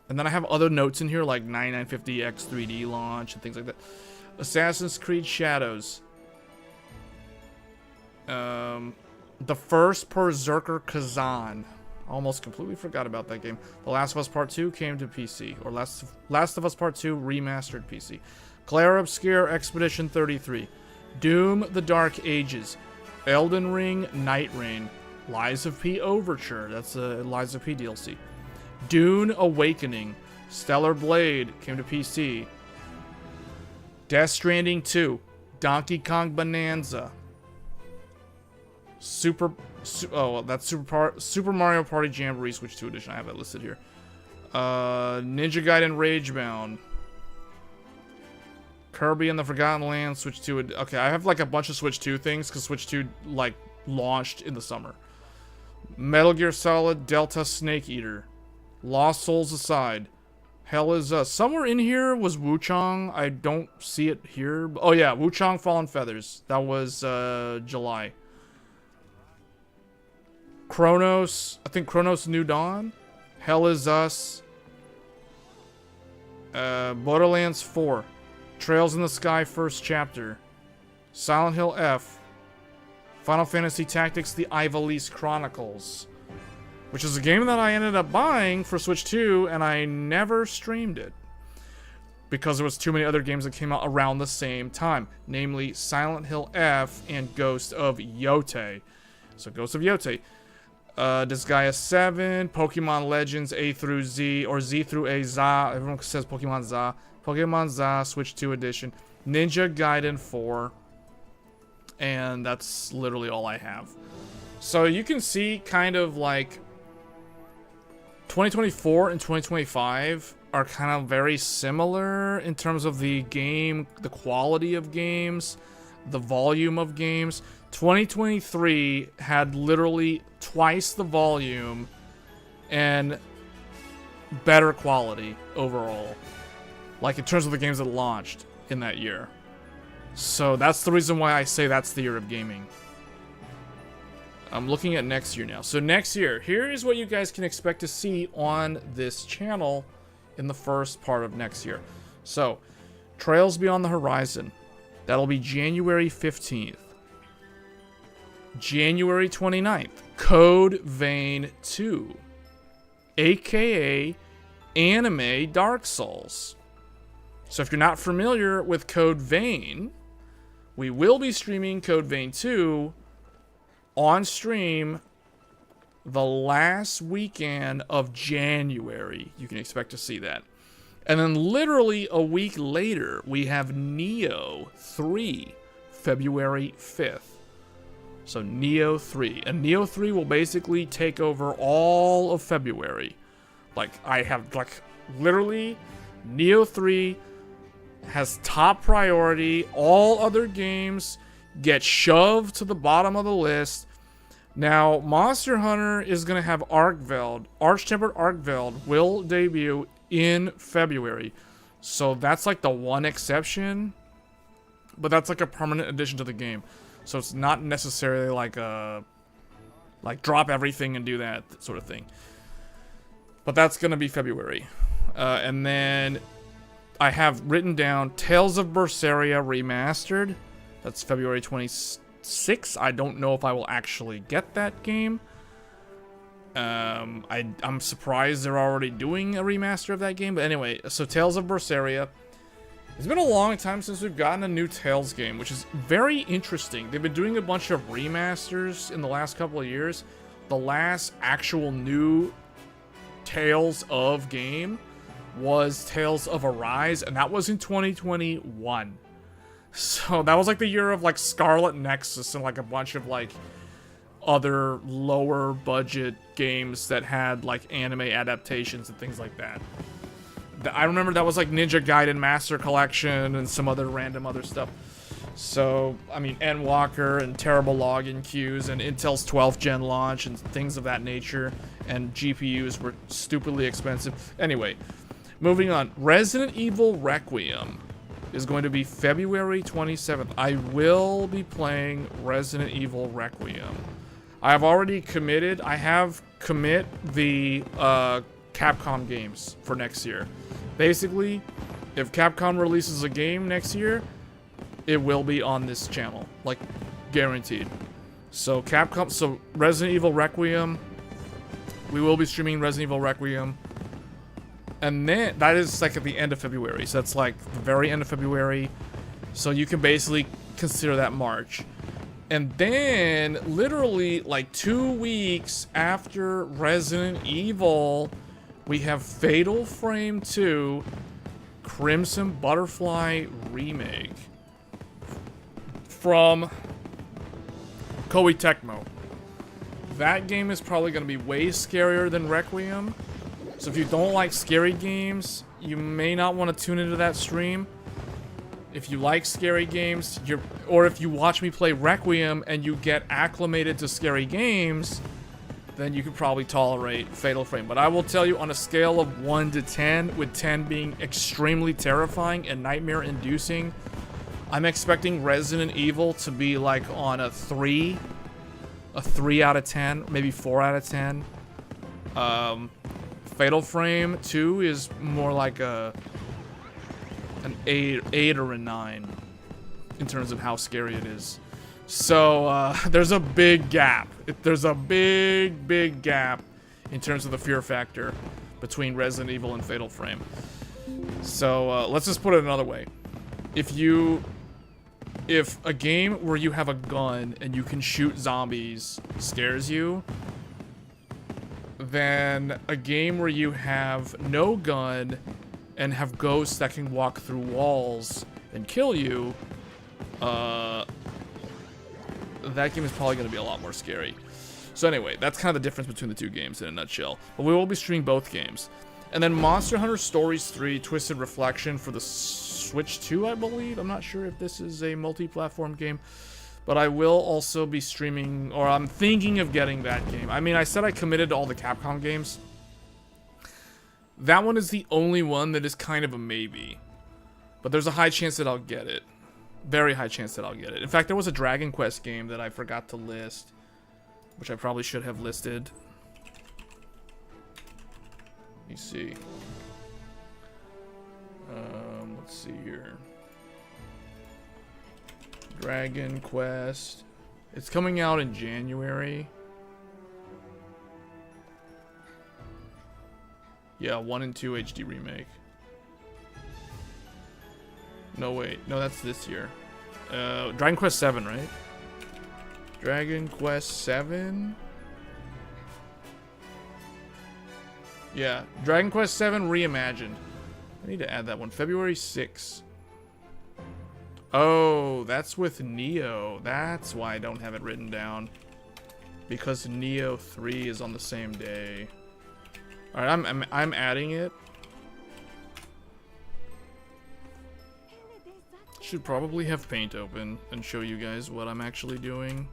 And then I have other notes in here like 9950X 3D launch and things like that. Assassin's Creed Shadows. The first Berserker Kazan. Almost completely forgot about that game. The Last of Us Part 2 came to PC. Or Last of Us Part 2 remastered PC. Clair Obscure Expedition 33. Doom The Dark Ages. Elden Ring Night Rain. Lies of P Overture. That's a Lies of P DLC. Dune Awakening. Stellar Blade came to PC. Death Stranding 2. Donkey Kong Bonanza. Super Mario Party Jamboree Switch 2 Edition. I have that listed here. Ninja Gaiden Ragebound. Kirby and the Forgotten Land Switch 2. Okay, I have like a bunch of Switch 2 things because Switch 2 like launched in the summer. Metal Gear Solid Delta Snake Eater. Lost Souls Aside. Hell is somewhere in here was Wuchang. I don't see it here. Oh yeah, Wuchang Fallen Feathers. That was July. Chronos. I think Chronos New Dawn. Hell is Us. Borderlands 4. Trails in the Sky First Chapter. Silent Hill F. Final Fantasy Tactics The Ivalice Chronicles. Which is a game that I ended up buying for Switch 2, and I never streamed it. Because there was too many other games that came out around the same time. Namely, Silent Hill F and Ghost of Yotei. So, Ghost of Yotei. Disgaea 7, Pokemon Legends A through Z, or Z through A, ZA. Everyone says Pokemon ZA. Pokemon ZA, Switch 2 Edition. Ninja Gaiden 4. And that's literally all I have. So, you can see kind of like 2024 and 2025 are kind of very similar in terms of the game, the quality of games, the volume of games. 2023 had literally twice the volume and better quality overall. Like in terms of the games that launched in that year. So that's the reason why I say that's the year of gaming. I'm looking at next year now. So next year, here is what you guys can expect to see on this channel in the first part of next year. So, Trails Beyond the Horizon. That'll be January 15th. January 29th, Code Vein 2. AKA Anime Dark Souls. So if you're not familiar with Code Vein, we will be streaming Code Vein 2 on stream the last weekend of January. You can expect to see that. And then literally a week later, we have Neo 3, February 5th. So Neo 3. And Neo 3 will basically take over all of February. Like, I have, like, literally, Neo 3 has top priority. All other games get shoved to the bottom of the list. Now, Monster Hunter is going to have Arkveld. Arch-Tempered Arkveld will debut in February. So that's like the one exception. But that's like a permanent addition to the game. So it's not necessarily like a... like, drop everything and do that sort of thing. But that's going to be February. And then I have written down Tales of Berseria Remastered. That's February 26th. I don't know if I will actually get that game. I'm surprised they're already doing a remaster of that game. But anyway, so Tales of Berseria. It's been a long time since we've gotten a new Tales game, which is very interesting. They've been doing a bunch of remasters in the last couple of years. The last actual new Tales of game was Tales of Arise, and that was in 2021. So that was like the year of like Scarlet Nexus and like a bunch of like other lower budget games that had like anime adaptations and things like that. I remember that was like Ninja Gaiden Master Collection and some other random other stuff. So, I mean, Endwalker and terrible login queues and Intel's 12th gen launch and things of that nature. And GPUs were stupidly expensive. Anyway, moving on. Resident Evil Requiem is going to be February 27th. I will be playing Resident Evil Requiem. I have already committed. I have commit the Capcom games for next year. Basically, if Capcom releases a game next year, it will be on this channel, like guaranteed. So so Resident Evil Requiem, we will be streaming Resident Evil Requiem, and then that is like at the end of February. So that's like the very end of February. So you can basically consider that March. And then literally like 2 weeks after Resident Evil, we have Fatal Frame 2 Crimson Butterfly Remake from Koei Tecmo. That game is probably going to be way scarier than Requiem. So if you don't like scary games, you may not want to tune into that stream. If you like scary games, or if you watch me play Requiem and you get acclimated to scary games, then you could probably tolerate Fatal Frame. But I will tell you, on a scale of 1 to 10, with 10 being extremely terrifying and nightmare-inducing, I'm expecting Resident Evil to be like on a 3 out of 10, maybe 4 out of 10. Fatal Frame 2 is more like an 8 or a 9 in terms of how scary it is. So there's a big gap. There's a big gap in terms of the fear factor between Resident Evil and Fatal Frame. So let's just put it another way. If a game where you have a gun and you can shoot zombies scares you, then a game where you have no gun and have ghosts that can walk through walls and kill you, that game is probably going to be a lot more scary. So anyway, that's kind of the difference between the two games in a nutshell. But we will be streaming both games. And then Monster Hunter Stories 3 Twisted Reflection for the Switch 2, I believe. I'm not sure if this is a multi-platform game. But I will also be streaming, or I'm thinking of getting that game. I mean, I said I committed to all the Capcom games. That one is the only one that is kind of a maybe. But there's a high chance that I'll get it. Very high chance that I'll get it. In fact, there was a Dragon Quest game that I forgot to list. which I probably should have listed. Let me see. Let's see here. Dragon Quest. It's coming out in January. Yeah, 1 and 2 HD remake. No, wait. No, that's this year. Dragon Quest 7, right? Dragon Quest 7? Yeah, Dragon Quest 7 Reimagined. I need to add that one. February 6th. Oh, that's with Neo. That's why I don't have it written down. Because Neo 3 is on the same day. Alright, I'm adding it. Should probably have Paint open and show you guys what I'm actually doing.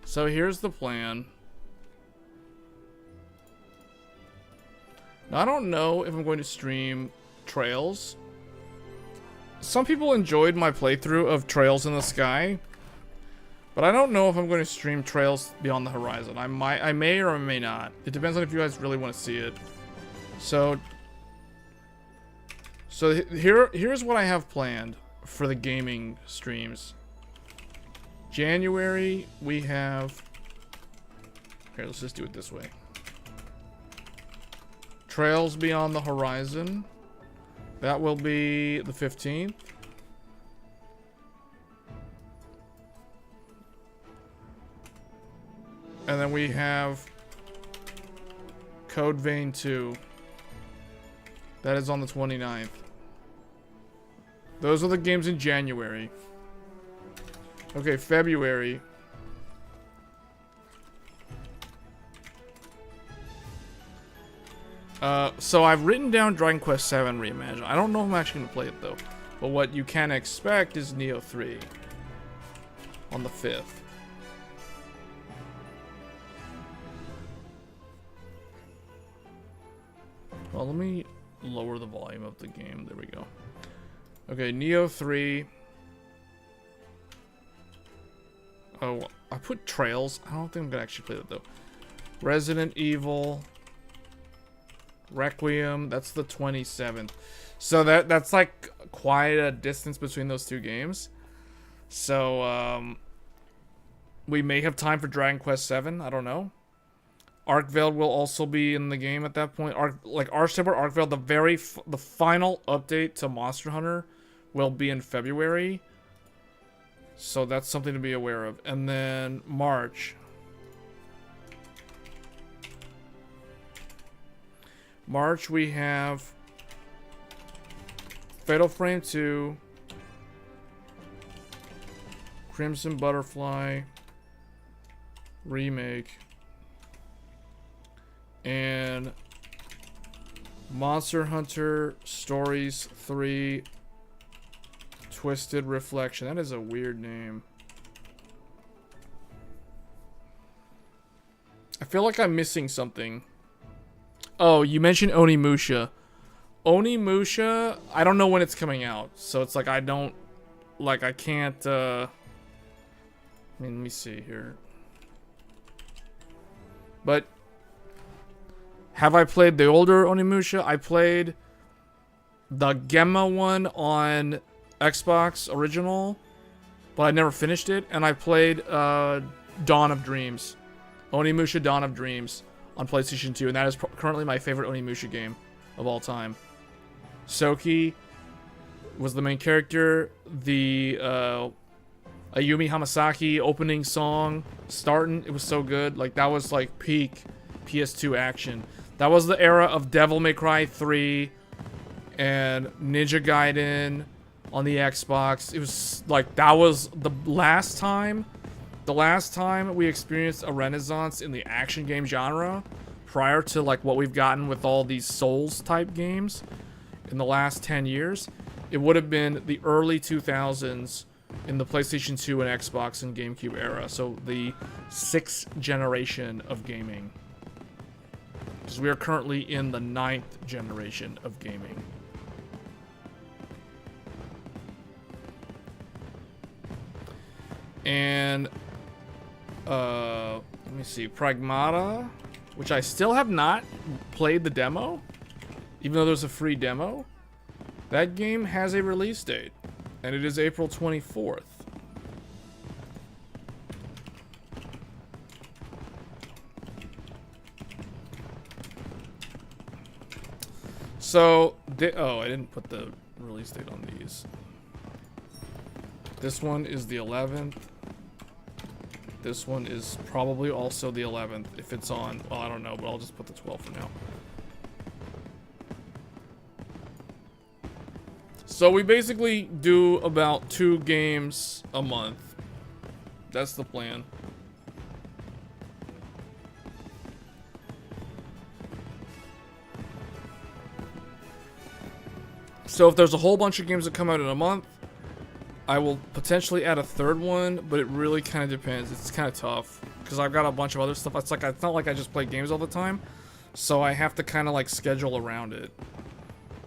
So here's the plan. Now, I don't know if I'm going to stream Trails. Some people enjoyed my playthrough of Trails in the Sky, but I don't know if I'm going to stream Trails Beyond the Horizon. I may or I may not. It depends on if you guys really want to see it. So here's what I have planned for the gaming streams. January, we have... Here, let's just do it this way. Trails Beyond the Horizon. That will be the 15th. And then we have Code Vein 2. That is on the 29th. Those are the games in January. Okay, February. So I've written down Dragon Quest 7 Reimagined. I don't know if I'm actually going to play it, though. But what you can expect is Neo 3 on the 5th. Well, let me lower the volume of the game. There we go. Okay, Neo 3. Oh, I put Trails. I don't think I'm going to actually play that, though. Resident Evil. Requiem. That's the 27th. So that's like quite a distance between those two games. So, we may have time for Dragon Quest 7. I don't know. Arkveld will also be in the game at that point. Archtemper Arkveld, the final update to Monster Hunter will be in February. So that's something to be aware of. And then March. March we have Fatal Frame 2, Crimson Butterfly Remake, and Monster Hunter Stories 3 Twisted Reflection. That is a weird name. I feel like I'm missing something. Oh, you mentioned Onimusha. Onimusha, I don't know when it's coming out. So it's like I can't, I mean, let me see here. But have I played the older Onimusha? I played the Gemma one on Xbox original, but I never finished it. And I played Dawn of Dreams. Onimusha Dawn of Dreams on PlayStation 2, and that is currently my favorite Onimusha game of all time. Soki was the main character. The Ayumi Hamasaki opening song, Startin', it was so good. Like, that was like peak PS2 action. That was the era of Devil May Cry 3 and Ninja Gaiden on the Xbox. It was like, that was the last time we experienced a renaissance in the action game genre, prior to like what we've gotten with all these Souls type games in the last 10 years. It would have been the early 2000s in the PlayStation 2 and Xbox and GameCube era. So the 6th generation of gaming. Because we are currently in the 9th generation of gaming. And, let me see, Pragmata, which I still have not played the demo, even though there's a free demo. That game has a release date, and it is April 24th. So, oh, I didn't put the release date on these. This one is the 11th. This one is probably also the 11th. If it's on, well, I don't know, but I'll just put the 12th for now. So we basically do about 2 games a month. That's the plan. So if there's a whole bunch of games that come out in a month, I will potentially add a 3rd one, but it really kind of depends. It's kind of tough because I've got a bunch of other stuff. It's not like I just play games all the time, so I have to kind of like schedule around it.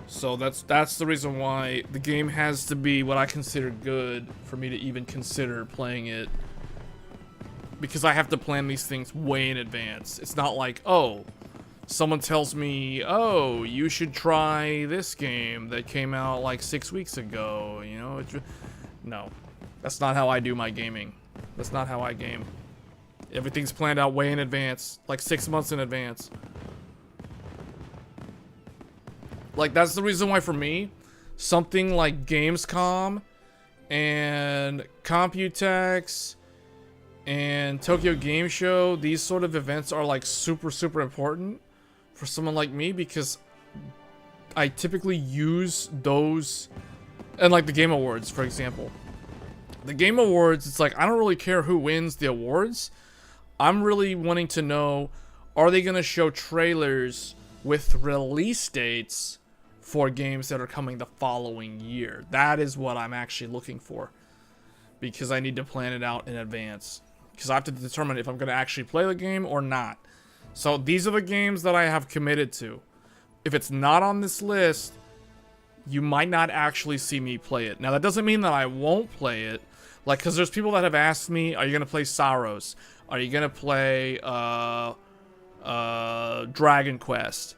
So that's the reason why the game has to be what I consider good for me to even consider playing it, because I have to plan these things way in advance. It's not like, oh, someone tells me, oh, you should try this game that came out like 6 weeks ago, you know? No, that's not how I do my gaming. That's not how I game. Everything's planned out way in advance, like 6 months in advance. Like, that's the reason why for me, something like Gamescom and Computex and Tokyo Game Show, these sort of events are like super, super important for someone like me, because I typically use those, and like the Game Awards, for example. The Game Awards, it's like, I don't really care who wins the awards. I'm really wanting to know, are they going to show trailers with release dates for games that are coming the following year? That is what I'm actually looking for, because I need to plan it out in advance, because I have to determine if I'm going to actually play the game or not. So these are the games that I have committed to. If it's not on this list, you might not actually see me play it. Now, that doesn't mean that I won't play it. Like, because there's people that have asked me, are you going to play Saros? Are you going to play Dragon Quest?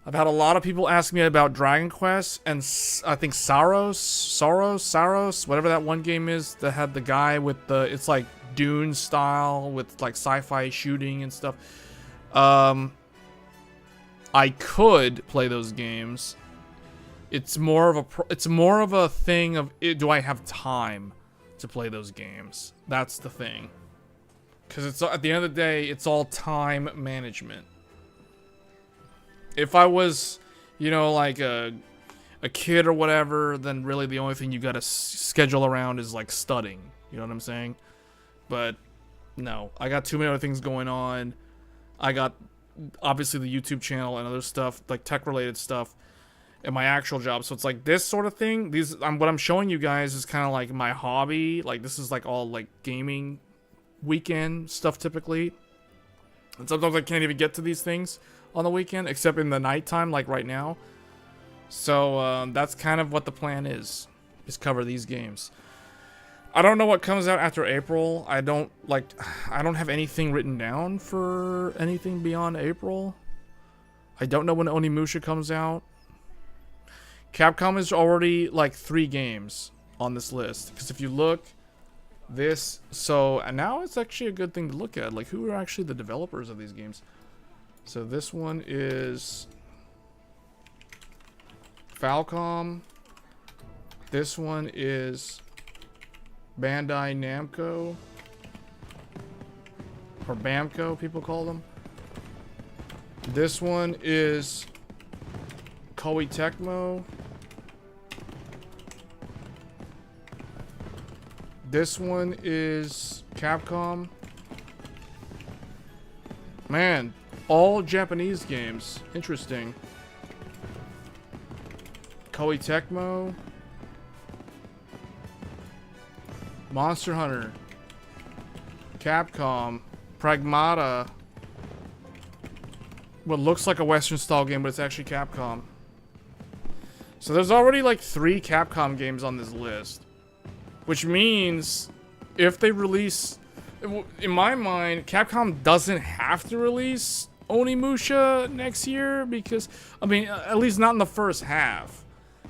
I've had a lot of people ask me about Dragon Quest, and I think Saros, whatever that one game is that had the guy with the, it's like Dune style with like sci-fi shooting and stuff. I could play those games. It's more of a thing of, do I have time to play those games? That's the thing. Because it's, at the end of the day, it's all time management. If I was, you know, like a kid or whatever, then really the only thing you gotta schedule around is like studying. You know what I'm saying? But no, I got too many other things going on. I got obviously the YouTube channel and other stuff, like tech related stuff, and my actual job. So it's like this sort of thing. What I'm showing you guys is kind of like my hobby. Like, this is like all like gaming weekend stuff typically. And sometimes I can't even get to these things on the weekend, except in the nighttime, like right now. So that's kind of what the plan is cover these games. I don't know what comes out after April. I don't have anything written down for anything beyond April. I don't know when Onimusha comes out. Capcom is already like 3 games on this list, because if you look this, so, and now it's actually a good thing to look at, like, who are actually the developers of these games. So this one is Falcom. This one is Bandai Namco, or Bamco, people call them. This one is Koei Tecmo. This one is Capcom. Man, all Japanese games. Interesting. Koei Tecmo. Monster Hunter. Capcom. Pragmata. what looks like a Western style game, but it's actually Capcom. So there's already like 3 Capcom games on this list. Which means if they release, in my mind, Capcom doesn't have to release Onimusha next year because, I mean, at least not in the first half.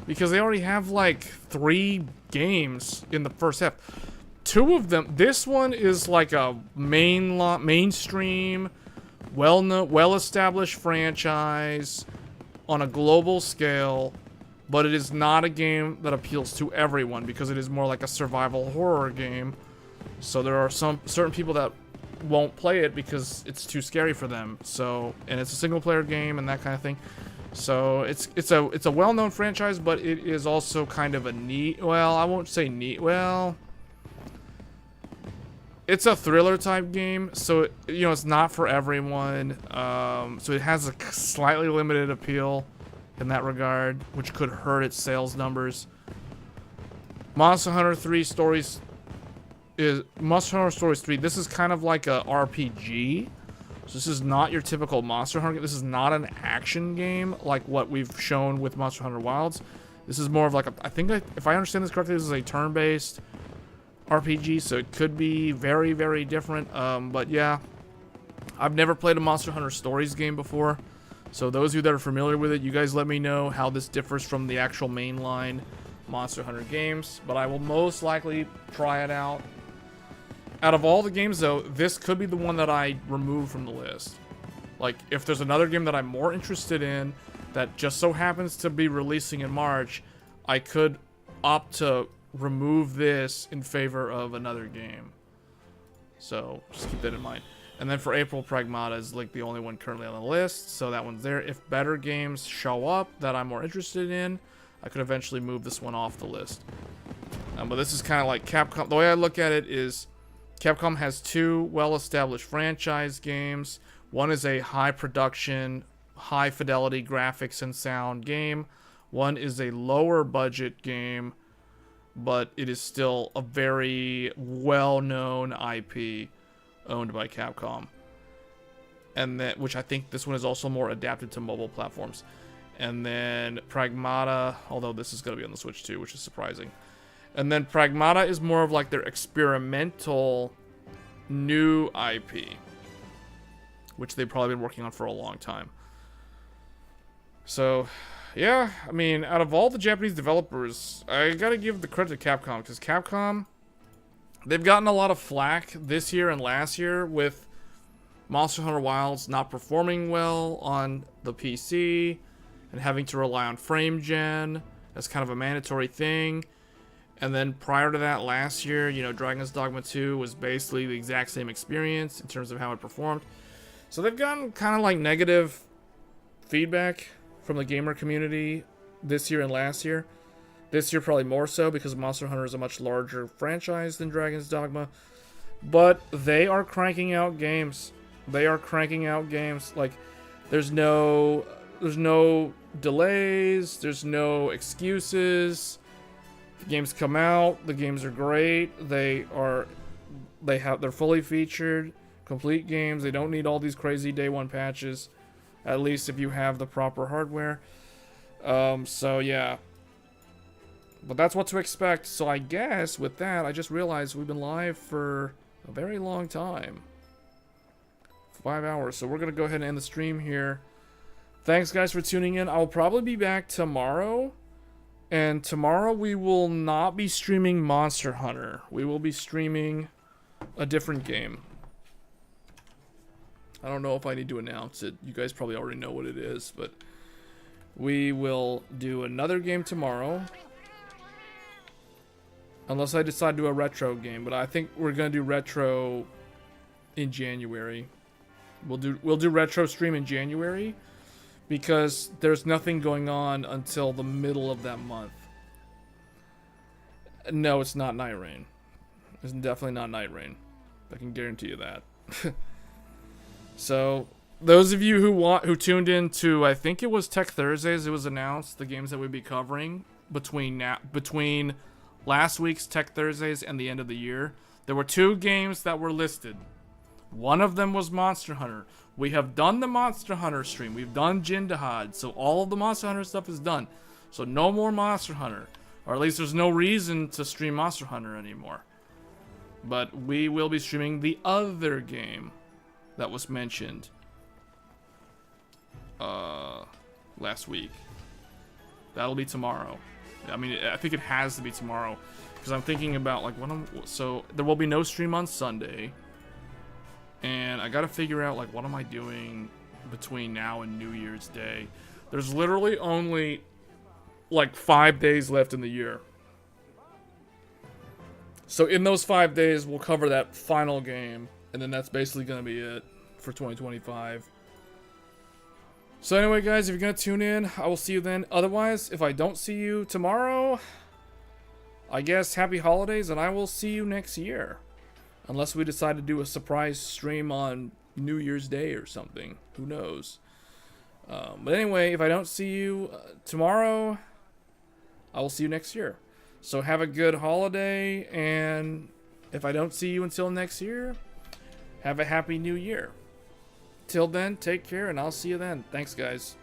Because they already have like 3 games in the first half. 2 of them, this one is like a mainstream, well-established franchise on a global scale, but it is not a game that appeals to everyone because it is more like a survival horror game. So there are some certain people that won't play it because it's too scary for them. So, and it's a single-player game and that kind of thing. So it's a well-known franchise, but it is also kind of a neat. Well, I won't say neat. Well, it's a thriller type game, so you know it's not for everyone. So it has a slightly limited appeal in that regard, which could hurt its sales numbers. Monster Hunter 3 Stories is Monster Hunter Stories 3. This is kind of like a RPG. So this is not your typical Monster Hunter game. This is not an action game like what we've shown with Monster Hunter Wilds. This is more of like a, I think if I understand this correctly, this is a turn-based RPG, so it could be very, very different. But yeah, I've never played a Monster Hunter Stories game before. So those of you that are familiar with it, you guys let me know how this differs from the actual mainline Monster Hunter games. But I will most likely try it out. Out of all the games, though, this could be the one that I remove from the list. Like, if there's another game that I'm more interested in that just so happens to be releasing in March, I could opt to remove this in favor of another game. So, just keep that in mind. And then for April, Pragmata is like the only one currently on the list, so that one's there. If better games show up that I'm more interested in, I could eventually move this one off the list. But this is kind of like Capcom. The way I look at it is Capcom has 2 well-established franchise games. One is a high-production, high-fidelity graphics and sound game. One is a lower-budget game, but it is still a very well-known IP owned by Capcom. And that, which I think this one is also more adapted to mobile platforms. And then Pragmata, although this is going to be on the Switch too, which is surprising. And then Pragmata is more of like their experimental new IP, which they've probably been working on for a long time. So, yeah, I mean, out of all the Japanese developers, I gotta give the credit to Capcom, because Capcom, they've gotten a lot of flack this year and last year with Monster Hunter Wilds not performing well on the PC and having to rely on frame gen as kind of a mandatory thing. And then prior to that, last year, you know, Dragon's Dogma 2 was basically the exact same experience in terms of how it performed. So they've gotten kind of like negative feedback from the gamer community this year and last year. This year probably more so because Monster Hunter is a much larger franchise than Dragon's Dogma. But they are cranking out games. They are cranking out games. Like, there's no delays. There's no excuses. The games come out, the games are great, they're fully featured, complete games, they don't need all these crazy day one patches, at least if you have the proper hardware. So yeah. But that's what to expect, so I guess with that, I just realized we've been live for a very long time. 5 hours, so we're gonna go ahead and end the stream here. Thanks guys for tuning in. I'll probably be back tomorrow. And tomorrow we will not be streaming Monster Hunter. We will be streaming a different game. I don't know if I need to announce it. You guys probably already know what it is, but we will do another game tomorrow. Unless I decide to do a retro game, but I think we're gonna do retro in January. We'll do retro stream in January. Because there's nothing going on until the middle of that month. No, it's not Night Rain. It's definitely not Night Rain. I can guarantee you that. So, those of you who tuned in to, I think it was Tech Thursdays, it was announced the games that we'd be covering between last week's Tech Thursdays and the end of the year. There were 2 games that were listed. One of them was Monster Hunter. We have done the Monster Hunter stream. We've done Dahaad. So all of the Monster Hunter stuff is done. So no more Monster Hunter. Or at least there's no reason to stream Monster Hunter anymore. But we will be streaming the other game that was mentioned last week. That'll be tomorrow. I mean, I think it has to be tomorrow. Because I'm thinking about, like, so there will be no stream on Sunday. And I gotta figure out, like, what am I doing between now and New Year's Day. There's literally only, like, 5 days left in the year. So in those 5 days, we'll cover that final game. And then that's basically gonna be it for 2025. So anyway, guys, if you're gonna tune in, I will see you then. Otherwise, if I don't see you tomorrow, I guess happy holidays, and I will see you next year. Unless we decide to do a surprise stream on New Year's Day or something. Who knows? But anyway, if I don't see you tomorrow, I will see you next year. So have a good holiday, and if I don't see you until next year, have a happy new year. Till then, take care, and I'll see you then. Thanks, guys.